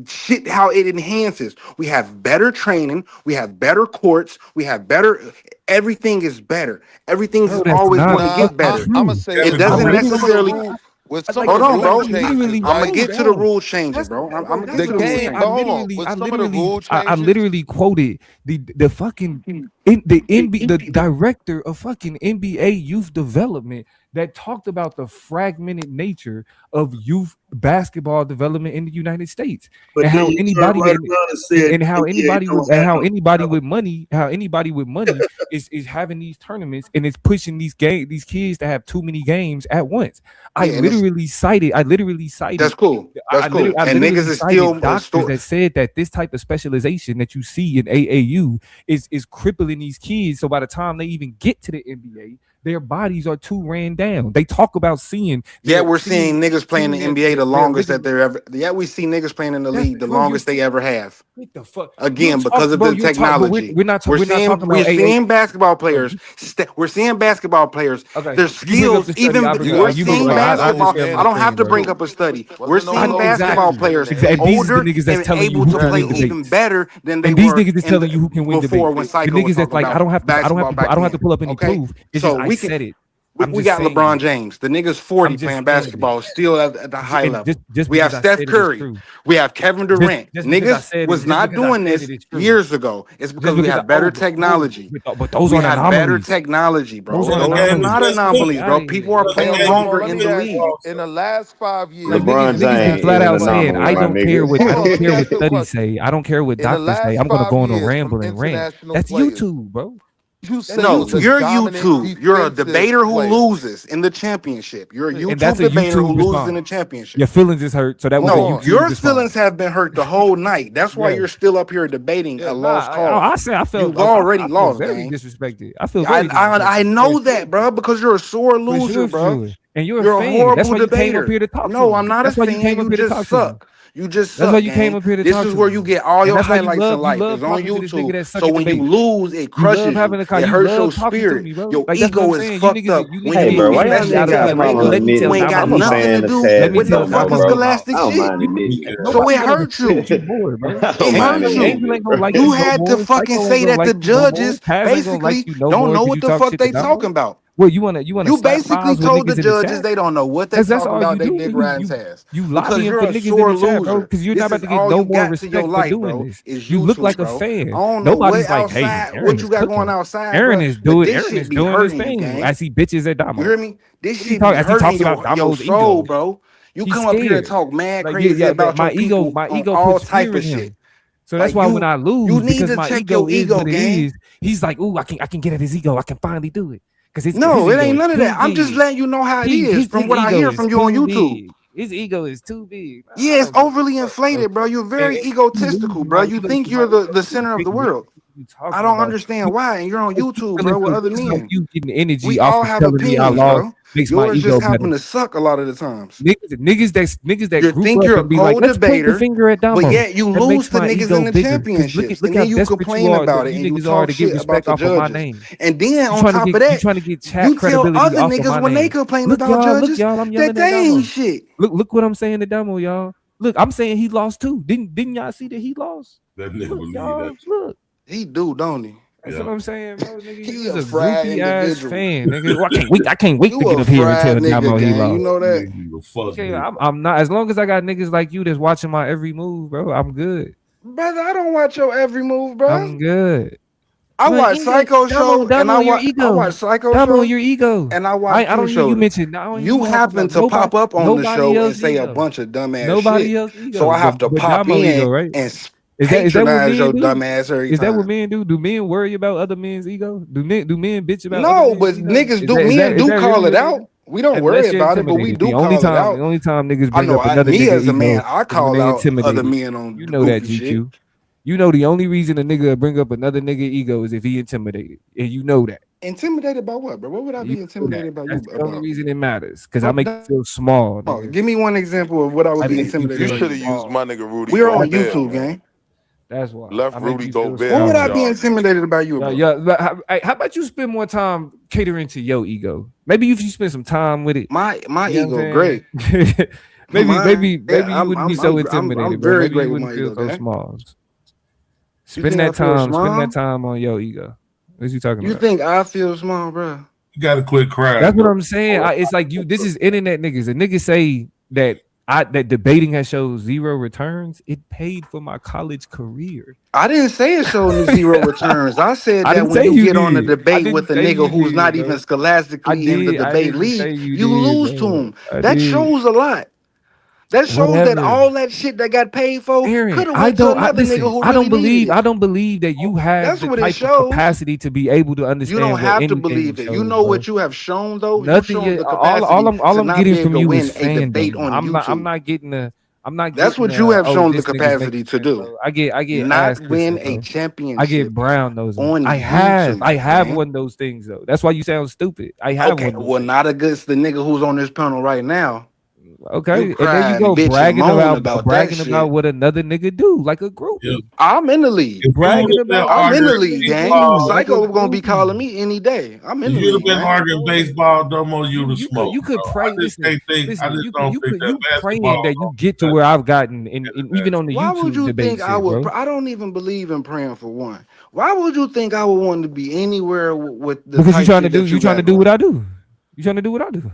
Shit, how it enhances. We have better training, we have better courts, we have better. Everything is better. Everything's always going to get better. I'm gonna say It doesn't necessarily. hold on, bro. I'm gonna get to the rule changes, bro. I'm gonna get to the rule changes. I literally quoted the fucking the director of fucking NBA youth development that talked about the fragmented nature of youth basketball development in the United States, But and how anybody with money is having these tournaments and it's pushing these kids to have too many games at once. I literally cited. That's cool. That's cool. And niggas is still doctors that said that this type of specialization that you see in AAU is crippling these kids. So by the time they even get to the NBA, their bodies are too ran down. They talk about seeing. Yeah, we're seeing niggas playing the NBA the longest that they're ever. Yeah, we see niggas playing in the league the longest they ever have. What the fuck? Again, because of the technology. We're seeing basketball players. We're seeing basketball players. Their skills, even we're seeing basketball. I don't have to bring up a study. We're seeing basketball players older and able to play even better than they were. These niggas is telling you who can win before when the niggas that's like I don't have to pull up any proof. So we said it. We got LeBron James. The nigga's 40 playing basketball, still at the high level. We have Steph Curry. We have Kevin Durant. Niggas was not doing this years ago. It's because we have better technology. But those are have better technology, bro. Those are not anomalies, bro. People are playing longer in the league. In the last 5 years, LeBron James flat out saying, I don't care what studies say. I don't care what doctors say. I'm gonna go on a ramble and rant. That's YouTube, bro. No, you're YouTube. You're a debater who loses in the championship. You're a YouTube debater who loses in the championship. Your feelings is hurt, so that was no. Your feelings have been hurt the whole night. That's why you're still up here debating a lost cause. I felt you've already lost. Very disrespected. I feel. I know that, bro, because you're a sore loser, bro. And you're a horrible debater. No, I'm not a fan. You just suck. You just suck. That's why you came up here to talk. This is where you get all your highlights in life. It's on YouTube. So when you lose, it crushes you. It hurts your spirit. Your ego is fucked up. Hey, bro, why y'all niggas you ain't got nothing to do with no fucking scholastic shit. So it hurts you. It hurts you. You had to fucking say that the judges basically don't know what the fuck they talking about. Well, you basically told the judges they don't know what they're talking about. They dick riding ass. You lobbying for niggas in the chat, bro, because you're not about to get no more respect for doing this. You look like a fan. Nobody's like, hey, what you got going outside? Aaron is doing his thing. I see bitches at Domo. You hear me? This shit be hurting your soul, bro. You come up here and talk mad crazy about my ego, all type of shit. So that's why when I lose, you need to check your ego game. He's like, ooh, I can get at his ego. I can finally do it. No, it ain't none of that. I'm just letting you know how it is from what I hear from you on YouTube. His ego is too big. Yeah, it's overly inflated, bro. You're very egotistical, bro. You think you're the center of the world. I don't understand why. And you're on YouTube, bro, with other men. You getting energy. We all have opinions, bro. Yours just happen to suck a lot of the times. Niggas that you think you're a cold debater, but yet you lose to niggas in the championships, and then you complain about it, and you talk shit about the judges. And then on top of that, you tell other niggas when they complain about judges that they ain't shit. Look what I'm saying to Domo, y'all. Look, I'm saying he lost too. Didn't y'all see that he lost? That nigga believe that. Look. He do, don't he? That's what I'm saying, bro. Nigga, he's a groupie ass fan, nigga. I can't wait to get up here and tell Domo he lost. You know that? Okay, I'm not. As long as I got niggas like you that's watching my every move, bro, I'm good. Brother, I don't watch your every move, bro. I'm good. I watch Psycho Show and I watch Psycho Show. Your ego. And I watch. I don't hear you mention. You happen to pop up on the show and say a bunch of dumbass shit. So I have to pop in and is that what your dumb ass every time. Is that what men do? Do men worry about other men's ego? Do men bitch about? No, but niggas do. Men do call it out. We don't worry about it, but we do call it out. The only time niggas bring up another nigga as a man, I call out other men on you know that GQ. You know the only reason a nigga bring up another nigga ego is if he intimidated, and you know that. Intimidated by what, bro? What would I be intimidated by you That's the only about? reason it matters, because I make you feel small. Nigga. Give me one example of what I would be intimidated You by should you. have used my nigga Rudy We're on Gobert, YouTube, man. gang. That's why Left I make Rudy you feel Gobert What small. would out I the be argument. intimidated about you, bro? How about you spend more time catering to your ego? Maybe if you spend some time with it. My You know ego, what I'm great. saying? maybe you wouldn't be so I'm intimidated, bro. very Maybe great you with wouldn't my feel ego, so gang. small. You Spend think I that feel time. Spend that small? time on your ego. What you talking You about? think I feel small, bro? You gotta quit crying. That's what Though. I'm saying. It's like you. This is internet niggas. A nigga say that that debating has showed zero returns. It paid for my college career. I didn't say it showed me zero returns. I said I that didn't when say you you get on a did. I debate didn't with a say nigga you who's did, not bro. even scholastically in the I debate didn't say league, you you did, lose to bro. him. I That did. shows a lot. That shows that Whatever. all that shit that got paid for Aaron, could have went to another nigga listen. who really needed I it. don't believe that you have That's the what it type of shows. capacity to be able to You don't understand what have to anything believe it. You shows, know bro. what you have shown though? You've Nothing shown yet. the capacity All to I'm not getting be able from to you is win a debate fandom. on I'm YouTube. not getting the. I'm not That's getting what you the. have Oh, shown the this nigga's capacity making to sense, do. bro. I get ass Not kissing, win a bro. I get championship brown nosing. on I YouTube, have gang. one of those things though. That's why you sound stupid. I have Okay, one of those well, things. not against the nigga who's on this panel right now. You Okay, and there you cry and go bitch and moan about that bragging about shit. what another nigga do, like a If, groupie. I'm in the league. if you would Bragging have been about I'm what in the arguing another league, nigga gang. do, baseball, like a Psycho gonna be groupie. calling me any day. I'm in if the you'd have league, been gang. arguing baseball, Domo, you'd have smoked, You could bro. I pray. just can't think. I Listen. just don't think that You praying basketball that you get to where I've gotten, and even on the Why would YouTube you debate think I shit, would? bro. I don't even believe in praying for one. Why would you think I would want to be anywhere with the Because type shit that you you trying to got do what going? I do. You trying to do what I do.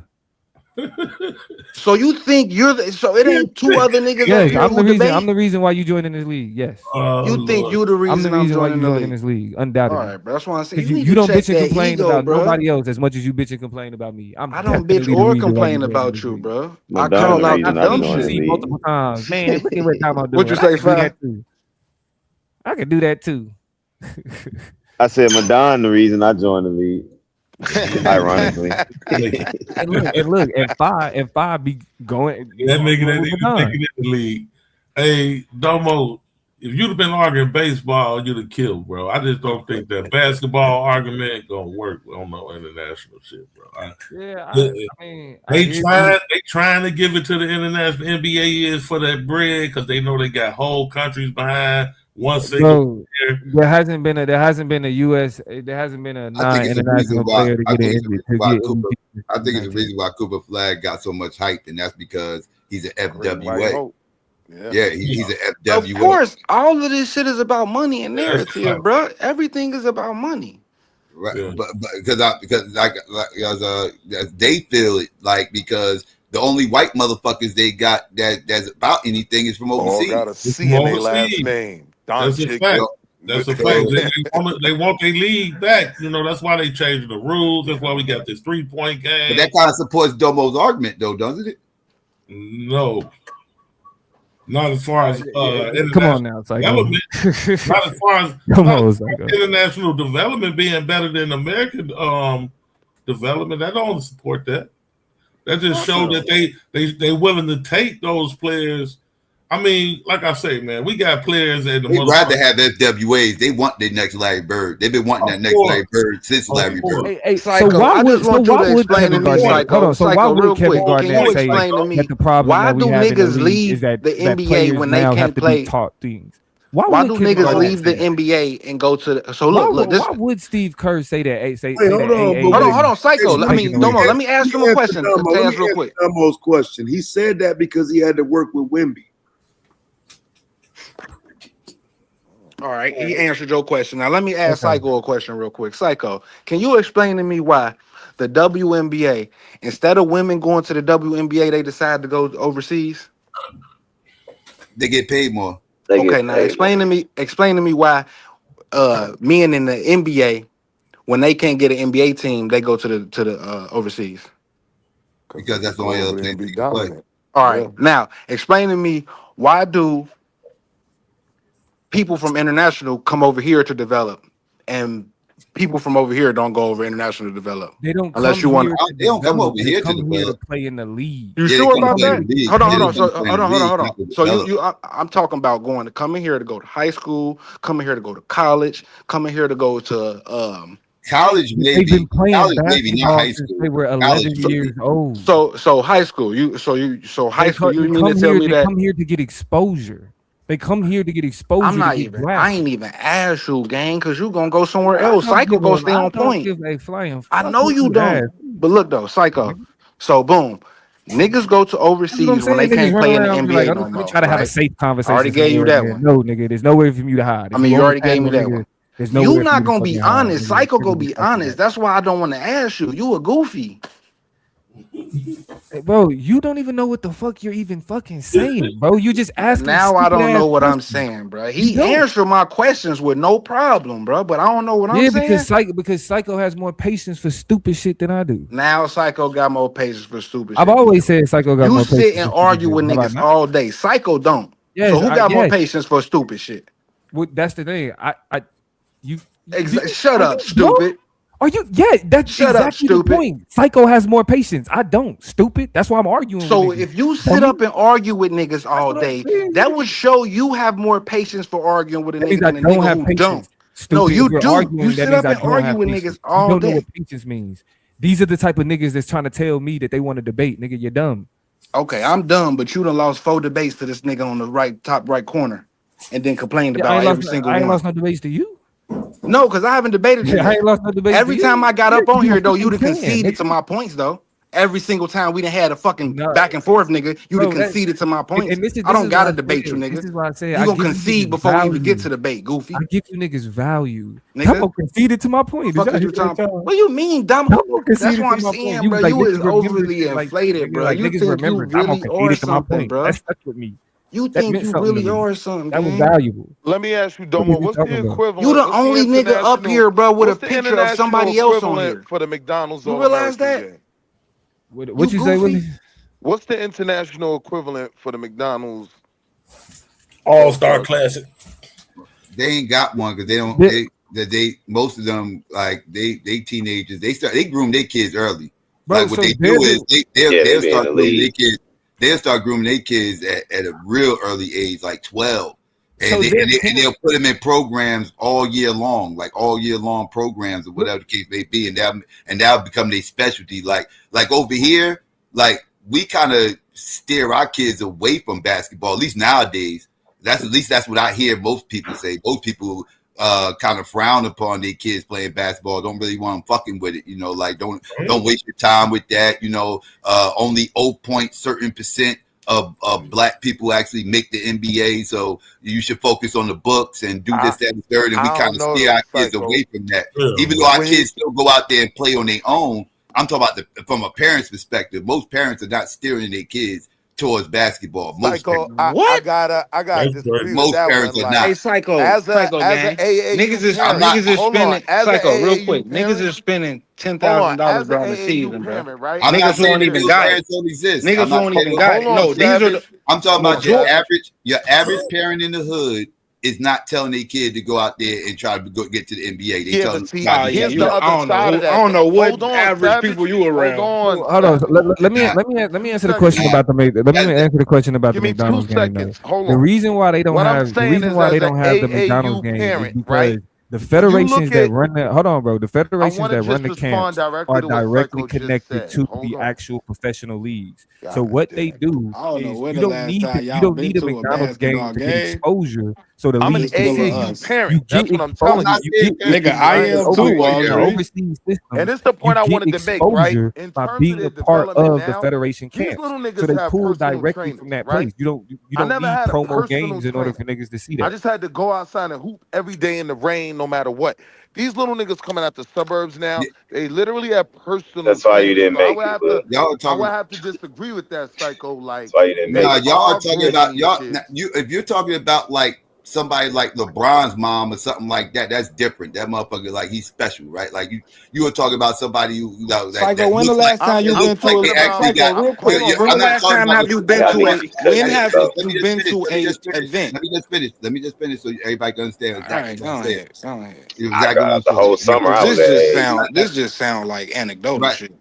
So you think you're the, so it ain't two other niggas up Yes, here who I'm debate? the reason why you joining this league. Yes. You think Lord. you the I'm the reason I'm reason why you joining the joining league? this league, All undoubtedly. right, bro. That's why I say Because you need you to don't check bitch and that complain ego, about bro. nobody else as much as you bitch and complain about me. I'm I don't bitch definitely the or reason why you complain joining about this you, league. bro. I Madonna call the out the reason I dumb You can joined the see shit. league. multiple times. Man, look at what time I'm What doing. you I say, can do Fi? that too. I can do that too. I said Madonna the reason I joined the league. Ironically. And five be going That nigga arguing that with even make Madonna. it in the league. Hey, Domo, if you'd have been arguing baseball, you'd have killed, bro. I just don't think that basketball argument gonna work on no international shit, bro. They trying to give it to the international NBA is for that bread because they know they got whole countries behind one single Bro, player. there hasn't been a US. There hasn't been a I think it's a reason non-international why. player to I get think an it's a NBA reason why Cooper. MVP I think it's a matchup. reason why Cooper Flag got so much hype, and that's because he's an Great white FWA. hope. Yeah, he's an Of FWA. course, all of this shit is about money and narrative, bro. Everything is about money. Right, but because they feel it like because the only white motherfuckers they got that's about anything is from All overseas. got a C in their last name. That's a Doncic. fact. That's a fact. They want their league back. You know, that's why they changed the rules. That's why we got this 3-point game. But that kind of supports Domo's argument, though, doesn't it? No. Not as far as come on now, development. Not as far as international development being better than American development. I don't support that. That just showed that they willing to take those players. I mean, like I say, man, we got players at the They'd rather have FWAs. They want their next Larry Bird. They've been wanting that next Larry Bird since Larry Bird. Psycho, I just want you to explain to me, Psycho. Psycho, real quick. Can you explain to me why do niggas leave the NBA when they can't play? Taught things. Why do niggas leave the NBA and go to the? So look, this. Why would Steve Kerr say that? Hold on, Psycho. I mean, Domo. Let me ask him a question. Taz, real quick. Domo's question. He said that because he had to work with Wemby. All right, he answered your question. Now let me ask Psycho a question real quick. Psycho, can you explain to me why the WNBA, instead of women going to the WNBA, they decide to go overseas? They get paid more. Okay, now explain to me why men in the NBA, when they can't get an NBA team, they go to the overseas. Because that's the only other place they can play. All right, now explain to me why do people from international come over here to develop, and people from over here don't go over international to develop. They don't unless come you want. here. They don't come over here to come here to develop. play in the league. You sure about that? Hold on. So hold on. So I'm talking about coming here to go to high school, coming here to go to college, coming here to go to college. Maybe they've been playing college, basketball maybe not high since school. they were 11 years old. So high school. You mean to tell me that they come here to get exposure? They come here to get exposure. I ain't even asked you, gang, because you gonna go somewhere else. Psycho gonna stay on point. I know you don't. But look though, Psycho. So boom, niggas go to overseas when they can't play in the NBA no more. Let me try to have a safe conversation. I already gave you that one. No, nigga, there's nowhere for you to hide. I mean, you already gave me that one. You not gonna be honest. Psycho gonna be honest. That's why I don't want to ask you. You a goofy. Bro, you don't even know what the fuck you're even fucking saying, bro. You just asking. Now I don't know what I'm saying, bro. He answered my questions with no problem, bro. But I don't know what I'm saying. Because Psycho has more patience for stupid shit than I do. Now Psycho got more patience for stupid shit. I've always said Psycho got more patience. You sit and argue with niggas all day. Psycho don't. Yes, so who got more patience for stupid shit? Well, that's the thing. Shut up, stupid. Are you? Yeah, that's exactly the point. Psycho has more patience. I don't. Stupid. That's why I'm arguing. So if you sit up and argue with niggas all day, that would show you have more patience for arguing with a nigga than a nigga who don't. No, you do. You sit up and argue with niggas all day. You don't know what patience means. These are the type of niggas that's trying to tell me that they want to debate. Nigga, you're dumb. Okay, I'm dumb, but you done lost 4 debates to this nigga on the top right corner, and then complained about every single one. I ain't lost no debates to you. No, because I haven't debated you. I ain't lost no debate. Every time I got up on here, though, you done conceded to my points, though. Every single time we done had a fucking back and forth, nigga, you done conceded to my points. I don't gotta debate you, nigga. This is why I say you gonna concede before we even get to debate, goofy. I give you niggas value. Domo conceded to my point. What do you mean, Domo? That's what I'm saying, bro. You is overly inflated, bro. You think you really are something, bro. That's with me. You think you really are something? That was valuable. Let me ask you, Domo, what's the equivalent? You the only nigga up here, bro, with a picture of somebody else on here. For the McDonald's, you realize that? What you say, Willie? What's the international equivalent for the McDonald's All-Star Classic? They ain't got one because they don't. They most of them like they teenagers. They groom their kids early. Bro, like what they do is they'll start grooming their kids. They'll start grooming their kids at a real early age, like 12. And, they'll put them in programs all year long, like all year long programs or whatever the case may be. And that'll become their specialty. Like over here, like we kind of steer our kids away from basketball, at least nowadays. That's what I hear most people say. Most people kind of frown upon their kids playing basketball, don't really want them fucking with it, like don't waste your time with that, only 0.certain% of black people actually make the NBA, so you should focus on the books and do this, that, and third, and we kind of steer our kids away from that. Even though our kids still go out there and play on their own, I'm talking about from a parent's perspective. Most parents are not steering their kids towards basketball. Psycho, I gotta disagree with that parents one. Are not. Hey, Psycho, gang. Niggas is spending Psycho real quick. Niggas is spending $10,000 during the season, bro. Right? Niggas don't even got it. Niggas don't even got it. No, these are. I'm talking about your average parent in the hood is not telling their kid to go out there and try to get to the NBA. They tell them. I don't know what average people you around. Hold on. Let me answer the question about the. Let me answer the question about the McDonald's game. The reason why they don't have the McDonald's game is because the federations that run the the federations that run the camps are directly connected to the actual professional leagues. So what they do is you don't need a McDonald's game to get exposure. So the I'm an leagues AAU parent. That's what I'm telling you. Nigga, I am too. Overseas system. And this is the point I wanted to make, right? In by being a part of the federation camp, so they pull directly from that place. You don't need promo games in order for niggas to see that. I just had to go outside and hoop every day in the rain, no matter what. These little niggas coming out the suburbs now, they literally have personal. That's why you didn't make it. I would have to disagree with that, Psycho. Like, y'all are talking about y'all. If you're talking about like somebody like LeBron's mom or something like that, that's different. That motherfucker, like, he's special, right? Like you were talking about somebody who that Psycho, when the looks like last time you been to they a actually got. Psycho? Real quick, when I'm the not last talking time about have what you you been want. to a? When have you Let me been to just a finish. event? Let me just finish so everybody can understand All exactly right, what I'm go saying. ahead. Go ahead. Exactly what I'm The saying. whole summer Because I was at AAU. this just sound like anecdotal Right. shit.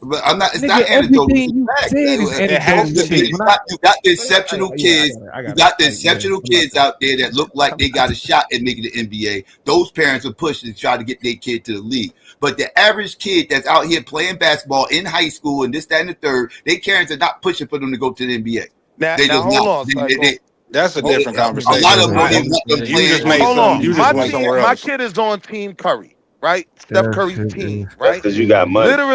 But I'm not. It's Nigga, not anecdotal. everything It's you fact. said is It has anecdotal to shit. be. You got the exceptional kids. I You got got the it. Yeah, exceptional I'm about kids to. out there that look like they got a shot at making the NBA. Those parents are pushing to try to get their kid to the league. But the average kid that's out here playing basketball in high school and this, that, and the third, their parents are not pushing for them to go to the NBA. They Now just hold not. on, Psycho. That's a different A lot conversation. of them don't even want them You playing just on made the Hold some. on. You team. just My went team, somewhere my else. kid is on Team Curry, right? Steph That Curry's shit team, is. That's right? because you got money.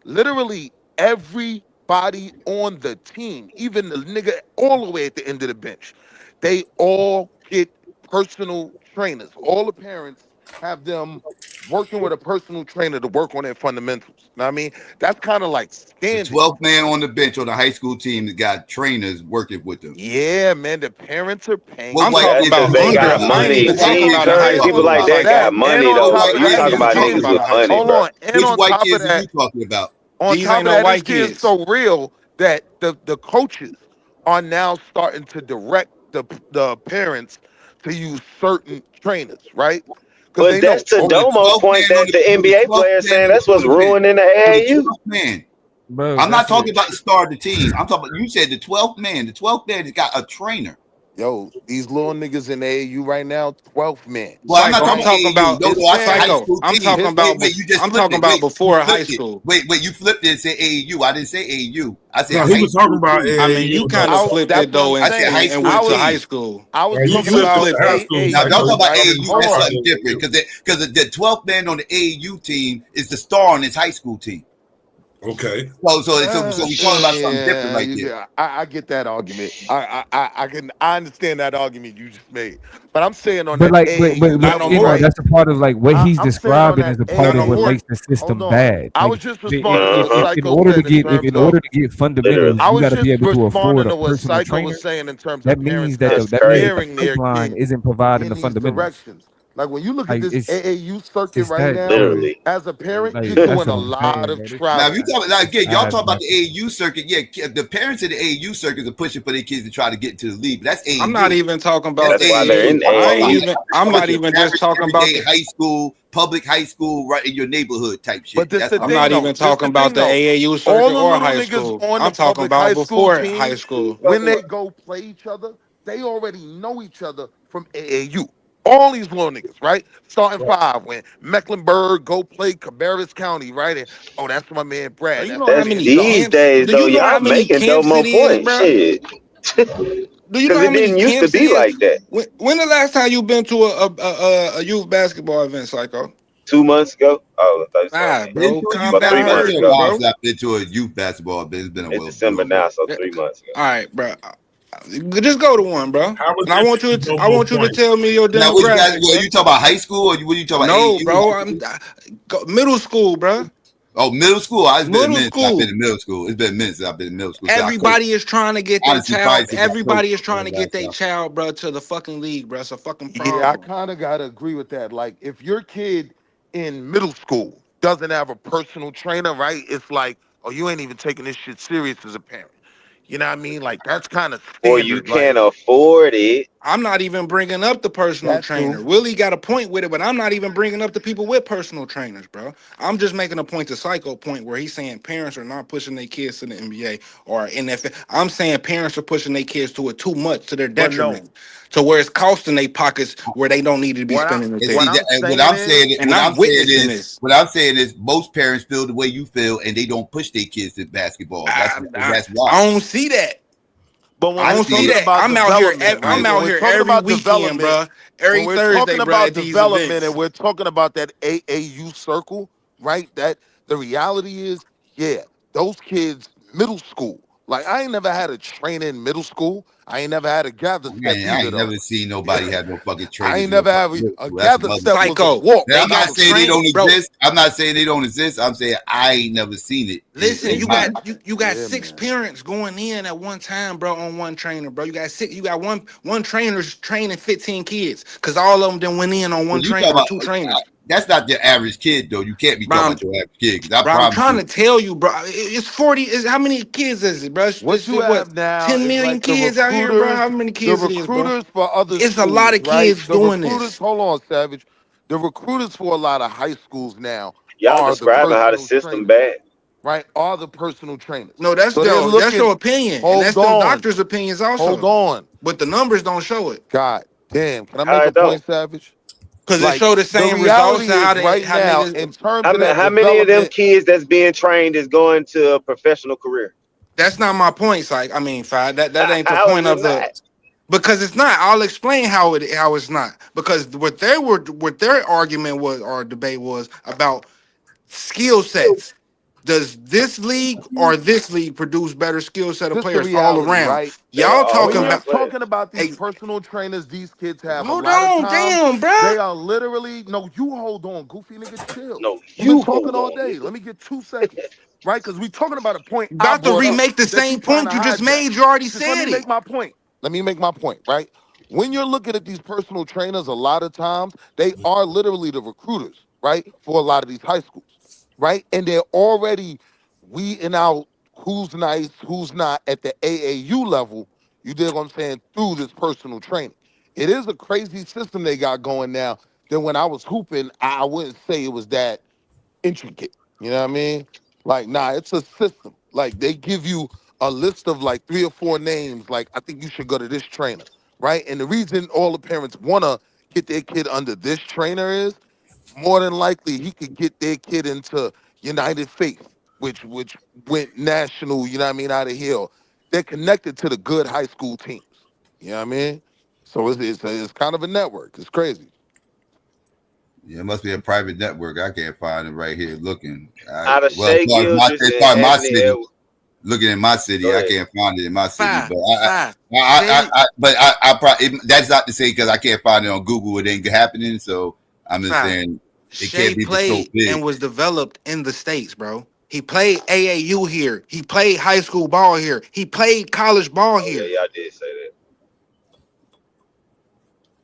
Literally everybody on the team, even the nigga all the way at the end of the bench, they all get personal trainers. All the parents have them working with a personal trainer to work on their fundamentals. Know what I mean? That's kind of like The standard. 12th man on the bench on the high school team that got trainers working with them. Yeah, man, the parents are paying I'm What for white talking kids That's are because about you they talking under. got about? I ain't money. even What white talking Team kids about a are you high Curry, talking people school like about? that that. got And money on What though. top white of You that, kids talking are his you about talking talking kids. niggas about with a about? high money, Hold school. bro. on, and Which on white top of kids are that, you talking about? his These ain't no kids white so kids. real that the coaches are now starting to direct the parents to use certain trainers, right? Because But they that's know, to For the okay, Domo 12th point man on that the the for the NBA 12th player man saying on the that's what's bench. ruining the For the AAU. 12th man. Bro, I'm not that's talking what. about the star of the team. I'm talking about you said the 12th man. The 12th man has got a trainer. yo, these little niggas in AAU right now, 12th man. Well, I'm not Psycho. I'm talking about talking AAU. about No, His no, I said high parents, Psycho. school I'm team. talking his about. Wait, you just I'm flipped talking it. about You before high flipped it. school. You flipped it and said AAU. I didn't say AAU. I said No, he high was talking school about team. I mean, you AAU kind though. of I, flipped that's it what I'm though, I said high saying. school and went to high team. school. I was You talking You flipped it about to flipped high it. school, Now, y'all talking Psycho. AAU, about right? AAU, Hold that's on. something different because the 12th man on the AAU team is the star on his high school team. Okay. So we talking about something different right there. I get that argument. I understand that argument you just made. But I'm saying on But that like, AAU Not no level, you know, more. right? that's a part of like what he's I'm saying on describing that is a Not part of no what AAU. more. makes the Hold system on. bad. I Like, was just responding to what in Psycho order to said in get in terms order of to get Literally. fundamentals, I you was got to be just able to afford responding a to what personal Psycho was trainer. saying in terms That of means parents that not That's that means that the crazy. steering their pipeline kids isn't providing in the these fundamentals. directions. Like when you look at Like this AAU circuit it's right that, now, bro. Literally. as a parent, you're Like that's doing a what I'm lot saying, of bro. This Now, if you traveling. talk now, again, y'all bad, talk bro. about the AAU circuit. Yeah, the parents of the AAU circuit are pushing for their kids to try to get into the league. But that's I'm not AAU. even talking That's about That's the why they're AAU. in AAU. I'm I talking ain't about AAU. even. I'm not even just average talking about everyday the. high school, public high school, right in your neighborhood type But shit. this That's the what I'm I'm thing not talking even though. about. This the talking about thing the though. AAU All circuit the or little high niggas school. on the I'm talking public about high school before high teams, school. when they go play each other, they already know each other from AAU. All these little niggas, right? Starting five when Mecklenburg go play Cabarrus County, right? And oh, that's my man Bro, Brad. you That's know my how That's man many Sean. these camps? days Do though. you know Y'all how many making camps Domo it is, point. bro? Shit. Do you know Cause how it many didn't used to camps it be is? like that. When the last time you been to a youth basketball event, Psycho? 2 months ago. Oh, I thought you said a Nah, month. Been bro, to a calm youth About down. three High basketball. It's months been a school, ago. while bro. since I've been to a youth basketball. It's been a It's little December bit. now, so Yeah. 3 months ago. All right, bro. Just go to one, bro. How was And I that want you to. no I more want you to points? tell me your Now, which guys? demographic, Well, bro. you talk about high school or what? You talk about No, AAU? bro. Middle school, bro. Oh, middle school. It's been a Middle minute since I've been school. in middle school. It's been a minute since I've been in middle school. So I coach. Everybody is trying to get their Honestly, probably child. since I coached Everybody is trying to get last their time. child, bro, to the fucking league, bro. It's a fucking Yeah, I problem. kind of gotta agree with that. Like, if your kid in middle school doesn't have a personal trainer, right? It's like, oh, you ain't even taking this shit serious as a parent. You know what I mean? Like, that's kind of Or you standard. can't Like afford it. I'm not even bringing up the personal that too. trainer. Willie got a point with it, but I'm not even bringing up the people with personal trainers, bro. I'm just making a point to Psycho point where he's saying parents are not pushing their kids to the NBA or NFL. I'm saying parents are pushing their kids to it too much to their But no, detriment, to where it's costing their pockets where they don't need to be what I spending it And there. what see that, I'm and saying is, And I'm witnessing this. what I'm saying is, most parents feel the way you feel, and they don't push their kids to basketball. That's why. I don't see that. but when I I we're don't see see talking it. that. about I'm out here. development, I'm right? When out we're here talking every about weekend, development, bro. Every when we're Thursday, talking bro, about at these development and events. we're talking about that AAU circle, right? That the reality is, yeah, those kids, middle school, Like I ain't never had a trainer in middle school. I ain't never had a gather step Man, I either ain't though. never seen nobody have no fucking I trainers ain't in no never have fucking middle a school. That's gather mother step shit. was a Psycho. walk. Now, They I'm not got saying they trained, don't bro. exist. I'm not saying they don't exist. I'm saying I ain't never seen it. Listen, In you my, got you got Yeah, 6 man. parents going in at one time, bro, on one trainer, bro. You got 6. You got one trainer's training 15 kids, cause all of them then went in on one you trainer talking or about 2 trainers. that's not the average kid though. You can't be talking Bro, about your average kid because I I'm promise trying you. to tell you, bro. It's 40. How many kids is it, bro? What you What? have now 10 is million like the kids out here, bro. recruiters, How many kids it is, bro? for other It's a lot schools, of right? kids The doing recruiters, this. hold on, Savage. The recruiters for a lot of high schools now Y'all are the describing how the personal system trainers, bad. right? Are the personal trainers. No, that's So they're your looking, opinion, and hold that's the on, doctor's opinions hold also. on. But the numbers don't show it, God damn. Can I How make a it don't? point, Savage? because it Like show the the same results reality and is right how now, niggas. in terms of that How many of them development, kids that's being trained is going to a professional career? That's not my point, Psych. I mean, Fi, that ain't the How is point it of not? the. Because it's not. I'll explain how it's not. Because what their argument was or debate was about skill sets. Does this league or this league produce better skill set of this the players all reality, around? right? They are Y'all all When talking you're around about? players. talking about these Hey, personal trainers these kids have, a hold lot of on, times damn, bro. they are literally, no, you hold on, goofy nigga, chill. No, We've been you talking hold all on, day. nigga. Let me get 2 seconds, right? Because we talking about a point I About to brought up remake the that you same trying to point you just hijack. made. You already Just let said me make it. my point. Let me make my point, right? When you're looking at these personal trainers, a lot of times they are literally the recruiters, right? For a lot of these high schools, right? And they're already weeding out who's nice, who's not at the AAU level, you dig what I'm saying, through this personal training. It is a crazy system they got going now that when I was hooping, I wouldn't say it was that intricate. You know what I mean? Like, nah, it's a system. Like, they give you a list of like 3 or 4 names. Like, I think you should go to this trainer, right? And the reason all the parents want to get their kid under this trainer is more than likely he could get their kid into United Faith, which went national, you know what I mean, out of here. They're connected to the good high school teams. You know what I mean? So it's kind of a network. It's crazy. Yeah, it must be a private network. I can't find it right here looking. Out of Shea Gildress As and far as my Anthony city, Edwards. looking in my city, Go I ahead. can't find it in my city. Five, But five. Shady, I probably that's not to say because I can't find it on Google. It ain't happening. So I'm just five. saying it Shay can't be so played and big. was developed in the States, bro. He played AAU here. He played high school ball here. He played college ball Oh yeah, here. y'all did say that.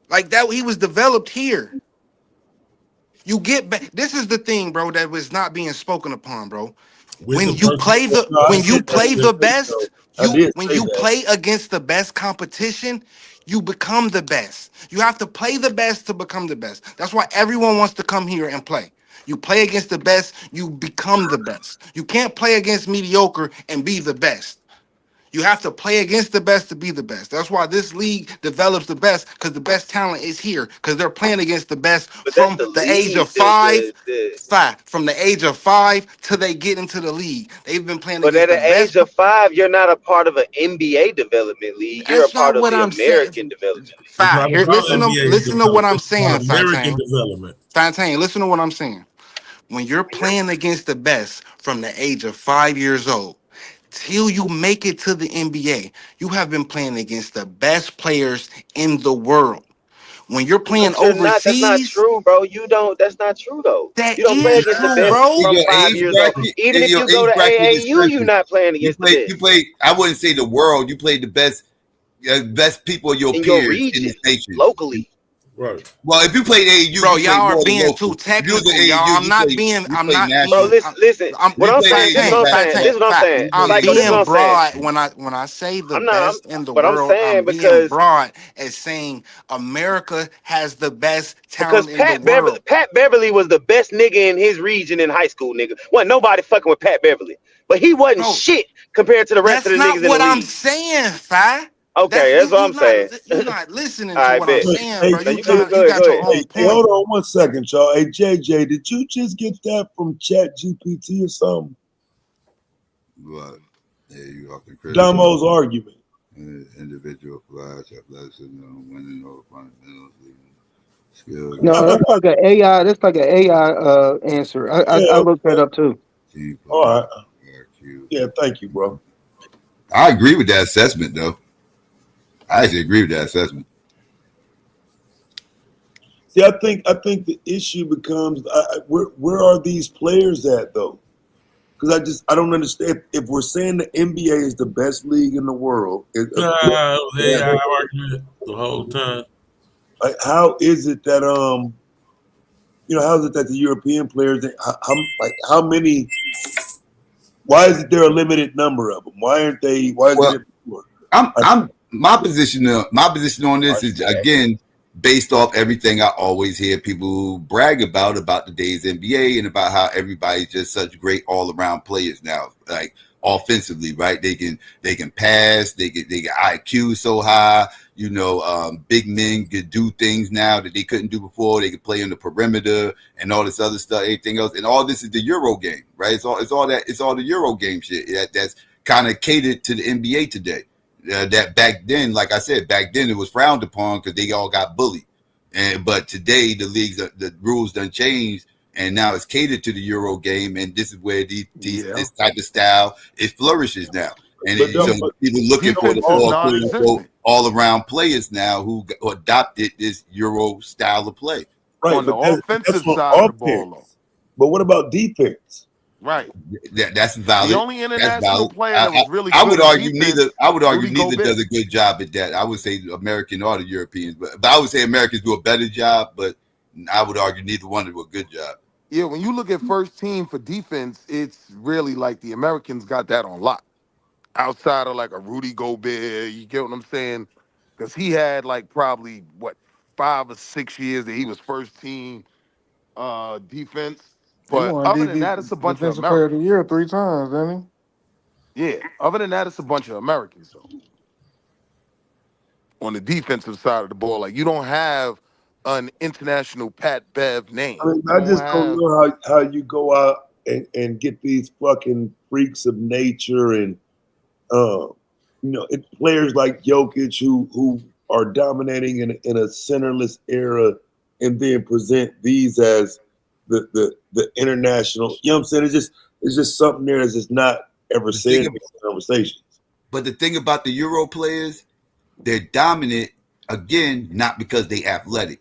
Like that, he was developed here. You get back. This is the thing, bro, that was not being spoken upon, bro. With the person, no, I When you did play say the that, best, though. I did say that. play against the best competition, you become the best. You have to play the best to become the best. That's why everyone wants to come here and play. You play against the best, you become the best. You can't play against mediocre and be the best. You have to play against the best to be the best. That's why this league develops the best because the best talent is here because they're playing against the best But that's from the the age of league. from the age of 5 till they get into the league. They've been playing But against at the the best. age of 5, you're not a part of an NBA development league. You're a That's part not of what the I'm saying. American development league. It's 5. not Here, about NBA listen to what development. I'm It's about saying, American Fontaine. development. Fontaine, listen to what I'm saying. When you're playing against the best from the age of 5 years old till you make it to the NBA, you have been playing against the best players in the world. When you're playing But you're not. That's not overseas, true, bro. You don't. That's not true, though. that You don't play is against the true, best bro. In from your 5 age years old. bracket, Even if you go to is AAU, you're stretching. not playing against the You best play. I wouldn't say the world. You play the best people of your in your peers in region, this nation. locally. Right. Well, if you played AAU, Bro, you y'all played are more than being too local. If you was technical, in y'all. AAU, you I'm played not Bro, being national. listen. What You I'm played saying, this is what AAU I'm back saying. This is what I'm saying. I'm Psycho, this is what being I'm saying. broad when I say the I'm not. best in the But I'm world. saying I'm being because broad as saying America has the best talent in the world. Pat Beverly was the best nigga in his region in high school, nigga. Wasn't nobody fucking with Pat Beverly. But he wasn't Bro, shit compared to the rest of that's the not niggas in the what I'm league. saying, Fi. Okay, that's what I'm saying. You not listening to I what I'm bet. saying, Hey, bro. Now You you good? Go you ahead, got go your ahead. own hey, hold point. on 1 second, y'all. Hey, JJ, did you just get that from Chat GPT or something? But yeah, you often criticize Damo's argument. individual flash athleticism, winning over fundamentals, skills, No, that's like an AI. That's like an AI answer. I Yeah, looked that up too. team all play, right. IQ. Yeah, thank you, bro. I agree with that assessment, though. I actually agree with that assessment. See, I think the issue becomes where are these players at though? Because I don't understand if we're saying the NBA is the best league in the world. They argument the whole time. Like, how is it that how is it that the European players how many? Why is it there a limited number of them? Why aren't they? Why is it? I'm my position on this is again based off everything I always hear people brag about today's NBA and about how everybody's just such great all around players now, like offensively, right? They can pass, they get IQ so high, big men could do things now that they couldn't do before. They could play on the perimeter and all this other stuff, everything else, and all this is the Euro game, right? It's all the Euro game shit that's kind of catered to the NBA today. That back then, like I said, it was frowned upon because they all got bullied. But today the rules done changed, and now it's catered to the Euro game, and this is where this type of style it flourishes now. And so people looking for the all around players now who adopted this Euro style of play. Right, on the offensive side of the ball, though. But what about defense? Right. That's valid. The only international player that was really good I would argue defense, neither does a good job at that. I would say American or the Europeans, but I would say Americans do a better job, but I would argue neither one do a good job. Yeah, when you look at first team for defense, it's really like the Americans got that on lock. Outside of like a Rudy Gobert, you get what I'm saying? Because he had like probably 5 or 6 years that he was first team defense. But other than that, it's a bunch of Americans. Player of the year 3 times, didn't he? Yeah. Other than that, it's a bunch of Americans. So on the defensive side of the ball, like you don't have an international Pat Bev name. I just don't know how you go out and get these fucking freaks of nature and players like Jokic who are dominating in a centerless era, and then present these as the international. You know what I'm saying? It's just something there that's just not ever said in conversations. But the thing about the Euro players, they're dominant again, not because they athletic.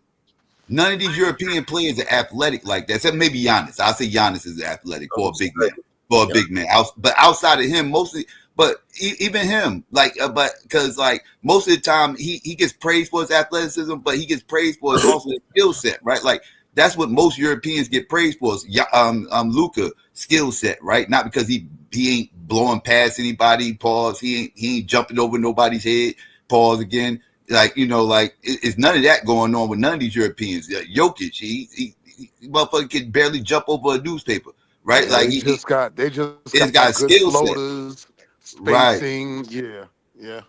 None of these European players are athletic like that, except maybe Giannis. I'll say Giannis is athletic for a big man. Big man. But outside of him, mostly. But even him, but because most of the time he gets praised for his athleticism, but he gets praised for his also his skill set, right? Like that's what most Europeans get praised for. Is Luka skill set, right? Not because he ain't blowing past anybody. Pause. He ain't jumping over nobody's head. Pause again. It's none of that going on with none of these Europeans. Jokic, he motherfucker can barely jump over a newspaper, right? Yeah, they just got good skill floaters. Spacing, right. Yeah.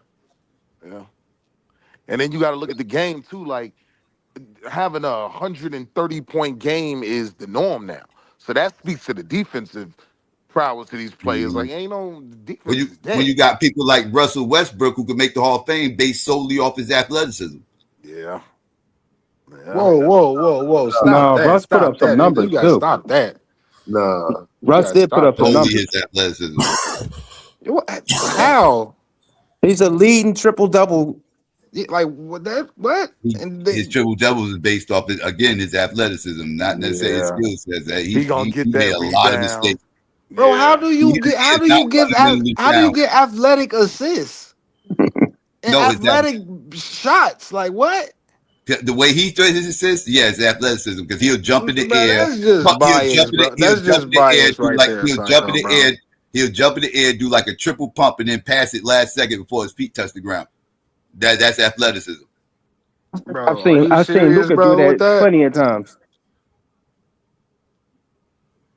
And then you got to look at the game too. Like having a 130-point game is the norm now. So that speaks to the defensive prowess of these players. Like ain't no defense. When you got people like Russell Westbrook who could make the Hall of Fame based solely off his athleticism. Yeah. Whoa! Stop that! Russ put up some numbers you gotta too. Stop that. Nah, Russ did put up some numbers. His athleticism. How? He's a leading triple-double. Like what? His triple-doubles is based off his athleticism, not necessarily his skill sets. That he gonna get that made a lot of mistakes. Bro, how do you get athletic assists and athletic shots? Like what? The way he throws his assists, it's athleticism because he'll jump in the air. That's just bias, bro. That's just bias right there. He'll jump in the air. He'll jump in the air, do like a triple pump, and then pass it last second before his feet touch the ground. That's athleticism. Bro, I've seen Luka do that plenty of times.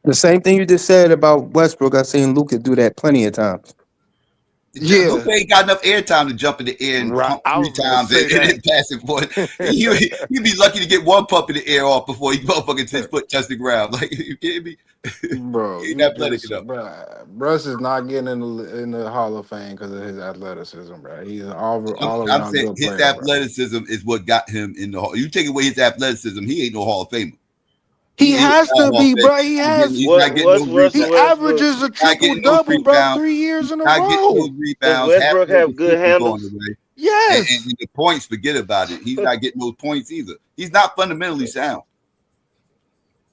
The same thing you just said about Westbrook, I've seen Luka do that plenty of times. Yeah, Luka ain't got enough airtime to jump in the air and pump 3 times and then pass it for it. He'd be lucky to get 1 pump in the air off before he motherfucking his foot touch the ground. Like, you kidding me? Bro, he ain't athletic enough. Russ is not getting in the Hall of Fame because of his athleticism, bro. He's an all around I'm saying good his player, athleticism is what got him in the Hall. You take away his athleticism, he ain't no Hall of Famer. He has to be, bro. He has. He's not getting those rebounds. He averages a triple double, bro, 3 years in a Not getting row. those Does rebounds. Westbrook have good handles? Going away. Yes. And the points, forget about it. He's not getting those points either. He's not fundamentally sound.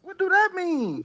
What do that mean?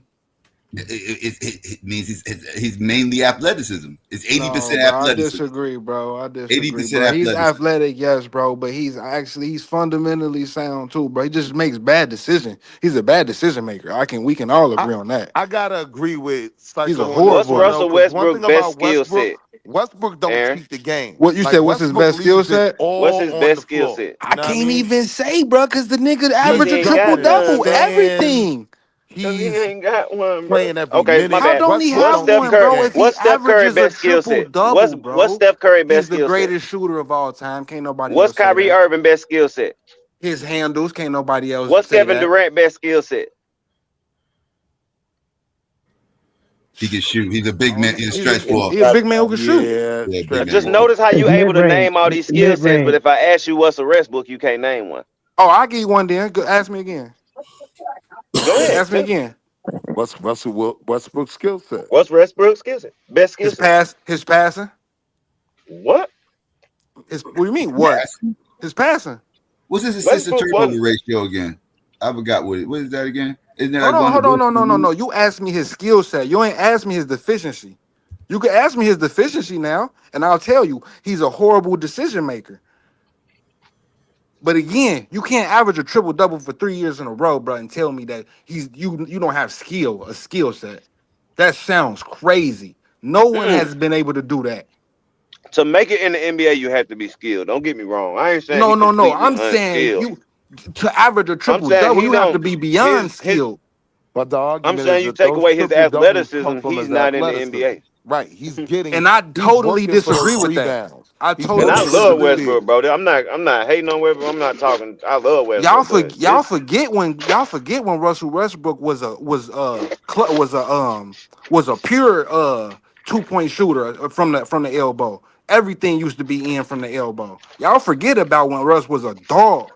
It means he's mainly athleticism. It's 80% athleticism. I disagree, bro. I disagree. 80% bro. He's athleticism. athletic, yes, bro, but he's fundamentally sound too, bro. He just makes bad decisions. He's a bad decision maker. We can all agree on that. I gotta agree with Psycho. He's a horrible. What's Russell Westbrook's best skill set? Westbrook don't cheat the game. What you said? What's his best skill set? What's his best skill set? I can't even say, bro, because the nigga average a triple double, everything. He ain't got one, bro. Playing every okay, my bad. Don't he have one, bro? If what's he Steph Curry averages best a skill triple set? double, bro, What's Steph Curry best skill set? He's the greatest shooter of all time. Can't nobody. What's else say Kyrie that. Irving best skill set? His handles. Can't nobody else. What's say Kevin that. Durant best skill set? He can shoot. He's a big man. He's a stretch four. He's a big man who can shoot. Yeah, just notice how you able to name all these skill sets, but if I ask you what's a Westbrook, you can't name one. Oh, I'll give you one then. Ask me again. Go ahead. Ask me again. What's Westbrook's skill set? What's Westbrook's skill set? Best skill set? His passing. What? What do you mean? What? His passing. What's his assist to turnover ratio again? I forgot what is that again? Isn't that hold on, no. You asked me his skill set. You ain't asked me his deficiency. You can ask me his deficiency now, and I'll tell you he's a horrible decision maker. But again, you can't average a triple double for 3 years in a row, bro, and tell me that you don't have a skill set. That sounds crazy. No one has been able to do that. To make it in the NBA, you have to be skilled. Don't get me wrong. I ain't saying no. I'm saying to average a triple double, you have to be beyond skilled. But the argument I'm saying you take away his athleticism, he's not in the NBA. Right, he's getting, and I totally disagree with that. I love Westbrook, bro. I'm not hating on Westbrook. I'm not talking. I love Westbrook. Y'all forget when Russell Westbrook was a pure 2-point shooter from the elbow. Everything used to be in from the elbow. Y'all forget about when Russ was a dog.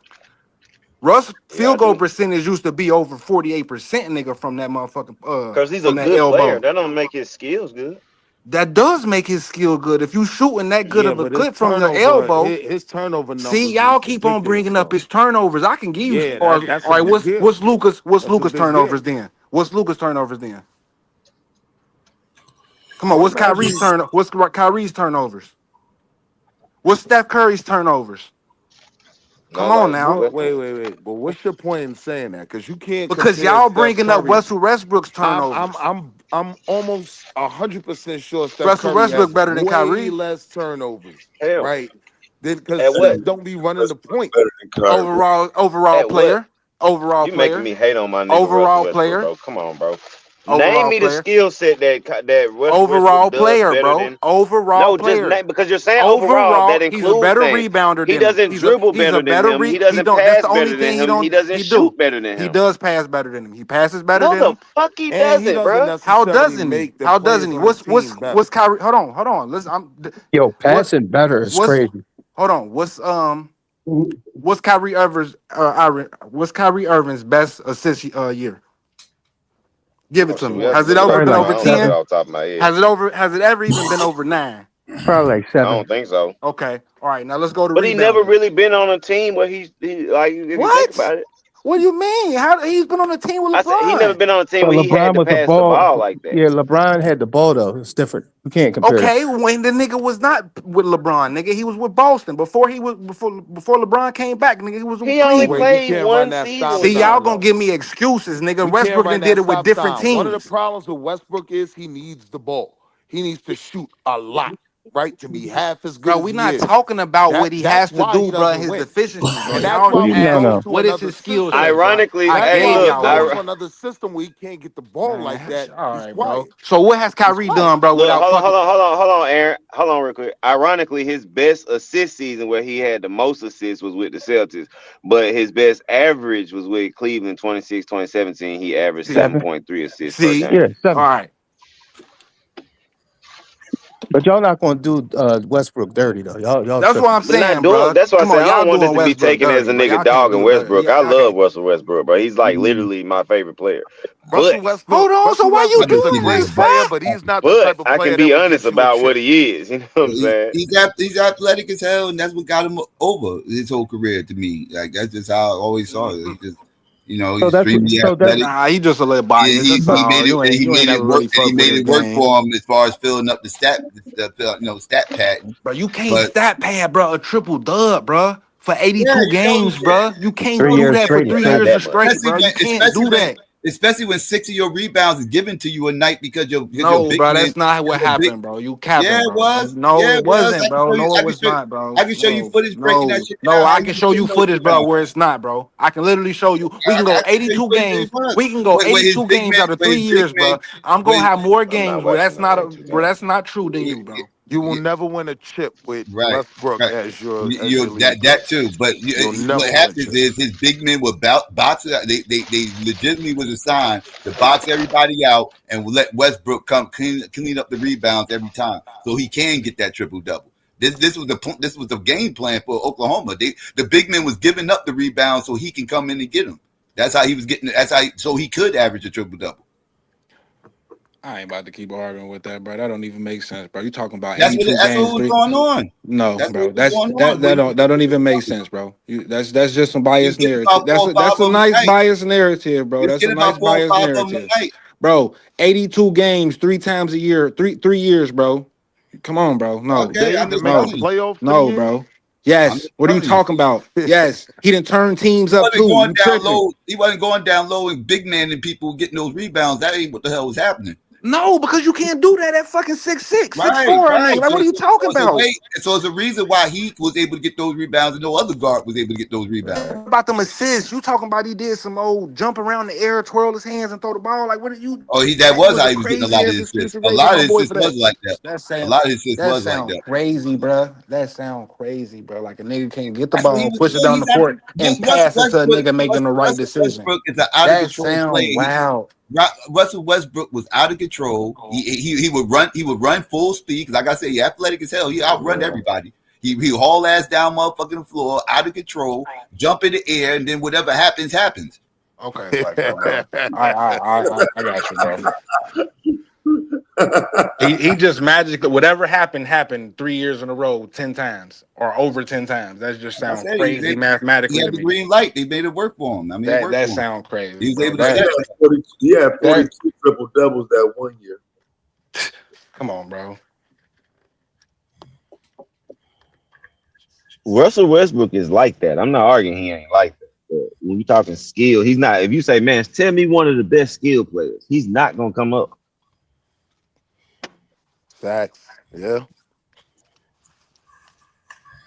Russ field goal percentage used to be over 48%, nigga, from that motherfucking because he's a good player. That don't make his skills good. That does make his skill good. If you shooting that good of a clip from your elbow, his turnover numbers. See, y'all keep on bringing up his turnovers. I can give you. All right, what's Luka's turnovers then? What's Luka's turnovers then? Come on, what's Kyrie's turnovers? What's Steph Curry's turnovers? Come on now. Wait. But what's your point in saying that? Because you can't. Because y'all bringing up Russell Westbrook's turnovers. I'm almost 100% sure Russell Westbrook better than Kyrie. Less turnovers, hell, right? Because don't be running the point. Overall player. You making me hate on my nigga overall player, bro. Come on, bro. Name me the skill set that overall player, bro. Overall player. Just name, because you're saying overall that includes he's a better rebounder. He doesn't dribble better than him. He doesn't pass better than him. He doesn't shoot better than him. He does pass better than him. He passes better than him. No, the fuck he doesn't, bro. How doesn't he? How doesn't he? What's Kyrie? Hold on. Listen, passing better is crazy. Hold on. What's Kyrie Irving's best assist year? Give it to me. Has it ever been over 10? Off the top of my head. Has it ever even been over 9? Probably like 7. I don't think so. Okay. All right. Now let's go to. But he never really been on a team where he like. If you think about it. What do you mean? How he's been on a team with LeBron? I said he never been on a team where he had to pass the ball like that. Yeah, LeBron had the ball though. It's different. You can't compare. Okay, when the nigga was not with LeBron, nigga, he was with Boston before LeBron came back. Nigga, he was with Cleveland. Only played one season. See, y'all gonna give me excuses, nigga. Westbrook did it with different teams. One of the problems with Westbrook is he needs the ball. He needs to shoot a lot. Right, to be half as good. Bro, we're not talking about what he has to do, bro. His deficiencies, bro. What is his skill set? Ironically, another system where he can't get the ball like that. All right, bro. So what has Kyrie done, bro? Hold on, Aaron. Hold on, real quick. Ironically, his best assist season where he had the most assists was with the Celtics, but his best average was with Cleveland 2016-2017. He averaged 7.3 assists. See, per game. All right. But y'all not gonna do Westbrook dirty though. Y'all That's what tripping. I'm We're not saying, doing. bro. That's why I Come say on, I y'all don't want this doing to be Westbrook taken as dirty, a bro. nigga Y'all can't dogging do dirty. Westbrook. I Y'all love can't. Russell Westbrook, bro. He's like literally my favorite player. But Hold on. So why you I can Westbrook's a see doing where great this, you're fuck? player, but he's not the but type of I can player be that would honest get you a about what chip. he is. You know what I'm saying? he's athletic as hell, and that's what got him over his whole career. To me, like that's just how I always saw it. He just, So he's that's what. extremely So that. athletic. Nah, he just a little biased. That's But all. He You ain't made it never work, really and he fuck with made his it work game. for him as far as filling up stat pad. Bro, you can't But stat pad, bro, a triple dub, bro, for yeah, 82 you know, games, bro. You can't 3 do years that for straight is 3 Not years crazy. that straight, much. especially bro. when You can't do that. especially when 6 of your rebounds is given to you a night because your No, big bro, man. that's not what Your big, happened, bro. You yeah, capping, it bro. was. No, Yeah, it it was. wasn't, bro. No, it was not, bro. I can show you No, footage breaking that no, shit no. down. How I you can was show getting you those footage, bro, rebounds? where it's not, bro. I can literally show you. We can go I can show you 82 footage that it games. was. We can go When his 82 big games man, out of when 3 his big years, man, bro. I'm gonna when have more I'm not games where watching no 82 games. that's not true than you, bro. You will never win a chip with right, Westbrook right. as your That lead that person. too, but You'll never what win a happens chip. is his big men will box it out. They legitimately was assigned to box everybody out and will let Westbrook come clean up the rebounds every time, so he can get that triple double. This was the game plan for Oklahoma. The big man was giving up the rebounds so he can come in and get them. That's how he was getting. So he could average a triple double. I ain't about to keep arguing with that, bro. That don't even make sense, bro. You talking about 82 That's what games, was three? going on. No, That's bro. what was That's going on. When that don't even make sense, bro. That's just some he was biased getting narrative. about 4 or 5 That's a of them nice a night. biased narrative, He bro. was That's a getting about nice 4 or biased 5 of them narrative, a night. bro. 82 games, 3 times a year, three years, bro. Come on, bro. No, Okay, They I'm to just make the no, telling you. playoffs them no, years. bro. I'm Yes. just What are you telling you. talking about? Yes, he didn't turn teams up Wasn't too. going You down tripping? low. He wasn't going down low and big man and people getting those rebounds. That ain't what the hell was happening. No, because you can't do that at fucking 6'6", Right, 6'4". I right. mean, like, what are you talking It's a about? way. So it's a reason why he was able to get those rebounds and no other guard was able to get those rebounds. About them assists. You talking about he did some old jump around the air, twirl his hands and throw the ball. Like, what are you? Oh, that That was was how a he was getting a crazy lot of ass his excuse assists. to A raise lot of my his boy for assists that. was like that. A lot of his assists was like that. Crazy, bro. That sound crazy, bro. Like a nigga can't get the That's what he ball, was push it doing. down the court, and pass it to a nigga making the right Russell decision. Westbrook is an out of That control sound player. wow. Russell Westbrook was out of control. He would run. He would run full speed. Because like I said, he athletic as hell. He outrun everybody. He haul ass down motherfucking floor, out of control, jump in the air, and then whatever happens, happens. Okay, bro. I got you, bro. He just magically whatever happened 3 years in a row, 10 times or over 10 times. That just Like I sounds said, crazy he mathematically had to the me. green light. They made it work for him. I mean, it worked That for him. sounds crazy, He was bro. able to set. He had That 42 triple doubles that one year. come on, bro. Russell Westbrook is like that. I'm not arguing he ain't like that. But when you talking skill, he's not. If you say, man, tell me one of the best skill players, he's not gonna come up. Facts. Yeah.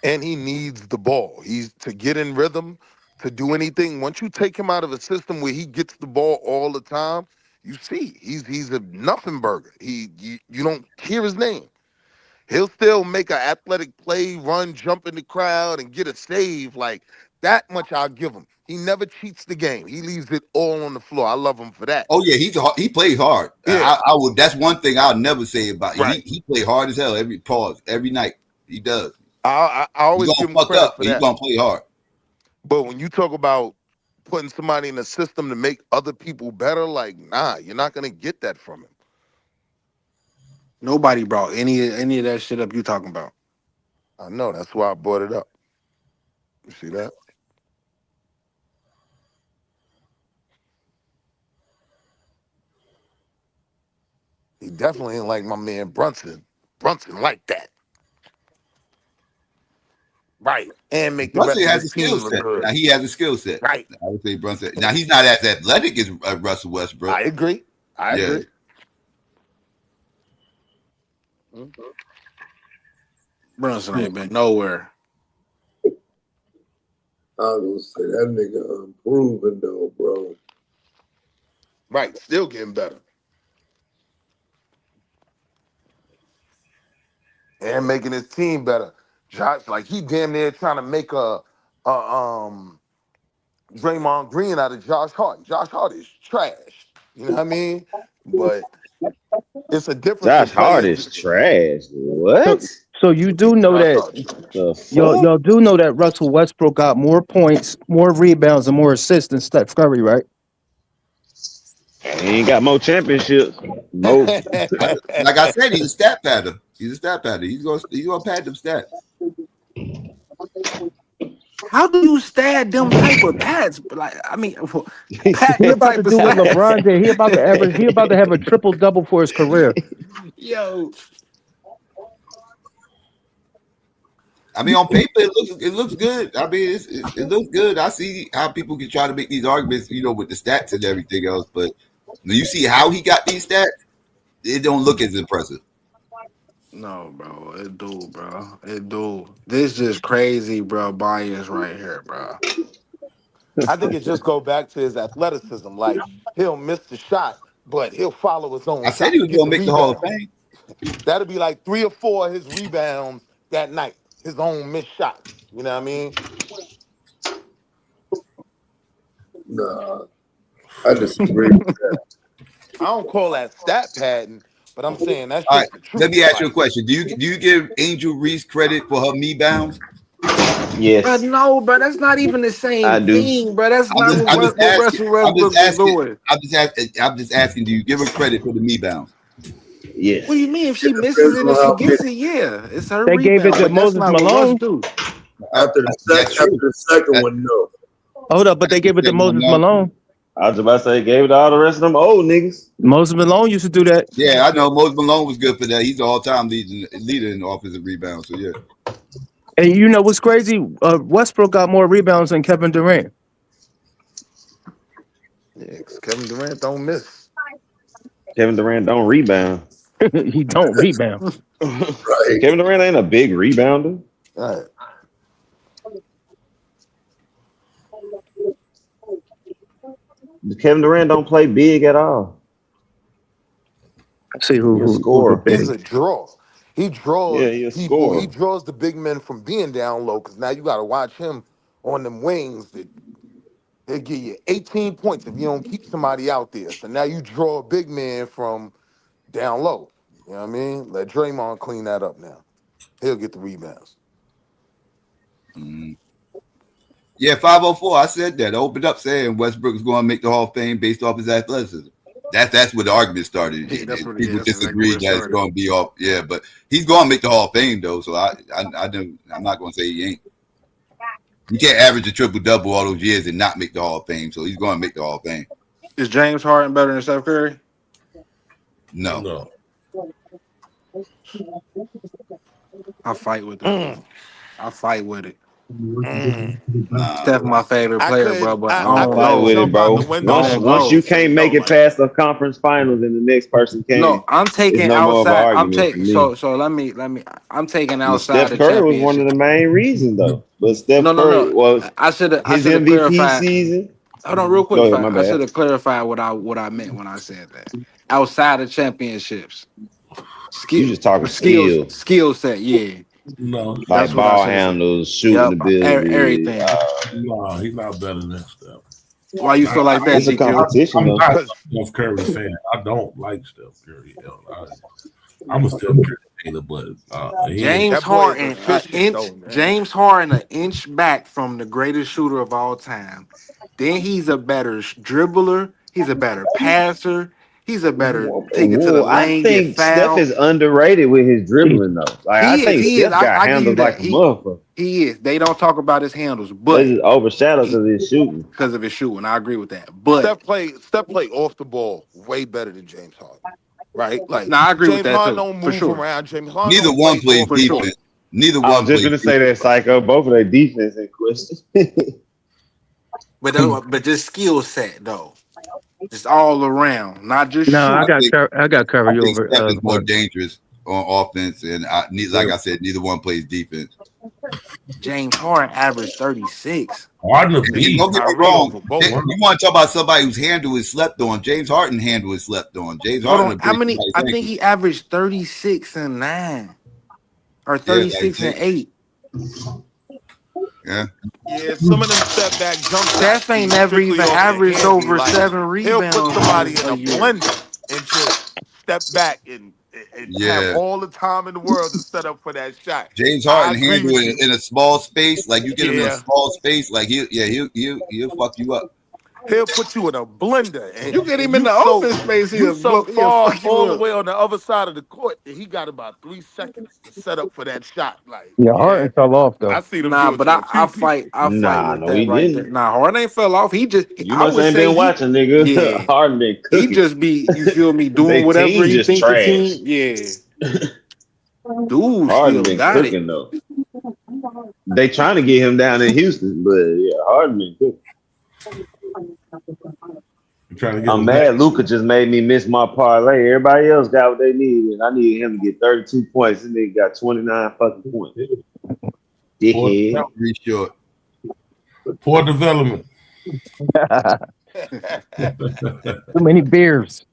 And he needs the ball. He's to get in rhythm, to do anything. Once you take him out of a system where he gets the ball all the time, you see he's a nothing burger. You don't hear his name. He'll still make an athletic play, run, jump in the crowd, and get a save. Like that much I'll give him. He never cheats the game. He leaves it all on the floor. I love him for that. Oh yeah, he plays hard. Yeah, I would. That's one thing I'll never say about him. right. He play hard as hell every night. He does. I He's always gonna give him fuck credit up, for but he's that. gonna play hard. But when you talk about putting somebody in a system to make other people better, like, nah, you're not gonna get that from him. Nobody brought any of that shit up you talking about. I know, that's why I brought it up. You see that? He definitely ain't like my man Brunson. Brunson like that. Right. And make the Brunson rest of has his a skill team look set. good. Now he has a skill set. Right. I would say Brunson. Now he's not as athletic as Russell Westbrook. I agree. I Yeah. agree. Brunson ain't been nowhere. I was gonna say that nigga unproven though, bro. Right. Still getting better. And making his team better. Josh, like he damn near trying to make a Draymond Green out of Josh Hart. Josh Hart is trash. You know what I mean? But It's a difference Josh in Hart players. is trash. What? So you do know Josh that Hart is trash. The y'all fuck? do know that Russell Westbrook got more points, more rebounds, and more assists than Steph Curry, right? He ain't got more championships. More. Like I said, he's a stat pattern. He's a stat pattern. He's gonna pad them stats. How do you stat them type of pads? Like, I mean, pat He them about to type of do what stats. LeBron did. He about to average. He about to have a triple double for his career. Yo, I mean, on paper, it looks good. I mean, it looks good. I see how people can try to make these arguments, with the stats and everything else. But when you see how he got these stats, it don't look as impressive. no, bro, it do, bro, it do. This just crazy, bro. Bias right here, bro. I think it just go back to his athleticism. Like he'll miss the shot, but he'll follow his own I said shot he to was get going the to make the Hall of rebound. Fame. That'll be like 3 or 4 of his rebounds that night. His own missed shots. You know what I mean? Nah, I disagree with that. I don't call that stat padding, but I'm saying that's All right, just the let truth. me ask you a Like question. Do you give Angel Reese credit for her me bounds? Bro, Yes, no, bro, that's not even the same I do. thing, bro. That's not I'm just what asking. Russell I'm just Westbrook was asking. doing. I'm just asking. Do you give her credit for the me bounds? What do Yes. you mean? If she It misses depends it on and she how many. gets it, yeah, it's her They gave it rebound. to But that's Moses not what Russ Malone. do. That's After true. the second That, one, no. Hold up, but they gave it to that one, Moses no. Malone. I was about to say, gave it to all the rest of them old niggas. Moses Malone used to do that. Yeah, I know. Moses Malone was good for that. He's the all-time leader in offensive rebounds. So yeah. And you know what's crazy? Westbrook got more rebounds than Kevin Durant. yeah, 'cause Kevin Durant don't miss. Kevin Durant don't rebound. He don't rebound. Right. Kevin Durant ain't a big rebounder. All right. Kevin Durant don't play big at all. Let's see He a who's a scorer. He's big. a draw. He Yeah, draws he a people. He scorer. draws the big men from being down low. Cause now you got to watch him on them wings. That they give you 18 points if you don't keep somebody out there. So now you draw a big man from down low. You know what I mean? Let Draymond clean that up now. He'll get the rebounds. Mm. Yeah, 504. I said that. I opened up saying Westbrook is going to make the Hall of Fame based off his athleticism. That's where the argument started. Yeah, that's People that's exactly disagree where it that it's started. going to be off. Yeah, but he's going to make the Hall of Fame though. So I'm not going to say he ain't. You can't average a triple double all those years and not make the Hall of Fame. So he's going to make the Hall of Fame. Is James Harden better than Steph Curry? No. No. I fight with that one. I fight with it. Nah. Steph my favorite I player, bro, couldn't. but I I I don't don't fight couldn't with know. it, jump out the bro. window I Once don't and once know. you say can't make no. it Like past the conference finals and the next person No, can, I'm it's taking no more of an outside. argument for me. So let me. I'm taking But outside Steph the Curry was one of championship. the main reasons though. But Steph No. Curry was I should his have MVP clarified. season. Hold on, real Go quick. ahead, my I should bad. have clarified what I meant when I said that. Outside of championships, You just talking skill. skill set. Yeah, No. that's Like what I ball should have said. handles, shooting Yep, ability. everything. No, he's not better than Steph. Why you feel like that, It's a GQ? competition I'm though. not a because Steph Curry fan. I don't like Steph Curry. I'm a Steph Curry hater, but he ain't. James that boy is Harden, efficient though, man. James Harden, an inch back from the greatest shooter of all time. Then he's a better dribbler. He's a better passer. He's a better take it to the Whoa, I lane, get think Steph fouled. is underrated with his dribbling though. Like I He is. think He is. Steph got I give you handles like that. a motherfucker. He is. They don't talk about his handles, They but just overshadowed because of his shooting. because of his shooting, I agree with that. But Steph play off the ball way better than James Harden. Right? Like no, I agree with James that Harden too, don't for move sure, around. James Harden Neither don't one play plays off for the sure. ball. defense. Neither I was one just plays gonna say defense. that, Psycho. Both of their defense in question. But just skill set though, just all around, not just No, I shooting. think I got I Curry think over Steph is more Harden. dangerous on offense, and like I said, neither one plays defense. James Harden averaged 36. Harden a And beast. don't get me Kyrie wrong. over both. You want to talk about somebody whose handle is slept on? James Harden handle is slept on. James Hold Harden on, will how break many? somebody's I think ankle. he averaged 36 and 9 or Yeah, 36 and 8. yeah. Yeah, some of them step back jump shots Steph ain't be never strictly even off the averaged handy. over Like 7 he'll put rebounds somebody in a a year. blender and just step back and have all the time in the world to set up for that shot. James I Harden agree handle with it you. in a small space. Like you get him in a Yeah. small space, like he'll fuck you up. He'll put you in a blender, You get and him in the open space, you so he'll far fuck you all the up. way on the other side of the court that he got about 3 seconds to set up for that shot. Like, Yeah, yeah, Harden fell off I though. see them Nah, do it but to a few people. I fight Nah, with no, that he right there. didn't. Nah, Harden ain't fell off. He just You I must would ain't say been watching, nigga. yeah. Harden been He cooking. just be, you feel me, doing They whatever team he just think the trash. team. Yeah. Dude Harden still been got it. cooking though. They trying to get him down in Houston, but yeah, Harden been cooking. I'm trying to get I'm him back. mad Luka just made me miss my parlay. Everybody else got what they needed, and I needed him to get 32 points. This nigga got 29 fucking points. Dickhead. Pretty short. Poor development. Too many beers.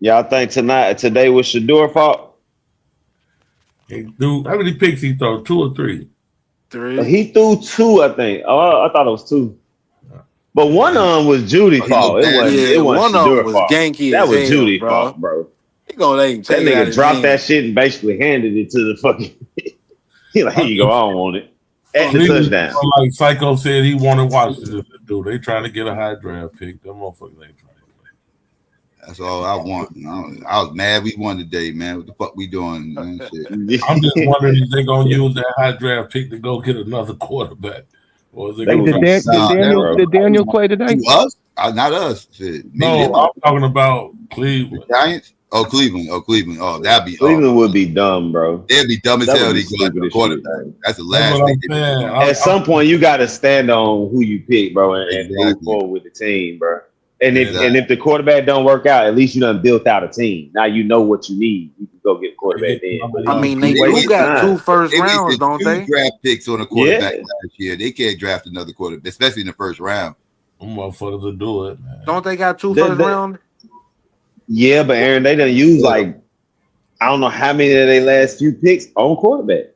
Y'all think today was Shador fault? Dude, how many picks he throw? 2 or 3? 3. He threw 2, I think. Oh, I thought it was 2. But one of them was Judy he fault. looked It bad. wasn't. It Yeah, wasn't one of them Shador was fault. ganky That as was hell, Judy bro. fault, bro. He gonna let him That take it out nigga his dropped that hand. shit and basically handed it to the fucking. He like, here you go. I don't want it. At the Cleveland, touchdown. like Psycho said, he wanted Washington to do. They trying to get a high draft pick. Them motherfuckers ain't trying to play. That's all I want. I was mad we won today, man. What the fuck we doing, man? Shit. I'm just wondering if they're gonna use that high draft pick to go get another quarterback, or is it They gonna gonna try? be bro. Did Daniel play today? To us? Not us. Shit. Maybe No, them. I'm talking about The Cleveland. Giants? Oh, Cleveland. Oh, Cleveland. Oh, that'd be. Cleveland would be dumb, bro. They'd be dumb as That hell. would be They go after stupid a as shit, quarterback. man. That's the That's last what thing I'm they saying. do. At some point, you got to stand on who you pick, bro, and move Exactly. forward with the team, bro. And Exactly. if the quarterback don't work out, at least you done built out a team. Now you know what you need. You can go get a quarterback then. But I you mean, keep they do wasting got 2 time. first They rounds, wasted don't 2 they? draft picks on a quarterback Yeah. last year. They can't draft another quarterback, especially in the first round. Them motherfuckers to do it, man. Don't they got 2 They- first they- round? Yeah, but Aaron, they done use like I don't know how many of their last few picks on quarterback.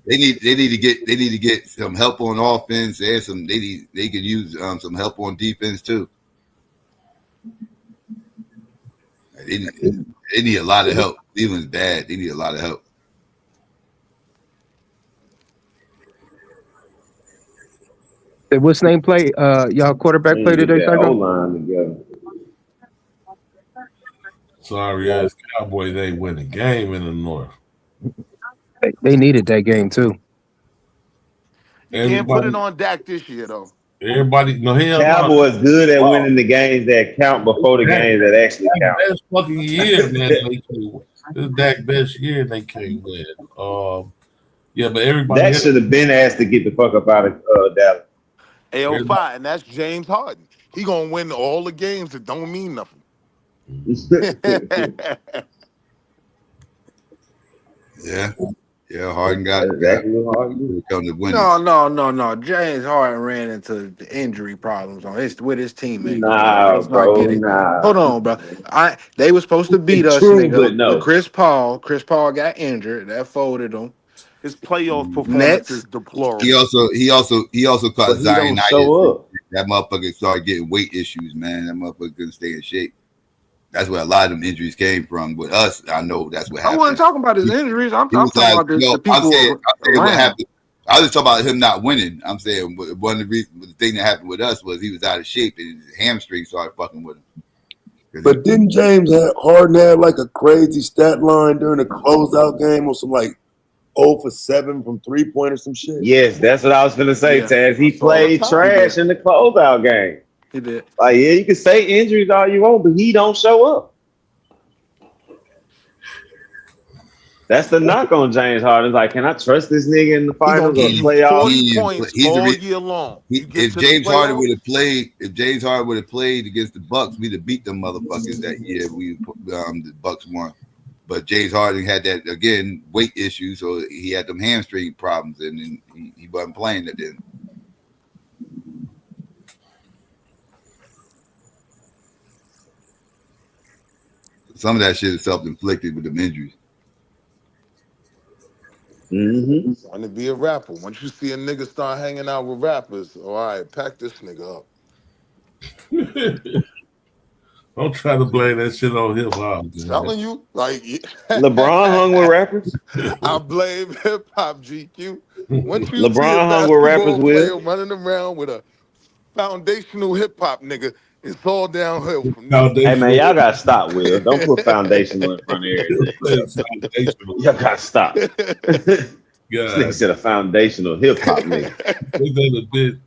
They need to get some help on offense and they could use some help on defense too. They need a lot of help. Cleveland's bad. They need a lot of help. Did what's name play? Y'all quarterback They play need to today, get that O Psycho? line together. Sorry ass Cowboys ain't win the game in the North. They needed that game too. You can't put it Everybody, on Dak this year, though. no hell no. Cowboys good at winning the games that count before the games that actually count. Best fucking year, man. They can't win. This is Dak's best year, and they can't win. Yeah, but everybody That else, should have been asked to get the fuck up out of Dallas. AO5, and that's James Harden. He gonna win all the games that don't mean nothing. Yeah, Harden got exactly what Harden come to winning. No. James Harden ran into the injury problems with his teammates, bro. Nah, Let's not bro, get it. nah. Hold on, bro. They were supposed to beat us, True, nigga, but no. with Chris Paul. Chris Paul got injured. That folded him. His playoff performance is Nets. deplorable. He also caught But he don't show up. That motherfucker started getting weight issues, man. That motherfucker couldn't stay in shape. That's where a lot of them injuries came from. With us, I know that's what I happened. wasn't talking about his injuries. I'm He was talking about the I'm people saying what around. happened. I was talking about him not winning. I'm saying one of the reasons, the thing that happened with us was he was out of shape and his hamstring started fucking with him. But didn't Harden have like a crazy stat line during the closeout game or some like 0 for 7 from 3-point or some shit? Yes, that's what I was gonna say, Taz. He played trash in the closeout game. He did. Like, yeah, you can say injuries all you want, but he don't show up. That's the knock on James Harden. Like, can I trust this nigga in the finals or playoffs? 40 points all year long. If James Harden would have played against the Bucks, we'd have beat them motherfuckers that year. The Bucks won. But James Harden had that again weight issue, so he had them hamstring problems, and then he wasn't playing that then. Some of that shit is self-inflicted with them injuries. Trying to be a rapper. Once you see a nigga start hanging out with rappers, all right, pack this nigga up. Don't try to blame that shit on hip hop. Telling you, like LeBron hung with rappers. I blame hip hop, GQ. Once you see a LeBron hung with rappers. basketball player Will running around with a foundational hip hop nigga, it's all downhill from there. Hey man, y'all gotta stop. Will don't put foundational in front of everything. Y'all gotta stop. This nigga said a foundational hip hop nigga.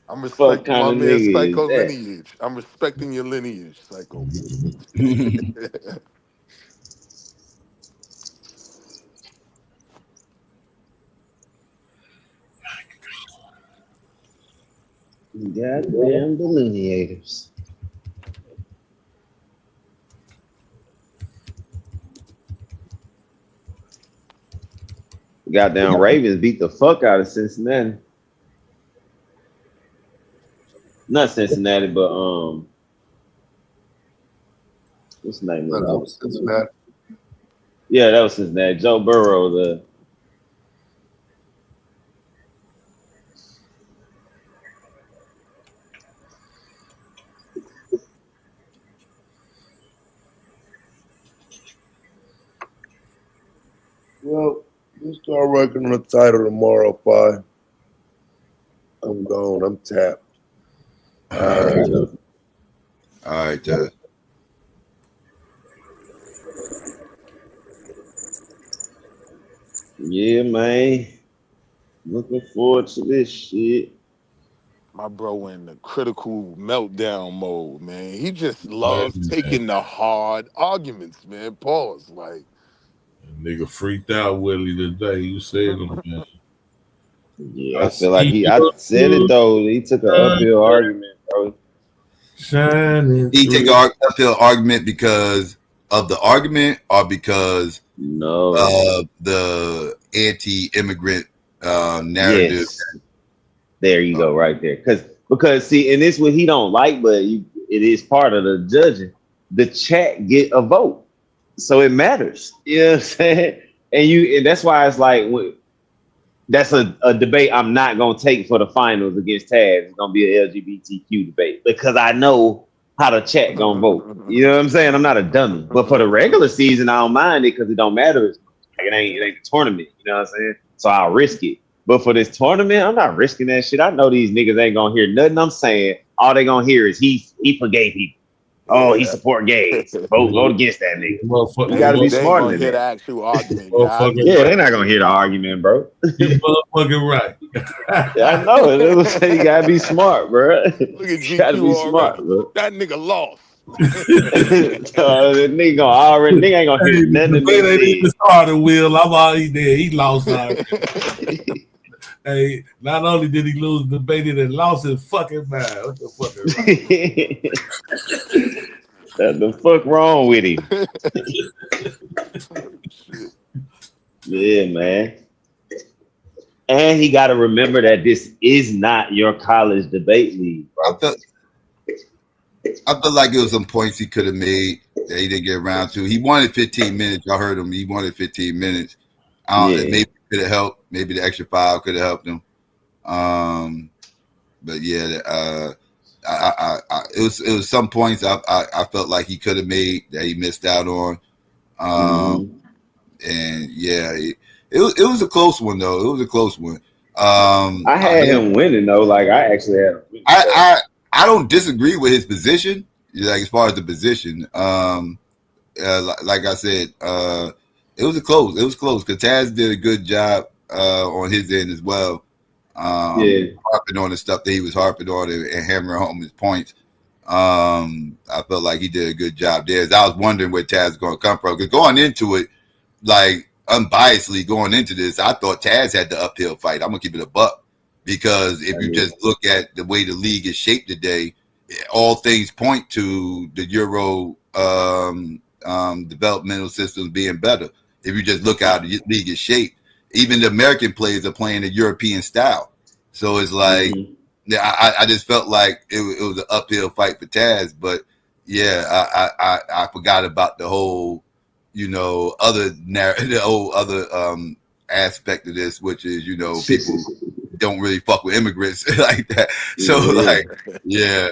I'm respecting my man Psycho lineage. I'm respecting your lineage, Psycho. Goddamn delineators. Goddamn Ravens beat the fuck out of Cincinnati. Not Cincinnati, but what's the name of it? That was Cincinnati. Yeah, that was Cincinnati. Joe Burrow, Well, we'll start working on the title tomorrow, Fi. I'm gone. I'm tapped. All right. Yeah, man. Looking forward to this shit. My bro in the critical meltdown mode, man. He just loves taking the hard arguments, man. Pause. Like, nigga freaked out Willie today. You said him, man. Yeah, I feel like I said it though. He took an uphill argument, bro. He take an uphill argument because of the argument or because of the anti-immigrant narrative. Yes. There you go, right there. Because see, and this what he don't like, but it is part of the judging. The chat get a vote, so it matters. You know what I'm saying? And that's why it's like that's a debate I'm not gonna take for the finals against Taz. It's gonna be an LGBTQ debate because I know how the chat gonna vote. You know what I'm saying? I'm not a dummy. But for the regular season, I don't mind it because it don't matter as much. Like it ain't a tournament. You know what I'm saying? So I'll risk it. But for this tournament, I'm not risking that shit. I know these niggas ain't gonna hear nothing I'm saying. All they gonna hear is he forgave people. Oh, he support gays. Vote against that nigga. You gotta be smart in hear the that. actual argument. Yeah, they're not gonna hear the argument, bro. You motherfucking right. Yeah, I know it. You gotta be smart, bro. Look at GQ You gotta be already. smart, bro. That nigga lost. The nigga ain't gonna hear nothing to me. Ain't even started, Will. I'm already there. He lost already. Hey, not only did he lose the debate, he lost his fucking mind. What the fuck is What the fuck wrong with him? Yeah, man. And he got to remember that this is not your college debate league, bro. I felt like it was some points he could have made that he didn't get around to. He wanted 15 minutes. I heard him. He wanted 15 minutes. Maybe it could have helped. Maybe the extra 5 could have helped him. But yeah, it was some points I felt like he could have made that he missed out on. And yeah, it was a close one though. It was a close one. I had him winning though. Like I actually had him winning. I don't disagree with his position. Like as far as the position, like I said, it was close. It was close because Taz did a good job on his end as well. Harping on the stuff that he was harping on and hammering home his points. I felt like he did a good job there. As I was wondering where Taz was going to come from because going into it, like unbiasedly going into this, I thought Taz had the uphill fight. I'm gonna keep it a buck because if you just look at the way the league is shaped today, all things point to the Euro developmental systems being better. If you just look how the league is shaped, even the American players are playing the European style. So it's like, I just felt like it was an uphill fight for Taz. But yeah, I forgot about the whole, other aspect of this, which is people don't really fuck with immigrants like that. So like, yeah,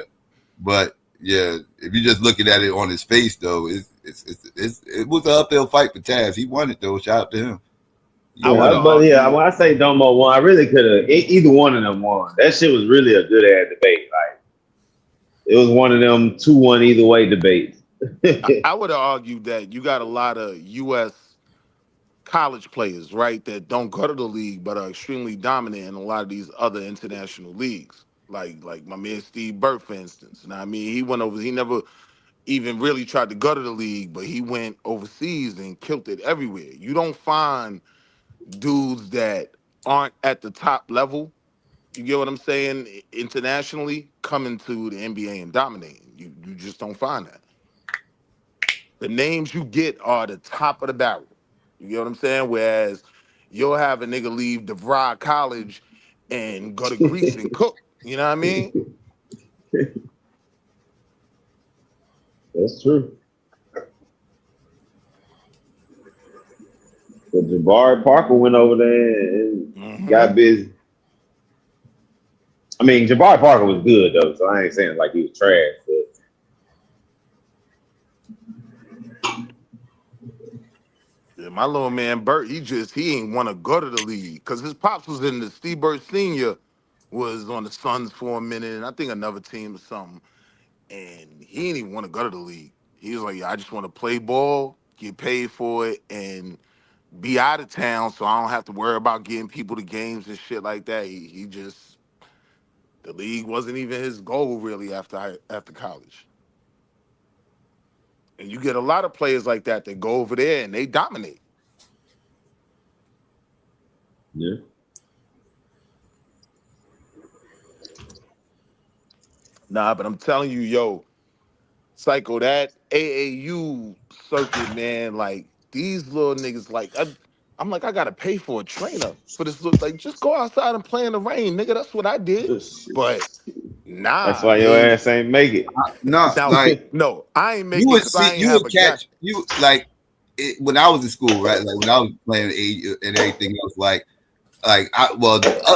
but yeah, if you're just looking at it on his face, though, it was an uphill fight for Taz. He won it though. Shout out to him. Yeah, but yeah, when I say Domo won, I really could have either one of them won. That shit was really a good ass debate. Like it was one of them 2-1 either way debates. I would have argued that you got a lot of U.S. college players, right, that don't go to the league but are extremely dominant in a lot of these other international leagues. Like my man D.A.B.A.T.E, for instance. You know what I mean? He went over. He never even really tried to go to the league, but he went overseas and killed it everywhere. You don't find dudes that aren't at the top level, you get what I'm saying, internationally, coming to the NBA and dominating. You just don't find that. The names you get are the top of the barrel. You get what I'm saying? Whereas you'll have a nigga leave DeVry College and go to Greece and cook. You know what I mean? That's true. But Jabari Parker went over there and got busy. I mean, Jabari Parker was good though, so I ain't saying like he was trash. Yeah, my little man Bert, he ain't want to go to the league because his pops was in the Steve Burt Senior was on the Suns for a minute, and I think another team or something. And he didn't even want to go to the league. He was like, I just want to play ball, get paid for it, and be out of town so I don't have to worry about getting people to games and shit like that. He just the league wasn't even his goal really after college. And you get a lot of players like that go over there and they dominate. Yeah. Nah, but I'm telling you, yo, Psycho, that AAU circuit, man, like these little niggas, like I'm like, I gotta pay for a trainer for this. Look, like, just go outside and play in the rain, nigga. That's what I did. But That's nah, why your ass ain't make it. No, I ain't make it because I ain't have a guy. When I was in school, right? Like when I was playing and everything else,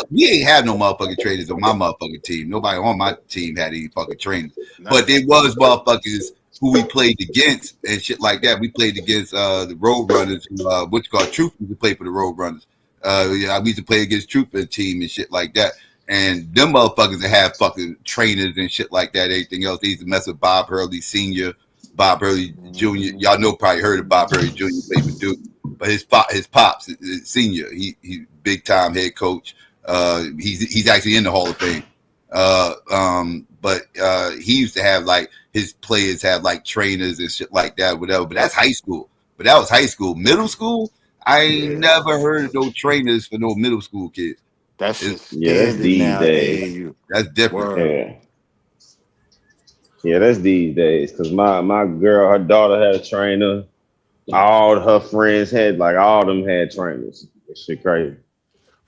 we ain't have no motherfucking trainers on my motherfucking team. Nobody on my team had any fucking trainers. But there was motherfuckers who we played against and shit like that. We played against the Road Runners, which called Troop. We used to play for the Road Runners. We used to play against Trooper team and shit like that. And them motherfuckers that have fucking trainers and shit like that, everything else. They used to mess with Bob Hurley Sr., Bob Hurley Jr. Y'all know, probably heard of Bob Hurley Jr. played for Duke. But his pops, his senior, he big time head coach. He's actually in the Hall of Fame. But he used to have like his players have like trainers and shit like that, whatever. But that's high school. But that was high school. Middle school, I ain't never heard of no trainers for no middle school kids. That's just that's standard these now. days. AAU. That's different. Yeah, that's these days. Cause my girl, her daughter had a trainer. All her friends had all them had trainers. That shit crazy.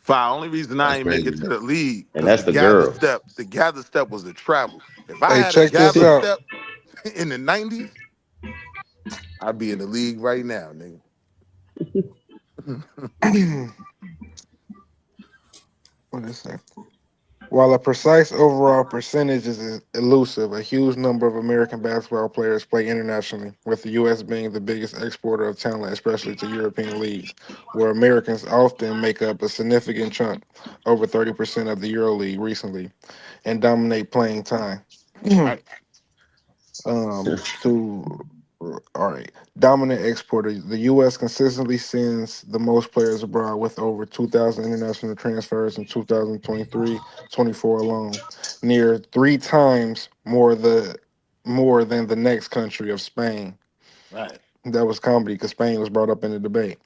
Only reason I ain't make it to the league And because that's the girl. the gather step was the travel. If I Hey, had a check this gather out. step in the '90s, I'd be in the league right now, nigga. What is that? While a precise overall percentage is elusive, a huge number of American basketball players play internationally, with the U.S. being the biggest exporter of talent, especially to European leagues, where Americans often make up a significant chunk, over 30% of the EuroLeague recently, and dominate playing time. Right. To all right, dominant exporter. The U.S. consistently sends the most players abroad, with over 2,000 international transfers in 2023-24 alone, near three times more than the next country of Spain. Right. That was comedy because Spain was brought up in the debate.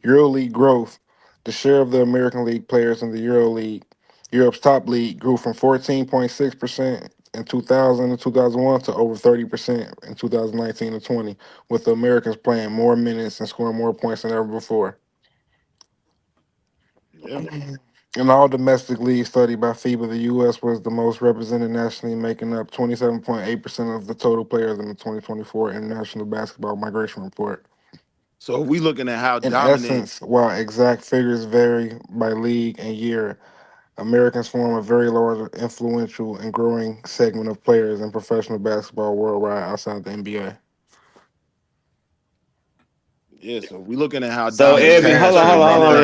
EuroLeague growth. The share of the American League players in the EuroLeague, Europe's top league, grew from 14.6% in 2000 to 2001 to over 30% in 2019 to 20, with the Americans playing more minutes and scoring more points than ever before. Yeah. In all domestic leagues studied by FIBA, the U.S. was the most represented nationally, making up 27.8% of the total players in the 2024 International Basketball Migration Report. So we looking at how In dominant. essence, while exact figures vary by league and year, Americans form a very large, influential, and growing segment of players in professional basketball worldwide outside the NBA. Yeah, so we looking at how So dominant Ebony, Taz hold should have brought on,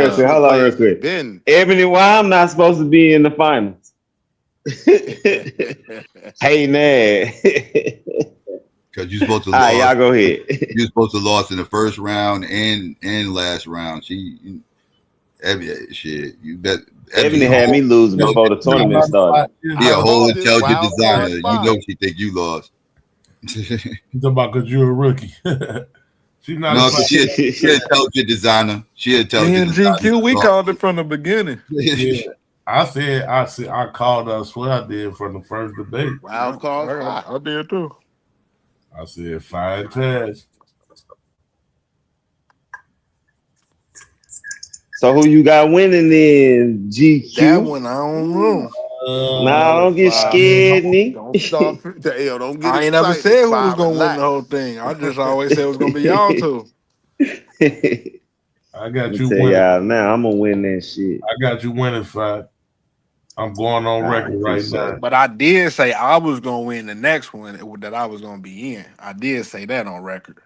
it real up. quick, they've been. Ebony, why I'm not supposed to be in the finals? Hey, man. Because you're supposed to All right, lose. y'all go ahead. You're supposed to lose in the first round and last round. Shit, you bet. Ebony had me losing before the tournament started. Be a I whole called it intelligent wild card designer. You spot. know she think you lost. You talking about because you're a rookie. She's not No, a because she an intelligent designer. She an Me intelligent and designer. GQ, we called it from the beginning. Yeah. I called I swear I did from the first debate. Wild card spot. I did too. I said fire Taz. So who you got winning then, GQ? That one I don't know. Nah, don't get scared, me. Don't start. Yo, don't get I ain't excited. never said who was Five, gonna win relax. the whole thing. I just always said it was gonna be y'all two. I got Let you me tell winning. y'all now, I'm gonna win that shit. I got you winning, Five. I'm going on record right now. But I did say I was gonna win the next one that I was gonna be in. I did say that on record.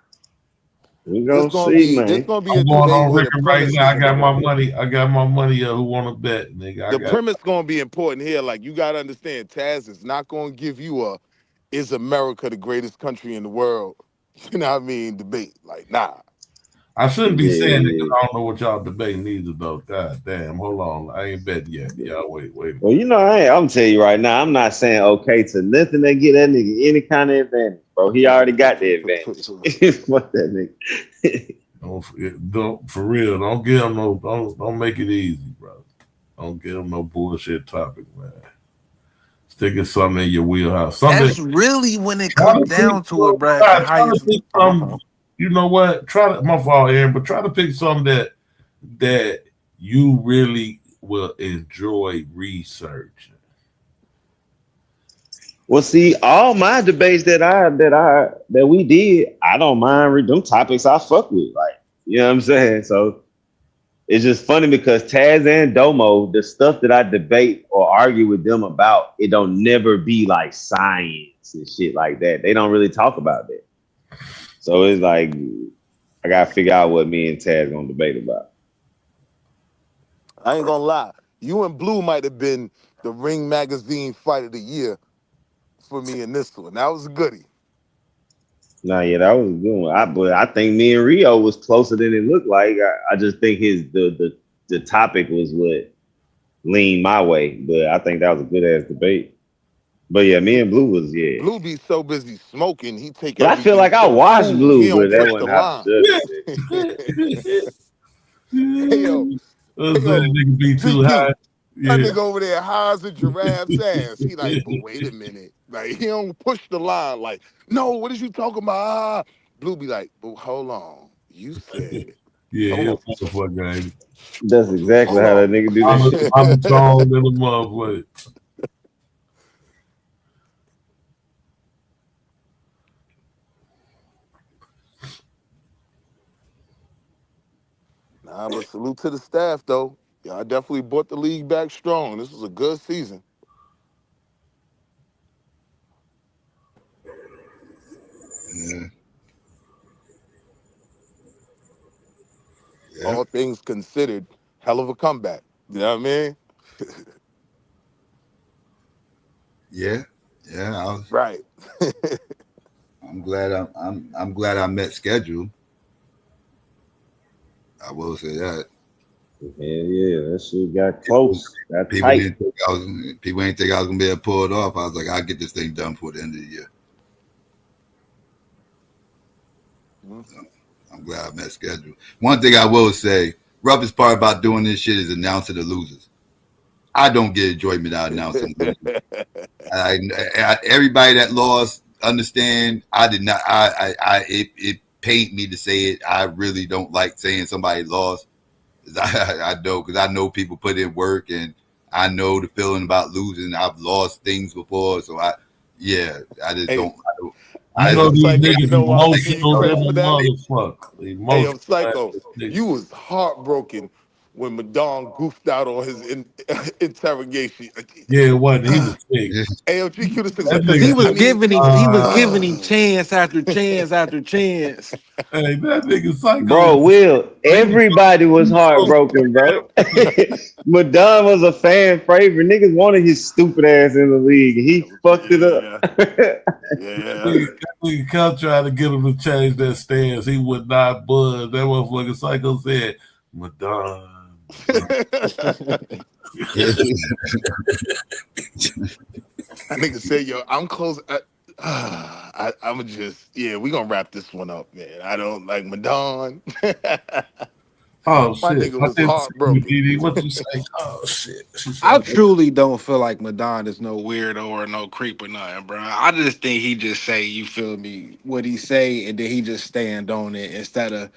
We gonna see, man. This gonna be a I'm going debate on where the record right premise now. is I got my important. money. I got my money. Who want to bet, nigga? The premise gonna be important here. Like you gotta understand, Taz is not gonna give you a "Is America the greatest country in the world?" You know what I mean? Debate. Like, nah. I shouldn't be saying it because I don't know what y'all debating either, though. God damn, hold on. I ain't bet yet. Y'all wait. Well, you know, I'm telling you right now, I'm not saying okay to nothing that get that nigga any kind of advantage, bro. He already got the advantage. Fuck that nigga. Don't for real. Don't give him no. Don't make it easy, bro. Don't give him no bullshit topic, man. Stick it something in your wheelhouse. That's really when it comes down to it, bro. The highest. You know what? Try to. My fault, Aaron, but try to pick something that you really will enjoy researching. Well, see, all my debates that we did, I don't mind reading them topics I fuck with. Like, you know what I'm saying? So it's just funny because Taz and Domo, the stuff that I debate or argue with them about, it don't never be like science and shit like that. They don't really talk about that. So it's like I gotta figure out what me and Taz gonna debate about. I ain't gonna lie. You and Blue might have been the Ring Magazine Fight of the Year for me in this one. That was a goodie. Nah, yeah, that was a good one. But I think me and Rio was closer than it looked like. I just think the topic was what leaned my way. But I think that was a good ass debate. But yeah, me and Blue was Blue be so busy smoking, he take But I feel like I watched cool. Blue, He but don't that push wasn't the how line. Hey, yo, nigga be too GQ, high. that nigga over there high as a giraffe's ass. He like, but wait a minute. Like, he don't push the line. Like, no, what is you talking about? Blue be like, but hold on. You said. Yeah, he's a motherfucker, ain't he? That's exactly how that nigga do that shit. I'm strong than a motherfucker. Nah, but salute to the staff, though. Yeah, I definitely brought the league back strong. This was a good season. Yeah. All things considered, hell of a comeback. You know what I mean? Yeah. Right. I'm glad I'm glad I met schedule. I will say that. Yeah, that shit got close. Got People tight. didn't think I was gonna be able to pull it off. I was like, I'll get this thing done before the end of the year. I'm glad I met schedule. One thing I will say, roughest part about doing this shit is announcing the losers. I don't get enjoyment out of announcing the losers. Everybody that lost, understand. I did not. It pained me to say it. I really don't like saying somebody lost. I know because I know people put in work and I know the feeling about losing. I've lost things before, so I just don't. I Hey, know yo, these Psycho, you niggas know why I'm gonna give you emotional than credit a for that? motherfucker. Hey, yo, Emotional Psycho, ass nigga. you was heartbroken when Madon goofed out on his interrogation. Yeah, it wasn't. He was sick. Hey, yo, GQ, this nigga That like, Cause he nigga was I said, need. giving him chance after chance after chance. hey, that nigga Psycho. Bro, Will, He was everybody was so heartbroken, bro. Madon was a fan favorite. Niggas wanted his stupid ass in the league. He fucked it up. Yeah, yeah. that nigga kept trying to get him to change that stance. He would not budge. That motherfucking Psycho said, Madonna. That nigga said, yo, I'm close. I'm just, yeah, we gonna wrap this one up, man. I don't like Madon. Oh My shit! nigga I was didn't see you, heartbroken. DD. What you say? Oh shit! She I said, truly don't feel like Madon is no weirdo or no creep or nothing, bro. I just think he just say, you feel me, what he say, and then he just stand on it instead of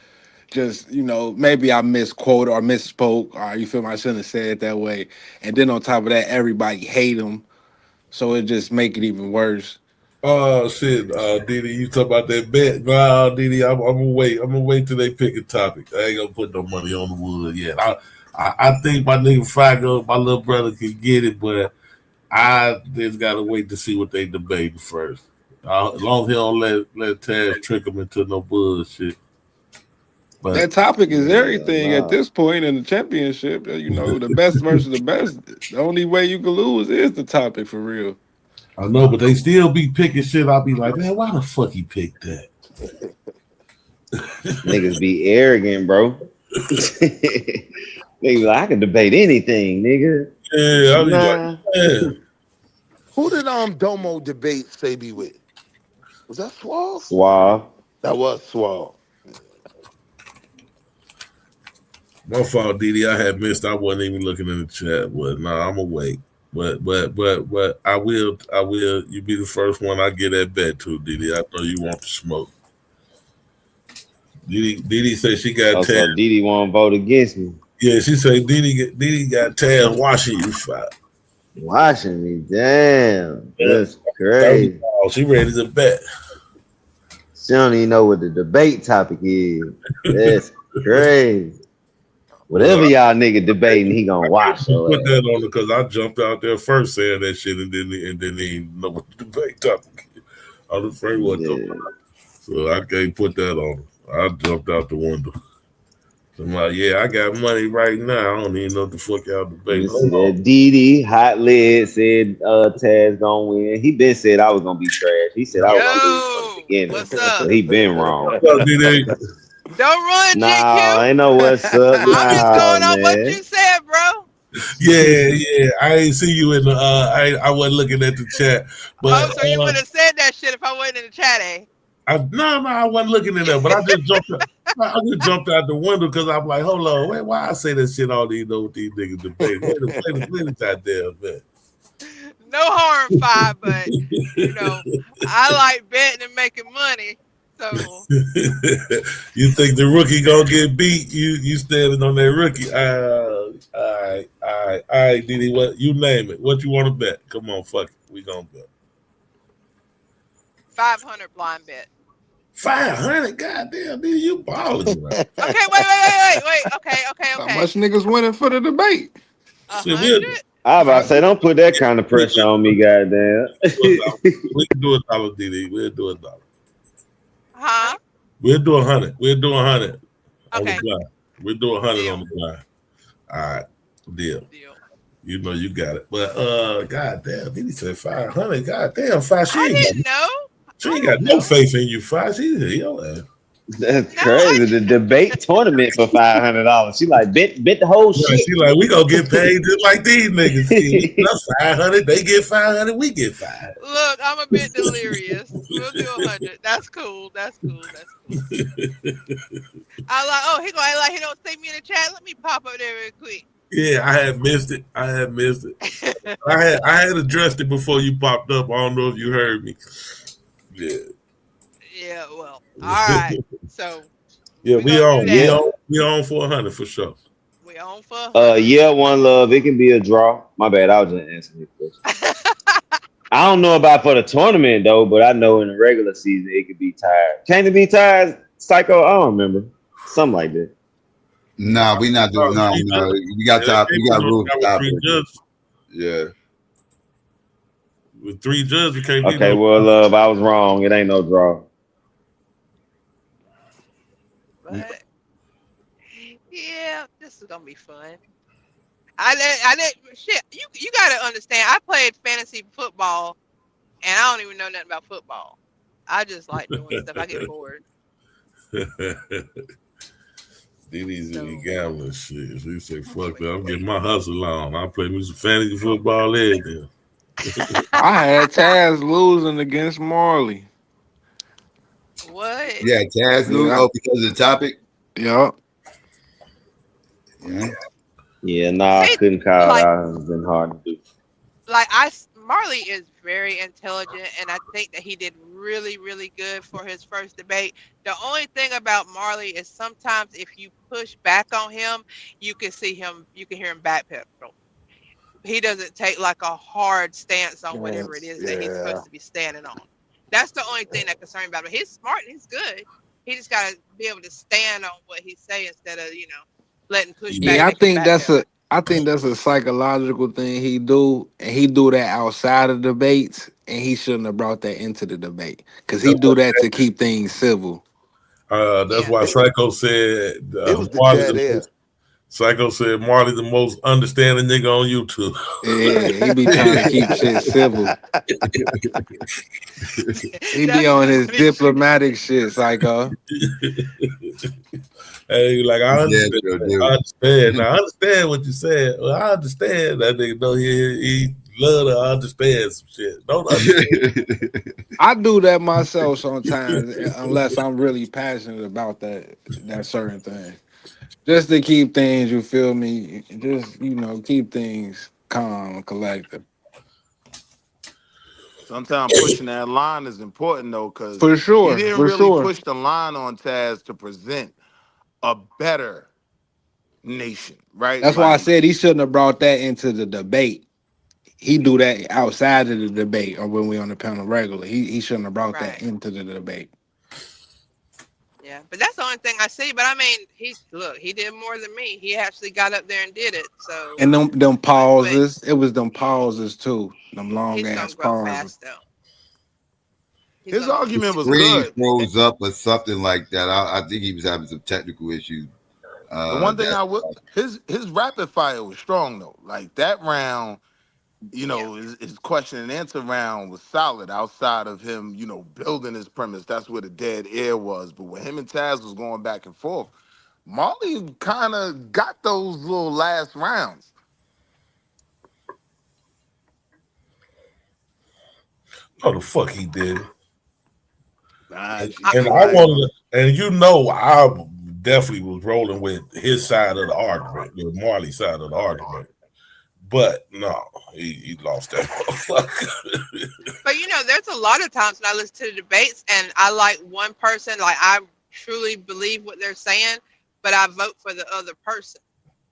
just, maybe I misquote or misspoke, or you feel me, I shouldn't have said it that way. And then on top of that, everybody hate him, so it just make it even worse. "Oh shit, Didi, you talk about that bet? Nah, Didi, I'm gonna wait. I'm gonna wait till they pick a topic. I ain't gonna put no money on the wood yet. I think my nigga Fago, my little brother, can get it, but I just gotta wait to see what they debate first. As long as he don't let Taz trick him into no bullshit. But That topic is Hell everything at nah. this point in the championship. The best versus the best. The only way you can lose is the topic for real. I know, but they still be picking shit. I'll be like, man, why the fuck he picked that? Niggas be arrogant, bro. Niggas be like, I can debate anything, nigga. Yeah, I'll be like, Nah. man. Who did Domo debate Sabi with? Was that Swall? Suave. That was Swall. My fault, Didi. I had missed. I wasn't even looking in the chat. But nah, I'm gonna wait. But I will. You be the first one I get that bet to, Didi. I know you want the smoke. Didi said she got Oh, Taz. so Didi won't vote against me. Yeah, she said Didi got Taz washing you fight. Watching me, damn. Yeah. That's crazy. She ready to bet. She don't even know what the debate topic is. That's crazy. Whatever y'all nigga debating, he gonna watch. So Put that on her because I jumped out there first saying that shit and then they didn't know what the debate topic is. I was afraid what so I can't put that on her. I jumped out the window. So I'm like, yeah, I got money right now. I don't even know what the fuck y'all debating. See that DD hot lid said Taz gonna win. He been said I was gonna be trash. He said I was gonna lose from the beginning. What's up? So he been wrong. Don't run, Nah, GQ. ain't no what's up. I'm just going on what Man. you said, bro. Yeah. I ain't see you in the. I wasn't looking at the chat, but So you would have said that shit if I wasn't in the chat, eh? No, I wasn't looking at that. But I just jumped. I just jumped out the window because I'm like, hold on, wait, why I say that shit? All these know what these niggas debate. Wait a minute, goddamn man. No harm, but I like betting and making money. So you think the rookie gonna get beat? You standing on that rookie? All right, Didi. What you name it? What you want to bet? Come on, fuck it. We gonna bet. 500 blind bet. 500? Goddamn, Didi, you balling. Right? Okay, wait. Okay. How much niggas winning for the debate? 100? I about to say, don't put that kind of pressure on me, goddamn. We can do $1, Didi. We'll do $1. Huh? We'll do 100. We'll do 100 on Okay. the blind. We'll do 100 on the blind. All right, deal. You know you got it. But goddamn, Didi said 500. Goddamn, Five. I didn't know. She ain't got no faith in you, Five. She's your ass. That's crazy. The debate tournament for $500. She like bet the whole shit. She like, we gonna get paid just like these niggas. That's 500. They get 500. We get 500. Look, I'm a bit delirious. We'll do 100. That's cool. I like. Oh, he gonna act like he don't see me in the chat. Let me pop up there real quick. Yeah, I had missed it. I had addressed it before you popped up. I don't know if you heard me. Yeah. Yeah. Well. All right. So. Yeah, we on for 100 for sure. We on for 100. Yeah, one love. It can be a draw. My bad. I was just answering your question. I don't know about for the tournament though, but I know in the regular season it could be tied. Can it be tied, Psycho? I don't remember. Something like that. Nah, we not doing no. We got top. We got rules to stop it. Yeah. With 3 judges, it can't be Okay, no. well, love, I was wrong. It ain't no draw. But yeah, this is gonna be fun. I shit. You gotta understand. I played fantasy football, and I don't even know nothing about football. I just like doing stuff. I get bored. These be gambling shit. He say, "Fuck that! I'm getting my hustle on. I play me some fantasy football everything." I had Taz losing against Marley. What? Yeah, Taz lose. Oh, because of the topic. Yeah. Yeah. Yeah, nah, I couldn't call it out. It's been hard to do. Like Marley is very intelligent, and I think that he did really, really good for his first debate. The only thing about Marley is sometimes if you push back on him, you can hear him backpedal. He doesn't take like a hard stance on whatever it is that he's supposed to be standing on. That's the only thing that concerns me about him. He's smart and he's good. He just got to be able to stand on what he's saying instead of letting pushback. Yeah, I think that's a psychological thing he do, and he do that outside of debates, and he shouldn't have brought that into the debate because he do that to keep things civil. That's why Psycho said it was the dead air. Psycho said Marley the most understanding nigga on YouTube. Yeah, he be trying to keep shit civil. He be on his diplomatic shit, Psycho. Hey, like I understand. Now I understand what you said. Well, I understand that nigga know he love to understand some shit. Don't understand. I do that myself sometimes, unless I'm really passionate about that certain thing. Just to keep things, you feel me? Just keep things calm and collected. Sometimes pushing that line is important though, because for sure, he didn't really push the line on Taz to present a better nation, right? That's why I said he shouldn't have brought that into the debate. He do that outside of the debate or when we on the panel regularly. He shouldn't have brought that into the debate. Yeah, but that's the only thing I see. But I mean, he did more than me. He actually got up there and did it. So and them pauses, it was them pauses too. Them long ass pauses. Fast, though. His argument was screen good. Froze up or something like that. I think he was having some technical issues. The one thing his rapid fire was strong though. Like that round, his question and answer round was solid outside of him, building his premise. That's where the dead air was. But when him and Taz was going back and forth, Marley kind of got those little last rounds. No, the fuck he did. I definitely was rolling with his side of the argument, with Marley's side of the argument. But no, he lost that motherfucker. But there's a lot of times when I listen to the debates and I like one person, like I truly believe what they're saying, but I vote for the other person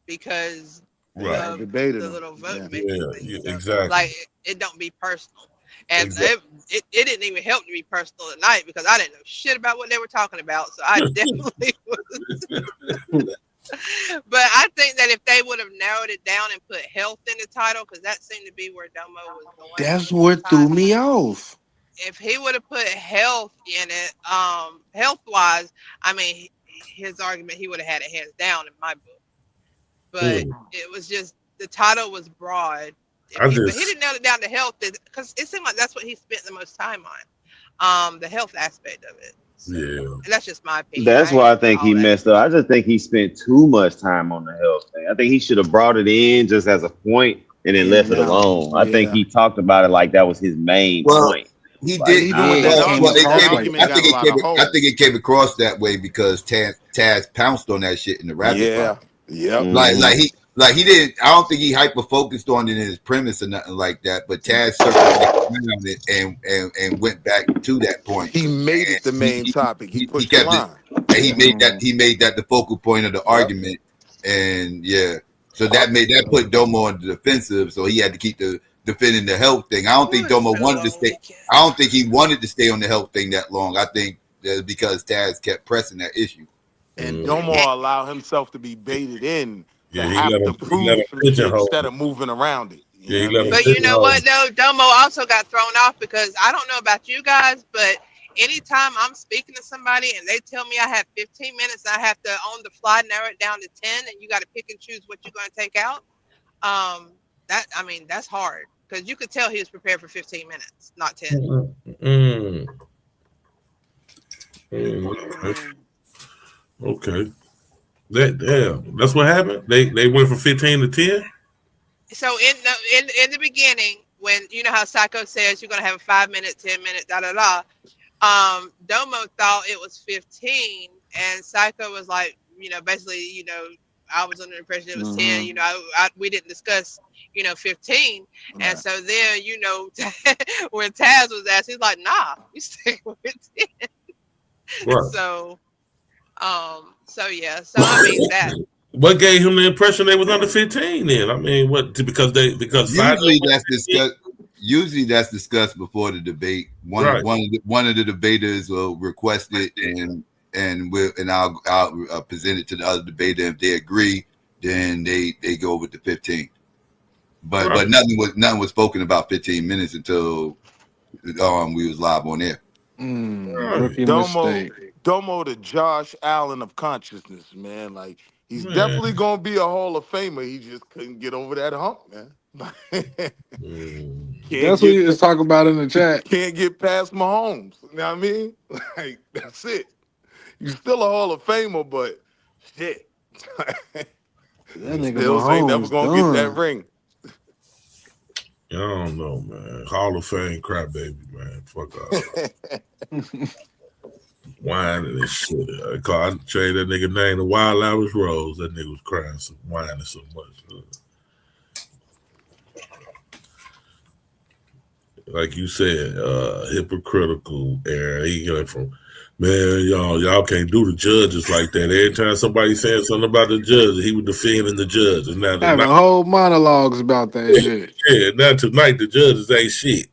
because of the little vote. Yeah, exactly. Like it don't be personal. And it didn't even help to be personal tonight because I didn't know shit about what they were talking about. So I definitely was. But I think that if they would have narrowed it down and put health in the title, because that seemed to be where Domo was going. That's what threw me off. If he would have put health in it, health wise, I mean, his argument, he would have had it hands down in my book. But it was just, the title was broad. But he didn't nail it down to health because it seemed like that's what he spent the most time on, the health aspect of it. So, and that's just my opinion. That's why I think he messed up. I just think he spent too much time on the health thing. I think he should have brought it in just as a point and then left it alone. I think he talked about it like that was his main point. He did. I think it came across that way because Taz pounced on that shit in the rapid fire. Like he didn't. I don't think he hyper focused on it in his premise or nothing like that. But Taz circled it and went back to that point. He made it the main topic. He pushed kept the line. And he made that the focal point of the argument. And so that put Domo on the defensive. So he had to keep the defending the health thing. I don't think Domo wanted to stay. I don't think he wanted to stay on the health thing that long. I think that's because Taz kept pressing that issue. And Domo allowed himself to be baited in to he have let to him prove some shit pigeonhole. instead of moving around it. Yeah, he let him But you know what though, Domo also got thrown off because I don't know about you guys, but anytime I'm speaking to somebody and they tell me I have 15 minutes, I have to on the fly narrow it down to 10, and you got to pick and choose what you're going to take out. That's hard because you could tell he was prepared for 15 minutes, not 10. Okay. That's what happened. They went from 15 to 10. So in the beginning, when you know how Psycho says you're gonna have a 5 minute, 10 minute, da da da. Domo thought it was 15, and Psycho was like, basically, I was under the impression it was 10. We didn't discuss, 15, and so then, when Taz was asked, he's like, nah, we stick with 10. Right. So yeah. So I mean that. What gave him the impression they was under 15 then? I mean, because usually that's discussed before the debate. One of the debaters will request it and I'll present it to the other debater. If they agree, then they go with the 15. But nothing was spoken about 15 minutes until we was live on air. Rookie mistake. Domo the Josh Allen of consciousness, man. Like he's definitely gonna be a Hall of Famer. He just couldn't get over that hump, man. That's what he was talking about in the chat. Can't get past Mahomes. You know what I mean? Like that's it. You're still a Hall of Famer, but shit. That nigga Bills Mahomes ain't never gonna get that ring. I don't know, man. Hall of Fame crybaby, man. Fuck off. Whining and shit. I changed that nigga name to Wild Hours Rose. That nigga was crying, whining so much. Like you said, hypocritical era. He went from, man, y'all can't do the judges like that. Every time somebody said something about the judge, he was defending the judge. And now having whole monologues about that shit. Yeah, now tonight the judges ain't shit.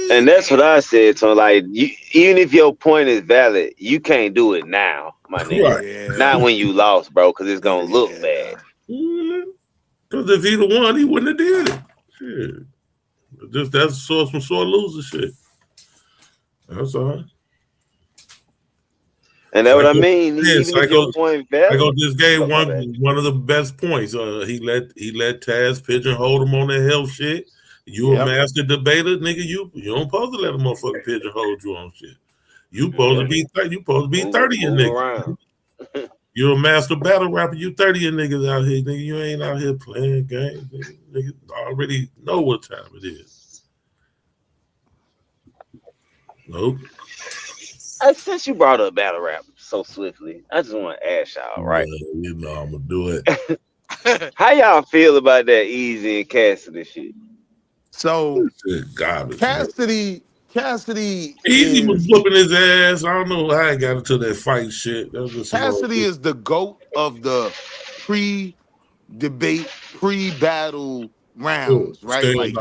And that's what I said to him. Like, even if your point is valid, you can't do it now, my nigga. Right. Yeah. Not when you lost, bro, because it's gonna look bad. Because if he'd have won, he wouldn't have did it. Shit. That's some sore loser shit. That's all. And that's what I mean. Psycho just gave one of the best points. He let Taz pigeonhole him on that health shit. You a master debater, nigga. You don't supposed to let a motherfucker pigeonhole you on shit. You supposed to be 30 a nigga. You're a master battle rapper. You 30 niggas out here, nigga. You ain't out here playing games. Nigga already know what time it is. Nope. Since you brought up battle rap so swiftly, I just want to ask y'all, right? You know I'm gonna do it. How y'all feel about that Easy and Cassidy shit? So Cassidy Easy was whooping his ass. I don't know how he got into that fight shit. Cassidy is the GOAT of the pre-debate, pre-battle rounds, right? Like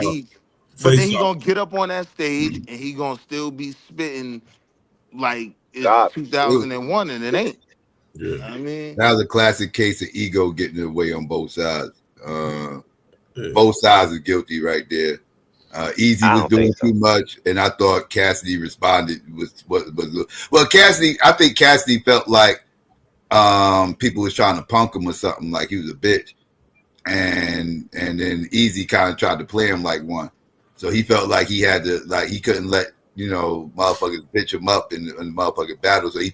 but then he gonna get up on that stage and he gonna still be spitting like it's 2001 and it ain't. Yeah. I mean, that was a classic case of ego getting in the way on both sides. Both sides are guilty right there. Easy was doing too much, and I thought Cassidy responded Cassidy. I think Cassidy felt like people was trying to punk him or something, like he was a bitch, and then Easy kind of tried to play him like one, so he felt like he had to, like he couldn't let motherfuckers bitch him up in the motherfucking battle. So I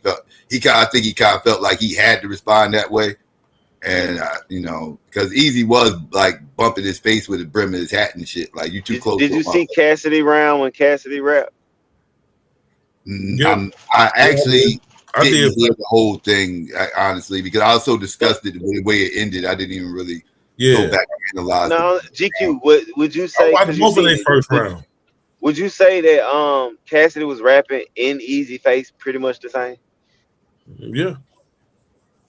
think he kind of felt like he had to respond that way. And because Easy was like bumping his face with the brim of his hat and shit. Like, you too close. Did you see Cassidy round when Cassidy rapped? I actually didn't hear the whole thing, honestly, because I was so disgusted with the way it ended. I didn't even really go back and analyze. No, GQ. Would you say? Both of their first round. Would you say that Cassidy was rapping in Easy face pretty much the same? Yeah.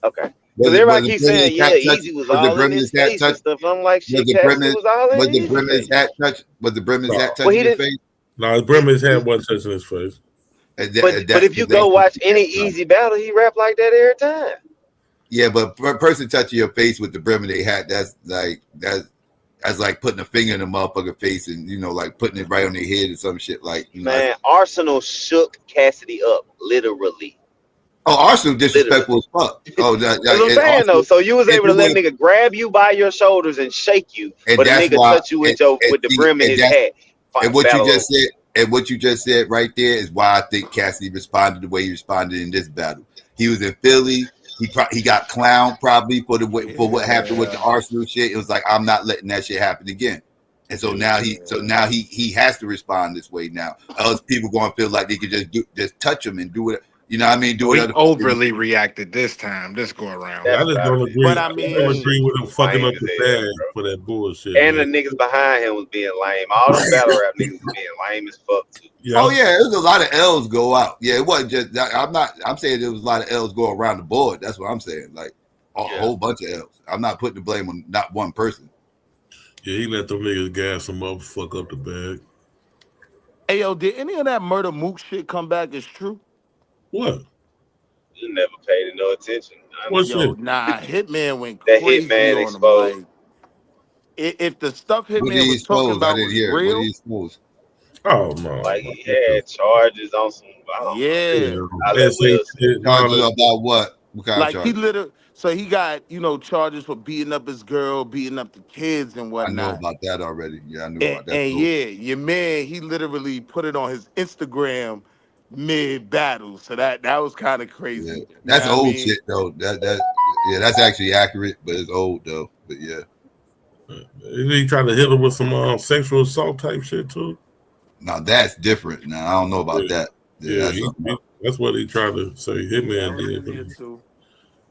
Okay. Because everybody keeps saying, yeah, Easy was all in his face and stuff. I'm like, shit, Cassidy was all in his face. Was the brim his hat Well, touching his face? No, his brim his hat wasn't touching his face. But if you go watch any Easy battle, he rap like that every time. Yeah, but a person touching your face with the brim of their hat, that's like putting a finger in a motherfucker's face and like putting it right on their head or some shit. Like man, Arsenal shook Cassidy up literally. Oh, Arsenal disrespectful as fuck. Oh, that's what I'm saying Arsenal, though. So you was able to let a nigga grab you by your shoulders and shake you, but a nigga touch you with the brim of his hat. And what you just said right there is why I think Cassidy responded the way he responded in this battle. He was in Philly. He got clowned probably for what happened with the Arsenal shit. It was like, I'm not letting that shit happen again. And so now he has to respond this way now. Else people going to feel like they could just touch him and do it. You know what I mean? We overly reacted this time, this go around. I just don't agree. But I don't agree with him fucking up the bag for that bullshit. And the niggas behind him was being lame. All them battle rap niggas was being lame as fuck too. Yeah. Oh yeah, there's a lot of L's go out. Yeah, it wasn't just. I'm saying there was a lot of L's go around the board. That's what I'm saying. Like a whole bunch of L's. I'm not putting the blame on not one person. Yeah, he let them niggas gas him up, fuck up the bag. Hey yo, did any of that Murder Mook shit come back as true? What? You never paid no attention. Nah, Hitman went crazy Hitman on him. Like, if the stuff Hitman was talking about was real, oh no, like he had charges on some. Charges about what? What kind like of charges? he literally, so he got charges for beating up his girl, beating up the kids and whatnot. I know about that already. Yeah, I knew about that. And yeah, your man, he literally put it on his Instagram mid battle, so that was kind of crazy. Yeah. That's old shit though. That's actually accurate, but it's old though. But yeah, he tried to hit him with some sexual assault type shit too. Now that's different. Now I don't know about that. Yeah, that's what he tried to say. Hitman did.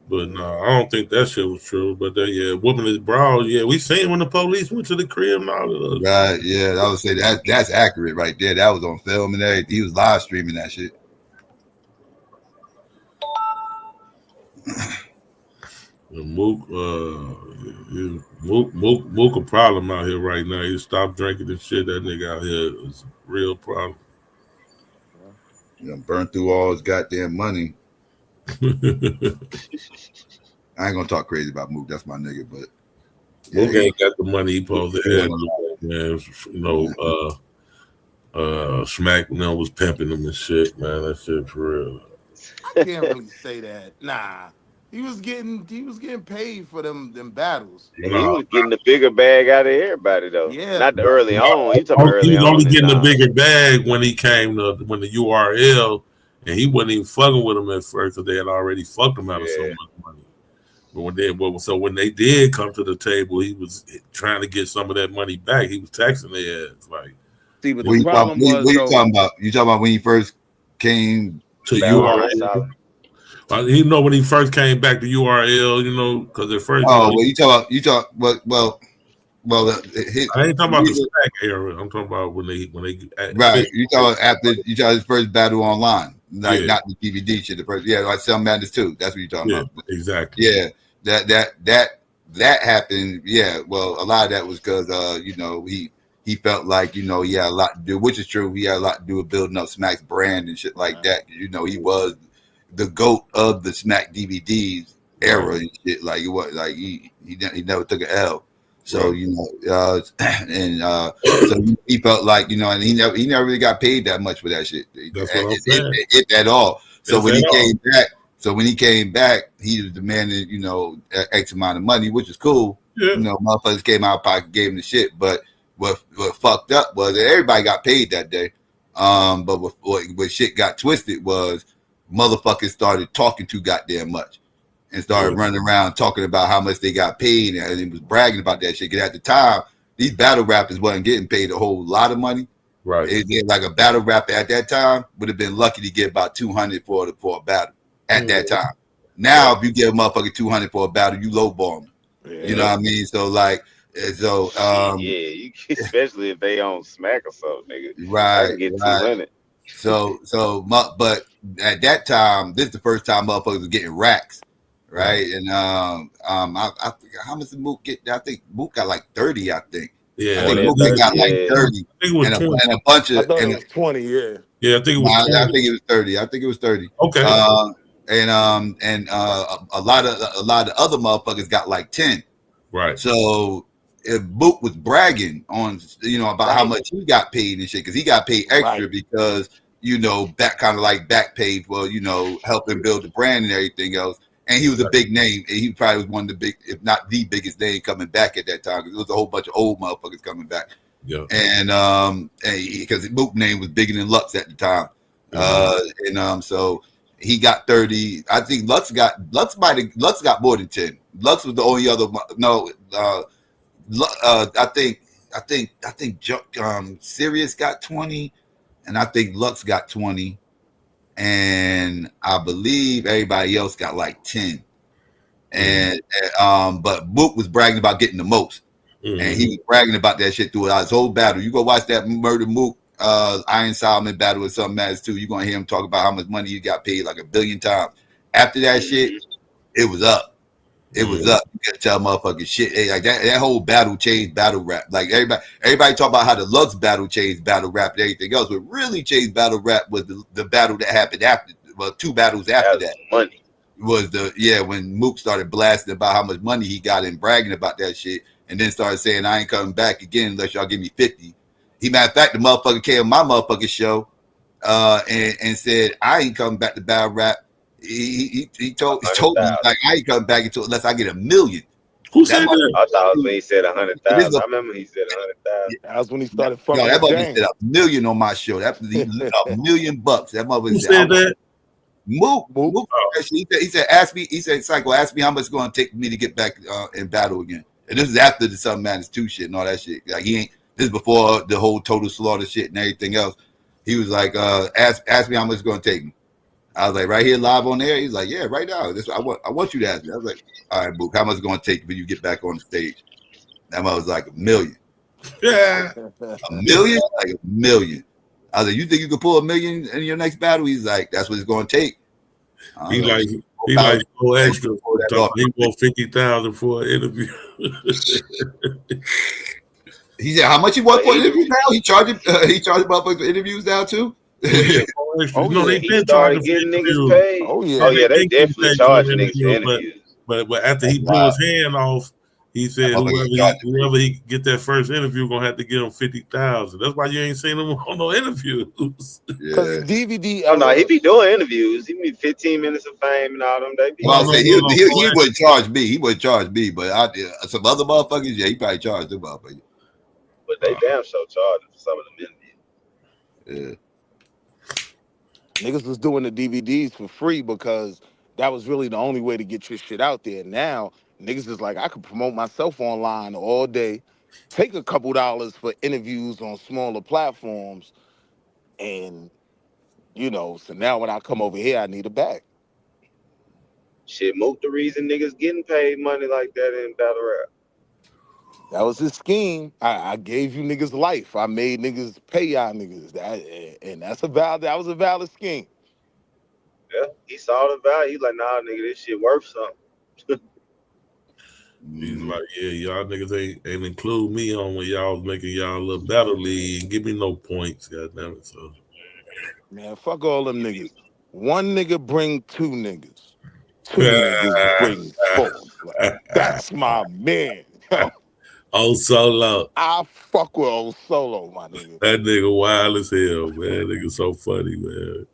But no, I don't think that shit was true. But whooping his brow. Yeah, we seen when the police went to the crib and all of that. Right. Yeah, I would say that's accurate right there. That was on film and everything. He was live streaming that shit. Mook a problem out here right now. He stopped drinking and shit. That nigga out here is a real problem. Burn through all his goddamn money. I ain't gonna talk crazy about Mook. That's my nigga, but Mook ain't got the money he supposed to have. Man, Smack was pimping him and shit. Man, that shit for real. I can't really say that. Nah. He was getting paid for them battles. He was getting the bigger bag out of everybody though. Yeah, not the early on. He was only getting the bigger bag when he came when the URL, and he wasn't even fucking with him at first because they had already fucked him out of so much money. But when they did come to the table, he was trying to get some of that money back. He was taxing their ass. Like, see, but the problem was, what you talking about? You talking about when he first came to URL? He when he first came back to URL, because at first. Oh, well, you talk. Well. I ain't talking about the Smack era. I'm talking about when they. Right, you talking after his first battle online, not the DVD shit. The first, like Some Madness 2. That's what you're talking about. Exactly. Yeah, that happened. Yeah, well, a lot of that was because he felt like he had a lot to do, which is true. He had a lot to do with building up Smack's brand and shit like that. He was the GOAT of the Smack DVDs era and shit. Like it was like he never took an L. So so he felt like and he never really got paid that much for that shit. That's what I'm saying. At all. So when he came back, he was demanding X amount of money, which is cool. Yeah. Motherfuckers came out of pocket, gave him the shit. But what fucked up was that everybody got paid that day. But what shit got twisted was motherfuckers started talking too goddamn much and started running around talking about how much they got paid and it was bragging about that shit. Because at the time, these battle rappers wasn't getting paid a whole lot of money. Right. Like a battle rapper at that time would have been lucky to get about $200 for a battle at that time. Now, if you give a motherfucker $200 for a battle, you lowball them. Yeah. You know what I mean? So especially if they on Smack or something, nigga. Right. I can get 200. But at that time, this is the first time motherfuckers were getting racks, right? And I forgot how much did Mook get? I think Mook got like 30. I think. Yeah, I think Mook got like 30. I think it was 20. And a bunch of. I thought it was 20. Yeah. Yeah, I think it was 20. I think it was 30. I think it was 30. Okay. And a lot of other motherfuckers got like 10. Right. So if Book was bragging on about how much he got paid and shit, because he got paid extra because that kind of like back paid for helping build the brand and everything else. And he was a big name. And he probably was one of the big, if not the biggest name coming back at that time, because it was a whole bunch of old motherfuckers coming back. Yeah. And because Book name was bigger than Lux at the time. So he got 30. I think Lux got more than 10. Lux was the only other. No, I think Sirius got 20, and I think Lux got 20, and I believe everybody else got like 10. And but Book was bragging about getting the most, and he was bragging about that shit throughout his whole battle. You go watch that Murder Mook Iron Solomon battle with something matters too. You're gonna hear him talk about how much money he got paid like 1 billion times. After that shit, it was up. It was up. You gotta tell motherfuckers shit. Hey, like that whole battle changed battle rap. Like everybody talk about how the Lux battle changed battle rap and everything else, but really changed battle rap was the battle that happened after. Well, 2 battles after that. Money was when Mook started blasting about how much money he got and bragging about that shit, and then started saying I ain't coming back again unless y'all give me 50. Matter of fact, the motherfucker came on my motherfucking show and said I ain't coming back to battle rap. He told me like I ain't coming back unless I get 1 million. Who said that? I thought it was when he said 100,000. I remember he said 100,000. That was when he started fucking. That motherfucker said 1 million on my show. That was $1 million. That motherfucker Who said that? Mook. He said, ask me. He said, Psycho, ask me how much it's going to take me to get back in battle again. And this is after the Something Matters 2 shit and all that shit. Like this is before the whole Total Slaughter shit and everything else. He was like, ask me how much it's going to take me. I was like, right here, live on air. He's like, yeah, right now. I want you to ask me. I was like, all right, Mook, how much it's going to take when you get back on the stage? That mother was like 1 million. Yeah. 1 million? Like 1 million. I was like, you think you could pull 1 million in your next battle? He's like, that's what it's going to take. He like so extra. He want 50,000 for an interview. He said, how much he want for an interview now? He charging about for interviews now too. They been started getting niggas paid. Oh yeah, they definitely charging niggas for interviews. But after he blew his hand off, he said whoever he get that first interview gonna have to get him 50,000. That's why you ain't seen him on no interviews. Because DVD. Oh no, he be doing interviews. He be 15 minutes of fame and all them. He wouldn't charge me. He wouldn't charge me, but some other motherfuckers, yeah, he probably charged them motherfuckers. But they damn sure charging for some of them interviews. Yeah. Niggas was doing the DVDs for free because that was really the only way to get your shit out there. Now, niggas is like, I could promote myself online all day, take a couple dollars for interviews on smaller platforms, and, so now when I come over here, I need a bag. Shit, Mook the reason niggas getting paid money like that in battle rap. That was his scheme. I gave you niggas life. I made niggas pay y'all niggas. That was a valid scheme. Yeah, he saw the value. He's like, nah, nigga, this shit worth something. He's like, yeah, y'all niggas ain't include me on when y'all was making y'all a little battle league. Give me no points, goddamn it. So, man, fuck all them niggas. One nigga bring 2 niggas. 2 niggas bring 4. That's my man. Old Solo. I fuck with Old Solo, my nigga. That nigga wild as hell, man. That nigga so funny, man.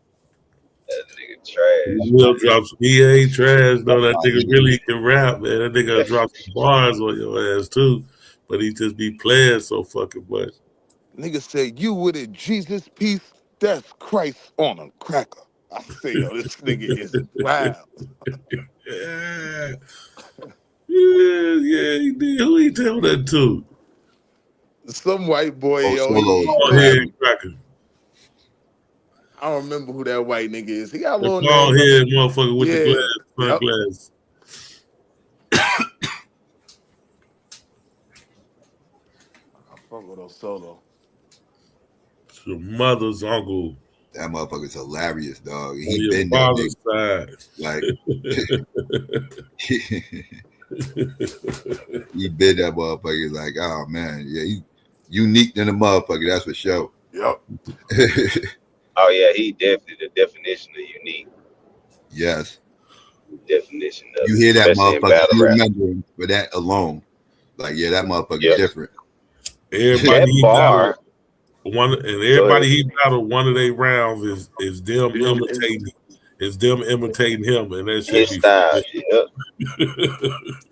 That nigga trash. He ain't trash, though. That nigga really can rap, man. That nigga drop some bars on your ass, too. But he just be playing so fucking much. Nigga said, you with it, Jesus piece? That's Christ on a cracker. I say, yo, this nigga is wild. Yeah, he did. Who he tell that to? Some white boy, yo. Cracker. I don't remember who that white nigga is. He got a little long head motherfucker with the sunglasses. I fuck with Old Solo. Your mother's uncle. That motherfucker's hilarious, dog. On He your been father's that side. like he been that motherfucker. Like, oh man, yeah, he unique than a motherfucker. That's for sure. Yep. Oh yeah, he definitely the definition of unique. Yes. Definition of You it, hear that especially in motherfucker, battle you rap. remember him for that alone. Like, yeah, that motherfucker different. Everybody That he bar. everybody he battled, one of their rounds is them imitating. It's them imitating him, and that shit His be style. Yep.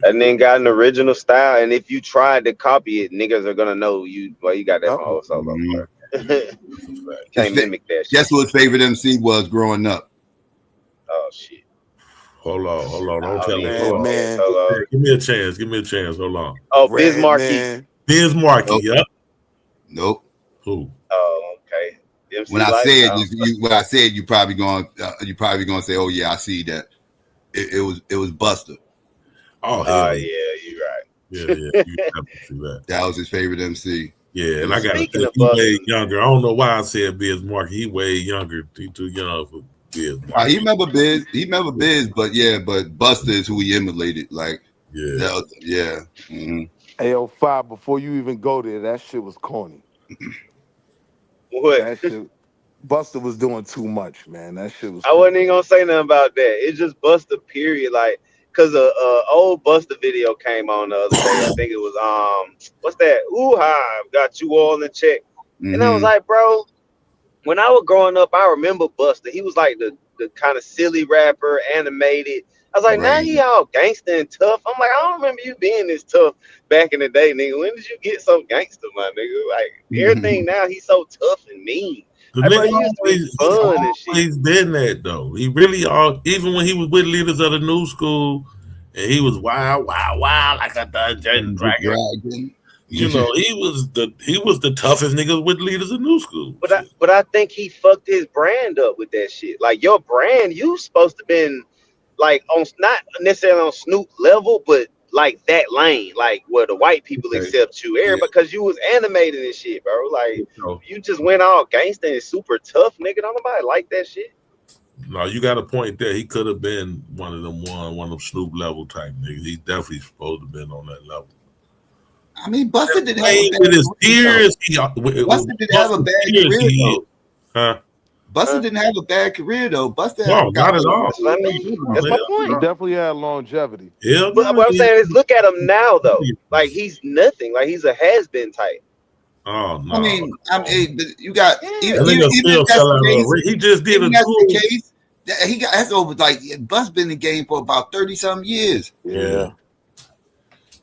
And then got an original style, and if you tried to copy it, niggas are gonna know you. Well, you got that from old solo. Can't mimic that shit. Guess what his favorite MC was growing up? Oh shit. Hold on. Don't tell me. Man. Hey, give me a chance. Hold on. Oh, Biz Markie. Biz Markie. Yep. Nope. Who? Oh, okay. MC When I Light? said, you probably gonna say, oh yeah, I see that. It was Buster. Oh hell yeah, you're right. Yeah, you definitely see that. That was his favorite MC. Yeah, and I gotta think he way younger. I don't know why I said Biz Markie. He way younger. He too young for Biz Markie. He remember Biz, but Buster is who he emulated. Like, yeah. Mm-hmm. Hey, 05, before you even go there, that shit was corny. What? That shit, Buster was doing too much, man. That shit was. I wasn't even gonna say nothing about that. It just Buster, period. Like, cause a old Buster video came on the other day. I think it was what's that? Ooh-ha, got you all in check. Mm-hmm. And I was like, bro, when I was growing up, I remember Buster. He was like the kind of silly rapper, animated. I was like, now he all gangster and tough. I'm like, I don't remember you being this tough back in the day, nigga. When did you get so gangster, my nigga? Like, everything now, he's so tough and mean. The like, nigga bro, used to be fun and shit. He's been that though. He really even when he was with leaders of the new school, and he was wild like a Dungeon Dragon. You know, he was the toughest nigga with leaders of new school. But I think he fucked his brand up with that shit. Like, your brand, you supposed to been like on, not necessarily on Snoop level, but like that lane, like where the white people accept you, because you was animated and shit, bro. Like, you just went all gangster and super tough, nigga. Don't nobody like that shit. No, you got a point there. He could have been one of them Snoop level type niggas. He definitely supposed to have been on that level. I mean, Buster didn't have a bad career though. Huh? Buster didn't have a bad career though. Buster not at all. That's what I mean. That's my point. He definitely had longevity. Yeah, but what I'm saying is, look at him now though. Like, he's nothing. Like, he's a has-been type. Oh no. I mean, you got even he just did a tour. He got that's over. Like, Bus been in the game for about 30-some years. Yeah.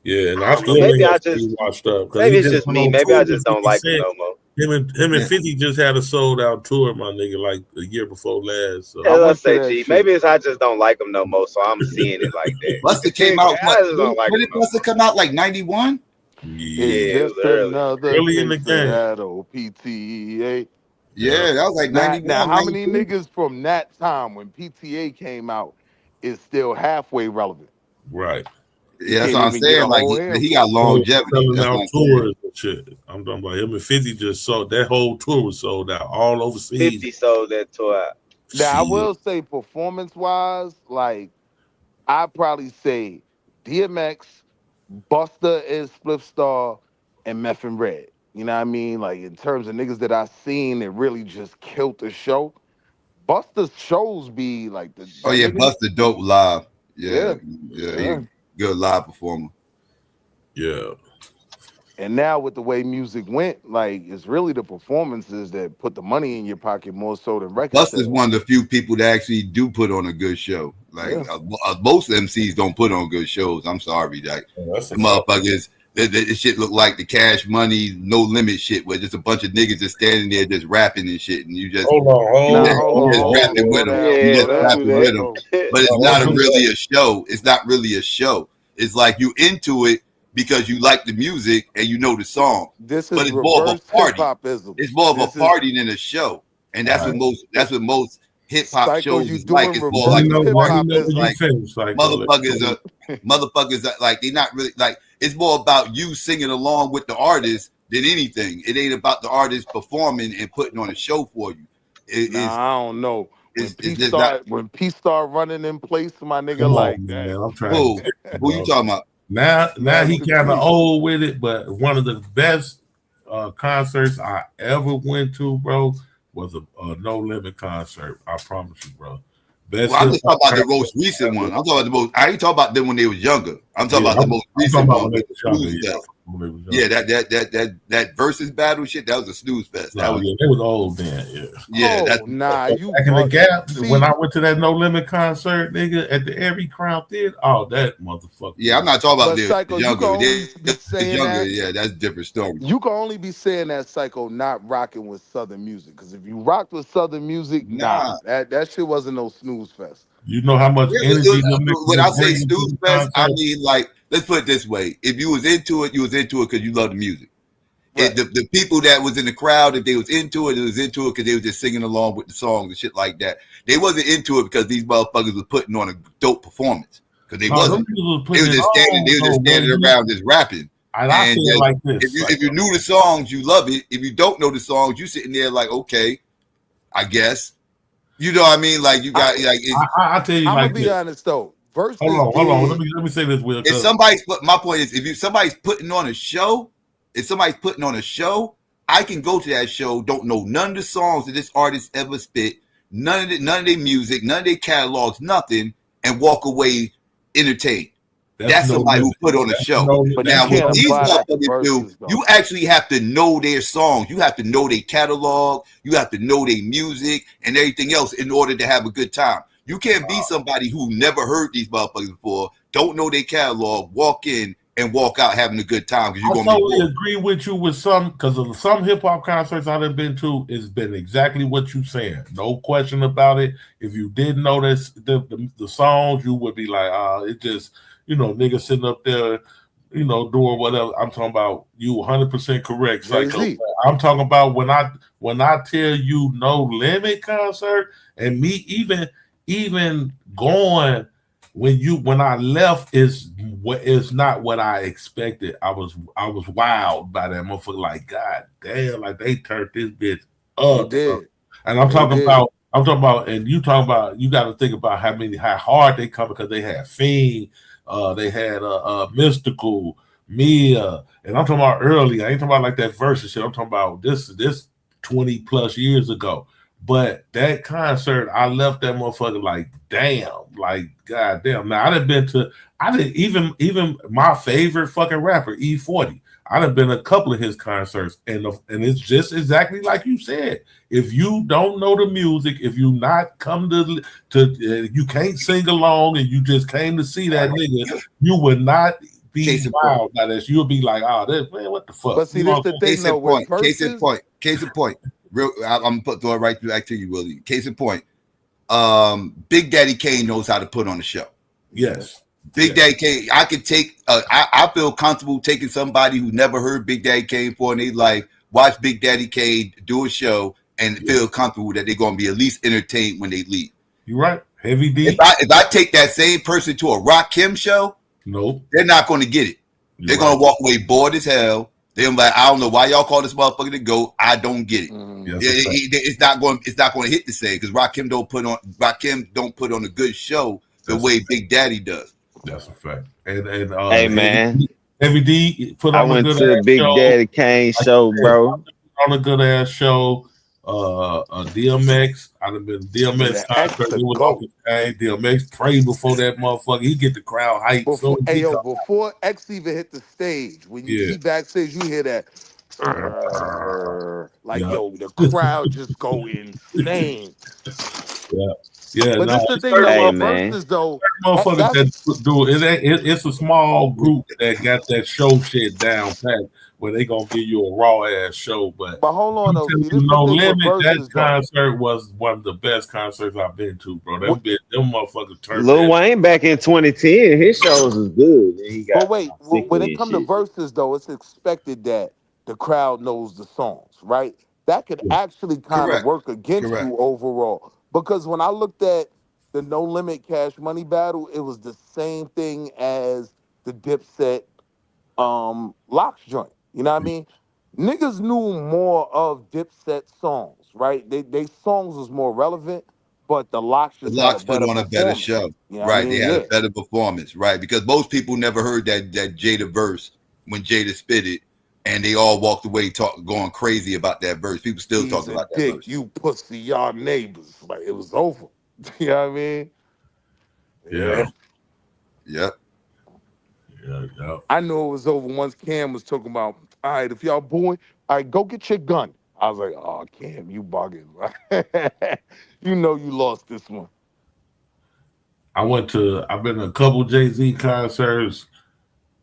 Yeah, and I still maybe I just watched up. Maybe it's just me. Maybe I just don't like him no more. Him and 50 just had a sold out tour, my nigga, like a year before last. So. I say, G, maybe it's I just don't like him no more, so I'm seeing it like that. Buster came out. When did Buster come out? Like 91? Yeah, it was early in the game. PTA. Yeah, that was like 91. Now, how many niggas from that time when PTA came out is still halfway relevant? Right. Yeah, that's what I'm saying. Like, he got longevity. Tours and shit. I'm talking about him and 50 just sold that whole tour was sold out all overseas. 50 sold that tour out. Now, I will say, performance-wise, like, I'd probably say DMX, Buster is Spliff Star, and Meth and Red. You know what I mean? Like, in terms of niggas that I seen that really just killed the show, Buster's shows be like the. Oh yeah, Buster dope live. Yeah. He good live performer. Yeah. And now with the way music went, like, it's really the performances that put the money in your pocket more so than records. Buster's one of the few people that actually do put on a good show. Like, most MCs don't put on good shows. I'm sorry, like, motherfuckers. This shit look like the Cash Money No Limit shit, where just a bunch of niggas just standing there just rapping and shit, and you just rapping with them. But it's not really a show. It's not really a show. It's like you into it because you like the music and you know the song. But it's more of a party. It's more of a party than a show, and that's what most hip hop shows is like. It's more like a party. Motherfuckers are like, they're not really like. It's more about you singing along with the artist than anything. It ain't about the artist performing and putting on a show for you. Is Nah, I don't know. is just not. When P start running in place, my nigga, Come like on, that. man. I'm trying to Who tell you, who you bro. talking about? Now he Master kind of P. old with it, but one of the best concerts I ever went to, bro, was a No Limit concert. I promise you, bro. Best Well, I'm hip just hop talking about the concert most recent ever. one. I'm talking about the most. I ain't talking about them when they was younger. I'm talking Yeah, about the most I'm talking recent about one when they with the was younger. snooze Yeah, fest. when they was Yeah, younger. that versus battle shit. That was a snooze fest. That No, was yeah, they was old then. Yeah. yeah. That's Oh, nah, But you back in the bugging. gap, when See, I went to that No Limit concert, nigga, at the Every Crown Theater, oh, that motherfucker yeah. I'm was. not talking about but the Psycho, you can younger. only They be was saying younger. that. Yeah, that's a different story. You can only be saying that, Psycho, not rocking with Southern music. Because if you rocked with Southern music, nah, Nah. that shit wasn't no snooze fest. You know how much Yeah, energy them niggas when was I say bringing to snooze the fest, I concert. mean like let's put it this way: if you was into it, you was into it because you love the music. Right. The people that was in the crowd, if they was into it, because they was just singing along with the songs and shit like that. They wasn't into it because these motherfuckers was putting on a dope performance. Because they No, them wasn't. niggas was They putting was it just standing. They on, was just though, standing Wimby. around just rapping. And I say And it just, like this, if you Psycho. knew the songs, you love it. If you don't know the songs, you sitting there like, okay, I guess. You know what I mean? Like you I, got like I tell you I'm going like to be this. honest, though. Hold Versus on, hold on. did. Let me say this, Will, if because somebody's my point is if somebody's putting on a show, if somebody's putting on a show, I can go to that show, don't know none of the songs that this artist ever spit, none of their music, none of their catalogs, nothing, and walk away entertained. that's That's no somebody who limit. put on a That's show. no But you that's Now, what can't no these apply limit. that to motherfuckers do, versus, though. you actually have to know their songs. You have to know their catalog. You have to know their music and everything else in order to have a good time. You can't be somebody who never heard these motherfuckers before, don't know their catalog, walk in and walk out having a good time because you're I gonna be totally bored. agree with you with some because of some hip hop concerts I've been to, it's been exactly what you saying. No question about it. If you didn't know this the songs, you would be like, it just, niggas sitting up there, doing whatever. I'm talking about you 100% correct, Psycho. Jay-Z. I'm talking about when I tell you No Limit concert and me even going when I left is not what I expected. I was wowed by that motherfucker. Like, God damn, like they turned this bitch They up, bro. did. And I'm They talking did. about and you talking about you got to think about how hard they come because they had Fiend, they had Mystical, Mia, and I'm talking about early. I ain't talking about like that versus shit. I'm talking about this 20 plus years ago. But that concert, I left that motherfucker like, damn, like goddamn. Now I didn't even my favorite fucking rapper, E40. I done been a couple of his concerts, and it's just exactly like you said. If you don't know the music, if you not come you can't sing along, and you just came to see that nigga, you would not be wild by this. You'll be like, man, what the fuck? But see, You know this what the I'm thing, though, with Case in versus. point. Case in point. Real, I'm gonna throw it right back to you, Willie. Case in point. Big Daddy Kane knows how to put on a show. saying? Yes. Big Daddy Kane, I could take. I feel comfortable taking somebody who never heard Big Daddy Kane before in their life, watch Big Daddy Kane do a show, and feel comfortable that they're going to be at least entertained when they leave. You're right. Heavy D. If I take that same person to a Rock Kim show, nope, they're not going to get it. They're going to walk away bored as hell. They're like, I don't know why y'all call this motherfucker the GOAT. I don't get it. It's not going to hit the same because Rock Kim don't put on a good show the way Big Daddy does. That's a fact. And hey man, Heavy D put I on a went good to the ass Big show. Daddy Kane show, bro. On a good ass show. DMX, I'd have been DMX concert. It was off his game. DMX prayed before that motherfucker. He get the crowd hyped. Before X even hit the stage, when you see backstage, you hear that. Like, yo, the crowd just go insane. Yeah. But No, this the thing, though, hey, with man. verses, though, motherfuckers that do it's a small group that got that show shit down pat where they gonna give you a raw ass show. But hold on, though. See, this the No thing with Limit, that verses, though. concert was one of the best concerts I've been to, bro. Them motherfuckers turned Lil Wayne back in 2010, his shows was good. And he got But wait, when sickly it and comes to shit. verses, though, it's expected that the crowd knows the songs, right? That could actually kind of Correct. work against you overall. Because when I looked at the No Limit Cash Money battle, it was the same thing as the Dipset Locks joint. You know what I mean? niggas knew more of Dipset songs, right? They songs was more relevant, but the Locks The just had a Locks put better on a better performance. show. You know what I Right. They mean? had a Yeah. better performance. Right. Because most people never heard that Jada verse when Jada spit it, and they all walked away going crazy about that verse. People still He's talk a about that dick, verse. you pussy, y'all neighbors. Like it was over. You know what I mean? Yeah. Yep. Yeah. I know it was over once Cam was talking about, all right, if y'all booing, all right, go get your gun. I was like, oh, Cam, you bugging. You know you lost this one. I've been to a couple Jay-Z concerts.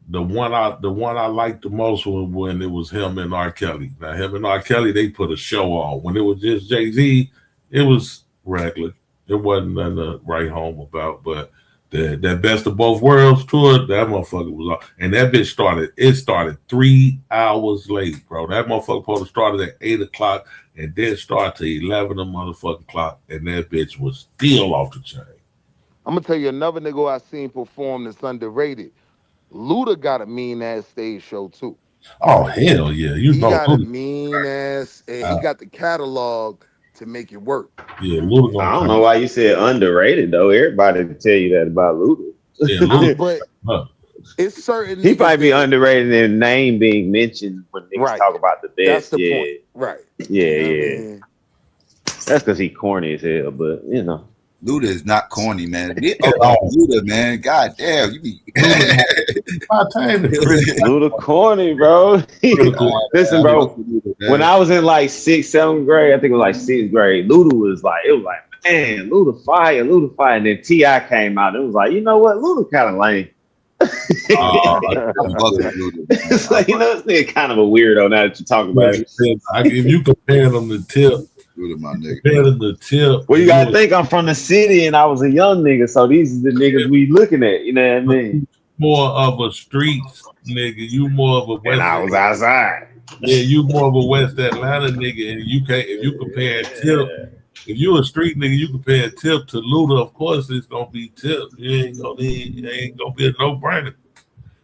The one I liked the most was when it was him and R. Kelly. Now him and R. Kelly, they put a show on. When it was just Jay-Z, it was regular. It wasn't nothing to write home about. But that Best of Both Worlds tour, that motherfucker was on. And that bitch started 3 hours late, bro. That motherfucker supposed to start at 8 o'clock and then start to 11 motherfucking o'clock. And that bitch was still off the chain. I'm gonna tell you another nigga I seen perform that's underrated. Luda got a mean ass stage show too. Oh hell yeah! He got a mean ass, and he got the catalog to make it work. Yeah, I don't know why you said underrated though. Everybody can tell you that about Luda. Yeah, Luda. But it's certain. He might be underrated in name being mentioned when niggas talk about the best. That's the point. Right. Yeah, You know what I yeah. mean? That's because he corny as hell, but you know. Luda is not corny, man. Luda, man. God damn, you be Luda corny, bro. Listen, bro. When I was in like 6th, 7th grade, I think it was like 6th grade, Luda was like, man, Luda fire. And then T.I. came out. It was like, you know what? Luda kind of lame. It's like, you know, this nigga kind of a weirdo now that you talk about it. If you compare them to Tip, compare them to Tip. Well, you gotta think I'm from the city and I was a young nigga, so these are the niggas we looking at. You know what I mean? More of a streets nigga. You more of a West. And I was outside. Yeah, you more of a West Atlanta nigga, and you can't. If you compare Tip, if you a street nigga, you compare Tip to Luda. Of course, it's gonna be Tip. It ain't gonna be a no brainer.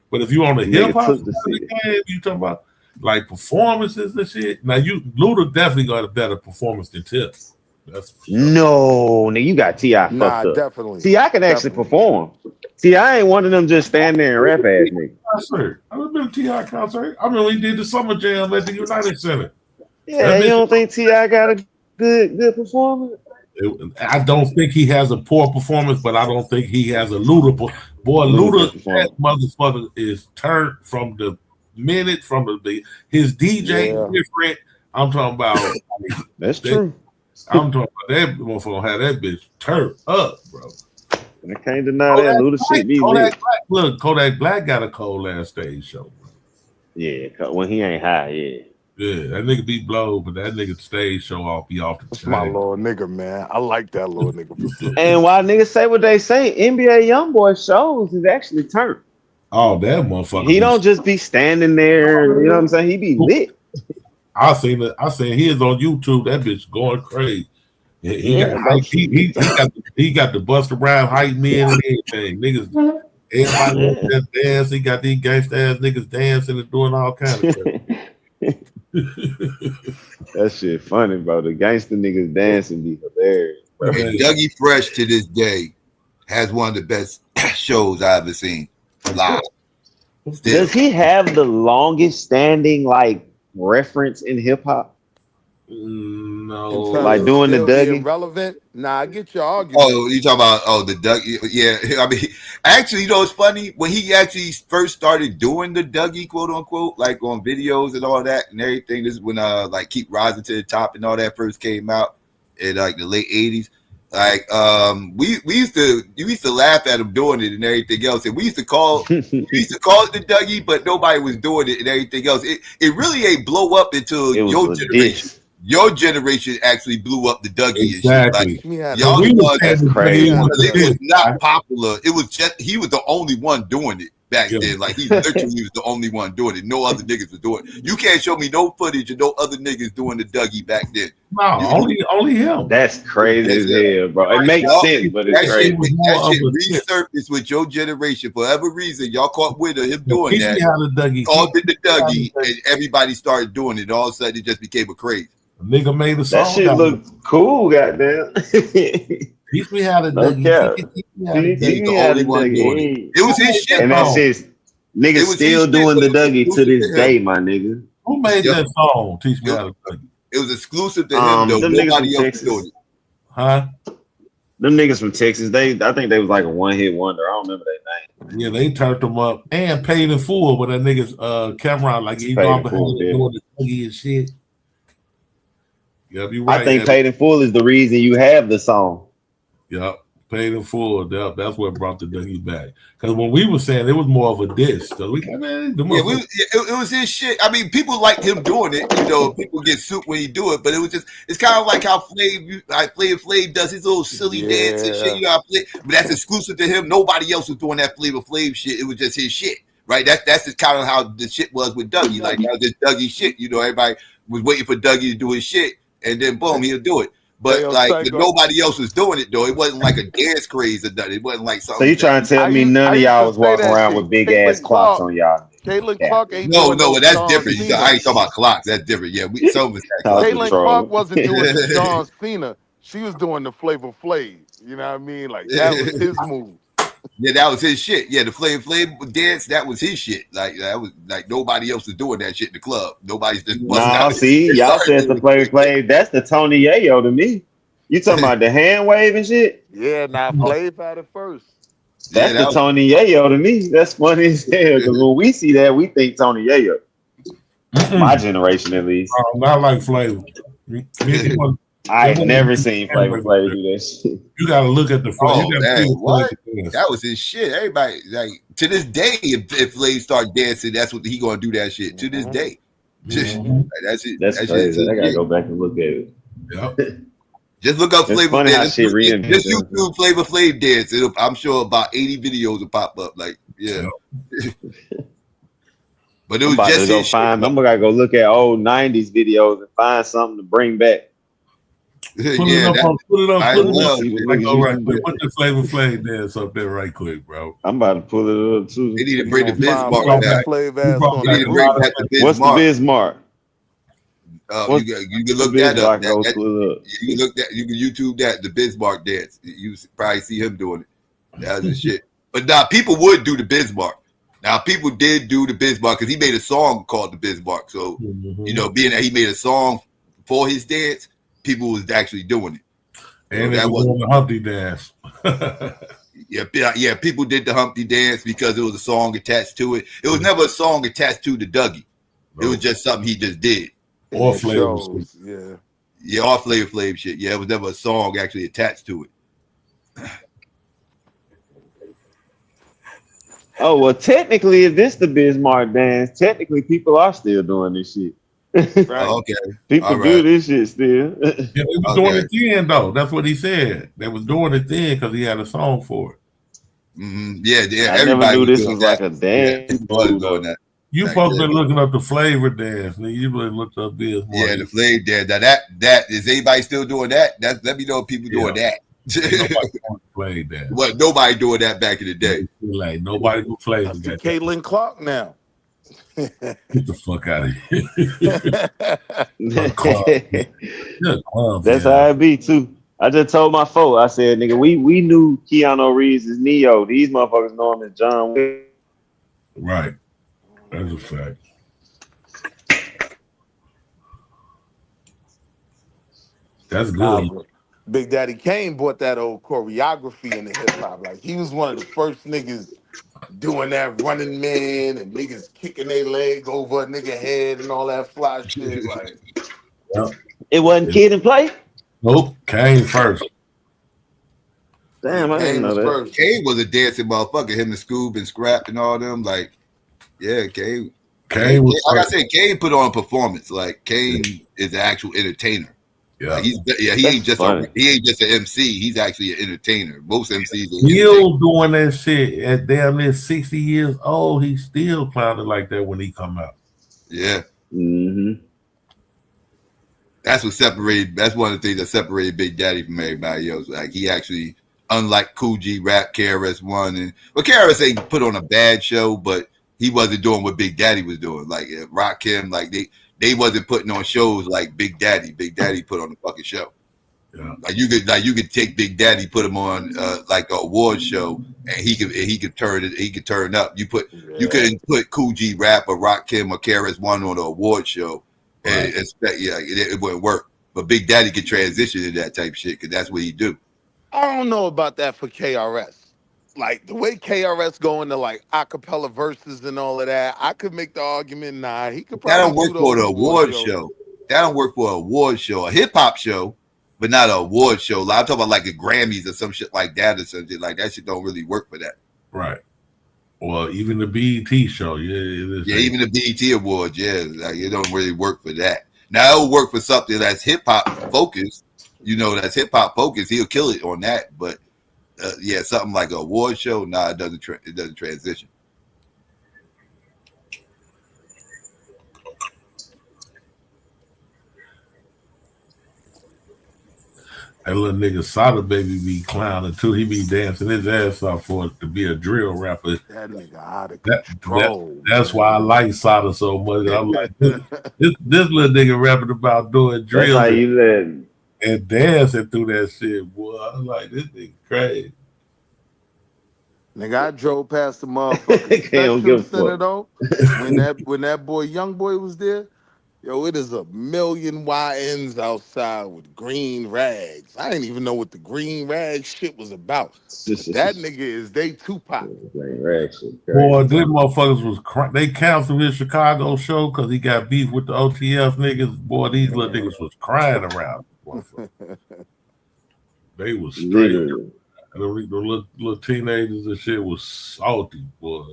But if you on the hip hop side of the game, you talking about like performances and shit. Now Luda definitely got a better performance than Tip. That's for sure. No, nigga, you got T.I. fucked up. Definitely. T.I. can actually perform. T.I. ain't one of them just stand there and rap ass nigga. I've been to T.I. concert. I mean, he did the Summer Jam at the United Center. Yeah, you don't think T.I. got a good performance? I don't think he has a poor performance, but I don't think he has a Luda. Boy, Luda, that motherfucker is turned from the minute from his DJ different. I'm talking about. That's true. I'm talking about that motherfucker had that bitch turned up, bro. I can't deny that. Luda shit be lit. Look, Kodak Black got a cold ass stage show, bro. Yeah, when he ain't high, yeah. Yeah, that nigga be blow, but that nigga stage show off be off the chain. My little nigga, man. I like that little nigga. And while niggas say what they say, NBA YoungBoy shows is actually turned. Oh, that motherfucker. He don't just be standing there, you know what I'm saying? He be lit. I seen he is on YouTube. That bitch going crazy. He got the Busta Rhymes hype men and everything. Niggas, everybody just dance. He got these gangsta ass niggas dancing and doing all kind of shit. That shit funny, bro. The gangster niggas dancing be hilarious. Bro. Dougie Fresh to this day has one of the best shows I've ever seen live. Does he have the longest standing like reference in hip hop? No, like doing the Dougie. Relevant? Nah, I get your argument. Oh, you talking about the Dougie? Yeah, I mean, actually, you know, it's funny when he actually first started doing the Dougie, quote unquote, like on videos and all that and everything. This is when like Keep Rising to the Top and all that first came out in like the late '80s. Like we used to laugh at him doing it and everything else, and we used to call it the Dougie, but nobody was doing it and everything else. It really ain't blow up until your generation. Your generation actually blew up the Dougie. Exactly. And shit. Like, y'all that's crazy. It was not popular. It was just he was the only one doing it. back then. Like he literally was the only one doing it. No other niggas was doing it. You can't show me no footage of no other niggas doing the Dougie back then. No, only him. That's crazy as hell, bro. It makes sense, but it's crazy. That shit resurfaced with your generation for whatever reason. Y'all caught wind of him doing that. Called it the Dougie, and everybody started doing it. And all of a sudden, it just became a craze. A nigga made a song. That shit looked cool, goddamn. Teach me how to Dougie. It was his shit. And that's his niggas still doing the Dougie to this day, my nigga. Who made that song? Teach me how to Dougie. It was exclusive to him, though. Nobody else was doing it. Huh? Them niggas from Texas, I think they was like a one-hit wonder. I don't remember their name. Yeah, they turned them up and paid in full with that nigga's Cameron, like he doing the Dougie and shit. Yep, you right. I think paid in full is the reason you have the song. Yep, paid in full. That's what brought the Dougie back. Because when we were saying it was more of a diss. So it was his shit. I mean, people liked him doing it. You know, people get sued when he do it, but it's kind of like how Flav does his little silly dance and shit. You know, but that's exclusive to him. Nobody else was doing that Flavor Flav shit. It was just his shit, right? That's just kind of how the shit was with Dougie. Like that was just Dougie shit. You know, everybody was waiting for Dougie to do his shit, and then boom, he'll do it. But nobody else was doing it though. It wasn't like a dance craze or nothing. It wasn't like something. So you trying to tell me none of y'all was walking around with big ass clocks on y'all? Caitlin Clark ain't no, that's different. I ain't talking about clocks. That's different. Yeah, some of us. Caitlin Clark wasn't doing the John Cena. She was doing the Flavor Flav. You know what I mean? Like that was his move. Yeah, that was his shit. Yeah, the Flav dance, that was his shit. Like that was like nobody else was doing that shit in the club. Nobody's just y'all said the Flav Flav. That's the Tony Yayo to me. You talking about the hand wave and shit? Yeah, Flav had it first. That's the Tony Yayo to me. That's funny as hell. Because when we see that, we think Tony Yayo. My generation, at least. Not like Flavor. I've never seen Flavor Flav do that shit. You gotta look at the Flav. What? That was his shit. Everybody, like, to this day, if Flav start dancing, that's what he gonna do that shit. To this day. That's it. That's crazy. I gotta go back and look at it. Yep. Just look up Flavor Flav. Just YouTube Flavor Flav dance. I'm sure about 80 videos will pop up. Like, yeah. But it was just I'm gonna go look at old 90s videos and find something to bring back. Put it up. Put the Flavor Flav dance up there right quick, bro. I'm about to pull it up too. They need to bring the Bismarck back. What's the Bismarck? You can look that up. You can look that. You can YouTube that. The Bismarck dance. You probably see him doing it. That's the shit. But now people would do the Bismarck. Now people did do the Bismarck because he made a song called the Bismarck. So you know, being that he made a song for his dance, people was actually doing it. And that was the Humpty dance. Yeah. People did the Humpty dance because it was a song attached to it. It was never a song attached to the Dougie. It was just something he just did. Or Flavor, or Flavor Flav shit. Yeah, it was never a song actually attached to it. Oh well, technically, if this the Bismarck dance, technically people are still doing this shit. Right. Okay. People do this shit still. Yeah, they was doing it then, though. That's what he said. They was doing it then because he had a song for it. Yeah. I never knew this was like a dance. People was doing that. You folks been looking up the Flavor dance. You really looked up this. Yeah, the Flav dance. Now that is anybody still doing that? Let me know if people doing that. Nobody dance. Well, nobody doing that back in the day. Like nobody who plays that. Caitlin Clark now. Get the fuck out of here. That's how it be too. I just told my folk, I said, nigga, we knew Keanu Reeves is Neo. These motherfuckers know him as John Wick. Right. That's a fact. That's good. Big Daddy Kane brought that old choreography in the hip hop. Like he was one of the first niggas doing that running man and niggas kicking their leg over a nigga head and all that fly shit. Like it wasn't Kid and Play? Nope. Kane first. Damn, I didn't know that. First. Kane was a dancing motherfucker. Him and Scoob and Scrap and all them. Like, yeah, Kane was like I said, Kane put on a performance. Like Kane is an actual entertainer. Yeah, he ain't just an MC. He's actually an entertainer. Most MCs are entertainers. Still doing that shit at damn near 60 years old. He's still clowning like that when he come out. Yeah. Mm-hmm. That's what separated. That's one of the things that separated Big Daddy from everybody else. Like he actually, unlike Cool G Rap, KRS-One, KRS ain't put on a bad show, but he wasn't doing what Big Daddy was doing. Like Rakim, like they wasn't putting on shows like Big Daddy. Big Daddy put on a fucking show. Yeah. Like you could take Big Daddy, put him on like an award show, and he could turn up. You couldn't put Cool G Rap or Rakim or KRS-One on an award show. Right. And expect, it wouldn't work. But Big Daddy could transition to that type of shit because that's what he do. I don't know about that for KRS. Like the way KRS go into like acapella verses and all of that, I could make the argument. Nah, he could That probably don't work do for those the award show. That don't work for an award show. A hip hop show, but not an award show. Like, I'm talking about like the Grammys or some shit like that or something like that. Shit don't really work for that. Right. Well, even the BET show, even the BET Awards, like it don't really work for that. Now it'll work for something that's hip hop focused. That's hip hop focused. He'll kill it on that. But something like an award show, it doesn't. It doesn't transition. That little nigga Sada Baby be clowning too. He be dancing his ass off for it to be a drill rapper. That nigga out of control. That's why I like Sada so much. I'm like, this little nigga rapping about doing drills. That's how you live. And dancing through that shit, boy. I was like, this nigga crazy. Nigga, I drove past the motherfucking Spectrum Center though. When that boy, young boy, was there. Yo, it is a million YNs outside with green rags. I didn't even know what the green rag shit was about. That nigga is they Tupac. Green rag shit. Boy, them motherfuckers was they canceled his Chicago show because he got beef with the OTF niggas. Boy, these little niggas was crying around. They was straight. And the little teenagers and shit was salty, boy.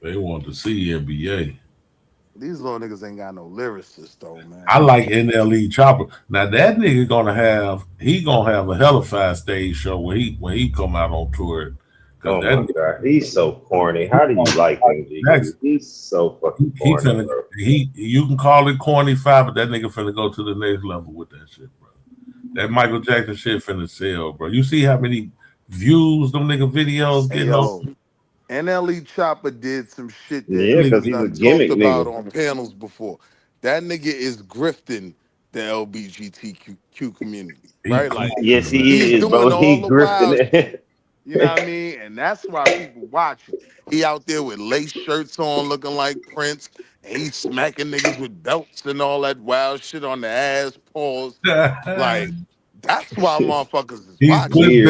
They want to see NBA. These little niggas ain't got no lyricists though, man. I like NLE Chopper. Now that nigga gonna have a hella fast stage show when he come out on tour. Oh my god, he's so corny. How do you like him? He's so fucking corny. You can call it corny five, but that nigga finna go to the next level with that shit, bro. That Michael Jackson shit finna sell, bro. You see how many views them nigga videos getting on? NLE Chopper did some shit that because he's a gimmick talked nigga. about on panels before. That nigga is grifting the LGBTQ community, right? Like, yes, he is, doing bro. He grifting it. You know what I mean? And that's why people watch it. He out there with lace shirts on, looking like Prince, and he's smacking niggas with belts and all that wild shit on the ass, paws. Like, that's why motherfuckers is watching.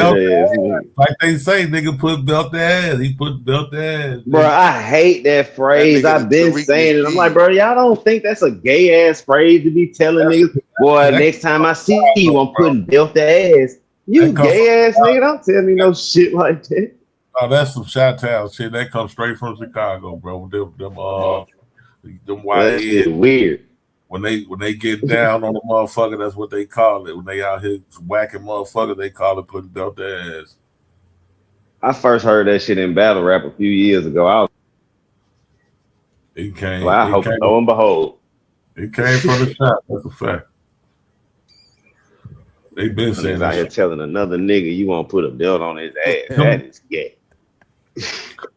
Like they say, nigga put belt ass. He put belt ass. Bro, I hate that phrase. I've been saying it. I'm like, bro, y'all don't think that's a gay ass phrase to be telling niggas? Boy, next time I see you, I'm putting belt ass. You gay ass nigga, don't tell me no shit like that. Oh, that's some Chi-Town shit. That comes straight from Chicago, bro. Them that shit weird. When they get down on the motherfucker, that's what they call it. When they out here whacking motherfucker, they call it putting belt their ass. I first heard that shit in battle rap a few years ago. It came. Well, I hope lo and behold. It came from the shop. That's a fact. They been saying out here telling another nigga you want to put a belt on his ass. That is gay.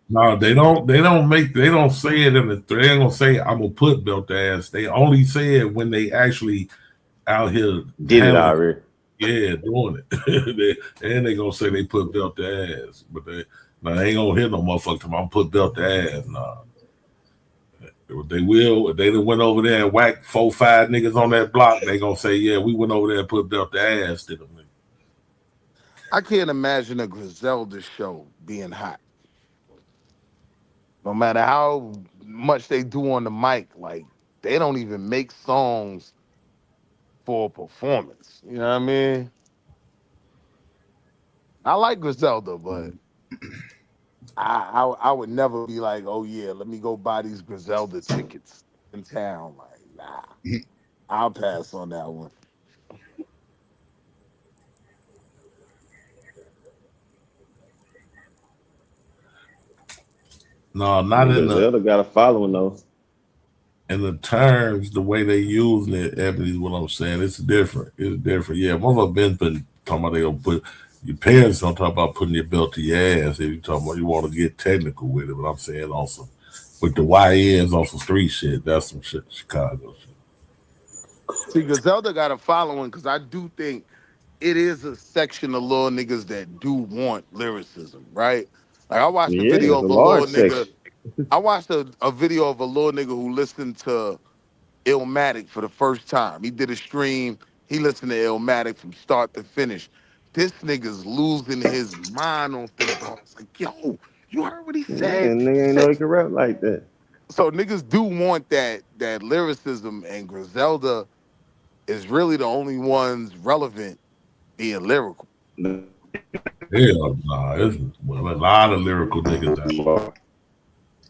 No, they don't say it in the they ain't gonna say I'm gonna put belt ass. They only say it when they actually out here did it already. Yeah, doing it. And they gonna say they put belt ass, but they ain't gonna hear no motherfucker I'm gonna put belt ass. Nah. They will. If they done went over there and whacked 4-5 niggas on that block, they gonna say, yeah, we went over there and put belt ass to them. I can't imagine a Griselda show being hot. No matter how much they do on the mic, like they don't even make songs for a performance. You know what I mean? I like Griselda, but I would never be like, oh yeah, let me go buy these Griselda tickets. in town. Like, nah, I'll pass on that one. No, not in the Zelda got a following though. In the terms, the way they using it, Ebony, is what I'm saying. It's different. It's different. Yeah, most of them been talking about they gonna put your parents don't talk about putting your belt to your ass if you talking about you want to get technical with it. But I'm saying also with the YNs on some street shit, that's some shit Chicago shit. See, Griselda got a following because I do think it is a section of little niggas that do want lyricism, right? Like I watched a Yeah, video it's a of a little large nigga. section. I watched a video of a little nigga who listened to Illmatic for the first time. He did a stream. He listened to Illmatic from start to finish. This nigga's losing his mind on them bars. Like, yo, you heard what he said? Man, nigga He ain't know said, he could rap like that. so niggas do want that lyricism, and Griselda is really the only ones relevant being lyrical. Hell nah, there's a lot of lyrical niggas out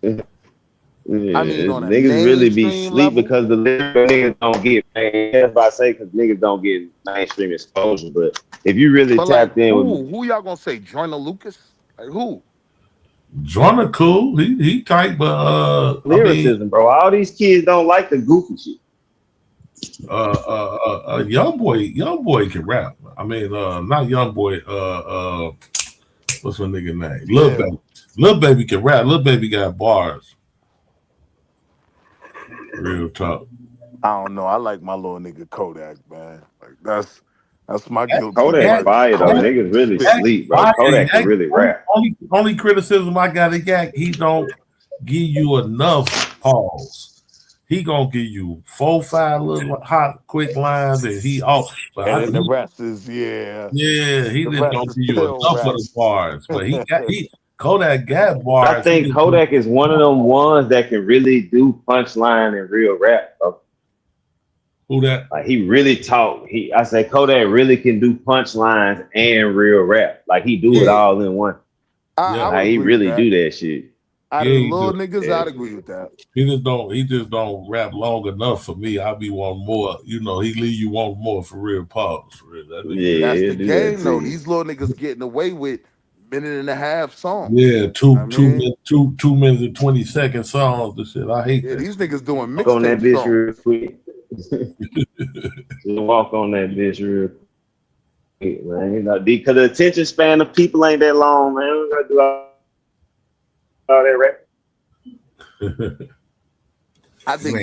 there. Yeah, I mean, on a niggas really be mainstream sleep level, because the lyrical niggas don't get. That's why I say because niggas don't get mainstream exposure. But if you really but like, tapped in with who y'all gonna say? Joyner Lucas? Like who? Joyner cool. He tight, but lyricism, I mean, bro, all these kids don't like the goofy shit. young boy can rap. I mean, not young boy. What's my nigga name? Lil Baby can rap. Lil Baby got bars. Real talk. I don't know. I like my little nigga Kodak, man. Like that's my guilty Kodak fire though. Niggas really sleep, bro. Kodak can really rap. Only criticism I got of Yak, he don't give you enough pause. He gonna give you 4-5 little hot quick lines, and he off. But and then the rest is he just don't give you enough of the bars. But Kodak got bars. I think Kodak is one of them ones that can really do punchline and real rap, bro. Who that? Like he really talk. I say Kodak really can do punchlines and real rap. Like he do it all in one. Like he really do that shit. Out of the little niggas, I'd agree with that. He just don't rap long enough for me. I be wanting more. You know, he leave you want more for real pause. For real. That's the game though. These little niggas getting away with minute and a half songs. Yeah, two minutes and 20-second songs. And shit. I hate that. These niggas doing mixtape on that bitch songs. real quick. Walk on that bitch real quick, man. You know, because the attention span of people ain't that long, man. We gotta do all that rap. I think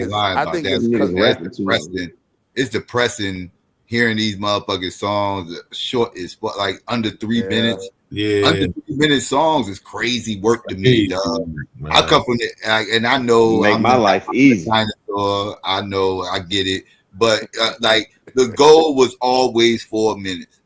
it's depressing hearing these motherfucking songs short is like under 3 minutes. Yeah, under 3 minute songs is crazy work to me, dog. I come from it, and I know make my life easy. Dinosaur, I know, I get it, but like the goal was always 4 minutes.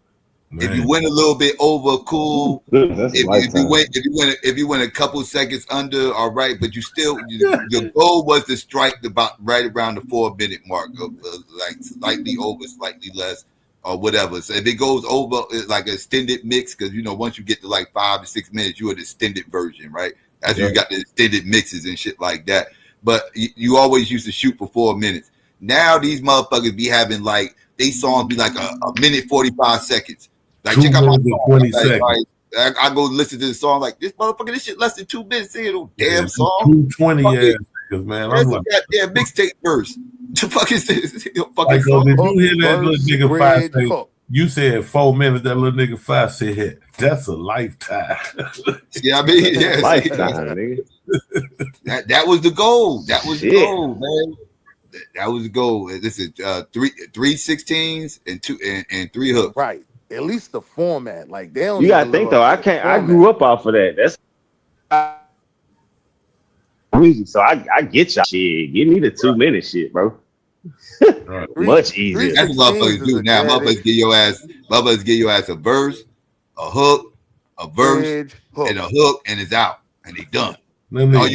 Man. If you went a little bit over, cool. If you went a couple seconds under, all right. But you still, your goal was to strike about right around the 4 minute mark, of like slightly over, slightly less, or whatever. So if it goes over, it's like an extended mix, because once you get to like 5 to 6 minutes, you're an extended version, right? That's when you got the extended mixes and shit like that. But you always used to shoot for 4 minutes. Now these motherfuckers be having like these songs be like a minute 45 seconds. Like, check out my song. 20 seconds. I go listen to the song like this motherfucker. This shit less than 2 minutes. Ain't no damn song. 220 seconds, man. I'm like, goddamn mixtape verse. The fuck is this? Did you hear that little nigga Five say? You said 4 minutes. That little nigga Five said that's a lifetime. Yeah, I mean, yeah, lifetime, nigga. That was the goal. That was the goal, man. That was the goal. This is 3 16s and 3 hooks. Right. At least the format, like they don't. You gotta think though. I grew up off of that. That's music, so I get y'all shit. Give me the 2 minute shit, bro. Much easier. That's what motherfuckers do now. Motherfuckers give your ass a verse, a hook, a verse, and a hook, and it's out, and they done. Sometimes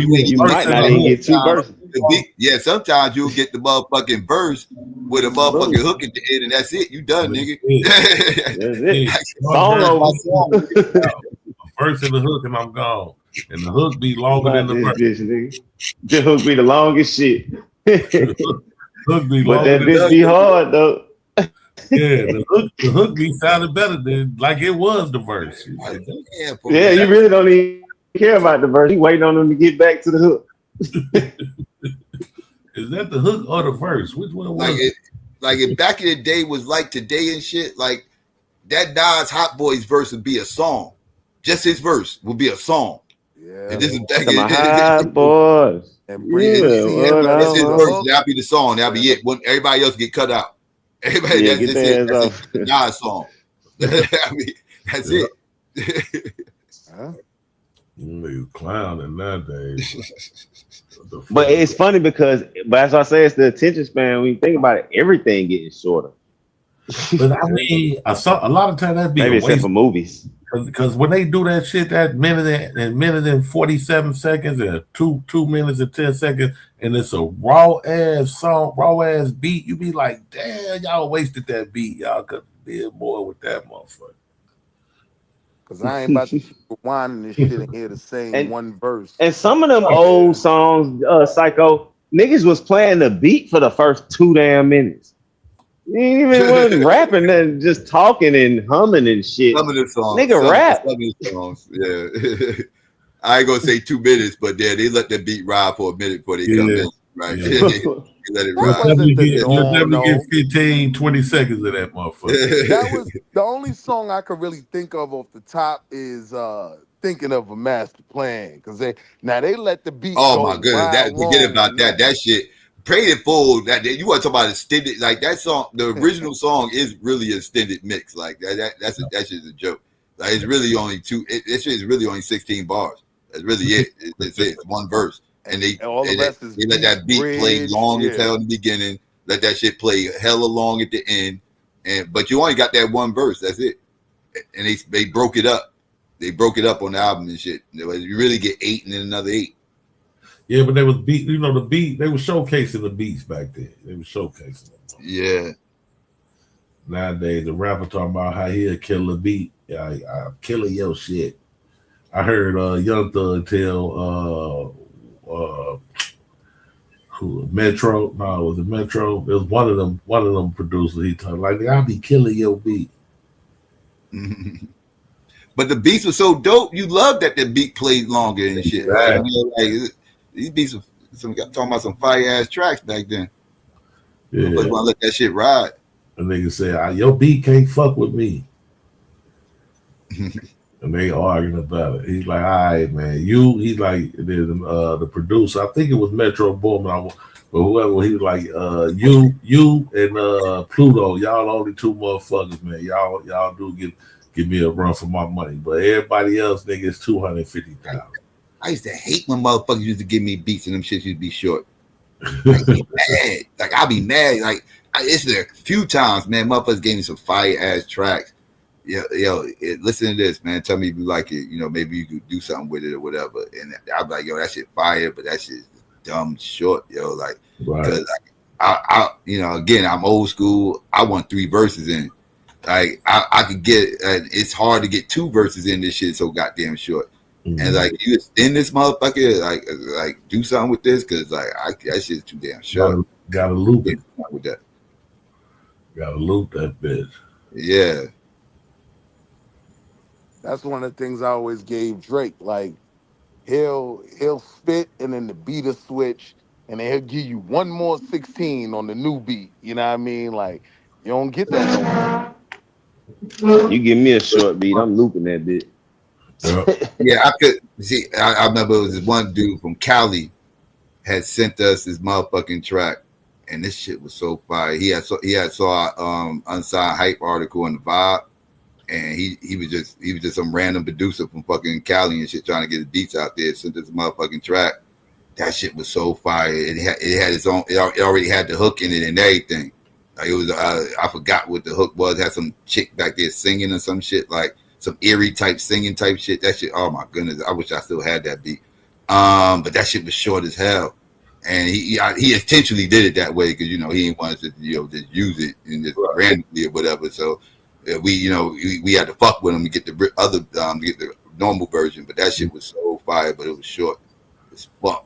you might not even get 2 verses. Yeah, sometimes you'll get the motherfucking verse with a motherfucking hook at the end, and that's it. You done, nigga. That's it. Song over. A verse and the hook, and I'm gone. And the hook be longer than the verse. Bitch, nigga. The hook be the longest shit. Hook be but longer that than bitch be hard though. Yeah, the hook be sounding better than like it was the verse. Yeah, you really don't even care about the verse. You waiting on them to get back to the hook. Is that the hook or the verse? Which one was it? Like if back in the day was like today and shit, like that Nas Hot Boys verse would be a song. Just his verse would be a song. Yeah. And this is back in Hot Boys. And bring that's his verse. That'll be the song. That'll be it. When everybody else get cut out. Everybody that's just it. That's a Nas song. I mean, that's it. You clowning nowadays. But it's funny because, as I say, it's the attention span. When you think about it, everything getting shorter. But I mean, I saw a lot of times that be maybe except for movies. Because when they do that shit, that minute and 47 seconds and two minutes and 10 seconds, and it's a raw ass song, raw ass beat, you be like, damn, y'all wasted that beat. Y'all could did more with that motherfucker. Cause I ain't about to keep rewinding this shit and hear the same one verse. And some of them old songs, Psycho, niggas was playing the beat for the first 2 damn minutes. You even wasn't rapping and just talking and humming and shit. Some of the songs. Nigga rap. Some of the songs, yeah. I ain't gonna say 2 minutes, but yeah, they let the beat ride for a minute before they come in. Right. Yeah. They let it ride. You'll never get 15, 20 seconds of that motherfucker. That was the only song I could really think of off the top is Thinking of a Master Plan. Because they let the beat go. Oh my goodness. Forget about that. That shit. Paid in Full, that you want to talk about extended, like that song, the original song is really extended mix. Like that's just a joke. Like it's really only this shit is really only 16 bars. That's really it. It's one verse. And they let that beat play long as hell in the beginning, let that shit play hella long at the end. But you only got that one verse, that's it. And they broke it up. They broke it up on the album and shit. You really get 8 and then another 8. Yeah, but they was beat. You know the beat. They were showcasing the beats back then. They were showcasing them. Yeah. Nowadays, the rapper talking about how he'll kill the beat. I'm killing your shit. I heard Young Thug tell who Metro? No, was it Metro? It was one of them producers. He told like I'll be killing your beat. But the beats were so dope. You love that the beat played longer and shit. Right? I mean, like, these beats were talking about some fire ass tracks back then. Yeah, want to let that shit ride. A nigga said, "Your beat can't fuck with me," and they arguing about it. He's like, "All right, man, he's like the producer. I think it was Metro Boomin, but whoever. He was like, you and Pluto, y'all only 2 motherfuckers, man. Y'all do give me a run for my money, but everybody else, nigga, is 250,000." I used to hate when motherfuckers used to give me beats and them shits used to be short. I'd be mad. Like, I'll be mad. Like, it's there a few times, man, motherfuckers gave me some fire ass tracks. Listen to this, man. Tell me if you like it. You know, maybe you could do something with it or whatever. And I'm like, yo, that shit fire, but that shit's dumb short, yo. Like, because I again, I'm old school. I want 3 verses in. Like, I could get. It's hard to get 2 verses in this shit so goddamn short. Mm-hmm. And like, you extend this motherfucker, like do something with this, because like that shit's too damn short. Gotta loop it with that. Gotta loop that bitch. Yeah. That's one of the things I always gave Drake. Like, he'll spit and then the beat will switch, and then he'll give you 1 more 16 on the new beat. You know what I mean? Like, you don't get that no more. You give me a short beat, I'm looping that bit. Yeah, I could see. I remember it was this one dude from Cali had sent us this motherfucking track, and this shit was so fire. He had saw unsigned hype article in the Vibe, and he was just some random producer from fucking Cali and shit trying to get his beats out there. Sent us a motherfucking track. That shit was so fire. It had its own. It already had the hook in it and everything. Like, it was I forgot what the hook was. It had some chick back there singing or some shit, like some eerie type singing type shit. That shit, oh my goodness, I wish I still had that beat. But that shit was short as hell, and he intentionally did it that way because he didn't want us to just use it and just randomly or whatever. So we had to fuck with him to get the other get the normal version, but that shit was so fire, but it was short as fuck.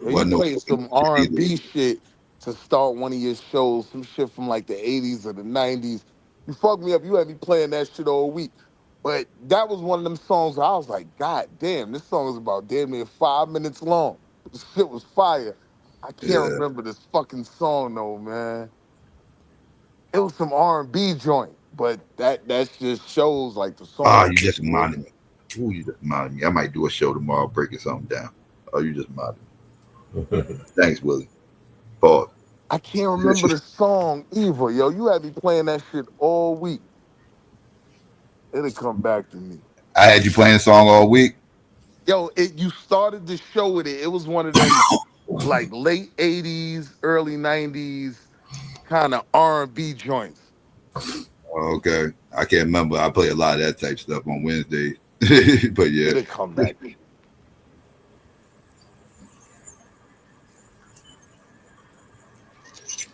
Yo, you played some R&B shit to start one of your shows, some shit from like the 80s or the 90s. You fucked me up. You had me playing that shit all week. But that was one of them songs where I was like, God damn, this song is about damn near 5 minutes long. This shit was fire. I can't remember this fucking song though, man. It was some R&B joint, but that just shows like the song. You just reminded me. Ooh, you just reminded me. I might do a show tomorrow breaking something down. Oh, you just reminded me. Thanks, Willie. Pause. I can't remember the song either, yo. You had me playing that shit all week. It'll come back to me. I had you playing a song all week. Yo, you started the show with it. It was one of them like late 80s, early 90s kind of R&B joints. Okay. I can't remember. I play a lot of that type stuff on Wednesdays. But yeah. It'll come back.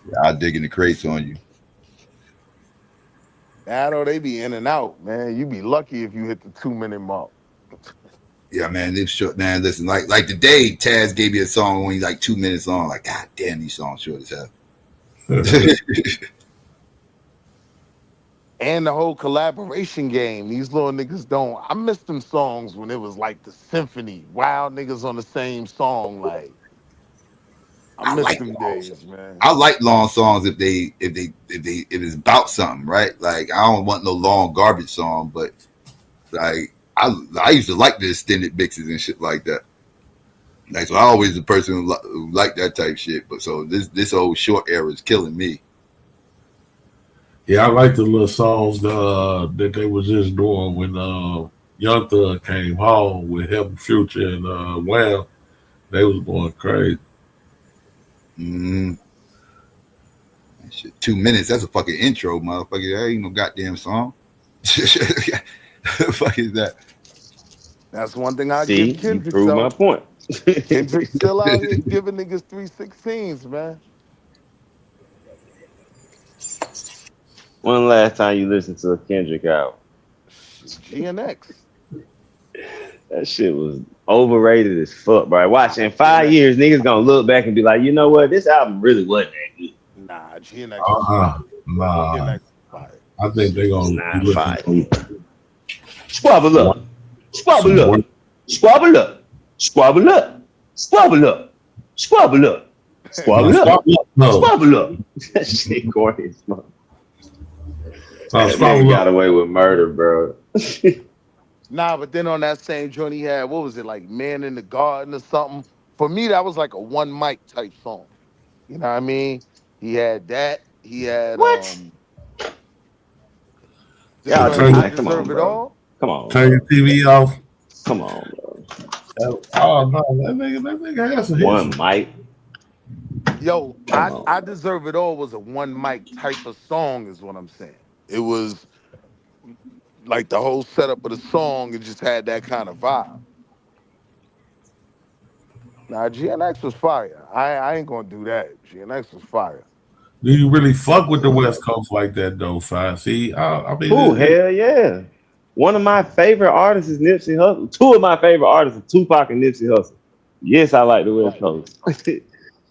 Yeah, I'll dig in the crates on you. I know they be in and out, man. You be lucky if you hit the 2-minute mark. Yeah, man, this short, man. Listen, like today, Taz gave me a song only like 2 minutes long. Like, God damn, these songs short as hell. And the whole collaboration game. These little niggas don't. I miss them songs when it was like the symphony. Wild niggas on the same song. Like, I miss like them days, man. I like long songs if it's about something, right? Like, I don't want no long garbage song, but like I used to like the extended mixes and shit like that. Like, so I always the person who liked that type shit. But so this old short era is killing me. Yeah, I like the little songs that they was just doing when Young Thug came home with Heaven Future and Wham. They was going crazy. Shit, 2 minutes. That's a fucking intro, motherfucker. That ain't no goddamn song. The fuck is that? That's one thing I See, give Kendrick. you prove my point. Kendrick's still out here giving niggas 316s, man. When last time you listened to a Kendrick album? GNX. That shit was overrated as fuck, bro. Watch, in 5 years, niggas gonna look back and be like, you know what? This album really wasn't that good. Nah, GNX. Nah. GNX fire. I think they're gonna be fire. Squabble up. Squabble up. Squabble up. Squabble up. Squabble up. Squabble up. Squabble up. Squabble up. That shit corny as fuck. That nigga got away with murder, bro. Nah, but then on that same joint he had, what was it, like Man in the Garden or something? For me, that was like a one mic type song. You know what I mean? He had that. He had Yeah, I Deserve It All. Come on. Turn your TV off. Come on, bro. Oh no, that nigga has some hits. One mic. Yo, I Deserve It All was a one mic type of song, is what I'm saying. It was like the whole setup of the song, it just had that kind of vibe. Nah, GNX was fire. I ain't gonna do that. GNX was fire. Do you really fuck with the West Coast like that though, Fi? See, I mean, hell yeah. One of my favorite artists is Nipsey Hussle. Two of my favorite artists are Tupac and Nipsey Hussle. Yes, I like the West Coast.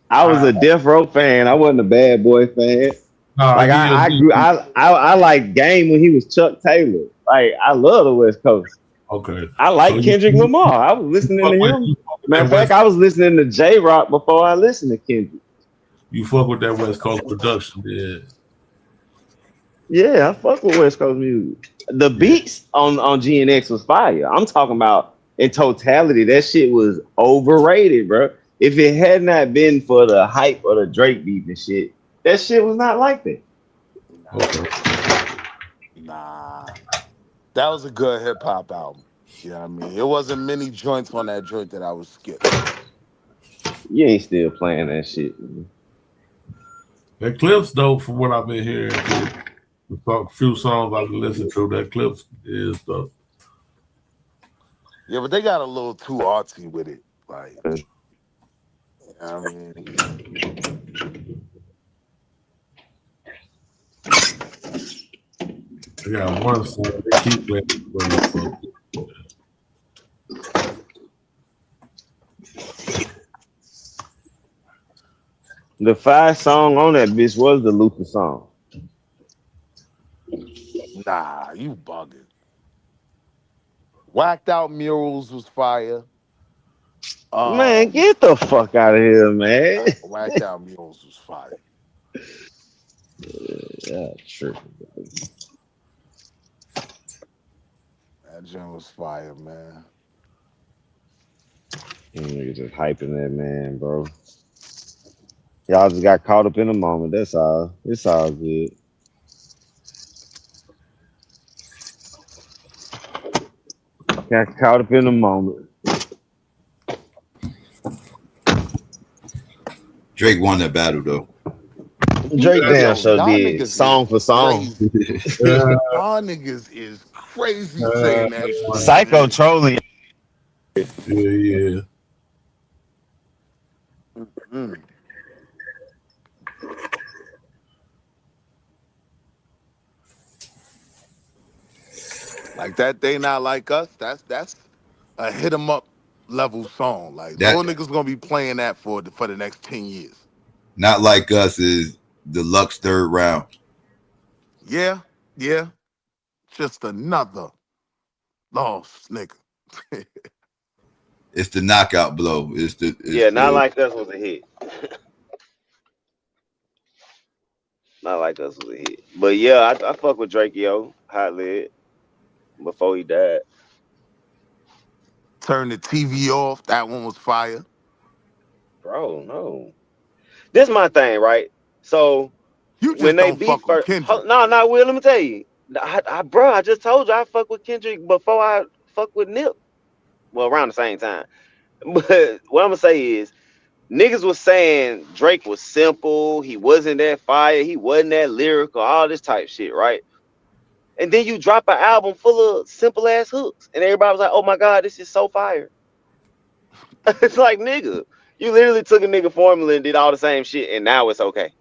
I was a Death Row fan. I wasn't a Bad Boy fan. I like Game when he was Chuck Taylor. Like, I love the West Coast. Okay. I like Kendrick Lamar. I was listening to him. Matter of fact, I was listening to J-Rock before I listened to Kendrick. You fuck with that West Coast production, yeah. Yeah, I fuck with West Coast music. The beats on GNX was fire. I'm talking about in totality, that shit was overrated, bro. If it had not been for the hype of the Drake beat and shit, that shit was not like that. Okay. Nah. That was a good hip hop album. You know what I mean? It wasn't many joints on that joint that I was skipping. You ain't still playing that shit, man. That Clips, though, from what I've been hearing, a few songs I've listened to, that Clips is dope. Yeah, but they got a little too artsy with it. Like, you know what I mean? I got one song. They keep waiting for The 5 song on that bitch was the Luther song. Nah, you bugging. Whacked Out Murals was fire. Man, get the fuck out of here, man. Whacked Out Murals was fire. Yeah, true. That joint was fire, man. Niggas just hyping that man, bro. Y'all just got caught up in the moment. That's all. It's all good. Got caught up in the moment. Drake won that battle though. Drake damn sure y'all did. Song for song. Y'all niggas is crazy saying that shit. Psycho trolling. Yeah. Mm-hmm. Like that, They Not Like Us. That's a hit 'em up level song. Like That little niggas gonna be playing that for the next 10 years. Not Like Us is deluxe third round. Yeah. Just another lost nigga. It's the knockout blow. Not Like Us was a hit. Not Like Us was a hit. But yeah, I fuck with Drake, yo. Hot Lid. Before he died. Turn the TV off. That one was fire. Bro, no. This my thing, right? So You when just they don't beef fuck with first, Kendrick. no, Will, let me tell you. Bro, I just told you I fuck with Kendrick before I fuck with Nip. Well, around the same time. But what I'm gonna say is niggas was saying Drake was simple, he wasn't that fire, he wasn't that lyrical, all this type shit, right? And then you drop an album full of simple ass hooks, and everybody was like, "Oh my god, this is so fire." It's like, nigga, you literally took a nigga formula and did all the same shit, and now it's okay.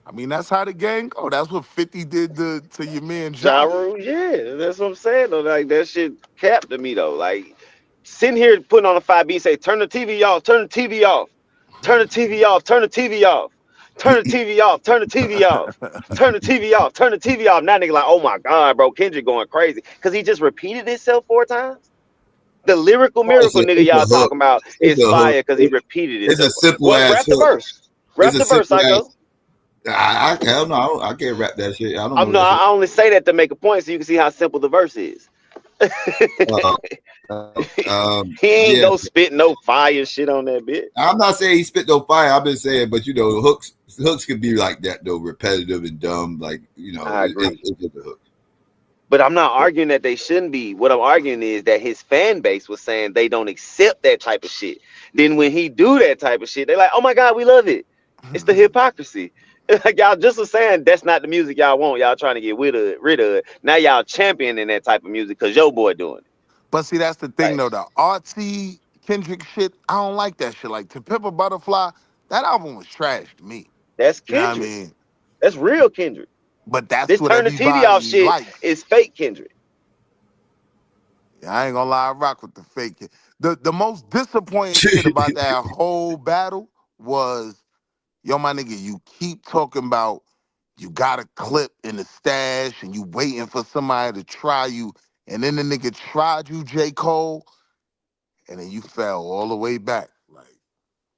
I mean, that's how the gang go. That's what 50 did to your man Ja Ja. Rule, yeah, that's what I'm saying though. Like that shit capped to me though. Like sitting here putting on a 5B, say, turn the TV off, turn the TV off, turn the TV off, turn the TV off, turn the TV off, turn the TV off, turn the TV off, turn the TV off. Now nigga like, oh my god, bro, Kendrick going crazy. Cause he just repeated himself 4 times. The lyrical miracle nigga It's y'all a hook. talking about It's is a hook. fire because he repeated It's a himself. simple What ass rap the hook. verse? It's Rap a the verse, simple ass. Psycho. I hell no, I can't rap that shit. I don't I'm know no, that shit. I only say that to make a point so you can see how simple the verse is. He ain't Yeah. go spit no fire shit on that bit. I'm not saying he spit no fire. I've been saying, but you know, hooks can be like that though, repetitive and dumb. Like you know, I agree. it's just a hook. But I'm not arguing that they shouldn't be. What I'm arguing is that his fan base was saying they don't accept that type of shit. Then when he do that type of shit, they're like, "Oh my god, we love it." It's the hypocrisy. Like y'all just was saying that's not the music y'all want. Y'all trying to get rid of it. Now y'all championing that type of music because your boy doing it. But see, that's the thing Like, though. The artsy Kendrick shit, I don't like that shit. Like To Pimp a Butterfly, that album was trash to me. that's You know what I Kendrick. mean? That's real Kendrick. But that's This what turn the TV off everybody shit likes. is fake Kendrick. Yeah, I ain't gonna lie, I rock with the fake. The most disappointing shit about that whole battle was, yo, my nigga, you keep talking about you got a clip in the stash and you waiting for somebody to try you, and then the nigga tried you, J. Cole, and then you fell all the way back, like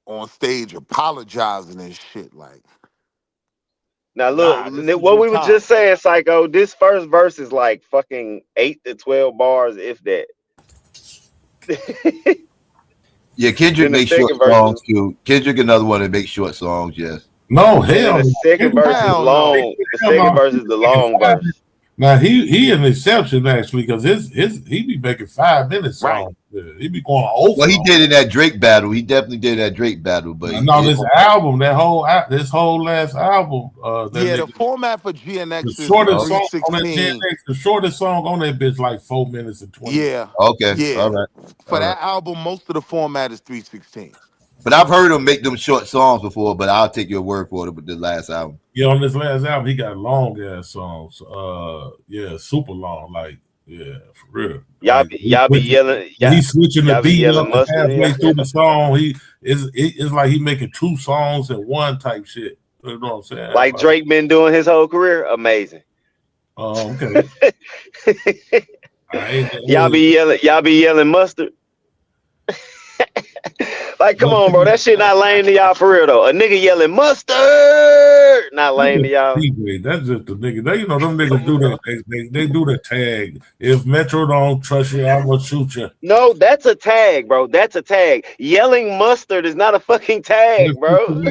on stage apologizing and shit. Like, Now look, nah, this is what your we were time. just saying, Psycho. This first verse is like fucking 8 to 12 bars, if that. Yeah, Kendrick Then the makes short second verse is songs too. Kendrick another one that makes short songs. Yes. No, and then hell the no. second verse is Hell no. long. The Hell second no. verse is the long verse. Now he an exception actually because he be making 5 minute Right. songs. Yeah, he be going over. Well, he did in that Drake battle. He definitely did that Drake battle. But No, this album, this whole last album, Yeah, the nigga, format for the GNX is shortest song on that 316. GNX, the shortest song on that bitch like 4 minutes and 20. Yeah. Okay. Yeah. All right. For that album, most of the format is 316. But I've heard him make them short songs before. But I'll take your word for it with the last album. Yeah, on this last album, he got long ass songs. Yeah, super long. Like, yeah, for real. Y'all be yelling. He's switching the Y'all be beat yelling up mustard. halfway through the song. It's like he making 2 songs in one type shit. You know what I'm saying? Like Drake been doing his whole career. Amazing. Okay. Y'all be yelling mustard. Like, come on, bro. That shit not lame to y'all for real though. A nigga yelling mustard, not lame to y'all. That's just the nigga. They, them niggas do that. They do the tag. If Metro don't trust you, I'm gonna shoot you. No, that's a tag, bro. That's a tag. Yelling mustard is not a fucking tag, bro.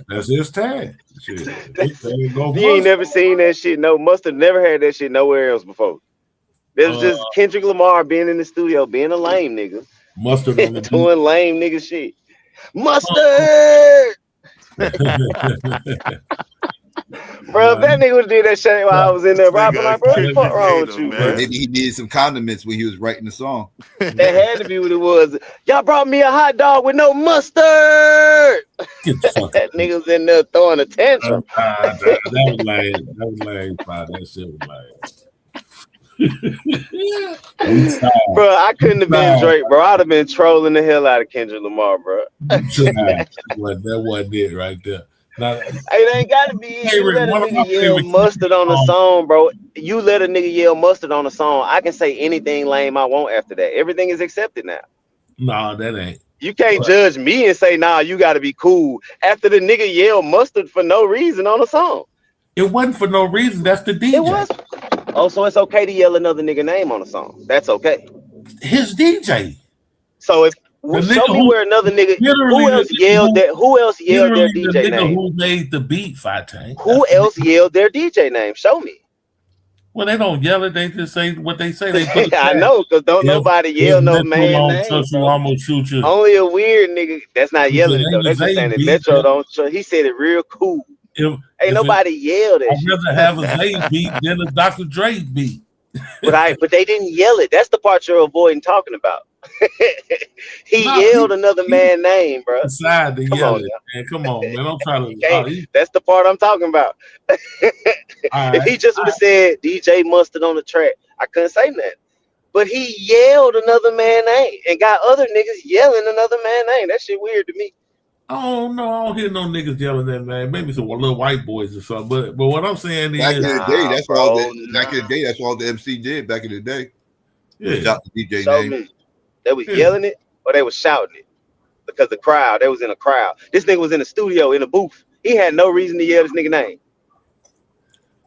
That's his tag. Shit. You ain't never seen that shit. No, mustard never had that shit nowhere else before. There's just Kendrick Lamar being in the studio, being a lame nigga. Mustard on the doing lame nigga shit. Mustard. Bro, if that nigga would do that shit while I was in there, bro, I'd be like, bro, what the fuck wrong with you, man? Maybe he needed some condiments when he was writing the song. That had to be what it was. Y'all brought me a hot dog with no mustard. That nigga was in there throwing a tantrum. That was lame. That was lame. That shit was lame. Bro, I couldn't have been Drake, bro. I'd have been trolling the hell out of Kendrick Lamar, bro. That wasn't it right there. Now, hey, it ain't gotta be. You let a nigga yell mustard on a song, bro. You let a nigga yell mustard on a song. I can say anything lame I want after that. Everything is accepted now. Nah, that ain't. You can't judge me and say, nah, you gotta be cool after the nigga yell mustard for no reason on a song. It wasn't for no reason. That's the DJ. It was. Oh, so it's okay to yell another nigga name on a song. That's okay. His DJ. So if show me where another nigga who else yelled their DJ name? Who made the beat, Fatay? Who else yelled their DJ name? Show me. Well, they don't yell it. They just say what they say. They put I know, because nobody yell no man name. You, I'm gonna shoot you. Only a weird nigga that's not yelling it though. That's just saying that Metro don't trust. He said it real cool. Ain't nobody yelled that. I'd rather have a Zay beat than a Dr. Dre beat. But they didn't yell it. That's the part you're avoiding talking about. He yelled another man's name, bro. Decided to yell it, man. Come on, man. I'm trying to. That's the part I'm talking about. If he just would have said DJ Mustard on the track, I couldn't say nothing. But he yelled another man's name and got other niggas yelling another man's name. That shit weird to me. Oh no, I don't hear no niggas yelling that name. Maybe some little white boys or something. But what I'm saying back is, in the day, that's all. Back in the day, that's all the MC did. Back in the day, yeah. The DJ so name. They was yelling it or they was shouting it because the crowd. They was in a crowd. This nigga was in a studio in a booth. He had no reason to yell this nigga name.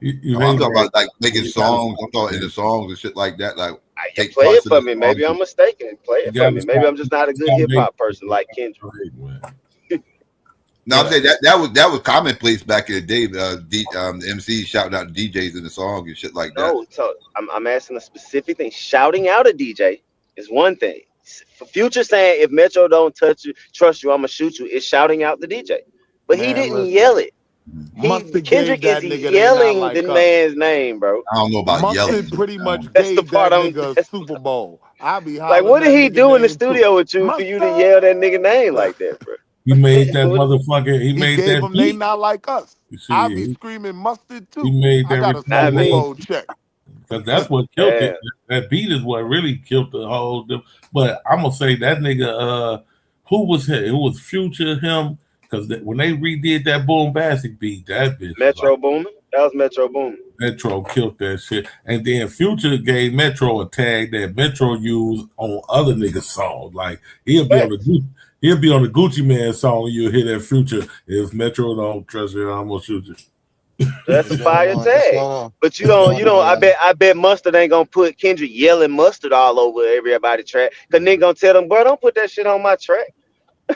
I'm talking about like making songs. I'm talking in the songs and shit like that. Like, play it for me. Maybe I'm mistaken. Play it for me. Maybe I'm just not a good hip hop person like Kendrick. No, I'm saying that was commonplace back in the day. The MC shouting out DJs in the song and shit like that. No, so I'm asking a specific thing. Shouting out a DJ is one thing. For Future saying if Metro don't trust you, I'm gonna shoot you. Is shouting out the DJ, but he didn't yell it. Kendrick is yelling the man's name, bro. I don't know about yelling. Pretty much that's gave the part that nigga a Super Bowl. I be like, what did he do in the studio with you for you to yell that nigga name like that, bro? He made that motherfucker. He made gave that them beat. They not like us. See, I be screaming mustard too. He made that. I got a Super Bowl check. Because that's what killed it. That beat is what really killed the whole. But I'm gonna say that nigga. Who was it? It was Future, him. Because when they redid that Bombastic beat, that bitch. Metro Boomin. That was Metro Boomin. Metro killed that shit, and then Future gave Metro a tag that Metro used on other niggas' songs. Like he'll be on the Gucci Man song, and you'll hear that Future. If Metro don't trust you, I'm gonna shoot you. That's a fire tag. But you don't. I bet Mustard ain't gonna put Kendrick yelling mustard all over everybody's track. Cause nigga gonna tell them, bro, don't put that shit on my track.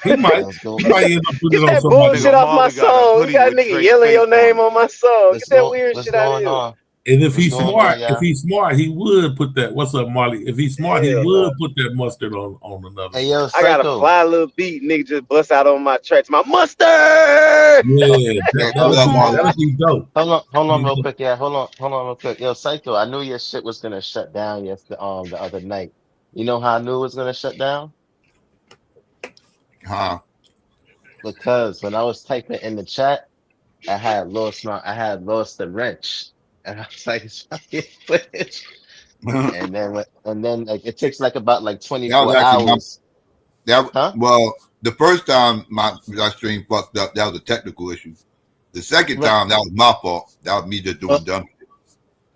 He might end up putting Get that bullshit off my song. You got a nigga yelling your name on my song. Get that weird shit out of here. And if he's smart, he would put that. What's up, Marley? If he's smart, he would put that mustard on another. Hey, yo, I got a fly little beat, nigga just bust out on my tracks. My mustard. Yeah, that'd be dope. Hold on, real quick. Yeah, hold on, real quick. Yo, Psycho, I knew your shit was gonna shut down the other night. You know how I knew it was gonna shut down? Huh? Because when I was typing in the chat, I had lost the wrench, and I was like, it's fucking footage. And then like it takes like about like That was 24 actually hours. Huh? well, the first time my stream fucked up, that was a technical issue. The second Right. time, that was my fault. That was me just doing dumb shit.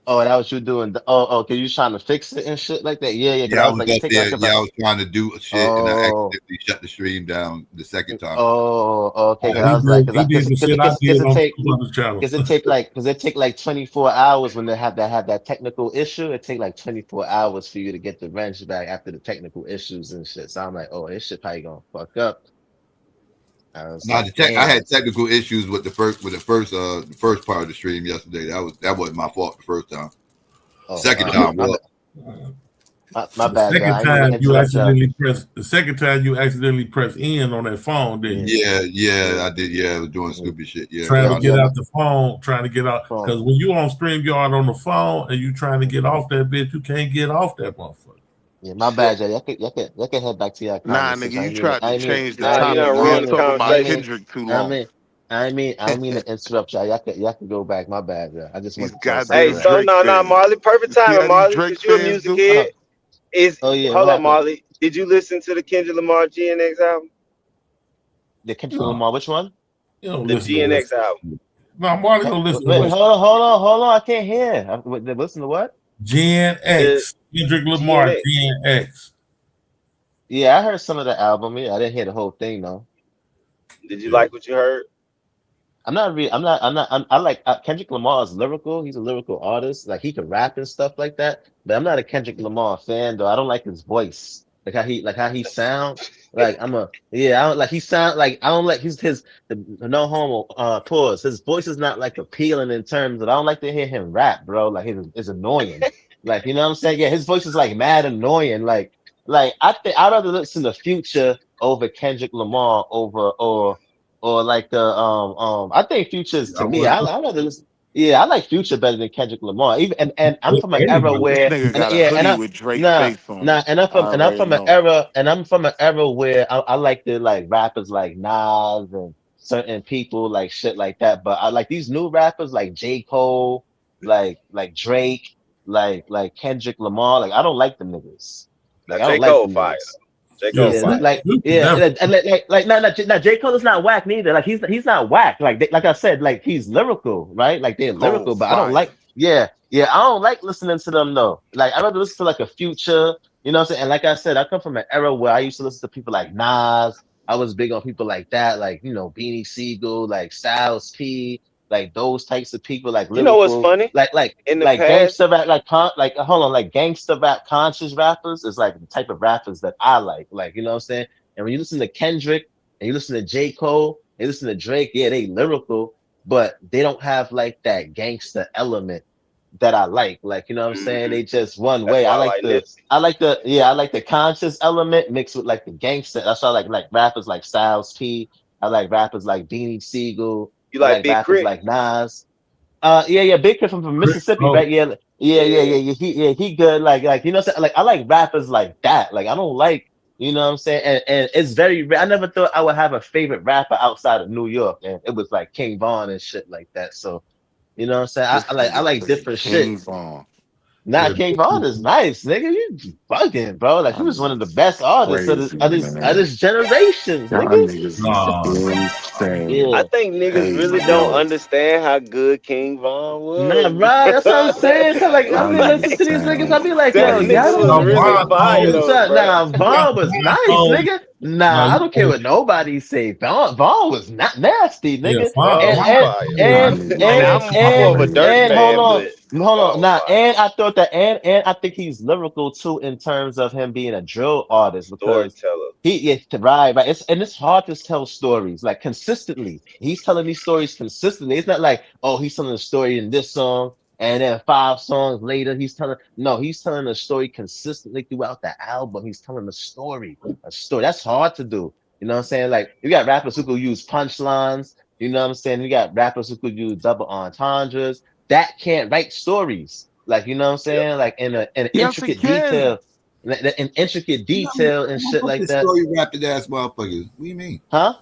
Oh, that was you doing. Cause you trying to fix it and shit like that. Yeah, yeah. Cause Yeah, I I was was like, it up take there. like Yeah, about. I was trying to do shit, and I Oh, accidentally shut the stream down the second time. okay. Cause Yeah, I was like, he did the shit I did on two other channels. cause it take like 24 hours when they have that technical issue. It take like 24 hours for you to get the wrench back after the technical issues and shit. So I'm like, oh, this shit probably gonna fuck up. I was Now like, I damn. had technical issues with the first part of the stream yesterday. That wasn't my fault the first time. Oh, Second time was. my The bad, y'all. second I didn't mean to time you interrupt y'all. accidentally press in on that phone, didn't you? Yeah, I did. Yeah, I was doing stupid shit. Yeah, Trying to get my out the phone, trying to get out. phone. Because when you on StreamYard on the phone and you trying to get off that bitch, you can't get off that motherfucker. Yeah, my bad, y'all. Y'all can head back to your Nah, conversation. nigga, you tried to change the Nah, you done topic. We was ruined the talking about conversation. Kendrick too I long. don't mean to interrupt y'all. Y'all can go back. My bad, yeah. I just These wanted to tell something Hey, goddamn real so quick. Drake no, fans. Marley, perfect You see timing, how these Marley, Drake because you're a fans music do? head. Oh yeah, what Hold up, happened? Marley. Did you listen to the Kendrick Lamar GNX album? The Kendrick No, Lamar, which one? you don't The listen to GNX West. album. No, Marley don't listen to Wait, West. hold on. I can't hear. Listen to what? Gen The X, Kendrick Lamar, GNX. Gen X. Yeah, I heard some of the album. Yeah, I didn't hear the whole thing though. Did you Yeah. like what you heard? I like Kendrick Lamar is lyrical. He's a lyrical artist. Like he can rap and stuff like that. But I'm not a Kendrick Lamar fan though. I don't like his voice. Like how he sound. Like I don't like he sound like I don't like his no homo pause. His voice is not like appealing in terms of I don't like to hear him rap, bro. Like it's annoying. Like you know what I'm saying? Yeah, his voice is like mad annoying. Like I think I'd rather listen to Future over Kendrick Lamar or like the I think Future's to I me, would. I rather listen, yeah, I like Future better than Kendrick Lamar. Even and I'm from an era Anybody. This where nigga and got a yeah, and hoodie I with Drake nah face on nah it. I and I'm already from an know. era where I like the like rappers like Nas and certain people like shit like that. But I like these new rappers like J. Cole, like Drake, like Kendrick Lamar. Like I don't like them niggas. Now Like I J. don't like Cole them fire. niggas. J. Yeah, Cole Yeah, fire. yeah, definitely. and now J. Cole is not whack neither. Like he's not whack. Like I said, like he's lyrical, right? Like they're Cold lyrical, but I don't fire. like. Yeah, I don't like listening to them though. Like I rather listen to like a Future, you know what I'm saying? And like I said, I come from an era where I used to listen to people like Nas. I was big on people like that, like Beanie Siegel, like Styles P, like those types of people, like You know what's lyrical, funny? In the like past, gangster rap, like hold on, like gangster rap, conscious rappers is like the type of rappers that I like you know what I'm saying? And when you listen to Kendrick and you listen to J. Cole, and you listen to Drake, yeah, they lyrical, but they don't have like that gangster element that I like. Like, you know what I'm saying? They just one that's way. why I like Nipsey. I like the conscious element mixed with like the gangster. That's why I like rappers like Styles P. I like rappers like Beanie Siegel. You I like like Big rappers Crit? like Nas. Yeah, Big Crit from Mississippi, Oh, right? Yeah. He good. Like you know, what I'm saying? Like I like rappers like that. Like I don't like, you know what I'm saying? And it's very rare. I never thought I would have a favorite rapper outside of New York, and it was like King Von and shit like that. So you know what I'm saying? This I nigga like said different shit. King Von. Nah, yeah. King Von is nice, nigga. You bugging, bro. Like he Y'all was one of the niggas best is artists crazy, of man. this generations, Y'all nigga. niggas Nah. is insane. I Yeah. think niggas Hey, really don't yo. understand how good King Von Nah, was. right. That's what I'm saying. Cause like I Y'all be listening niggas to these niggas, I insane. be like, That yo, Hey, nigga y'all was No, don't really Von fire told, though, bro. nah, Vaughn was Von nice, told, nigga. no, Nah, I don't care what nobody say. Vaughn was not nasty, yeah, nigga. Von was Von fire. y'all I mean, niggas is I'm more of a Dirk And crazy. fan, but hold on. Von was Nah, fire. and I thought that and I think he's lyrical too in terms of him being a drill artist because Storyteller. right. It's hard to tell stories like consistently. He's telling these stories consistently. It's not like, oh, he's telling a story in this song and then 5 songs later he's telling a story consistently throughout the album. He's telling a story. That's hard to do. You know what I'm saying? Like you got rappers who could use punchlines. You know what I'm saying? You got rappers who could use double entendres that can't write stories. Like, you know what I'm Yep. saying? Like in an Yes, it intricate can. detail, in intricate No, detail and I'm a shit like fucking that. story rapping ass motherfuckers. What do you mean? Huh?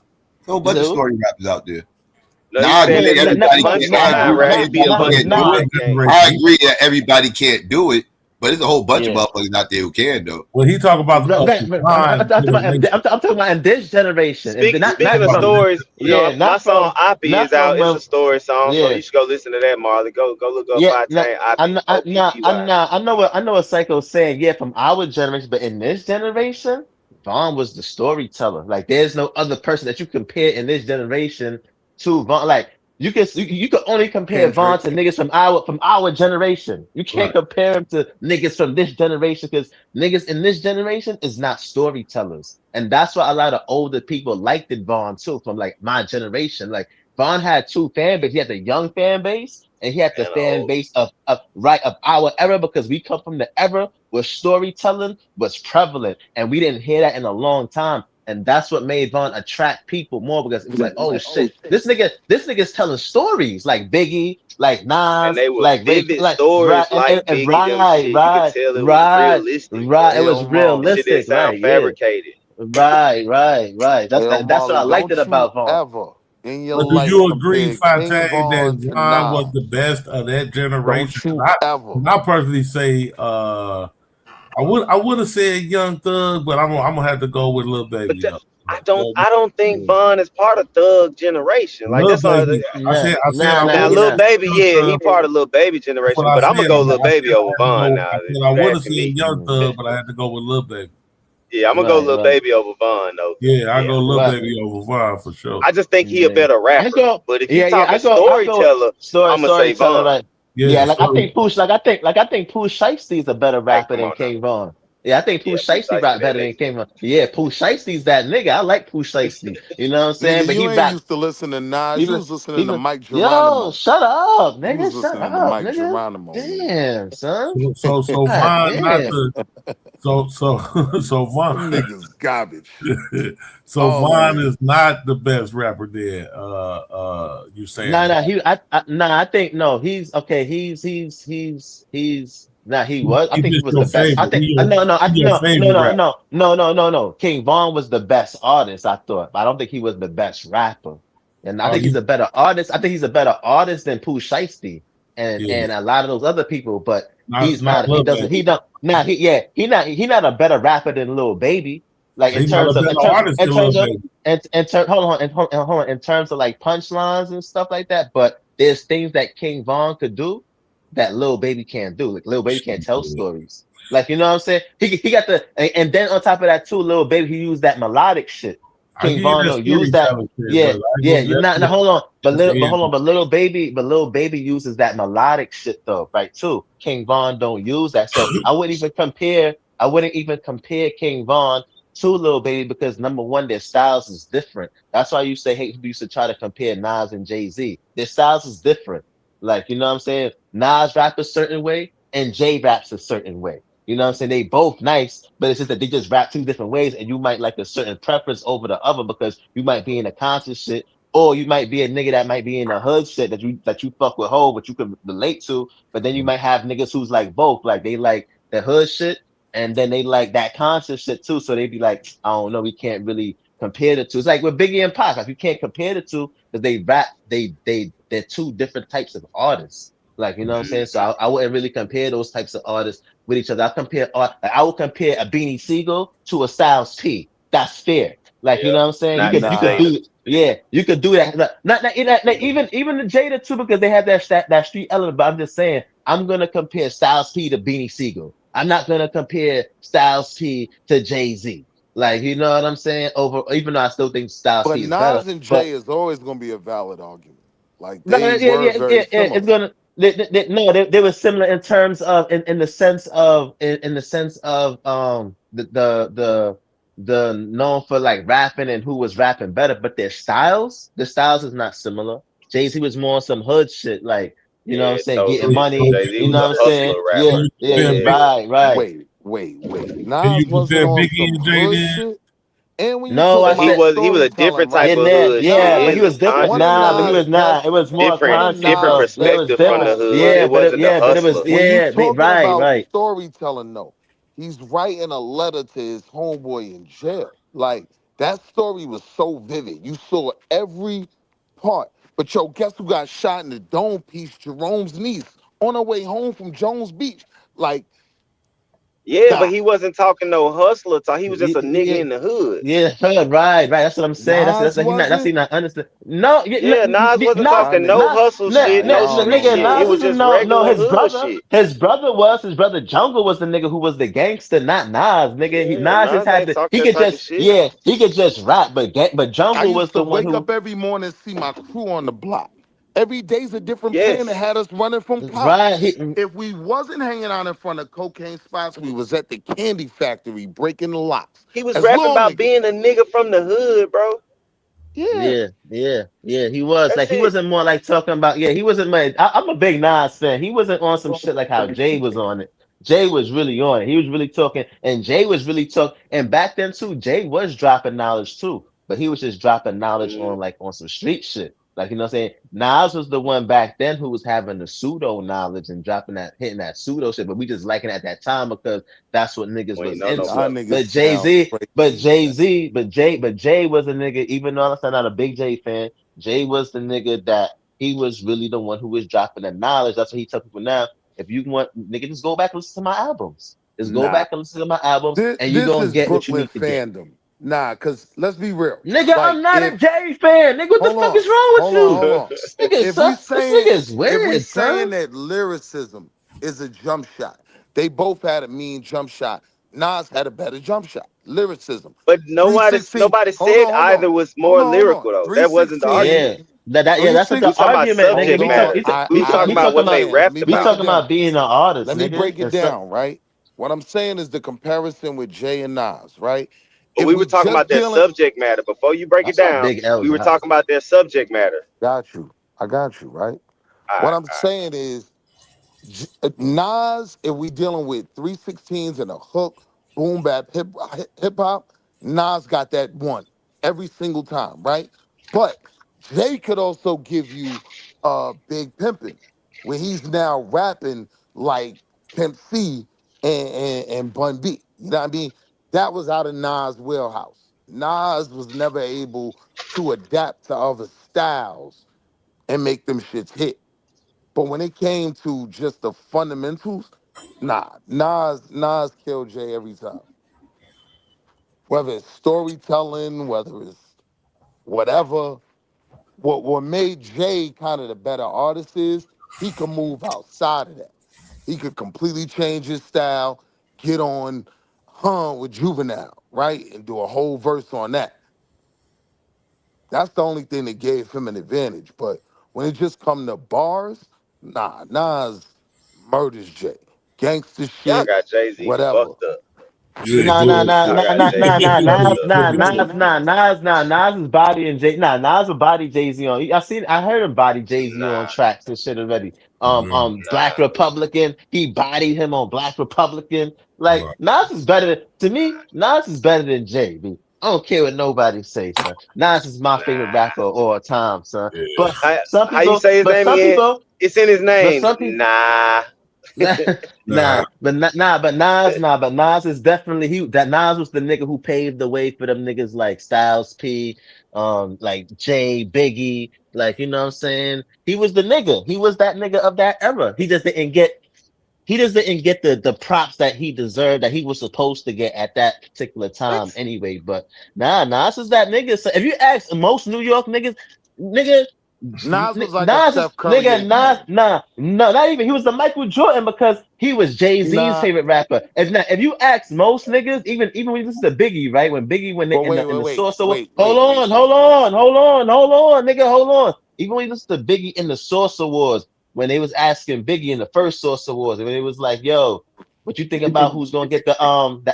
a whole bunch of story rappers out there. No, Now he I saying agree if that it's a everybody can't. I punchline agree that rap, it'd be a everybody bunch of can't do dudes it. that can't. I agree that everybody can't do it, but there's a whole bunch of Yeah. motherfuckers out there who can though. Well, he talk about No, a I'm fine talking about, generation. I'm talking about in this generation. If not Speaking of from, stories, you know, yeah, my song "Oppie" not is out. from It's when, a story song, so yeah. you should go listen to that, Marley. Go look up Yeah, no, 5 Oppie, OPPY. I know what Psycho's saying. Yeah, from our generation, but in this generation, Vaughn was the storyteller. Like, there's no other person that you compare in this generation to Vaughn. Like, you could only compare Vaughn Kendrick. to niggas from our generation. You can't Right. compare him to niggas from this generation because niggas in this generation is not storytellers, and that's why a lot of older people liked it Vaughn too. From like my generation, like. Vaughn had two fan base. He had the young fan base and he had the And fan base of our era because we come from the era where storytelling was prevalent and we didn't hear that in a long time. And that's what made Vaughn attract people more because it was like, oh shit, this nigga's telling stories like Biggie, like Nas, they were like Ray, vivid like right, stories like and Biggie them shit. You could tell it was realistic. right. It was Shit didn't realistic, sound right? Yeah, fabricated. right. Hey, yo, That's what I Marley, liked it don't you about Vaughn. ever in your But do life you agree, compare King Fontaine, Von that to Von was Nas. the best of that generation? Don't you I, ever. I personally say I would have said Young Thug, but I'm gonna have to go with Lil But Baby though. I don't think Von is part of Thug generation. Like Lil that's all. Baby, I said I Now, would have Lil said Nah. Baby, Young yeah, he Thug. part of Lil Baby That's what generation. I But said. I'm gonna go Lil I Baby said over I had to Von go. now. I If said I you would have asking said me, Young Thug, but I had to go with Lil Baby. yeah, I'm gonna go Lil Baby over Von though. Yeah, I go Lil Right. Baby over Von for sure. I just think he a Yeah. better I rapper. go, But if you yeah, talking I'll go storyteller, I'm gonna say storytelling, Von. right? Yeah, Yeah, like so I think Pooh Shiesty is a better Hey, rapper come than on now. King Von. Yeah, I think Pooh Yeah, Pooh Shiesty Shiesty rap that better than nigga. King Von. Yeah, Pooh Shiesty's that nigga. I like Pooh Shiesty. You know what I'm saying? Nigga, But he you ain't rap, used to listen to Nas. he You was, was listening to Mike yo, Geronimo. shut up, You nigga, was shut listening to up, Mike nigga. Geronimo, nigga. Damn, son. so God Von not damn. the so Von Them niggas garbage. so Von Always. is not the best rapper there. You saying that? I think no, he's okay. Nah, he was. I He think he just was your the best. I favorite. think no, no, He your favorite rapper. no. King Von was the best artist. I thought, but I don't think he was the best rapper. And I Oh, think he's you a better artist. I think he's a better artist than Pooh Shiesty yeah. and a lot of those other people. But he's Not not. He Lil doesn't. Baby. He don't. Nah, he not a better rapper than Lil Baby. Like He's not a better artist than Lil Baby. hold on in terms of like punchlines and stuff like that, but there's things that King Von could do that Lil Baby can't do. Like Lil Baby can't tell stories. Like you know what I'm saying? He got the and then on top of that too, Lil Baby he used that melodic shit. I King give you Von that don't use that. storytelling shit, Yeah, but I ain't yeah. gonna You're not. Now, that's the end. but Lil Baby uses that melodic shit though, right? Too. King Von don't use that, so I wouldn't even compare. I wouldn't even compare King Von to Lil Baby because number one, their styles is different. That's why you say people used to try to compare Nas and Jay-Z. Their styles is different. Like, you know what I'm saying? Nas rap a certain way and Jay raps a certain way. You know what I'm saying? They both nice, but it's just that they just rap two different ways, and you might like a certain preference over the other because you might be in a conscious shit, or you might be a nigga that might be in a hood shit that you fuck with whole, but you can relate to. But then you might have niggas who's like both, like they like the hood shit, and then they like that conscious shit too. So they be like, I don't know, we can't really compare the two. It's like with Biggie and Pac, like you can't compare the two because they rap, they're two different types of artists. Like you know what I'm saying? So I wouldn't really compare those types of artists with each other. I compare art. Like I would compare a Beanie Siegel to a Styles P. That's fair. Like you Yeah. know what I'm saying? You could Nah. do yeah, you could do that. Even the Jada too because they have that street element. But I'm just saying I'm gonna compare Styles P to Beanie Siegel. I'm not gonna compare Styles P to Jay-Z. Like you know what I'm saying? Over even though I still think Styles But P is better, Nas and but Jay is always gonna be a valid argument. Like no, they were very it's similar. gonna. No, they were similar in terms of in the sense of in the sense of the known for like rapping and who was rapping better, but their styles is not similar. Jay-Z was more on some hood shit, like you know what I'm Yeah, saying, totally. getting So, money. Jay-Z You was know a what I'm saying? hustler so Yeah, rapper. you Yeah, compare Jay was. right. Wait. can you Nas wasn't compare on Biggie some and hood Jaden? shit. And when you No, talk I But he about said was a storytelling, different type right? of in there, hood shit. yeah, but he Nas, His was different. one conscious of Nah, but he hood, was Nas not. best, It was more different, one of conscious different Nas though. It best was perspective from the different. songs, hood. Yeah, It right? wasn't the but it was hustler. When you but talking about right. storytelling, though, he's writing a letter to his homeboy in jail. Like That story was so vivid. You saw every part. But yo, guess who got shot in the dome piece? Jerome's niece on her way home from Jones Beach. Like, Yeah, but nah. he wasn't talking no hustler talk. He was just a nigga Yeah, in the hood. yeah, right. That's what I'm saying. Nas That's he wasn't. not understand. No, Yeah, Nas wasn't Y'all talking no niggas. hustle shit, no street Nigga, shit. I It Nas was don't isn't just know. no. regular His hood brother, shit. his brother Jungle was the nigga who was the gangster, not Nas. Nigga, Yeah, Nas just Nas had ain't to. talk He that could type of just, shit. yeah, he could just rap, but I Jungle was used to the one wake who, up every morning and see my crew on the block. Every day's a different plan that Yes. had us running from cops. right? He, If we wasn't hanging out in front of cocaine spots, we was at the candy factory breaking the locks. He was As rapping little about niggas. being a nigga from the hood, bro. Yeah. yeah. He was That's like he it. wasn't more like talking about. Yeah, he wasn't. I'm a big Nas fan. He wasn't on some shit like how Jay was on it. Jay was really on it. He was really talking, and Jay was really talking. And back then too, Jay was dropping knowledge too, but he was just dropping knowledge Mm, on like on some street shit. Like you know what I'm saying? Nas was the one back then who was having the pseudo knowledge and dropping that hitting that pseudo shit, but we just liking it at that time because that's what niggas we ain't was know no into. Y'all better. niggas But Jay sound Z, crazy, man. But Jay was a nigga. Even though I'm not a big Jay fan, Jay was the nigga that he was really the one who was dropping the knowledge. That's what he tell people now. If you want, nigga, just go back and listen to my albums. Just go Nah. back and listen to my albums, and you This gonna is get what you Brooklyn need to get. fandom. Nah, cause let's be real. Nigga, Like I'm not a if Jay fan. Nigga, what the hold fuck is on, wrong with hold on, you? hold on. This nigga If we suck. This saying nigga is if we weird, saying son. that lyricism is a jump shot, they both had a mean jump shot. Nas had a better jump shot. Lyricism. But nobody 316. nobody Hold said on, hold on. either was Hold more on, hold on. lyrical though. That wasn't the 316. argument. Yeah. Yeah, that's what We the was 316. talking about argument, nigga. Hold subject on. matter. We was talking I We hear about what talking you're what about they saying. Let rapped me we break about. it talking about down. being an artist, Let me nigga. break it down, right? What I'm saying is the comparison with Jay and Nas, right? But If we we were talking just about their dealing, subject matter. Before you break it That's a down, big L, we were Doc. talking about their subject matter. got you. I got you, right? All What right, I'm saying is Nas, if we dealing with 316s and a hook, boom bap, hip hop, Nas got that one every single time, right? But Jay could also give you Big Pimpin', where he's now rapping like Pimp C and Bun B. You know what I mean? That was out of Nas' wheelhouse. Nas was never able to adapt to other styles and make them shits hit. But when it came to just the fundamentals, nah, Nas killed Jay every time. Whether it's storytelling, whether it's whatever. What made Jay kind of the better artist is he could move outside of that. He could completely change his style, get on with Juvenile, right? And do a whole verse on that. That's the only thing that gave him an advantage. But when it just come to bars, nah, Nas murders Jay. Gangster y'all shit, got Jay Z whatever. fucked up. Yeah, good. Y'all got Jay Z fucked up. Nas is bodying Jay. Nas will body Jay Z on. I heard him body Jay Z on Nah, tracks and shit already. nah. Black Republican. He bodied him on Black Republican. Like Right. Nas is better to me. Nas is better than Jay. B. I don't care what nobody say, son. Nas is my favorite Nah. rapper of all time, son. Yeah. But some How you people, say his name again? It's in his but name. some people. Nah. Nah. But Nas is definitely that Nas was the nigga who paved the way for them niggas like Styles P, like Jay, Biggie, like you know what I'm saying? He was the nigga. He was that nigga of that era. He just didn't get the props that he deserved that he was supposed to get at that particular What? time anyway. But Nas is that nigga. So if you ask most New York niggas, nigga, Nas was like a Nas is Steph Curry nigga of the Nas game. no, not even he was the Michael Jordan because he was Jay-Z's Nah, favorite rapper. If you ask most niggas, even when you listen to Biggie, right? When Biggie when they but in the source hold on, nigga, hold on. Even when you listen to Biggie in the Source Awards, when they was asking Biggie in the first Source Awards, when it was like, yo, what you think about who's gonna get the album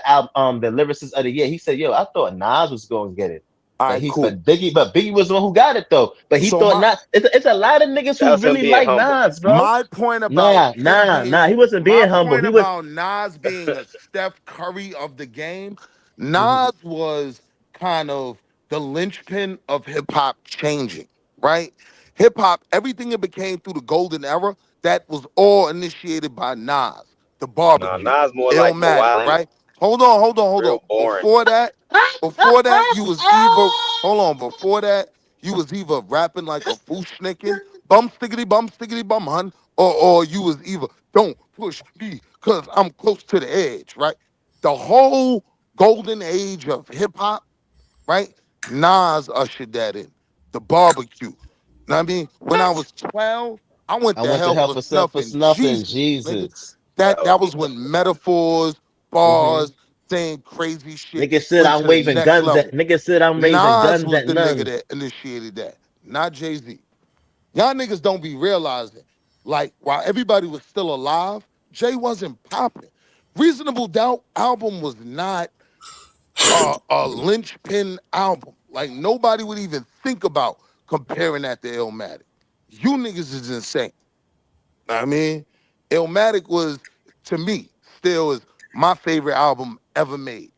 the lyricist of the year? He said, yo, I thought Nas was gonna get it. all But right, cool. Biggie was the one who got it though. But he So thought my not. It's a lot of niggas That who was him really being like humble. Nas, bro. my point about him He being wasn't my being humble. point He was. about Nas being a Steph Curry of the game, Mhm. Nas was kind of the linchpin of hip hop changing, right? Hip hop, everything it became through the golden era, that was all initiated by Nas, the Nah, Barber King, Nas more like Illmatic, Kawhi Leonard. right? Hold on, hold on, hold Real on. boring. Before that, you was either hold on. Before that, you was either rapping like a fushnikin, bum stickity bum hun, or you was either don't push me cause I'm close to the edge, right? The whole golden age of hip hop, right? Nas ushered that in. The barbecue. Know what I mean? When I was 12, I went I to went to hell hell for snuff for and snuff and Jesus, nigga. Jesus. That was when metaphors, Mm-hmm. bars, saying crazy shit Nigga said went I'm to the waving next guns at level. nigga said I'm raising Nas guns was at the nigga nuns. that initiated that, not Jay-Z. Y'all niggas don't be realizing, like, while everybody was still alive, Jay wasn't popping. Reasonable Doubt album was not a linchpin album. Like, nobody would even think about comparing that to Illmatic. You niggas is insane. I mean, Illmatic was, to me, still is my favorite album ever made.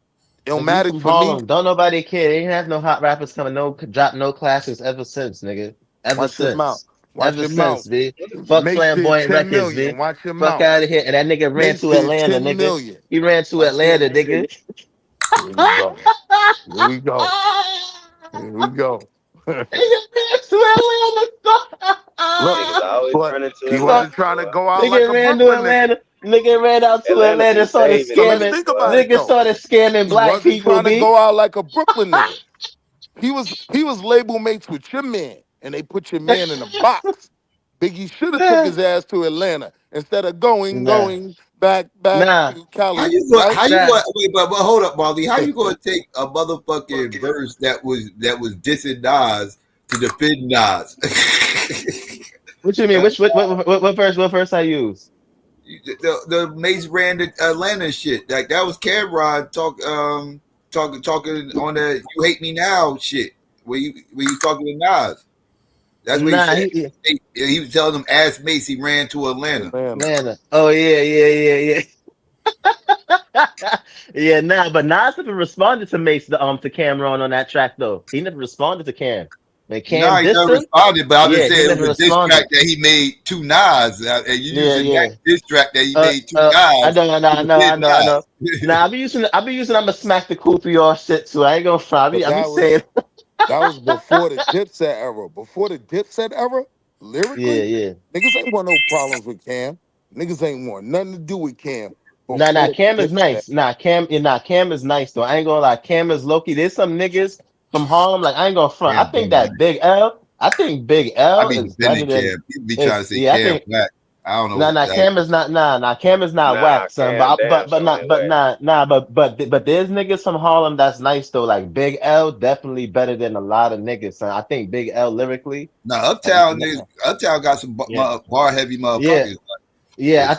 Nigga, you Illmatic from for me, Harlem. Don't nobody care. They ain't have no hot rappers coming, no drop no classics ever since, nigga. Ever watch your mouth. since. Watch Ever your mouth. since, B. Fuck Mace did flamboyant 10 records, B. million. Watch your Fuck mouth. out of here. And that nigga ran Mace to did Atlanta, 10 nigga. million. He ran to Watch your Atlanta, mouth. nigga. Here we go. Here we go. Here we go. Look, Niggas always but running to he Atlanta, wasn't trying to boy. go out like Nigga a ran to Brooklyn nigga. Atlanta. Nigga ran out to Atlanta Atlanta be and started saving So let's scamming. niggas, think boy. about it Nigga though. started scamming He black wasn't people, trying to B. go out like a Brooklyn nigga. He was label mates with your man, and they put your man in a box. Biggie should have took his ass to Atlanta instead of Nah. going back Nah. to How Cali, you going? right? How you Nah. going? Wait, but hold up, Marley. How you going to take a motherfucking verse that was dissing Nas to defend Nas? What you mean? What verse I use? the Mace ran the Atlanta shit. Like that was Cameron talking on the "You Hate Me Now" shit. Where you talking to Nas? That's what he Nah, said. he He was telling them, "Ask Mace." He ran to Atlanta. Atlanta. Atlanta. Oh yeah. Yeah, nah, but Nas never responded to Mace to Cameron on that track though. He never responded to Cam. When No, Cam he dissed never him, responded. But I'm just yeah, he saying it never was a diss track responded. that he made to Nas, and you Yeah, using that yeah. diss track that he made to I Nas know, I know, to I know, I defend know, I know. Nas. Nah, I be using I'ma smack the cool through y'all shit too. I ain't gonna front. But I be saying that was before the Dipset era. Before the Dipset era, yeah, lyrically, yeah. niggas ain't want no problems with Cam. Niggas ain't want nothing to do with Cam Nah, before Cam the is Dipset. nice. Cam is nice though. I ain't gonna lie. Cam is low key. There's some niggas from Harlem. Like I ain't gonna front. I Cam think Bun that nice. Big L. I think Big I L be is better defending than. Cam. People be trying to Is say yeah. I Cam think whack. I don't nah. know. Like, Cam is not Cam is not Nah, whack, son. Cam damn sure ain't whack. But there's niggas from Harlem that's nice though. Like Big L definitely better than a lot of niggas, son. I think Big L lyrically. nah, Like, Uptown got some yeah. bar heavy Yeah. motherfuckers. Yeah, But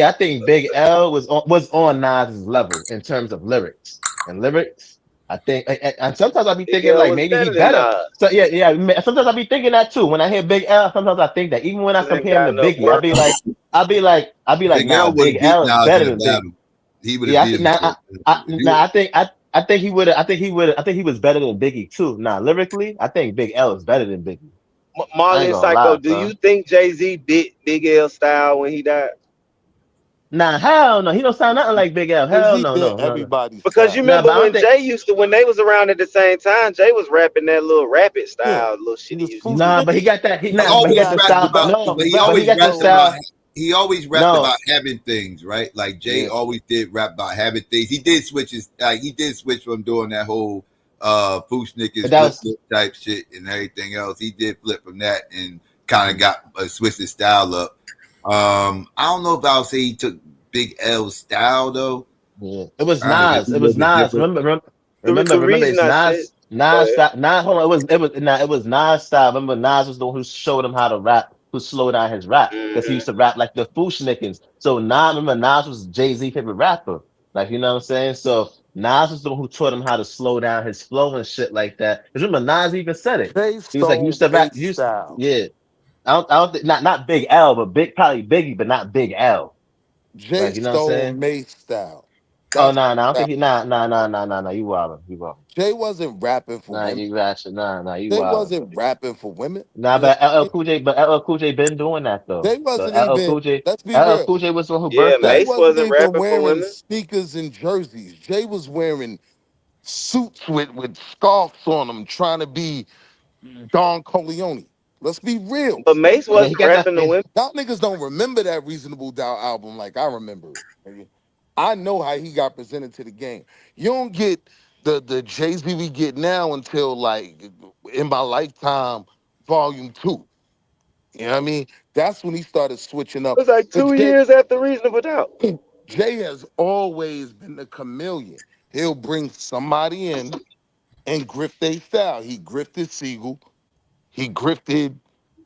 I think Big L was on Nas's level in terms of lyrics. And lyrics, I think, and sometimes I be Big thinking L like was maybe he better than better. Nas. So yeah. Sometimes I be thinking that too. When I hear Big L, sometimes I think that even when I Niggas ain't compare him got to enough Biggie, work. I'll be like, Big nah, L would Big have beat L is Nas in better a than Biggie. battle. He would have Yeah, I beat think him. now, If you would- I think he would. I think he was better than Biggie too. Nah, lyrically, I think Big L is better than Biggie. I Marley ain't and gonna Psycho, lie, do son. you think Jay-Z bit Big L style when he died? Nah, hell no. He don't sound nothing like Big L. Hell Jay-Z no, did no. everybody's Because you style. No, remember but I don't when think. when they was around at the same time, Jay was rapping that little rapid Yeah. style, little He shit he was used to Foo do. Nah, but he Snicket. got that. He He But he always got the rapped rapped style. about, about No, but he he but rapped he always got the about rapped his about. style. He always rapped No, about having things, right? Like Jay yeah. always did rap about having things. He did switch his. He did switch from doing that whole but Fushnickers that flip was. flip type shit and everything else. He did flip from that and kind of Mhm. got switched his style up. I don't know if I'll say he took Big L's style though. Yeah, it was I don't know. It's Nas. a It little was bit Nas. different. The Remember. reason It's I said, Nas. go Nas ahead. style. Nas. Hold on. It was Nas style. Remember, Nas was the one who showed him how to rap. Who slowed down his rap because he Hmm. used to rap like the Fushnickens. So Nas, remember, Nas was Jay-Z favorite rapper. Like you know what I'm saying. So Nas was the one who taught him how to slow down his flow and shit like that. Because remember, Nas even said it. Jay He was like, you used stole to rap. Mace style. Yeah. I don't think not Big L, but probably Biggie, but not Big L. Jay Like you know what I'm stole saying. Mace style. Oh That's no, no, I don't think he nah. You wildin'. You wildin'. Jay wasn't rapping for Nah, women. you ratchet. Nah, you Jay wildin'. wasn't rapping for women. Nah, You know but what I LL mean? Cool J, been doing that though. Jay So wasn't LL even. Cool J, Let's be LL real. Cool J was the one who Yeah, birthed Jay that. Mace wasn't wasn't even rapping for wearing women. sneakers and jerseys. Jay was wearing suits with scarves on them, trying to be Don Corleone. Let's be real. But Mace Yeah, he wasn't got that rapping to face. women. Y'all niggas don't remember that Reasonable Doubt album like I remember it. Nigga. I know how he got presented to the game. You don't get the Jay Z we get now until like in my lifetime, volume 2. You know what I mean? That's when he started switching It up. was like But 2 years after Reasonable Doubt. Jay has always been the chameleon. He'll bring somebody in and grift their style. He grifted Siegel. He grifted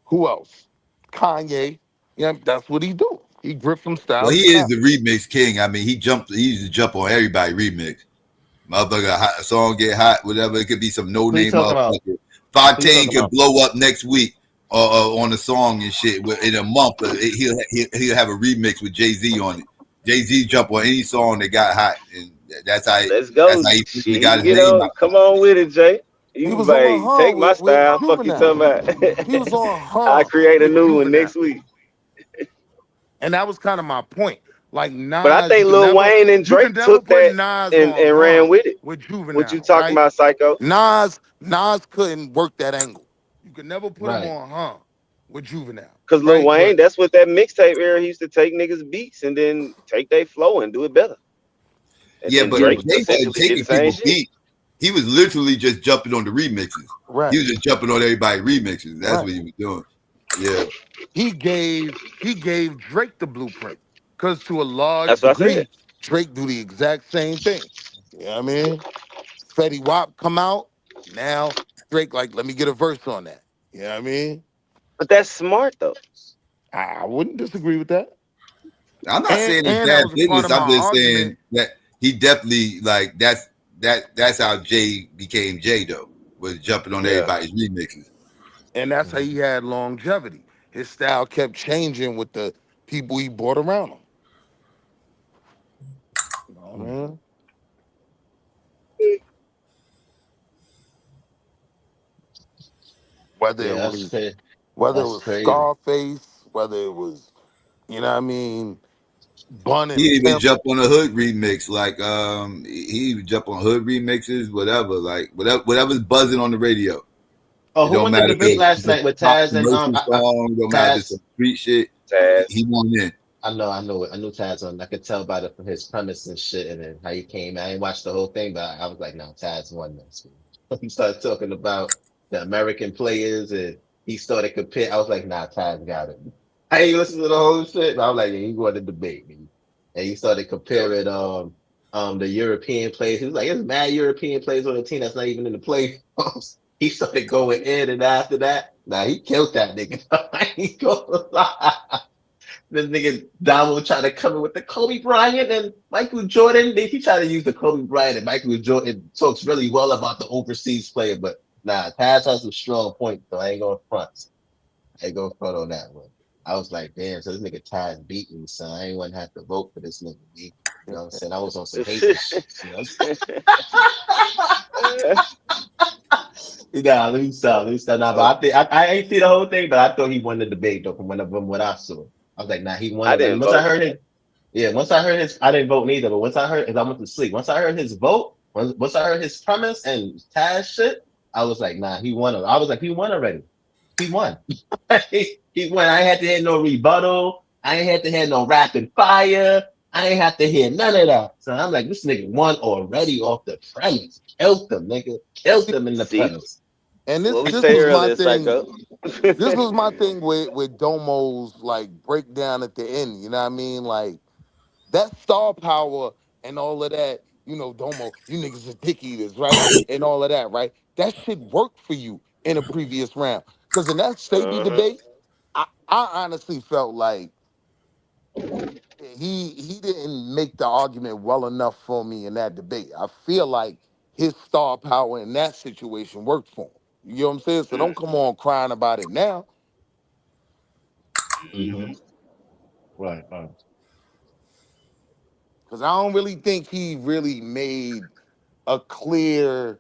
who else? Kanye. Yeah, that's what he do. He grift from Well, style he to is style. the remix king. I mean, he used to jump on everybody remix. Motherfucker, a song get hot, whatever. It could be some no Who you name talking about? motherfucker. Who you Fontaine talking could about? blow up next week on a song and shit in a month. He'll have a remix with Jay Z on it. Jay Z jump on any song that got hot, and that's how Let's that's go. how he Shit, officially he got can his get name on. out there. Come on with it, Jay. He You was on like her take my with style. Fuck you Juvenile. talking about? He was on I her create a with new one Juvenile. next week. And that was kind of my point. Like But I Nas, think Lil Wayne and you can Drake never took put that Nas and on her ran with it. with What you Juvenile, talking right? about, Psycho? Nas couldn't work that angle. You could never put him Right. on her with Juvenile, Cause Lil right? Wayne, But that's what that mixtape era. He used to take niggas beats and then take their flow and do it better. And Yeah, then but yeah, Drake but Jay wasn't essentially did the taking same people shit. beat. He was literally just jumping on the remixes. He right, was just jumping on everybody remixes. That's right. what he was doing. Yeah. He gave Drake the blueprint. Cause to a large That's what I said. degree, Drake do the exact same thing. You know what I mean? Fetty Wap come out, now Drake like, let me get a verse on that. You know what I mean? But that's smart though. I wouldn't disagree with that. I'm not And saying it's and that bad was a part business. of my I'm just argument. saying that he definitely like that's how Jay became Jay though, was jumping on Yeah. everybody's remixes. And that's how he Mhm. had longevity. His style kept changing with the people he brought around him. You know what I mean? Whether it Yeah, that's was crazy. whether it That's was crazy. Scarface, whether it was, you know what I mean, Bun He and didn't even Pimp. jump on a hood remix. Like he would jump on hood remixes, whatever. Like whatever's buzzing on the radio. Oh, It who don't won the matter if debate it's last just night with a pop Taz and promotion song. It don't matter if it's Taz? some street shit. Taz. He won in. I know it. I knew Taz on. I could tell by from his premise and shit, and then how he came. I didn't watch the whole thing, but I was like, no, Taz won this. He started talking about the American players, and he started compare. I was like, nah, Taz got it. I ain't listened to the whole shit, but I was like, yeah, he won the debate. Man. And he started comparing the European players. He was like, there's mad European players on the team that's not even in the playoffs. He started going in, and after that, nah, he killed that nigga. I ain't gonna lie. This nigga Domo trying to come in with the Kobe Bryant and Michael Jordan. He tried to use the Kobe Bryant and Michael Jordan. Talks really well about the overseas player, but nah, Taz has some strong points, so I ain't going front. I ain't going front on that one. I was like, damn, so this nigga Taz beat me, son. I ain't want to have to vote for this nigga. B. You know what I'm saying? I was on some hating shit. You know what I'm saying? Nah, let me stop. Nah, but I ain't see the whole thing, but I thought he won the debate though from what I saw. I was like, nah, he won I it. And didn't once I vote. heard it, yeah, once I heard his, I didn't vote neither, but once I heard, cause I went to sleep. Once I heard his vote, once I heard his premise and Taz shit, I was like, nah, he won it. I was like, he won already. He won. He won. I ain't had to hear no rebuttal. I ain't had to hear no rapid fire. I ain't have to hear none of that. So I'm like, this nigga won already off the premise. Killed them, nigga. Killed them in the See premise. And this what we this say was my earlier, thing. Psycho. This was my thing with Domo's like breakdown at the end. You know what I mean? Like that star power and all of that, Domo, you niggas is dick eaters, right? And all of that, right? That shit worked for you in a previous round. Because in that safety Uh-huh. debate, I honestly felt like he didn't make the argument well enough for me in that debate. I feel like his star power in that situation worked for him. You know what I'm saying? So don't come on crying about it now. Mm-hmm. Right, right. Because I don't really think he really made a clear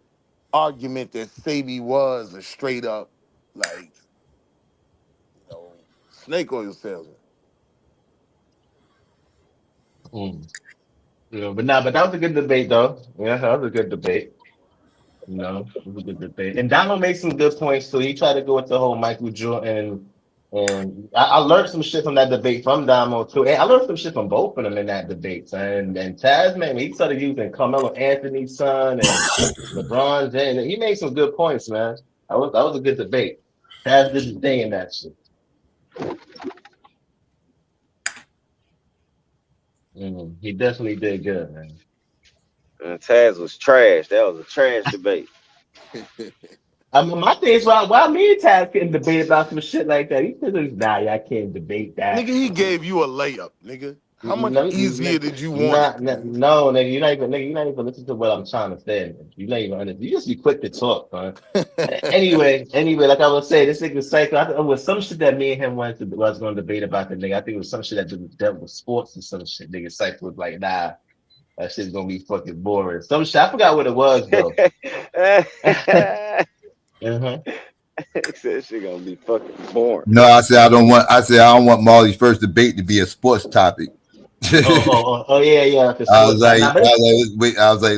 argument that Sabi was a straight up, like, snake oil salesman. But that was a good debate though. Yeah, that was a good debate. It was a good debate. And Donald made some good points too. He tried to go with the whole Michael Jordan, and I learned some shit from that debate from Damo too. And I learned some shit from both of them in that debate. And Taz, man, he started using Carmelo Anthony's son and LeBron James. He made some good points, man. That was a good debate. Taz did his thing in that shit. He definitely did good, man. And Taz was trash. That was a trash debate. My thing is why me and Taz couldn't debate about some shit like that. He said, "Nah, I can't debate that." Nigga, he gave you a layup, nigga. How much easier did you want it? No, nigga, you're not even listening to what I'm trying to say. You're not even understand. You just be quick to talk, man. anyway, like I was saying, this nigga Psycho. I think it was some shit that me and him was going to debate about the nigga. I think it was some shit that dealt with sports or some shit. Nigga Psycho was like, nah, that shit's gonna be fucking boring. Some shit. I forgot what it was though. He said shit gonna be fucking boring. No, I said I don't want Marley's first debate to be a sports topic. Yeah. I was like,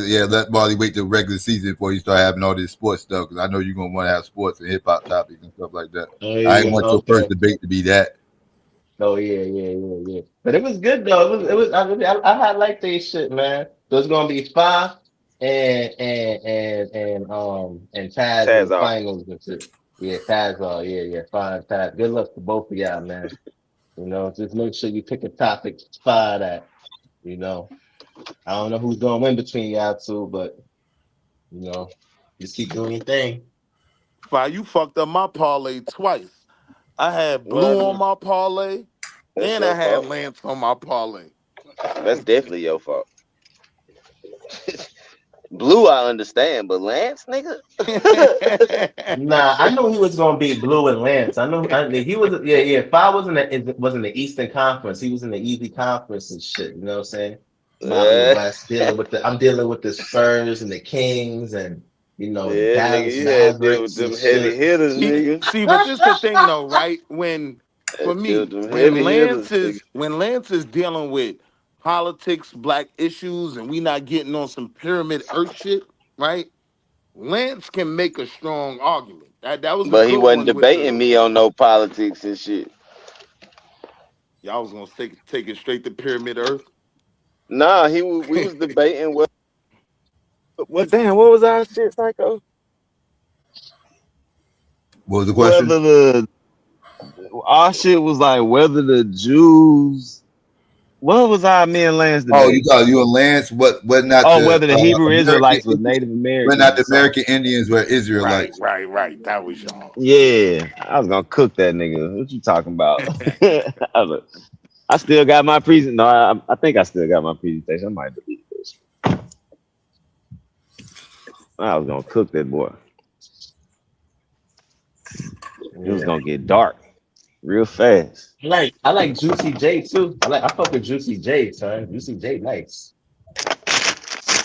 yeah, let Marley wait till regular season before you start having all this sports stuff, because I know you're gonna want to have sports and hip hop topics and stuff like that. I didn't want your first debate to be that. Oh yeah. But it was good though. It was. I like this shit, man. So it's gonna be Spa and Taz in the finals and shit. Yeah, Taz. Yeah. Fine, Taz. Good luck to both of y'all, man. Just make sure you pick a topic to spy that. I don't know who's gonna win between y'all two, but just keep doing your thing. Fire, you fucked up my parlay twice. I had Blue on my parlay, and I had Lance on my parlay. That's definitely your fault. Blue, I understand, but Lance, nigga. Nah, I knew he was gonna beat Blue and Lance. I knew he was. Yeah. If I was in the Eastern Conference, he was in the Easy Conference and shit. You know what I'm saying? West I'm dealing with the Spurs and the Kings and Dallas Mavericks and heavy hitters, nigga. See, but this is the thing though, right? When Lance is dealing with politics, black issues, and we not getting on some pyramid earth shit, right? Lance can make a strong argument. That was, but he wasn't debating me on no politics and shit. Y'all was gonna take it straight to pyramid earth. Nah, we was debating what was our shit, Psycho? What was the question? Our shit was like whether the Jews. What was our me and Lance debate? Oh, you and Lance? What not? Whether the Hebrew Israelites were Native Americans? But not the American Indians were Israelites. Right. That was y'all. Yeah, I was gonna cook that nigga. What you talking about? I still got my presentation. No, I think I still got my presentation. I might delete this. I was gonna cook that boy. It was gonna get dark real fast. I like Juicy J too. I fuck with Juicy J, son. Juicy J, nice.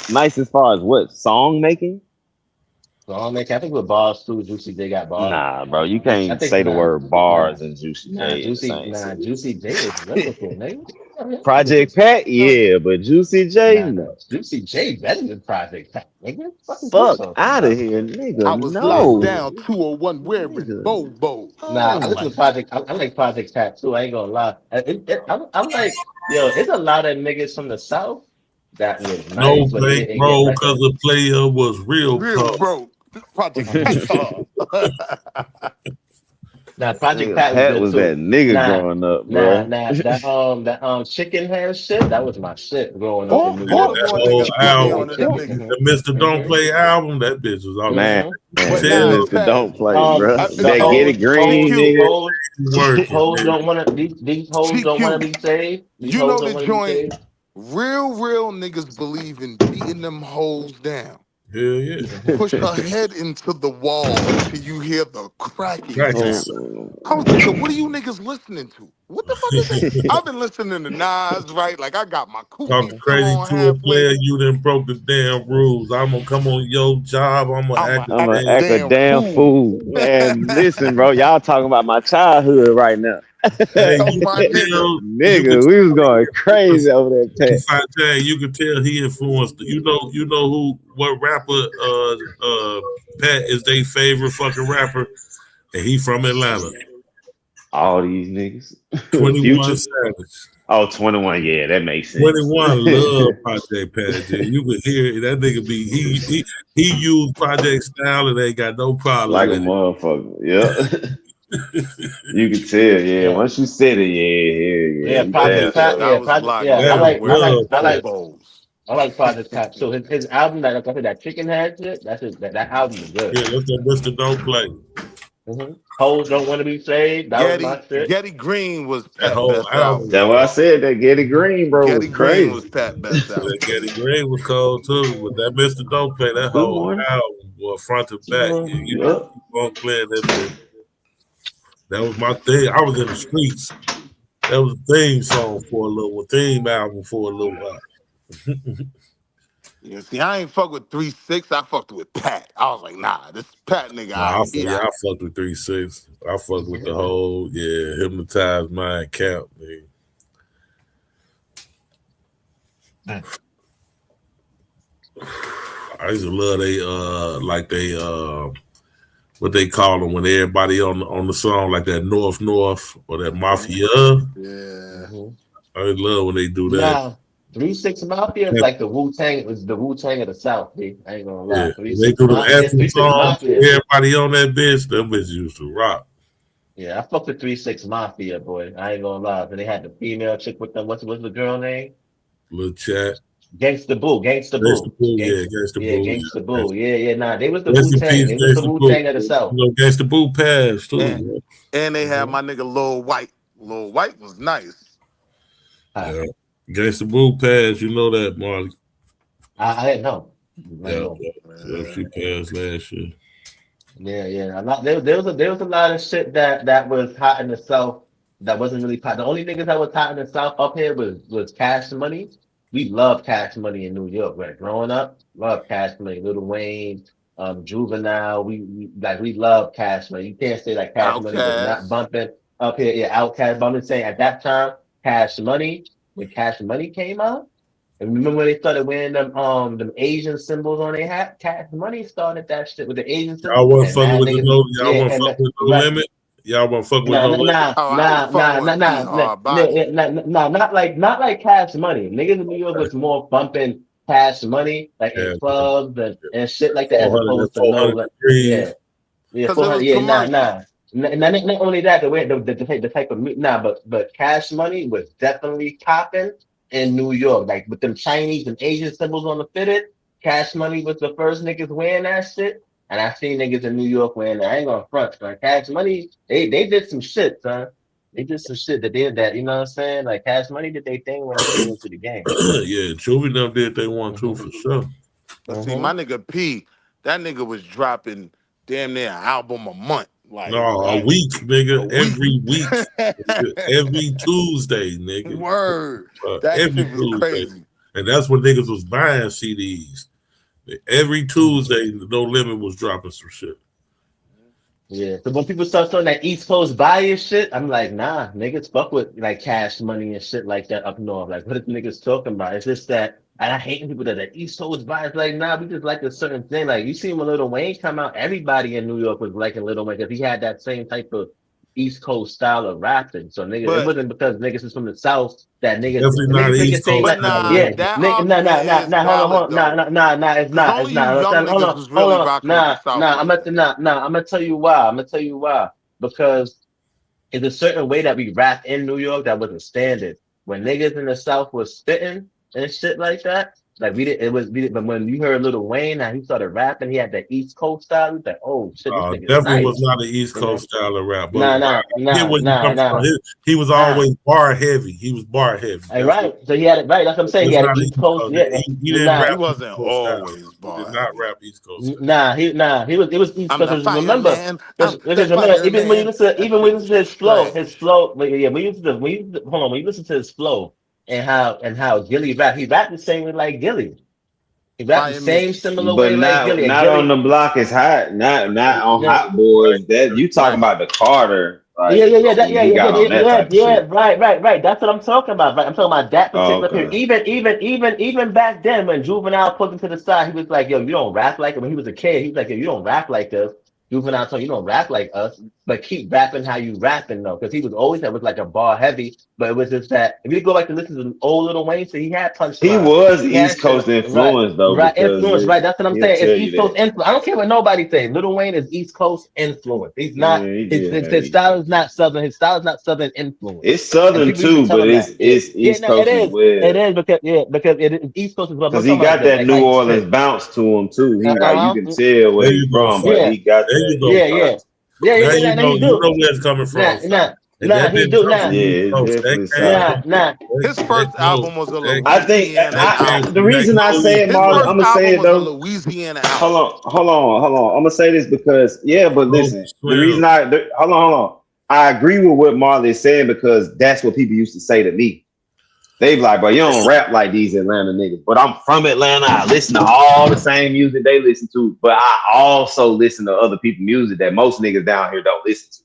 Nice as far as what? Song making? Song making. I think with bars too. Juicy J got bars. Nah, bro, you can't say the word bars and Juicy J. Juicy J is lyrical, nigga. Project Pat, yeah, but Juicy J, no. Juicy J better than Project Pat, nigga. Fuck out of here, nigga. I was locked down 201 wearing Bobo. Nah, I listen to Project. I like Project Pat too. I ain't gonna lie. I'm like, it's a lot of niggas from the South that was nice. No, bro, because the player was real bro. Project Pat. Nah, Project Pat was that nigga growing up, bro. That chicken hair shit, that was my shit growing up in New York. That whole album, the Mr. Don't Play album, that bitch was all man. Mr. Don't Play, bro. That Get It Green, nigga. These hoes don't want to be saved. You know the joint. Real niggas believe in beating them hoes down. Hell yeah. Push her head into the wall until you hear the cracking Cracking sound. sound. I was like, so what are you niggas listening to? What the fuck is this? I've been listening to Nas, right? Like I got my Talking Koofy still crazy on to a halfway. player, you done broke the damn rules. I'm gonna come on your job. I'm gonna I'm act going a to I'm act gonna a damn. act a damn damn fool. fool. Man, listen, bro, y'all talking about my childhood right now. Hey, Yo, you my can nigga. tell. You can Nigga, we was tell he going influenced. crazy over there, Hey, Pat. Fontaine, you can tell he influenced. You know who? What rapper? Pat is their favorite fucking rapper, and he from Atlanta. All these niggas. 21 Future. Savage. Oh, 21. Yeah, that makes sense. 21 love Project Pat. G. You can hear it. That nigga be he used Project style and ain't got no problem Like a with it. motherfucker. Yeah. You can tell, yeah. Yeah, Once you said it, yeah, yeah, you Project tell. Yeah, Pat. that Yeah, was Project. Block Yeah, That I is like, Gang. I Went to like, love I both Pat. like, bowls. I like Project Pat. So his album that like I said that Chicken Head shit. That's his, that album is good. Yeah, that's that Mr. Don't Play. Hoes don't want to be saved. That was my shit. Getty Green was That Pat whole best album album. was That's why I cold. said that Getty Green, bro, was Getty Green crazy. was Pat best That album. Getty Green was cold too. But that Mr. Don't Play, that Good whole morning. album, boy, front to Good back. morning. You just Yep. keep on playing that bitch. That was my thing. I was in the streets. That was the theme song for a little theme album for a little while. You see, I ain't fuck with 3-6. I fucked with Pat. I was like, nah, this Pat nigga, Nah, he I alright. fucked with 3-6. I fucked with the whole, hypnotized mind camp, man. I used to love what they call them when everybody on the song like that North or that Mafia. Yeah. I love when they do that. Nah, 3 6 Mafia is like the Wu Tang. Is the Wu Tang of the South. B. I ain't gonna Yeah, lie. Three when they Six do the Mafia. anthem 3 6 song, Mafia. everybody on that bitch, them bitches used to rock. Yeah, I fucked with 3 6 Mafia, boy. I ain't gonna lie. Then they had the female chick with them. What's the girl name? Little chat. Gangsta Boo. Gangsta Gangsta Boo. Boo, Gangsta. yeah, Gangsta Yeah, Boo, Gangsta yeah. Boo. Yeah. Nah, they was the Rest Wu in Tang. peace, They was the Gangsta Wu Boo. Tang of the South. Gangsta Boo passed And, too. and they had my nigga Lil White. Lil White was nice. Yeah. Gangsta Boo passed, you know that, Marley. I didn't know. Yeah, she passed last year. Yeah. There was a lot of shit that was hot in the South that wasn't really hot. The only niggas that was hot in the South up here was Cash Money. We love Cash Money in New York. Right, growing up, love Cash Money. Lil Wayne, Juvenile. We love Cash Money. You can't say that Cash Money was not Outkast. bumping up here. Yeah, Outkast. But I'm just saying at that time, Cash Money when Cash Money came out. And remember when they started wearing them Asian symbols on their hat? Cash Money started that shit with the Asian Y'all symbols, wasn't and fucking mad with the niggas, no. Y'all yeah, wasn't and fucking with no right, limit. Y'all wasn't fucking with no limit. Oh, I was fucking with Pete Hard Body. not like Cash Money. Niggas in New York was more bumping Cash Money like in Yeah, clubs and shit like that, as 400 opposed to no, 400 yeah, degrees. yeah, Because it 400. was Yeah, commercial. not only that, the type of but Cash Money was definitely popping in New York, like with them Chinese and Asian symbols on the fitted. Cash Money was the first niggas wearing that shit, and I seen niggas in New York wearing that. I ain't gonna front, son. Cash Money, they did some shit, son. They did some shit that did that. You know what I'm saying? Like Cash Money did their thing when they came into the game. Yeah, Juvie them did they want to hmm for sure. But see, my nigga P, that nigga was dropping damn near an album a month. No, Like, a right. week, A nigga. week. Every week. Every Tuesday, nigga. Word. That Every shit was Tuesday. crazy. And that's when niggas was buying CDs. Every Tuesday, No Limit was dropping some shit. Yeah. So when people start talking that East Coast bias shit, I'm like, nah, niggas fuck with like Cash Money and shit like that up north. Like, what are niggas talking about? It's just that, and I hate people that are East Coast bias. Like, nah, we just like a certain thing. Like, you see when Lil Wayne come out, everybody in New York was liking Lil Wayne because he had that same type of East Coast style of rapping. So niggas, it But wasn't because niggas is from the South that Definitely not niggas East say Coast but like, style nah, yeah, rapper. that nigga, argument is hold valid on, though. it's Cause not, only you young hold niggas on, was really rocking with the South like that. I'm gonna tell you why. Because it's a certain way that we rap in New York that wasn't standard. When niggas in the South was spitting and shit like that, Like we did, it was, but when you heard Lil Wayne and he started rapping, he had that East Coast style. You was like, oh shit, this nigga's Definitely was nice. not an East You know? Coast style of rap, but Nah, I nah, get nah, where you nah, coming from. nah, He was nah. always bar heavy. He was bar heavy. That's what. Right. So he had it right. That's what I'm saying. He It's had an not an East East Coast. Coast. Yeah. He didn't Nah, He rap East wasn't Coast style. always He bar did not heavy. rap East Coast style. nah. He was East I'm Coast. the 'Cause remember, fireman. I'm the because remember, even when you fireman. listen, That even when shit you was listen to his trash. flow, but yeah, hold on, when you listen to his flow and how Gilly rap, he rapped the same way like Gilly. He rapped the Fireman. same similar But way like not Gilly. And not on Gilly, the block is hot. Not on yeah, Hot Boys. That you talking right. about the Carter, Yeah, like yeah, yeah, when he got on that type of yeah, shit. right. That's what I'm talking about. Right, I'm talking about that Oh, particular period. okay. Even back then, when Juvenile put him to the side, he was like, "Yo, you don't rap like it." When he was a kid, he was like, "Yo, you don't rap like us." Juvenile told him, "You don't rap like us, but keep rapping how you rapping though," because he was always that was like a bar heavy, but it was just that if you go back to listen to the old Little Wayne, so he had He punchlines, was he had East shit, Coast right, influence though, right, because influence, right. That's what I'm he'll saying. It's tell you East Coast that. influence. I don't care what nobody say. Little Wayne is East Coast influence. He's not. Yeah, he His, did his, have his East style Coast. is not Southern. His style is not Southern influence. It's And Southern people even too, tell but him that. Yeah. it's Yeah, East no, it Coast as is. well. It is because it is East Coast as well. But Cause I'm he talking about got like that the New like Orleans shit. bounce to him too. He like you Uh-huh. can tell where There he you go, from, but Fight. Yeah. he got There you that go, Yeah, East Fight. yeah. Coast. Yeah, Now yeah, nah, he you do. know where it's coming Nah, from, Fight. nah, And nah, that he didn't do. come Yeah, from Nah, the East it's Coast. definitely nah, solid. nah. His That first goes. album was a That, I think Louisiana came the album. from that reason I say cold it, His Marley, first I'm swell. gonna say album it was a though. Louisiana album. Hold on. I'm gonna say this because yeah, but Cold listen, the swell. reason hold on. I agree with what Marley is saying because that's what people used to say to me. They be like, bro, you don't rap like these Atlanta niggas. But I'm from Atlanta. I listen to all the same music they listen to, but I also listen to other people's music that most niggas down here don't listen to.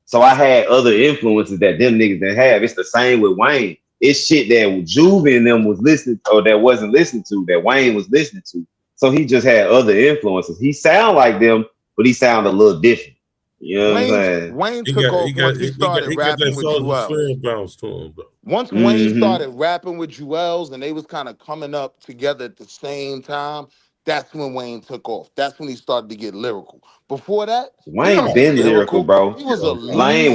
So I had other influences that them niggas didn't have. It's the same with Wayne. It's shit that Juvie and them was listening or that wasn't listening to that Wayne was listening to. So he just had other influences. He sound like them, but he sound a little different. You know what I'm saying? Wayne took off once he started He got that rapping with Soldier Jewels. Slim bounce to him though. Once Wayne Mm-hmm. started rapping with Jewels and they was kind of coming up together at the same time, that's when Wayne took off. That's when he started to get lyrical. Before that, he Wayne wasn't been lyrical, lyrical. bro. He was a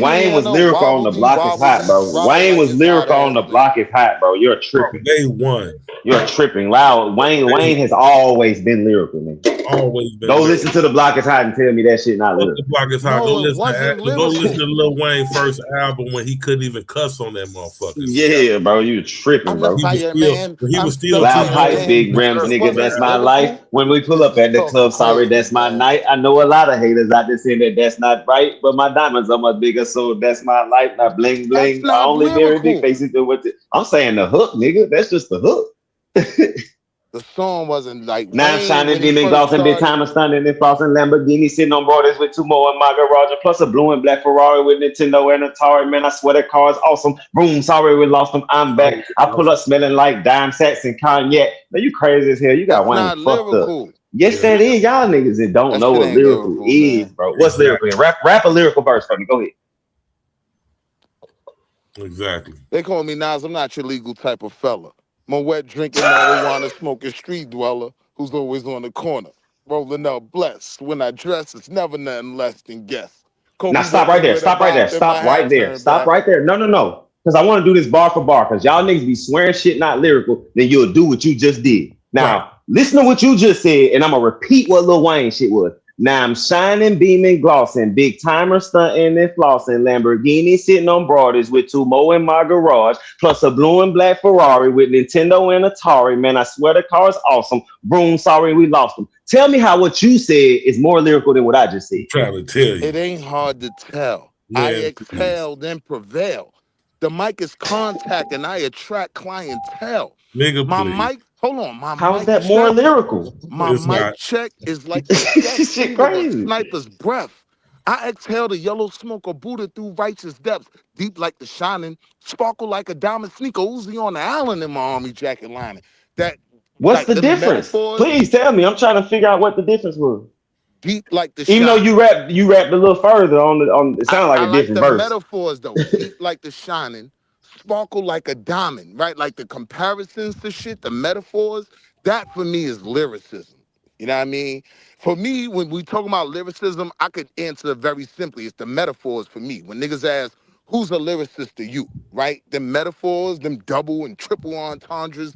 Wayne was Louisiana lyrical on the wobbledy block is hot, wobbledy bro. brother Wayne like was his hot lyrical on ass the nigga. block is hot, bro. You're From tripping. day one. You're tripping. Loud. Wayne has always been lyrical, man. Always Go been lyrical. listen to the block is hot and tell me that shit not Fuck the lyrical. block is hot. No, it wasn't Go listen to lyrical. Lil Wayne first album when he couldn't even cuss on that motherfucker. See, Yeah, bro. You tripping, I'm the bro. fireman. when he I'm was still the Loud teaching pipes, fireman. big the rims, It first nigga. wasn't That's album. my life. lyrical. When we pull Niggas up is at the talking club, sorry, crazy, that's my man. night. I know a lot of haters out there saying that that's not right, but my diamonds are much bigger, so that's my life. Not bling That's bling. I not only marry big lyrical. faces. Do what I'm saying the hook, nigga. That's just the hook. The song wasn't like Now I'm Wayne shining, when he beaming, first glossing, big started. time, stunning, and flossing, Lamborghini, sitting on borders with two more in my garage, and plus a blue and black Ferrari with Nintendo and Atari. Man, I swear that car is awesome. Boom, sorry we lost them. I'm back. I pull up smelling like dime sacks and cognac. Man, you crazy as hell. You got That's Wayne not fucked up. lyrical. Yes, Yeah, that is. Y'all niggas that don't That know shit what ain't lyrical lyrical, is, man. bro. What's lyrical? exactly. Rap a lyrical verse for me. Go ahead. Exactly. They call me Nas. I'm not your legal type of fella. I'm a wet drinking marijuana smoking street dweller who's always on the corner. Rolling up blessed. When I dress, it's never nothing less than guess. Now Kobe stop right whipping there. with a Stop right there. bop and my Stop right hat there. turned Stop back. right there. No, no, no. Because I want to do this bar for bar. Because y'all niggas be swearing shit not lyrical, then you'll do what you just did. Right. Now, listen to what you just said, and I'm gonna repeat what Lil Wayne shit was. Now I'm shining, beaming, glossing, big timer stunting and flossing, Lamborghini sitting on broaders with two more in my garage, plus a blue and black Ferrari with Nintendo and Atari. Man, I swear the car is awesome. Broom, sorry we lost them. Tell me how what you said is more lyrical than what I just said. I'm trying to tell It you. ain't hard to tell. I Man, please. exhale, then prevail. The mic is contact and I attract clientele. Nigga, My please. mic, hold on, my How is mic that more check. lyrical? My It's mic not. check is like the death Shit breath of a crazy. sniper's breath. I exhale the yellow smoke of Buddha through righteous depths, deep like the shining, sparkle like a diamond sneaker, Uzi on the island in my army jacket lining. That, What's like the the difference? metaphors, Please tell me. I'm trying to figure out what the difference was. deep like the Even though shining. you rapped a little further on it sounded like I a like different the verse. metaphors though, deep like the shining, sparkle like a diamond, right? Like the comparisons to shit, the metaphors. That for me is lyricism. You know what I mean? For me, when we talk about lyricism, I could answer very simply. It's the metaphors for me. When niggas ask, who's a lyricist to you, right? Them metaphors, them double and triple entendres,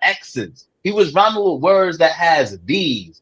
X's. He was rhyming with words that has B's.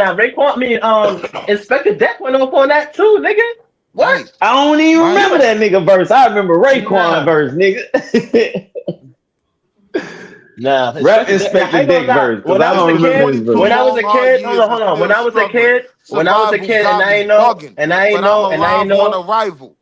now. Raekwon, Inspector Deck went off on that too, nigga. What? Right. I don't even Right. remember that nigga verse. I remember Raekwon verse, nigga. Nah, rap Inspector Deck verse, because I don't remember his verse. When I was a kid, hold on. When I was a kid, and I ain't know, but I'm have one a rival.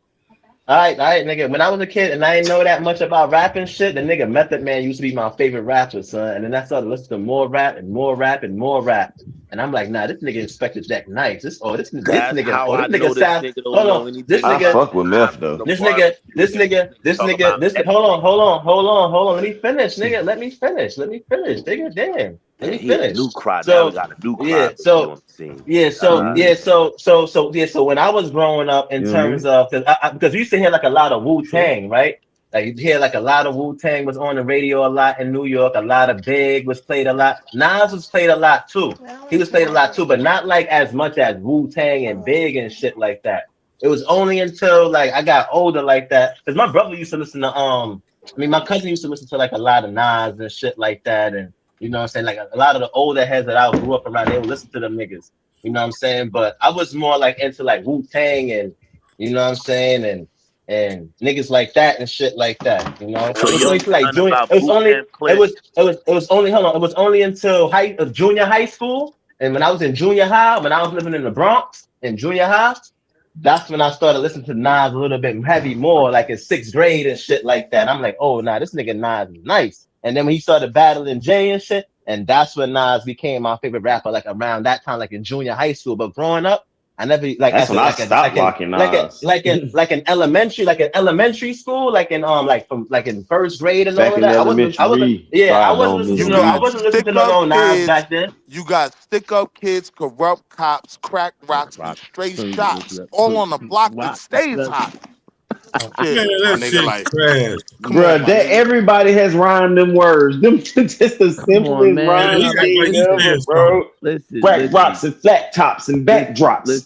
All right, nigga. When I was a kid and I didn't know that much about rap and shit, the nigga Method Man used to be my favorite rapper, son. And then I started listening to more rap and more rap and more rap. And I'm like, nah, this nigga Inspector Deck nice. This That's how I nigga know this sound. nigga don't Hold know on, this anything I nigga, about fuck with Nas meth from though. the this Marley nigga, this Jr. nigga, This nigga this talk nigga, about this. everything. Hold on. Let me finish, nigga. Let me finish, nigga. Damn. Let Yeah, me he a finish. new cry. Now we So, got a new yeah. crybaby So on the scene. yeah, so Mm-hmm. yeah, so when I was growing up, in You know what I terms mean? of because we used to hear like a lot of Wu Sure. Tang, right? Like you hear like a lot of Wu Tang was on the radio a lot in New York. A lot of Big was played a lot. Nas was played a lot too. He was played a lot too, but not like as much as Wu Tang and Big and shit like that. It was only until like I got older like that because my brother used to listen to my cousin used to listen to like a lot of Nas and shit like that, and you know what I'm saying, like a lot of the older heads that I grew up around, they would listen to them niggas. You know what I'm saying? But I was more like into like Wu Tang and you know what I'm saying, and niggas like that and shit like that. You know, So it was you only don't till know like nothing junior. about It was boot only camp clips. it was only hold on. It was only until junior high school, and when I was in junior high, when I was living in the Bronx in junior high, that's when I started listening to Nas a little bit heavy more, like in sixth grade and shit like that. I'm like, oh nah, this nigga Nas is nice. And then when he started battling Jay and shit, and that's when Nas became my favorite rapper, like around that time, like in junior high school. But growing up, I never like That's as when a I stopped locking Nas. like an elementary school, like in like in first grade and all Back of in that. I wasn't elementary, I God wasn't don't listening miss You to no I me. got wasn't listening to stick no up Nas kids. back then. You got stick up kids, corrupt cops, crack rocks, and Rock. straight shots, all on a block that stays hot. Shit, Man, my that nigga, shit like, trash. come on, Bruh, my that nigga. everybody has rhymed them words. Them just the simplest Yeah, rhyme he act like scheme he ever, said something. bro. Crack rocks and flat tops and backdrops.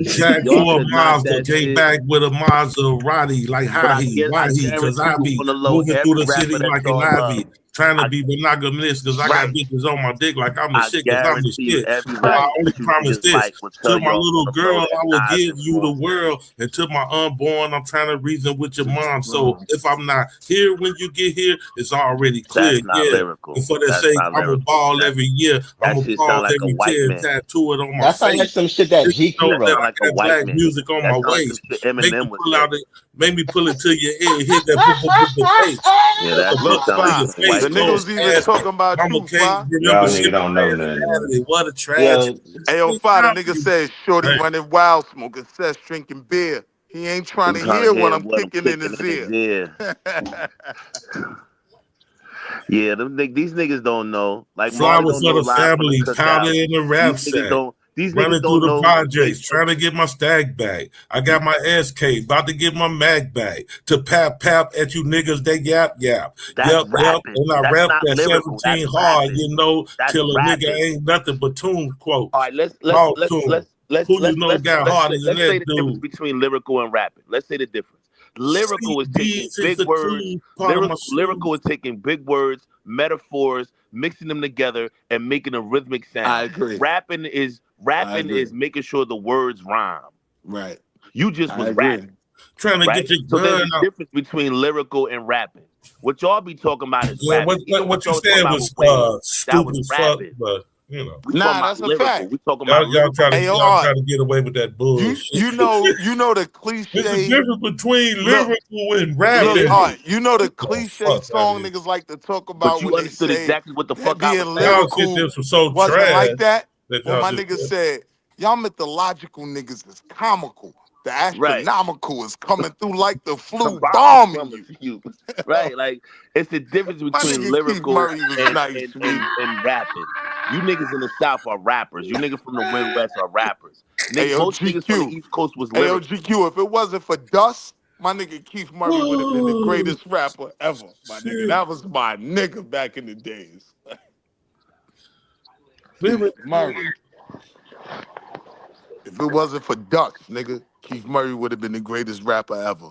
Jack to a Mazda, came back with a Maserati. Like, But I why I he? Because guarantee I you be on the low, moving through every the city rapper that like an y'all love. ivy, trying to I be monogamous because I got right. bitches on my dick like I'm the I shit because I'm the guarantee you shit. every So I rapper only that you promise niggas this. like will To tell my y'all on little the low girl, that I will Nas give you the influenced them. world. And to my unborn, I'm trying to reason with your mom. So if I'm not here when you get here, it's already clear. That's not Yeah. lyrical. And for the That's sake, not I'm a lyrical. ball every year. I'm That a shit ball sound like a every white 10, man. tattoo it on my That sounds like face. some shit that You GQ know That that wrote. sound I like a got white black man. music on That my sound like some waist. shit Make Eminem me would pull say. out it, make me pull it to your ear, hit that bass. Yeah, that A shit Look, bump sound to like fine. your some face, The white go man. niggas even spastic. talking about Mama you, can't fine. remember Y'all shit nigga but don't know nothing, man. Saturday. What a tragedy. Yeah, Ayo, fine. The nigga Hey, said, shorty running wild, smoking cess, drinking beer. He ain't trying I'm to trying to hear what hear I'm what I'm kicking in kicking his in his ear. ear. Yeah, these niggas don't know. Like Marley flowers don't for know the live from the family, powder cookout. in the These rap niggas sack. don't. These niggas Running through don't the know Jay projects, trying to get my stag bag. I got my SK, about to get my mag bag. To pap at you niggas, they yap. That's Yep. rapping. And I That's rap not that lyrical. That's 17 hard, rapping. That's till a nigga rapping. ain't nothing but tune All quotes. right, let's let's Raw let's tune. let's let's Who you let's know let's got let's harder say, than let's say that the difference dude? between lyrical and rapping. Let's say the difference. Lyrical is taking CDs is big the words. clean part of my Lyrical shoes. is taking big words, metaphors, mixing them together, and making a rhythmic I sound. agree. I Rapping agree. is making sure the words rhyme. Right. You just I was agree. rapping, Trying to right? get your So there's gun a out. difference between lyrical and rapping. What y'all be talking about is Yeah, rapping. Even what what you y'all was talking said about with was Wayne, that stupid was as fuck, rapping. but We talking Nah, about that's a lyrical. fact. We talking about lyrical y'all Hey, yo, try Art, to get away with that bullshit. you know the There's a cliche. difference between Look, lyrical and Yeah, look, rapping. there Art, is. you know the Get the cliche fuck out of song here. niggas like to talk But about when you they understood say exactly what the that fuck I being was saying. Y'all shit lyrical just was so wasn't like trash that. that When y'all my just nigga said, y'all mythological niggas is comical. The Right. astronomical is coming through like the The flu bomb is bombing coming you. for you. Right. Like it's the difference My between nigga Keith lyrical Murray was and nice, and me. and, and rapping. You niggas in the South are rappers. You niggas from the Midwest are rappers. Ayo, Most niggas from the GQ. East Coast was Ayo, lyrical. GQ, if it wasn't for Dust, my nigga Keith Murray would have been the oh greatest rapper ever. My nigga, shit. that was my nigga back in the days. Keith Lyrical. Murray. If it wasn't for Dust, nigga, Keith Murray would have been the greatest rapper ever.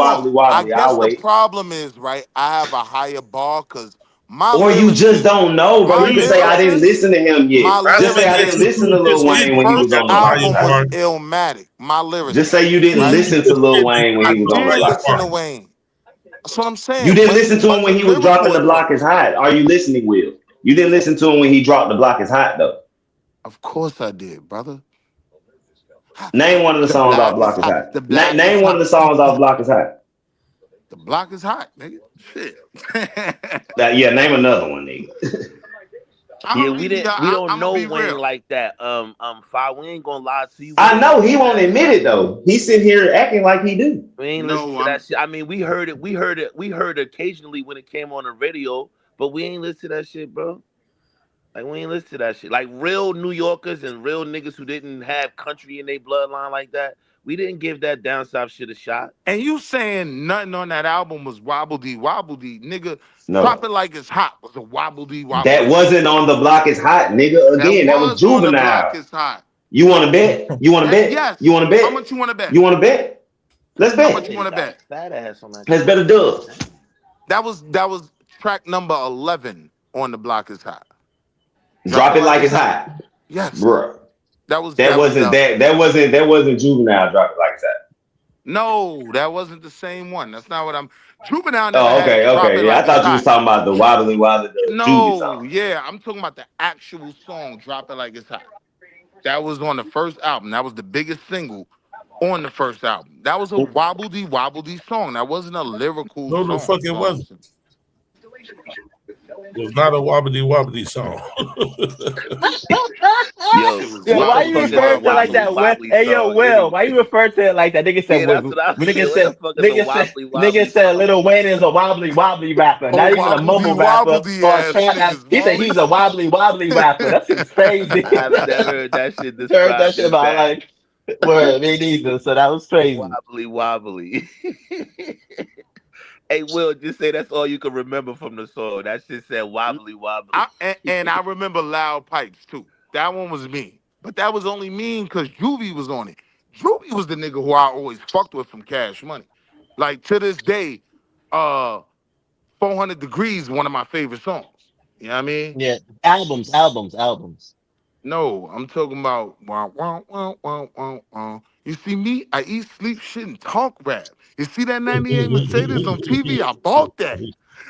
wobbly I wobbly. guess I'll the wait. problem is, right, I have a higher bar because my Or you just lyricist, don't know, bro. my You can say I didn't lyricist, listen to him yet. my Just say I didn't lyricist, listen to Lil his Wayne when he was first on the block is album was hot. Illmatic. My Just lyricist, say you didn't right? listen to Lil Wayne when I he was on the did block is listen to hot. Wayne. That's what I'm You saying. didn't listen Wayne to him when he wasn't was lyrical dropping the at block is first. hot. Are you listening, Will? You didn't listen to him when he dropped the block is hot though. Of course I did, brother. Name one of the The songs off block is block is hot. hot. The block is Name one of hot. the songs off block is hot. The block is hot, nigga. Shit. Yeah, name another one, nigga. We don't I'm gonna know be Wayne real. like that. Fi, we ain't gonna lie to you. We I ain't know listen he to won't that admit shit. it though. He's sitting here acting like he do. We ain't listen to that shit. I mean, we heard it. We heard it occasionally when it came on the radio, but we ain't listen to that shit, bro. Like we ain't listen to that shit. Like real New Yorkers and real niggas who didn't have country in their bloodline like that. We didn't give that down south shit a shot. And you saying nothing on that album was wobbledy wobbledy, nigga? Drop No. It Like It's Hot was a wobbledy That wobbledy wasn't song. on the block is hot, nigga. That Again, that was was on the block juvenile. is hot. You want to bet? You want to bet? You Yes. want to How bet? much you want to bet? You want to bet? Let's How much bet. you want to Got a bet? fat ass on that Let's shit. bet a dub. That was track number 11 on the block is hot. Drop Drop It it Like like It's it's Hot. hot, Yes. bro. That was That wasn't juvenile. Drop it like it's hot. No, that wasn't the same one. That's not what I'm. Juvenile never Oh, had Drop It okay. Yeah, I Like It's thought you was Hot. talking about the wobbly the juvie No, song. yeah, I'm talking about the actual song Drop It Like It's Hot. That was on the first album. That was the biggest single on the first album. That was a wobbledy wobbledy song. That wasn't a lyrical No, the song. fuck it wasn't. It was not a wobbly wobbly song. Yo, what Why the you fuck is a refer to it like wobbly that? wobbly Hey, yo, song? Will, why you refer to it like that? Nigga said, Yeah, that's what I said. What the fuck is a wobbly nigga wobbly said song? Lil Wayne is a wobbly wobbly rapper, Oh, not even a wobbledy mumble rapper wobbledy or a ass trap. niggas, He said Molly. he's a wobbly wobbly rapper. That shit's crazy. I've never heard that shit Heard that described shit as about that. like word, me neither. So that was crazy. Wobbly wobbly. Hey, Will, just say that's all you can remember from the song. That shit said wobbly wobbly. And I remember Loud Pipes too. That one was mean. But that was only mean because Juvie was on it. Juvie was the nigga who I always fucked with from Cash Money. Like to this day, 400 Degrees, one of my favorite songs. You know what I mean? Yeah, albums. No, I'm talking about wow, wow, wow, wow, wow, wow. You see me? I eat, sleep, shit, and talk rap. You see that 98 Mercedes on TV? I bought that.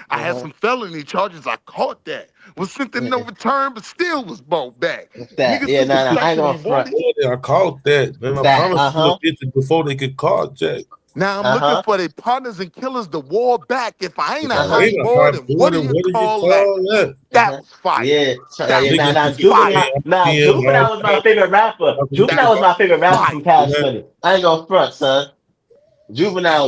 I had Uh-huh. some felony charges. I caught that. Was sent to no return, but still was bought back. What's that? Niggas Yeah, took the I ain't gonna custody, front. boy. Yeah, I caught that. Then I That, promised you to get it before they could call Jack. Now I'm looking for their partners and killers to war back. If I ain't a hot Ain't a boy, hot then boy, what do then you what do you call that? call that? That was fire. Yeah, That was Niggas used to say, fire. I'm Juvenile was my favorite rapper. That Juvenile was was my favorite rapper from fire. Cash Money. I ain't gonna front, son.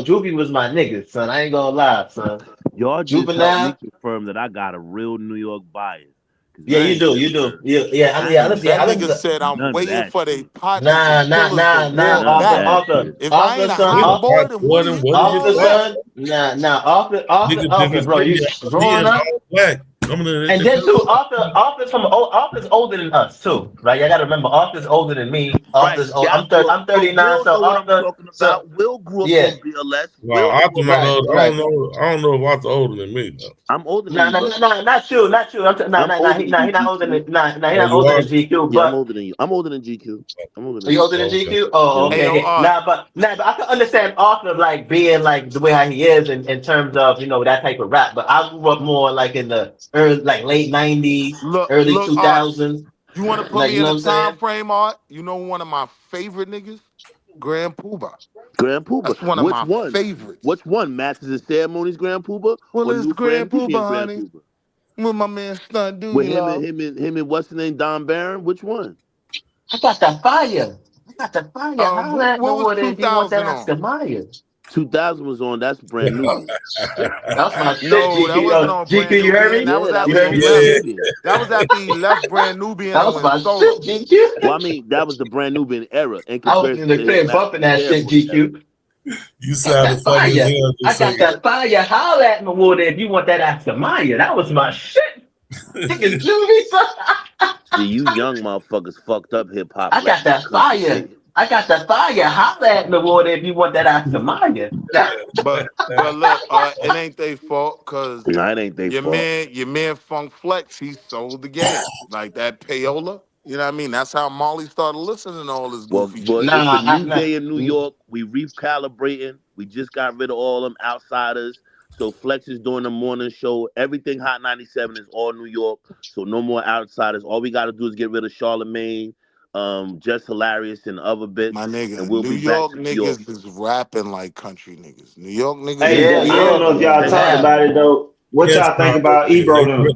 Juvie was my nigga, son. I ain't gonna lie, son. Y'all just helped me Juvenile. confirm that I got a real New York bias. Cause Yeah, I you ain't do, never you do. heard. Yeah, listen, That I listen nigga to said I'm None of waiting that for their shit. partners and killers to war nah, None of back. that author, shit. If I ain't author, a son, Ain't hot a boy, hot then what boy, do then you what do you author, call call that? son, author, niggas bro, really you be growing in up. all black. Coming in And the then film. too, Arthur's older than us too, right? You gotta remember, Arthur's older than me. Right. Arthur's old. That's what. I'm But 39, Will so know what I'm Arthur, talking so about. Will grew up yeah, on BLS. No, Will grew Arthur up not on right, old. BLS. right. I don't know if Arthur older than me though. I'm older than No, you, no, bro. no, no, not you. I'm older than He you, not older GQ. than he Oh, not you older than are? GQ. Yeah, I'm But older than you. I'm older than GQ. I'm older are than you you. older than Oh, okay. GQ? Yeah, Oh, I'm Hey okay, older yo, than okay. you. But I can understand Arthur like being like the way how he is in terms of that type of rap. But I grew up more like in the early, like late '90s, early look, Art. 2000s. You want to put Like me you in know a what I'm time saying? frame, Art? You know one of my favorite niggas, Grand Poobah. Grand Pooba. That's one of Which my one? favorites. Which one? Masters and Ceremonies Grand Pooba Well, or it's New Grand Brand Nubian Poobah, Grand honey. Pooba? With my man Stunt With Doogie him and Law. what's the name? Don Barron? Which one? I got that fire. I got that fire. How What, that what no was more if you want that 2000 Oscar on? Mayer? 2000 was on. That's Brand Nubian. Shit. That was my shit, No, that GQ. wasn't on Brand GQ, you heard Nubian. me? That was Yeah, that You after was heard he on me, Brand left. GQ? Nubian. That was after he left Brand Nubian That and was went my solo. shit, GQ. Well, I mean, that was the Brand Nubian era in I was comparison in the to his crib Masters bumping and that shit, Ceremonies era. GQ. You Got sounded that funny as fire. hell I just got saying. that fire. Holla at my water if you want that Oscar Mayer. That was my shit. Niggas do me so. See, you young motherfuckers fucked up hip hop I got letting that that country fire. singing. I got that fire. Holla at my water if you want that Oscar Mayer. But look, it ain't their fault because Nah, it ain't their fault. your man Funk Flex, he sold the game. Like that payola. You know what I mean? That's how Molly started listening to all this Well, goofy well, shit. it's a Nah, new day in New York. We recalibrating. We just got rid of all them outsiders. So Flex is doing the morning show. Everything Hot 97 is all New York. So no more outsiders. All we got to do is get rid of Charlemagne, Just Hilarious, and other My bits, and nigga, we'll New be back York to New York. niggas is rapping like country niggas. New York niggas Yeah, is yeah, rapping man. like Yeah. country Nah. niggas. Yes, They man.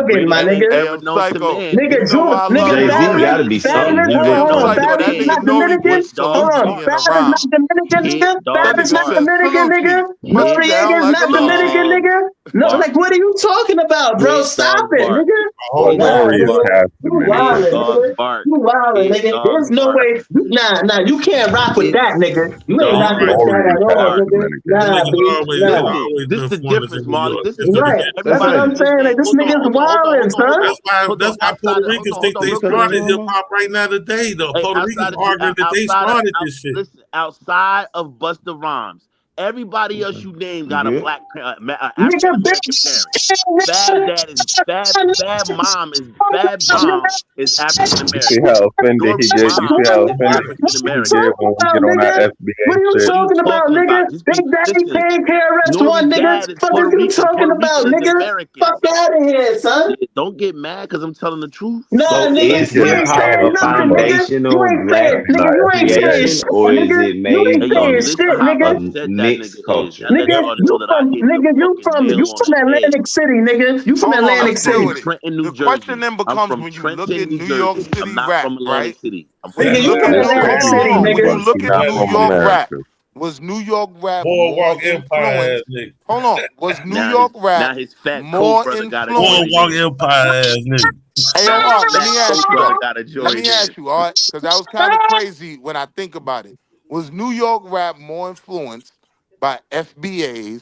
bugging, my greatest nigga. thing Hey, ever yo, known to Psycho. man. Nigga, You know why I love Jay Z Fab Marley? got is to be Fab something. is He hold Hey, on, yo, just hold on. talking. Psycho, Fab that is not nigga know he Dominican. puts Hit the Hold dog on. Lucci in bark. a Fab is not rhyme. Dominican, Hit nigga. That Fab dog is nigga not bark. said Dominican, nigga. salute. Bust Hit Noriega down is like a not Dominican, Lucci. dog nigga. No, bark. like what are you talking about, bro? Hit Stop dog it, bark. nigga. You whole Hit lot. wildin', dog nigga. bark. You Hit wildin', dog nigga. bark. You wildin', Hit nigga. dog There's no bark. way. Nah, you can't rock with Hit that, nigga. You ain't dog rocking with that at all, bark. nigga. Them Nah, niggas B. it's Nah. Listen, always this been the foreigners difference, in New Marley. York. This the It's the Right. difference. beginning. That's That's what Everybody right. I'm saying. Like, understand. this Hold on, nigga's hold on, hold on, wildin', hold on, hold on, son. hold on. That's why Outside Puerto of, hold Ricans on, hold think on, they real Speak of quick. the started hip drama. hop right now today, though. Hey, Puerto Ricans outside of arguing that they started this shit. listen, outside of Busta Rhymes, everybody else you name You got a good? black African Nigga, American parent. Fab bitch. dad is Fab mom is African You see American. how offended he Dory get? You see mom how is offended African What are you he American. get talking when we get about, on that nigga? What FBA are you shit? What are you talking about, talking nigga? about? Just be Big Daddy listen. came KRS-One, Nori nigga. dad is Fuck is Puerto you Rican. talking Puerto about, Rican is nigga? American. Fuck out of here, son. Yeah, don't get mad because I'm telling the truth. Nah, So nigga, is Nigga you getting hip his ain't hop saying panties a too nothing, close. nigga. You foundational ain't rap saying, That be nigga, not you ain't FBA saying creation, shit. shit, or is nigga. it You made ain't Hey, yo, saying from listen shit, how nigga. a upset that mixed nigga is. culture? That Nigga, ought to you know that I from hit the fucking you nail on from the head. Atlantic City, nigga. You from Hold on, Atlantic let's I'm deal City. from with it. Trenton, New The question Jersey. then I'm becomes from when you look Trenton, at New New York Jersey. I'm City not rap, from right? Atlantic City. I'm from When Nigga, you you look Trenton, from at New That's New, Jersey. Atlantic hold crazy. on, hold City, on. When nigga. you Once look he at not New from York rap, America. was New York rap more Boardwalk Empire influenced? ass nigga. Hold on, was New Now York now rap his fat Coke more brother got a joint influenced? Boardwalk again. Empire ass nigga. Hey, yo, Now his Art, let fat me ask Coke you brother though. got a Let joint me in. ask you, Art, because that was kind of crazy when I think about it. Was New York rap more influenced by FBAs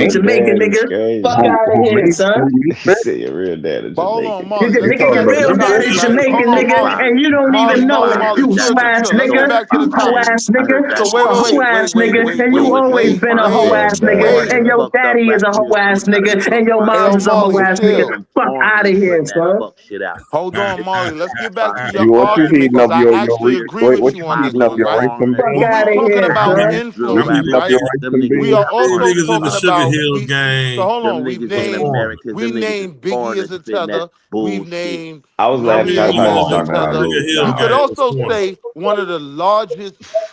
a Jamaican, dad is nigga. crazy. Fuck out of here, son. He said your real dad is But hold on, Jamaican. Marley. Let's Nigga, get your back to real the dad topic, is right? Hold Jamaican, on, nigga, Marley. and you don't Marley, even know Marley, it. Marley. You Chill, hoe chill, ass chill. Let's nigga. get back to You the hoe topic. ass nigga. So You a hoe ass nigga, and you always been a hoe ass nigga, and your daddy is a hoe ass nigga, and your Hey, mom's yo, is a hoe Marley, ass nigga. chill. Fuck out of here, son. Hold on, Marley. Let's get back to your You what you argument heating because up I actually agree with what you you on this heating up one, your right? rice and Fuck When beans? we out of talking here, about son. How many influence, Heating up right? your rice and We beans. are how many also niggas in the talking Sugar about Hill so gang hold on. We've named performing? Biggie as a tether. We've named I was How many laughing at Yummy how niggas y'all as a in talking the about tether. Sugar Lewis. Hill You Nah. could gang also performing? say one of the largest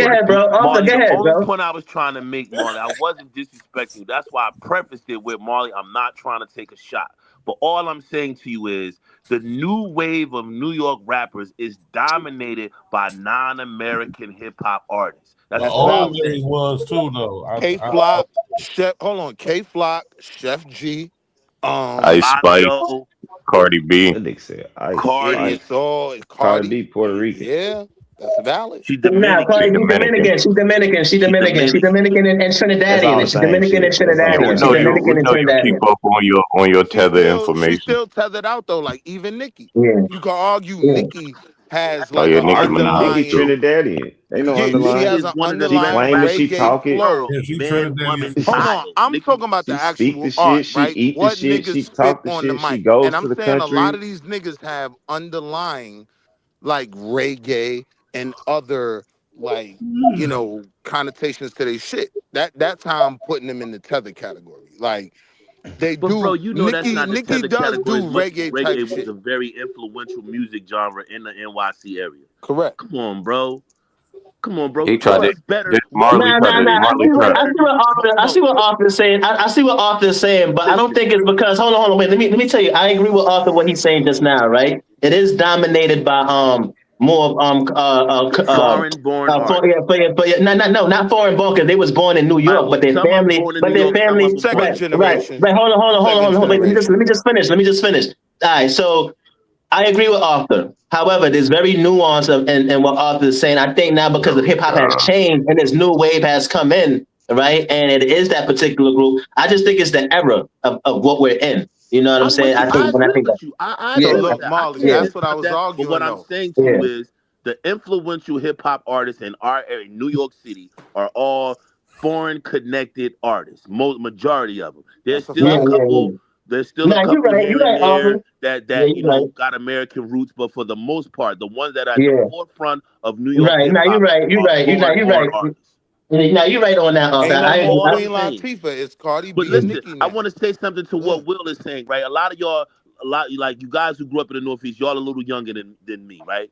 Arthur, go ahead, bro. Arthur, Marley, go the ahead, only bro. point I was trying to make, Marley, I wasn't disrespecting you. That's why I prefaced it with Marley. I'm not trying to take a shot. But all I'm saying to you is the new wave of New York rappers is dominated by non-American hip hop artists. The That's all old I'm way saying. was too, though. K Flock, Chef. Hold on, K Flock, Chef G. Ice Spice, Mulatto, Cardi B. That nigga said Ice Cardi. Spice. It's all Cardi Cardi. B, Puerto Rican. Yeah, that's valid. She Nah, She Cardi Dominican. B Dominican. Dominican. She's Dominican. She's She Dominican. She's Dominican. Dominican and That's all the Trinidadian. She's same Dominican and shit. That's all Yeah, the Trinidadian. we She's know same you. shit. Dominican We and know you keep Trinidadian. up on your tether She's information. still tethered out though. Like even Nicki, Yeah, you could argue yeah. Nicki has Oh like yeah, an Nicki Minaj Nicki underlying. too. Trinidadian. Ain't no Yeah, she underlying. Nicki has is an one of the She best underlying claiming rappers she in reggae talk the it. flow. Yeah, world. she Man, Trinidadian. woman, Hold on, child. I'm Nicki talking about the She speak the actual shit. art, She right? eat the What shit. niggas She spit talk the on the shit. She mic, and goes to I'm the saying a lot country. of these niggas have underlying like reggae and other like, connotations to their shit. That's how I'm putting them in the tether category. Like, they But bro, do. you know that's not the Nicki tether does category do as much as reggae type reggae was shit. a very influential music genre in the NYC area. Correct. Come on, bro. Come on, bro. He tried to. What's better? This What Marley tried to. I Marley see what tried. I see what Arthur I see what Arthur's saying. I see what Arthur's saying, but I don't Listen, think it's because hold on, wait. Let me tell you. I agree with Arthur what he's saying just now, right? It is dominated by more foreign-born artists. not foreign born because they was born in New All right, York, well, some of them born in New York, some of them born Second in generation. right. Hold on. Wait, let me Generation. just finish. Let me just finish. All right, so I agree with Arthur. However, there's very nuance in what Arthur is saying. I think now because of hip hop has changed and this new wave has come in, right? And it is that particular group. I just think it's the era of what we're in. You know what I'm I'm saying? with you. I agree That, with you. I yeah, So agree with look, that. I Marley, can't yeah, that's what I discount was that. But what arguing I'm though. saying to yeah, you is the influential hip hop artists in our area, New York City, are all foreign connected artists. Majority of them. There's That's a still a yeah, fact. yeah, yeah. couple. There's still a Nah, couple you're here and right, there Arthur. that Yeah, that you're right. got American roots, but for the most part, the ones that are at the Yeah, forefront of New York right. hip Now you're hop right. You're are right. You're foreign-born right. artists. Now you're right on that, Arthur. Ain't no I That's more agree. all I'm Queen saying. Latifah. It's Cardi But B and listen, Nicki I now. want to say something to Yeah. what Will is saying, right? A lot of y'all, like you guys who grew up in the Northeast, y'all a little younger than me, right?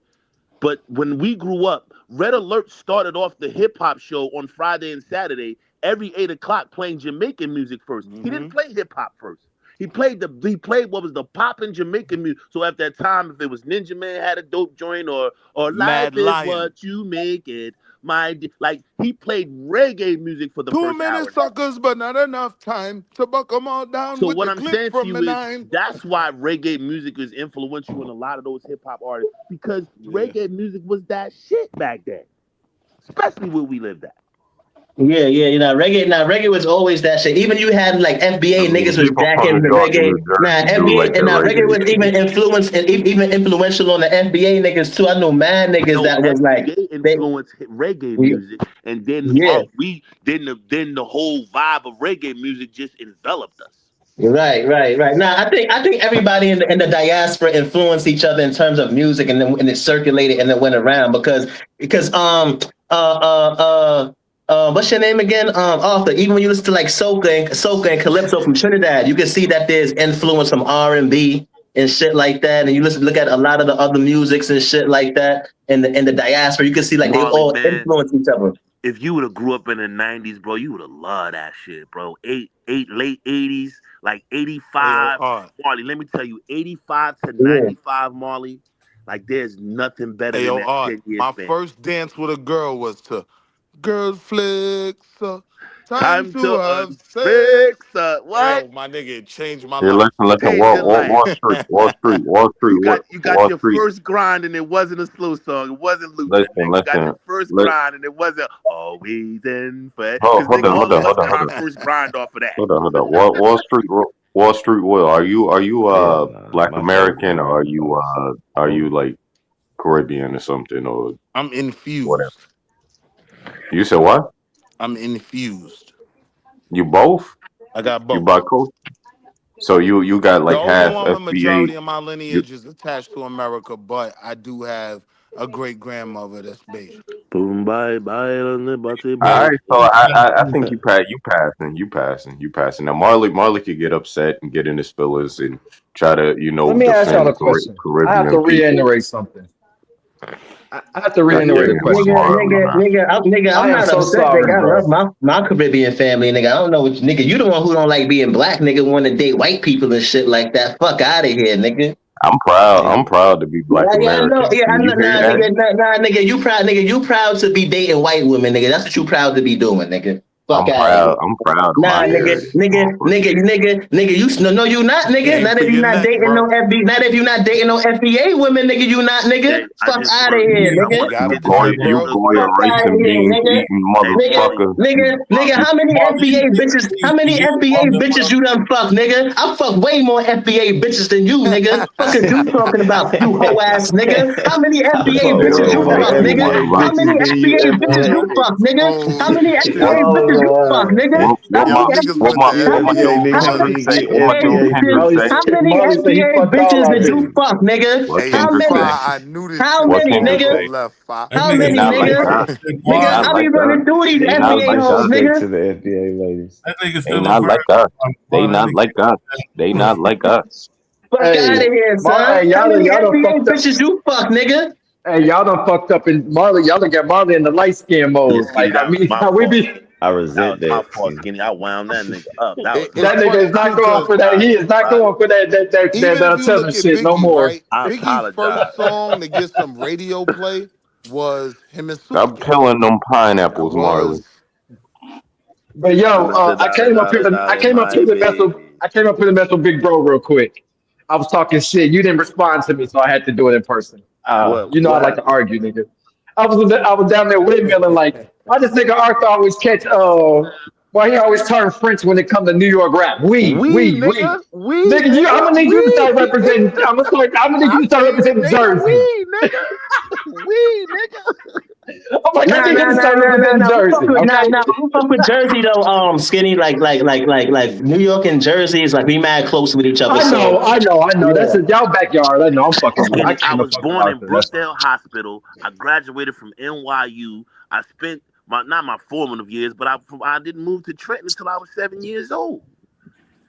But when we grew up, Red Alert started off the hip hop show on Friday and Saturday every 8 o'clock playing Jamaican music first. He didn't play hip hop first. He played what was the poppin' Jamaican music. So at that time, if it was Ninja Man had a dope joint or Life Mad is Lion. what you make it, like he played reggae music for the Too first many hour and a half. suckers, but not enough time to buck them all down So with what the I'm clip saying to from you the is 9. that's why reggae music is influential in a lot of those hip hop artists because Yeah. reggae music was that shit back then, especially where we lived at. Yeah, yeah, reggae was always that shit. Even you had like I FBA mean, niggas was people from jacking New the York and New reggae. Jersey do FBA like the and reggae reggae was shit. even influenced and even influential on the FBA niggas too. I know mad niggas No, that was like FBA they influenced reggae yeah, music, and then yeah. the whole vibe of reggae music just enveloped us. Right. Now, I think everybody in the diaspora influenced each other in terms of music, and it circulated and it went around because what's your name again? Arthur. Even when you listen to like soca and calypso from Trinidad, you can see that there's influence from R&B and shit like that. And you look at a lot of the other musics and shit like that in the diaspora, you can see like they Marley, all man, influence each other. if you would have grew up in the '90s, bro, you would have loved that shit, bro. Late '80s, like '85. AOR. Marley, let me tell you, '85 to Yeah. '95, Marley, like there's nothing better than that AOR. 10-year My span. first dance with a girl was to Girl Flicks. Time Time to to have sex. fix what? Yo, my nigga, it changed my Hey, life. listen. Change your life. Wall You got your Street. first grind and it wasn't a slow song. It wasn't Luther, Listen, nigga. You got listen. your first Let, grind and it wasn't always in for hold, because hold nigga, on, all hold of on, us hold on, got hold our on, first grind off of that. hold on. Wall Street. Will, are you Yeah, Black my fault, American, bro. or are you like Caribbean or something, or I'm whatever? infused. You said what? I'm infused. You both? I got You both. bicultural? So you got The like only half one with FBA. majority of my You lineage is attached to America, but I do have a great grandmother that's Bayesian. Boom, bye, bye, on the body, all bye. right? So I think you passing. Now Marley could get upset and get in his feelings and try to Let me ask y'all defend a question. I have to Caribbean people. reiterate something. I have to God reiterate a damn, question. Marley, man. I I'm am not so upset, sorry, nigga. I love bro. my Caribbean family, nigga. I don't know what nigga. You the one who don't like being black, nigga. Want to date white people and shit like that. Fuck out of here, nigga. I'm proud. Hey, I'm proud to be Black Yeah, I know. American. Yeah, I Can know. you hear Nah, that? nigga. Nah, nigga. You proud, nigga. You proud to be dating white women, nigga. That's what you proud to be doing, nigga. Fuck I'm out of here. proud. I'm proud of my Nah, nigga, heritage, nigga, motherfucker. nigga, nigga, nigga. No, you not, nigga. Came Not for if you your not neck, dating no bro. FB. Not if you not dating no FBA women, nigga. You not, nigga. Hey, Fuck out of here, I nigga. You want to got a get this Boy, point, clear you bro. real boy, quick. a Fuck rice out of and here, beans nigga. eating Hey, Nigga, Marley, motherfucker. how many Marley, you FBA get bitches? the How many ABA FBA woman bitches from you done fuck, nigga? I fuck way more FBA bitches than you, nigga. Fuck is you talking about, you hoe ass nigga? How many I FBA fuck Hey, bitches way hold you on, more hold fuck, on. nigga? Watch FBA out. How many bitches than you FBA bitches FBA you fuck, niggas. nigga? How Oh many shit. FBA Yo, bitches you fuck, nigga? How Yo, many niggas went to how many FBA niggas because need FBA bitches? How many FBA bitches did you fuck, nigga? hey How yo, many? Fi, I knew this How shit was many, gonna nigga? go left, Fi. That How nigga many, still nigga? a Nigga, virgin. I be running through these They not FBA like hoes, us. nigga. To the FBA ladies. That nigga They still a not virgin. like us. They That not like us. They not like us. Fuck out of Hey, here, son. Hey, How y'all many done FBA fucked up. bitches you fuck, nigga? Hey, y'all done fucked up in Marley. Y'all done got Marley in the light skin Yeah, mode. Skinny, Like that was my how we fault. be. I That was resent my that. fault, Skinny. I wound that nigga up. That was It's That my nigga is funny not too, going cause for that. He is not fault. going for even if you Southern look at shit no Biggie, more. right? I Biggie's first apologize. song to get some radio play was him and Stop Superstar. killing them That pineapples, Marley. was But yo, I came up here. I came up here My to mess with. baby. I came up here to mess with Big Bro real quick. I was talking shit. You didn't respond to me, so I had to do it in person. You know I What like to happened? argue, nigga. I was down there windmilling like I just think Arthur always catch. Well, he always turn French when it come to New York rap. We, We. nigga. We, Nigga, I'm nigga. gonna need you to start We. representing. I'm gonna need you I to start said, representing nigga, Jersey. we, nigga. We, nigga. I'm like, I Nah, need you nah, to nah, start nah, nah, representing nah. We fuck Jersey, with okay? we fuck with Jersey though. Skinny, like New York and Jersey is like we mad close with each other. So I know. That's yeah. y'all backyard. I know. I'm fucking with you. I Skinny, I came to was fuck with born in Arthur. That's Brookdale Hospital. I graduated from NYU. I spent not my formative years, but I didn't move to Trenton until I was 7 years old.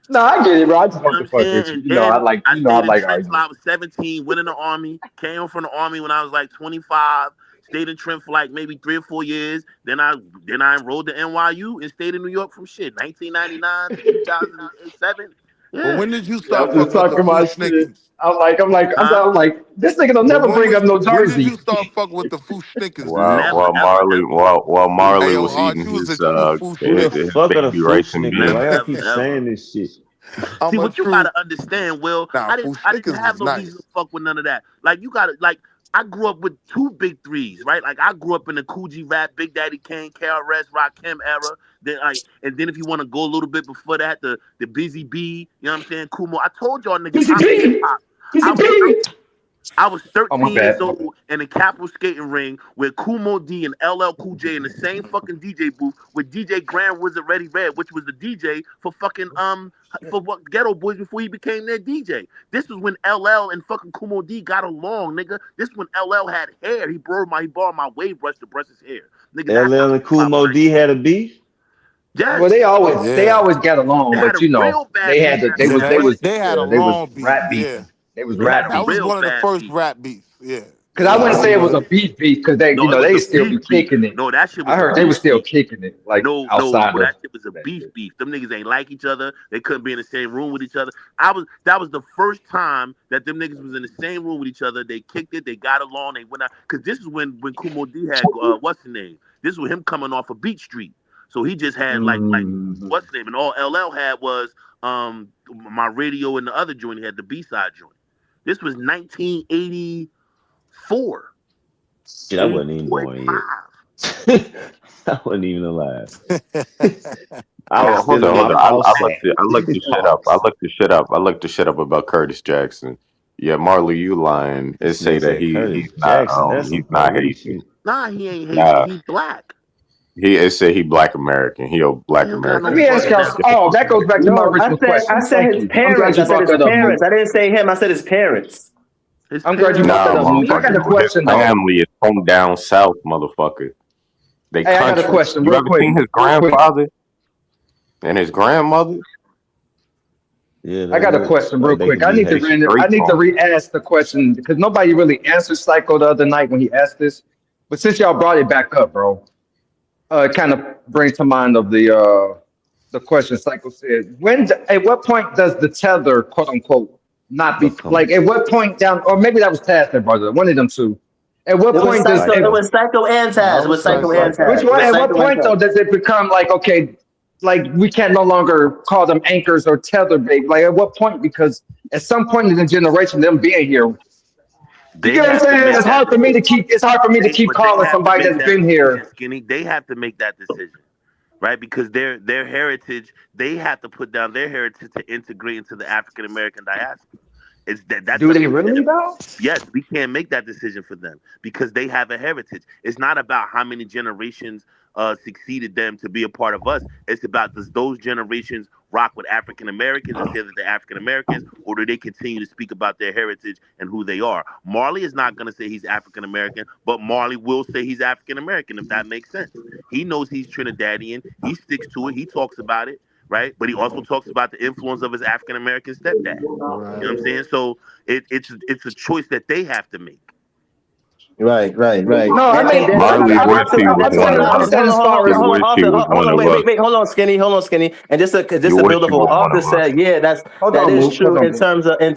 no, I get it, bro. I just You want know to what I'm fuck saying? with you. And then I I stayed in like Trent till arguing. I was 17, went in the army, came home from the army when I was like 25, stayed in Trent for like maybe 3 or 4 years. Then I enrolled to NYU and stayed in New York from shit 1999 to 2007. but Yeah. when did you Yeah, start I'm just fucking with the talking Foo my shit. Schnickens? Huh? I'm like, this nigga don't But never bring up no when did you Jersey. start fucking with the Foo Schnickens then, While nigga? Never, while ever, Marley ever. while Hey Marley yo, was Hard, eating you was a true Foo Who the Schnicker. his fuck are the baby food rice and snickers? Why beans. y'all Never, keep ever. saying this shit? I'm See a what you true gotta understand, Will. Nah, Foo I didn't Schnickers have was no reason to nice. fuck with none of that. Like you gotta like I grew up with two big threes, right? Like I grew up in the Coogee Rap, Big Daddy Kane, KRS, Rakim era. And then if you want to go a little bit before that, the Busy B, you know what I'm saying? Kumo. I told y'all niggas I'm hip PCP, hop. I was PCP. I was Oh my 13 years bad. old in a Capitol skating ring with Kumo D and LL Cool J in the same fucking DJ booth with DJ Grand Wizard Ready Red, which was the DJ for fucking for what Ghetto Boys before he became their DJ. This was when LL and fucking Kumo D got along, nigga. This when LL had hair. He borrowed my wave brush to brush his hair. Nigga, that's how LL and hip Cool hop Mo I am. D had a beef. Yes. Well, they Yeah. always got They along, had but a you know, real bad beef back in Yeah, the day. they had a they was long beef. rat Yeah. beefing. They was They had rat a That was beefing. real one of the bad first beef. rap beefs. Yeah. Cause Yeah, I I wouldn't say it was remember a beef because they, No, it they was a still beef be beef. kicking it. No, that shit I was a heard they beef was still beef. kicking it like No, outside of that shit was a that beef shit. beef. Them niggas ain't like each other. They couldn't be in the same room with each other. That was the first time that them niggas was in the same room with each other. They kicked it, they got along, they went out. Cause this is when Kumo D had what's his name? This was him coming off of Beach Street. So he just had like Mm-hmm. what's his name? And all LL had was my radio and the other joint. He had the B-side joint. This was 1984, Shit, I wasn't even 84, born yet. 85. I wasn't even alive. I was Oh, still hold on, in hold my on. false I looked the shit up. I looked the shit up about Curtis Jackson. Yeah, Marley, you lying. It This say nigga that said Curtis Jackson. That's some he's not police Haitian. shit. Nah, he ain't Haitian. Nah, He black. it say he black American. He a He black don't got Let no American. me ask fucking y'all. that. Oh, that goes back to my No, original I question. said Thank his you. I'm glad parents. I you said brought his that up, Mook. parents. I didn't say him. I said his parents. His I'm glad you parents brought Nah, that up, Mook. I got a motherfucker. His question though. family is from down south, motherfucker. They Hey, I got a country. question, You real ever quick, seen his real quick. grandfather and his grandmother? Yeah, I they got a look question real like they quick. could be Haitian. I Straight need to from re-ask the question because nobody really answered Psycho the other night when he asked this. But since y'all brought it back up, bro, it kind of brings to mind of the question Psycho said. At what point does the tether, quote unquote, not be Become like? At what point down, or maybe that was Taz that brought it up, one of them two. At what It was point does Psycho. It it? psycho. was Psycho and Nah, I Taz. It would was say Psycho and psycho. Taz. It was At what Psycho and point though Taz. does it become like okay, like we can no longer call them anchors or tether bait? Like at what point? Because at some point in the generation, them being here, you they get what I'm have to saying? make that decision. It's hard for me to keep But they calling have to somebody make that's that been decision, here. Skinny. They have to make that decision, right? Because their heritage, they have to put down their heritage to integrate into the African American diaspora. It's that's Do up they to really them. though? Yes, we can't make that decision for them because they have a heritage. It's not about how many generations succeeded them to be a part of us. It's about, does those generations rock with African Americans and say that they're African Americans, or do they continue to speak about their heritage and who they are? Marley is not going to say he's African American, but Marley will say he's African American, if that makes sense. He knows he's Trinidadian. He sticks to it. He talks about it, right? But he also talks about the influence of his African American stepdad. You know what I'm saying? So it's a choice that they have to make. Right. No, I mean, And then Marley Whitfield was and one of hold I'm on, them. saying as far as Q Whitfield was hold one on, of us. wait, hold on, skinny. And just to Q build up Whitfield on what was one Arthur of us. said, yeah, hold that on, is Mook. Hold true on, in Mook.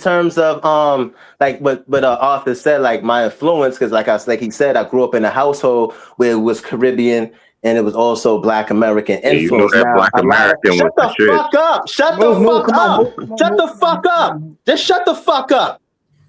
terms of like what Arthur said, like my influence, because like he said, I grew up in a household where it was Caribbean and it was also Black American Yeah, you know influence. that Now Black a lot of American was the shit. shut the Mook, fuck come on, up, Mook, come on, shut Mook, the come on, fuck Mook, come up, on, Mook. just shut the fuck up.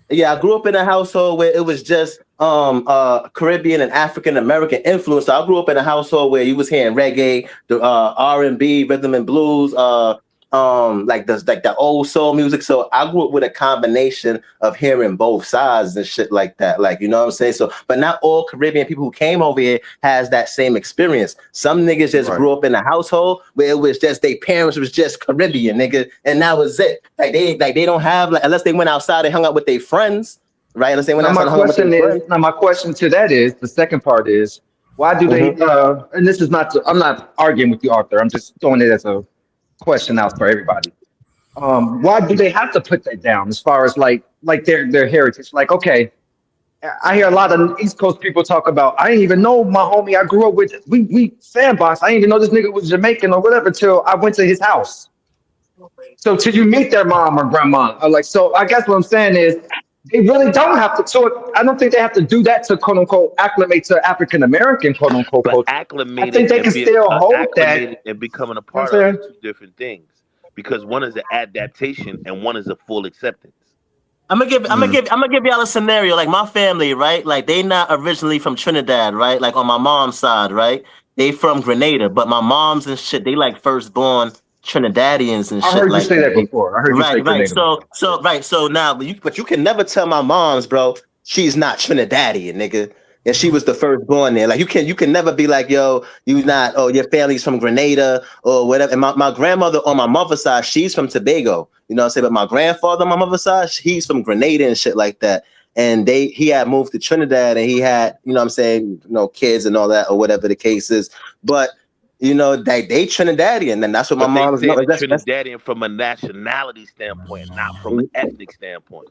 Yeah, I grew up in a household where it was just Caribbean and African American influence. So I grew up in a household where you was hearing reggae, the R&B, rhythm and blues, like the old soul music. So I grew up with a combination of hearing both sides and shit like that. Like, you know what I'm saying? So, but not all Caribbean people who came over here has that same experience. Some niggas just grew up in a household where it was just their parents was just Caribbean, nigga, and that was it. Like they don't have, like, unless they went outside and hung out with their friends, right? Unless they went outside and hung out with their friends. Now my question to that is, the second part is, why do they, and this is not, I'm not arguing with you, Arthur. I'm just throwing it as a question out for everybody. Why do they have to put that down as far as like their heritage? Like, okay, I hear a lot of East Coast people talk about, I didn't even know my homie I grew up with, we sandbox. I didn't even know this nigga was Jamaican or whatever till I went to his house. So till you meet their mom or grandma, or like, so I guess what I'm saying is they really don't have to. So I don't think they have to do that to quote unquote acclimate to African American quote unquote But culture. I think they can still hold that. You know acclimated and becoming a what I'm part of are saying? two different things, because one is an adaptation and one is a full acceptance. I'm gonna give y'all a scenario. Like my family, right? Like they not originally from Trinidad, right? Like on my mom's side, right? They from Grenada, but my mom's and shit, they like firstborn Trinidadians and I shit heard you like say that. that before. I heard you say Right. Grenada So before. so right. So now, but you can never tell my mom's, bro. She's not Trinidadian, nigga. And she was the firstborn there. Like you can never be like, yo, you not, oh, your family's from Grenada or whatever. And my grandmother on my mother's side, she's from Tobago. You know what I'm saying? But my grandfather on my mother's side, he's from Grenada and shit like that. And he had moved to Trinidad and he had, you know what I'm saying, kids and all that or whatever the case is. But they Trinidadian, and that's what my But they mom was. say No, the that's Trinidadian from a nationality standpoint, not from an ethnic standpoint.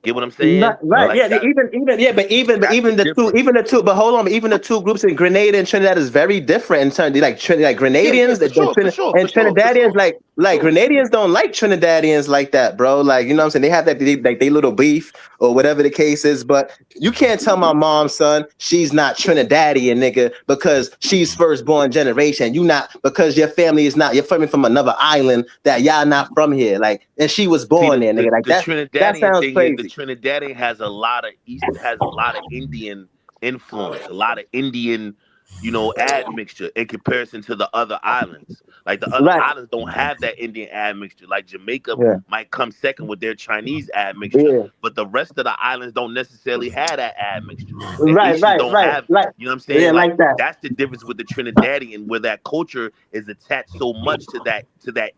Get what I'm Right, saying? right, Like yeah, that. but That's the even difference. the two, but hold on, even the two groups in Grenada and Trinidad is very different in terms. Like Yeah, Grenadians, for sure, for sure, and for sure, for Trinidadians, sure, for like sure. Grenadians don't like Trinidadians like that, bro. Like, you know what I'm saying? They have that like they little beef or whatever the case is. But you can't tell my mom, son, she's not Trinidadian, nigga, because she's firstborn generation. You not, because your family is not, you're from another island that y'all not from here. Like, and she was See, born there, nigga. Like the that Trinidadian sounds thing is the crazy. Trinidadian has a lot of Indian influence, a lot of Indian, admixture in comparison to the other islands. Like the other Right. islands don't have that Indian admixture. Like Jamaica Yeah. might come second with their Chinese admixture, Yeah. but the rest of the islands don't necessarily have that admixture. The Right, Haitians right, don't right, have, right. you know what I'm Yeah, saying? Like like that. that's the difference with the Trinidadian, where that culture is attached so much to that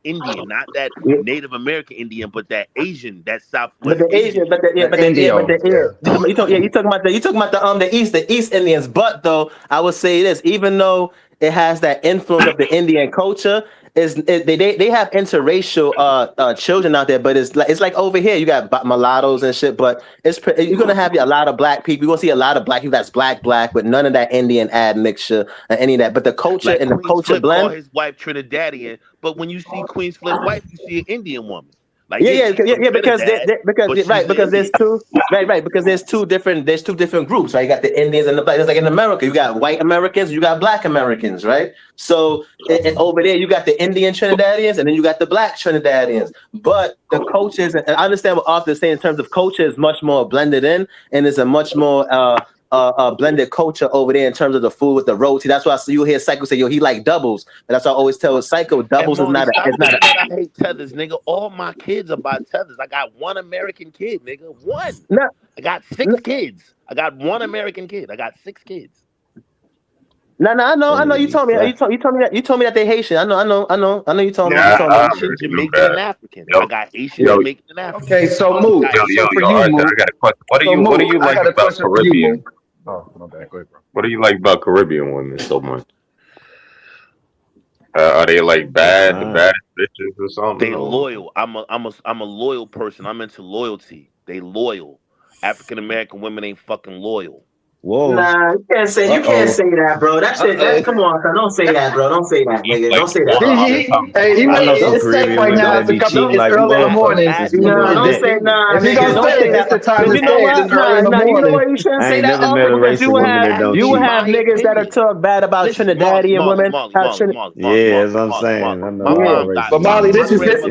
Indian, not that Yeah. Native American Indian, but that Asian, that But Southwest the Asian Asian, but the Indian. yeah, The but the yeah, but Indio, the yeah. yeah. You talking about the East Indians. But though I would say this, even though it has that influence of the Indian culture, they have interracial children out there, but it's like over here you got mulattoes and shit, but you're gonna have a lot of black people. You're gonna see a lot of black people that's black with none of that Indian admixture or any of that. But the culture Like and the Queen's culture Flip called blend. his wife Trinidadian, but when you see Queen's Flip wife, you see an Indian woman. Like, Yeah, yeah, yeah, she's yeah, from yeah, because Trinidad, because but yeah, she's right, an because Indian. because there's two different groups, right? You got the Indians and the black. It's like in America, you got white Americans, you got black Americans, right? So over there, you got the Indian Trinidadians, and then you got the black Trinidadians. But the cultures, and I understand what Arthur is saying in terms of culture, is much more blended in, and it's a much more blended culture over there in terms of the food with the roti. That's why you hear Psycho say, "Yo, he like doubles," and that's why I always tell Psycho, And doubles is Marley, not a, stop is not a. thinking that I hate tethers, nigga. All my kids are by tethers. I got one American kid, nigga. One. No, I got six kids. I got one American kid. I got six kids. No, I know. You told me. You told me that they Haitian. I know. You told me. I You got told me. Haitian, Jamaican, and African. I got Haitian, Yo, Jamaican, and African. Okay, so Moo. So for you, Arthur, Moo. I got a question. So What do Moo, you I like got a about question for you, Moo. Caribbean? Oh, my bad. Go ahead, bro. What do you like about Caribbean women so much? Are they like bad, the baddest bitches or something? They loyal. I'm a loyal person. I'm into loyalty. They loyal. African American women ain't fucking loyal. Whoa. Nah, you can't say that, bro. That shit. That's come on, son. Don't say that, bro. Don't say that, nigga. Don't say that. It's safe right now. It's early in the morning. Nah, don't say nah, If you nigga. gonna Don't say say it, that. it's the time Cause to you know say it. what? It's early in the You know morning. why you shouldn't I say ain't that, never met Arthur? a Because racist woman that don't you will cheat. have niggas that'll talk bad about Listen, Trinidadian women. Yeah, that's what I'm saying. I know My all mom got racist But Molly, women. this is just,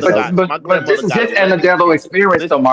my grandmother but got this is just alleged. anecdotal experience, though,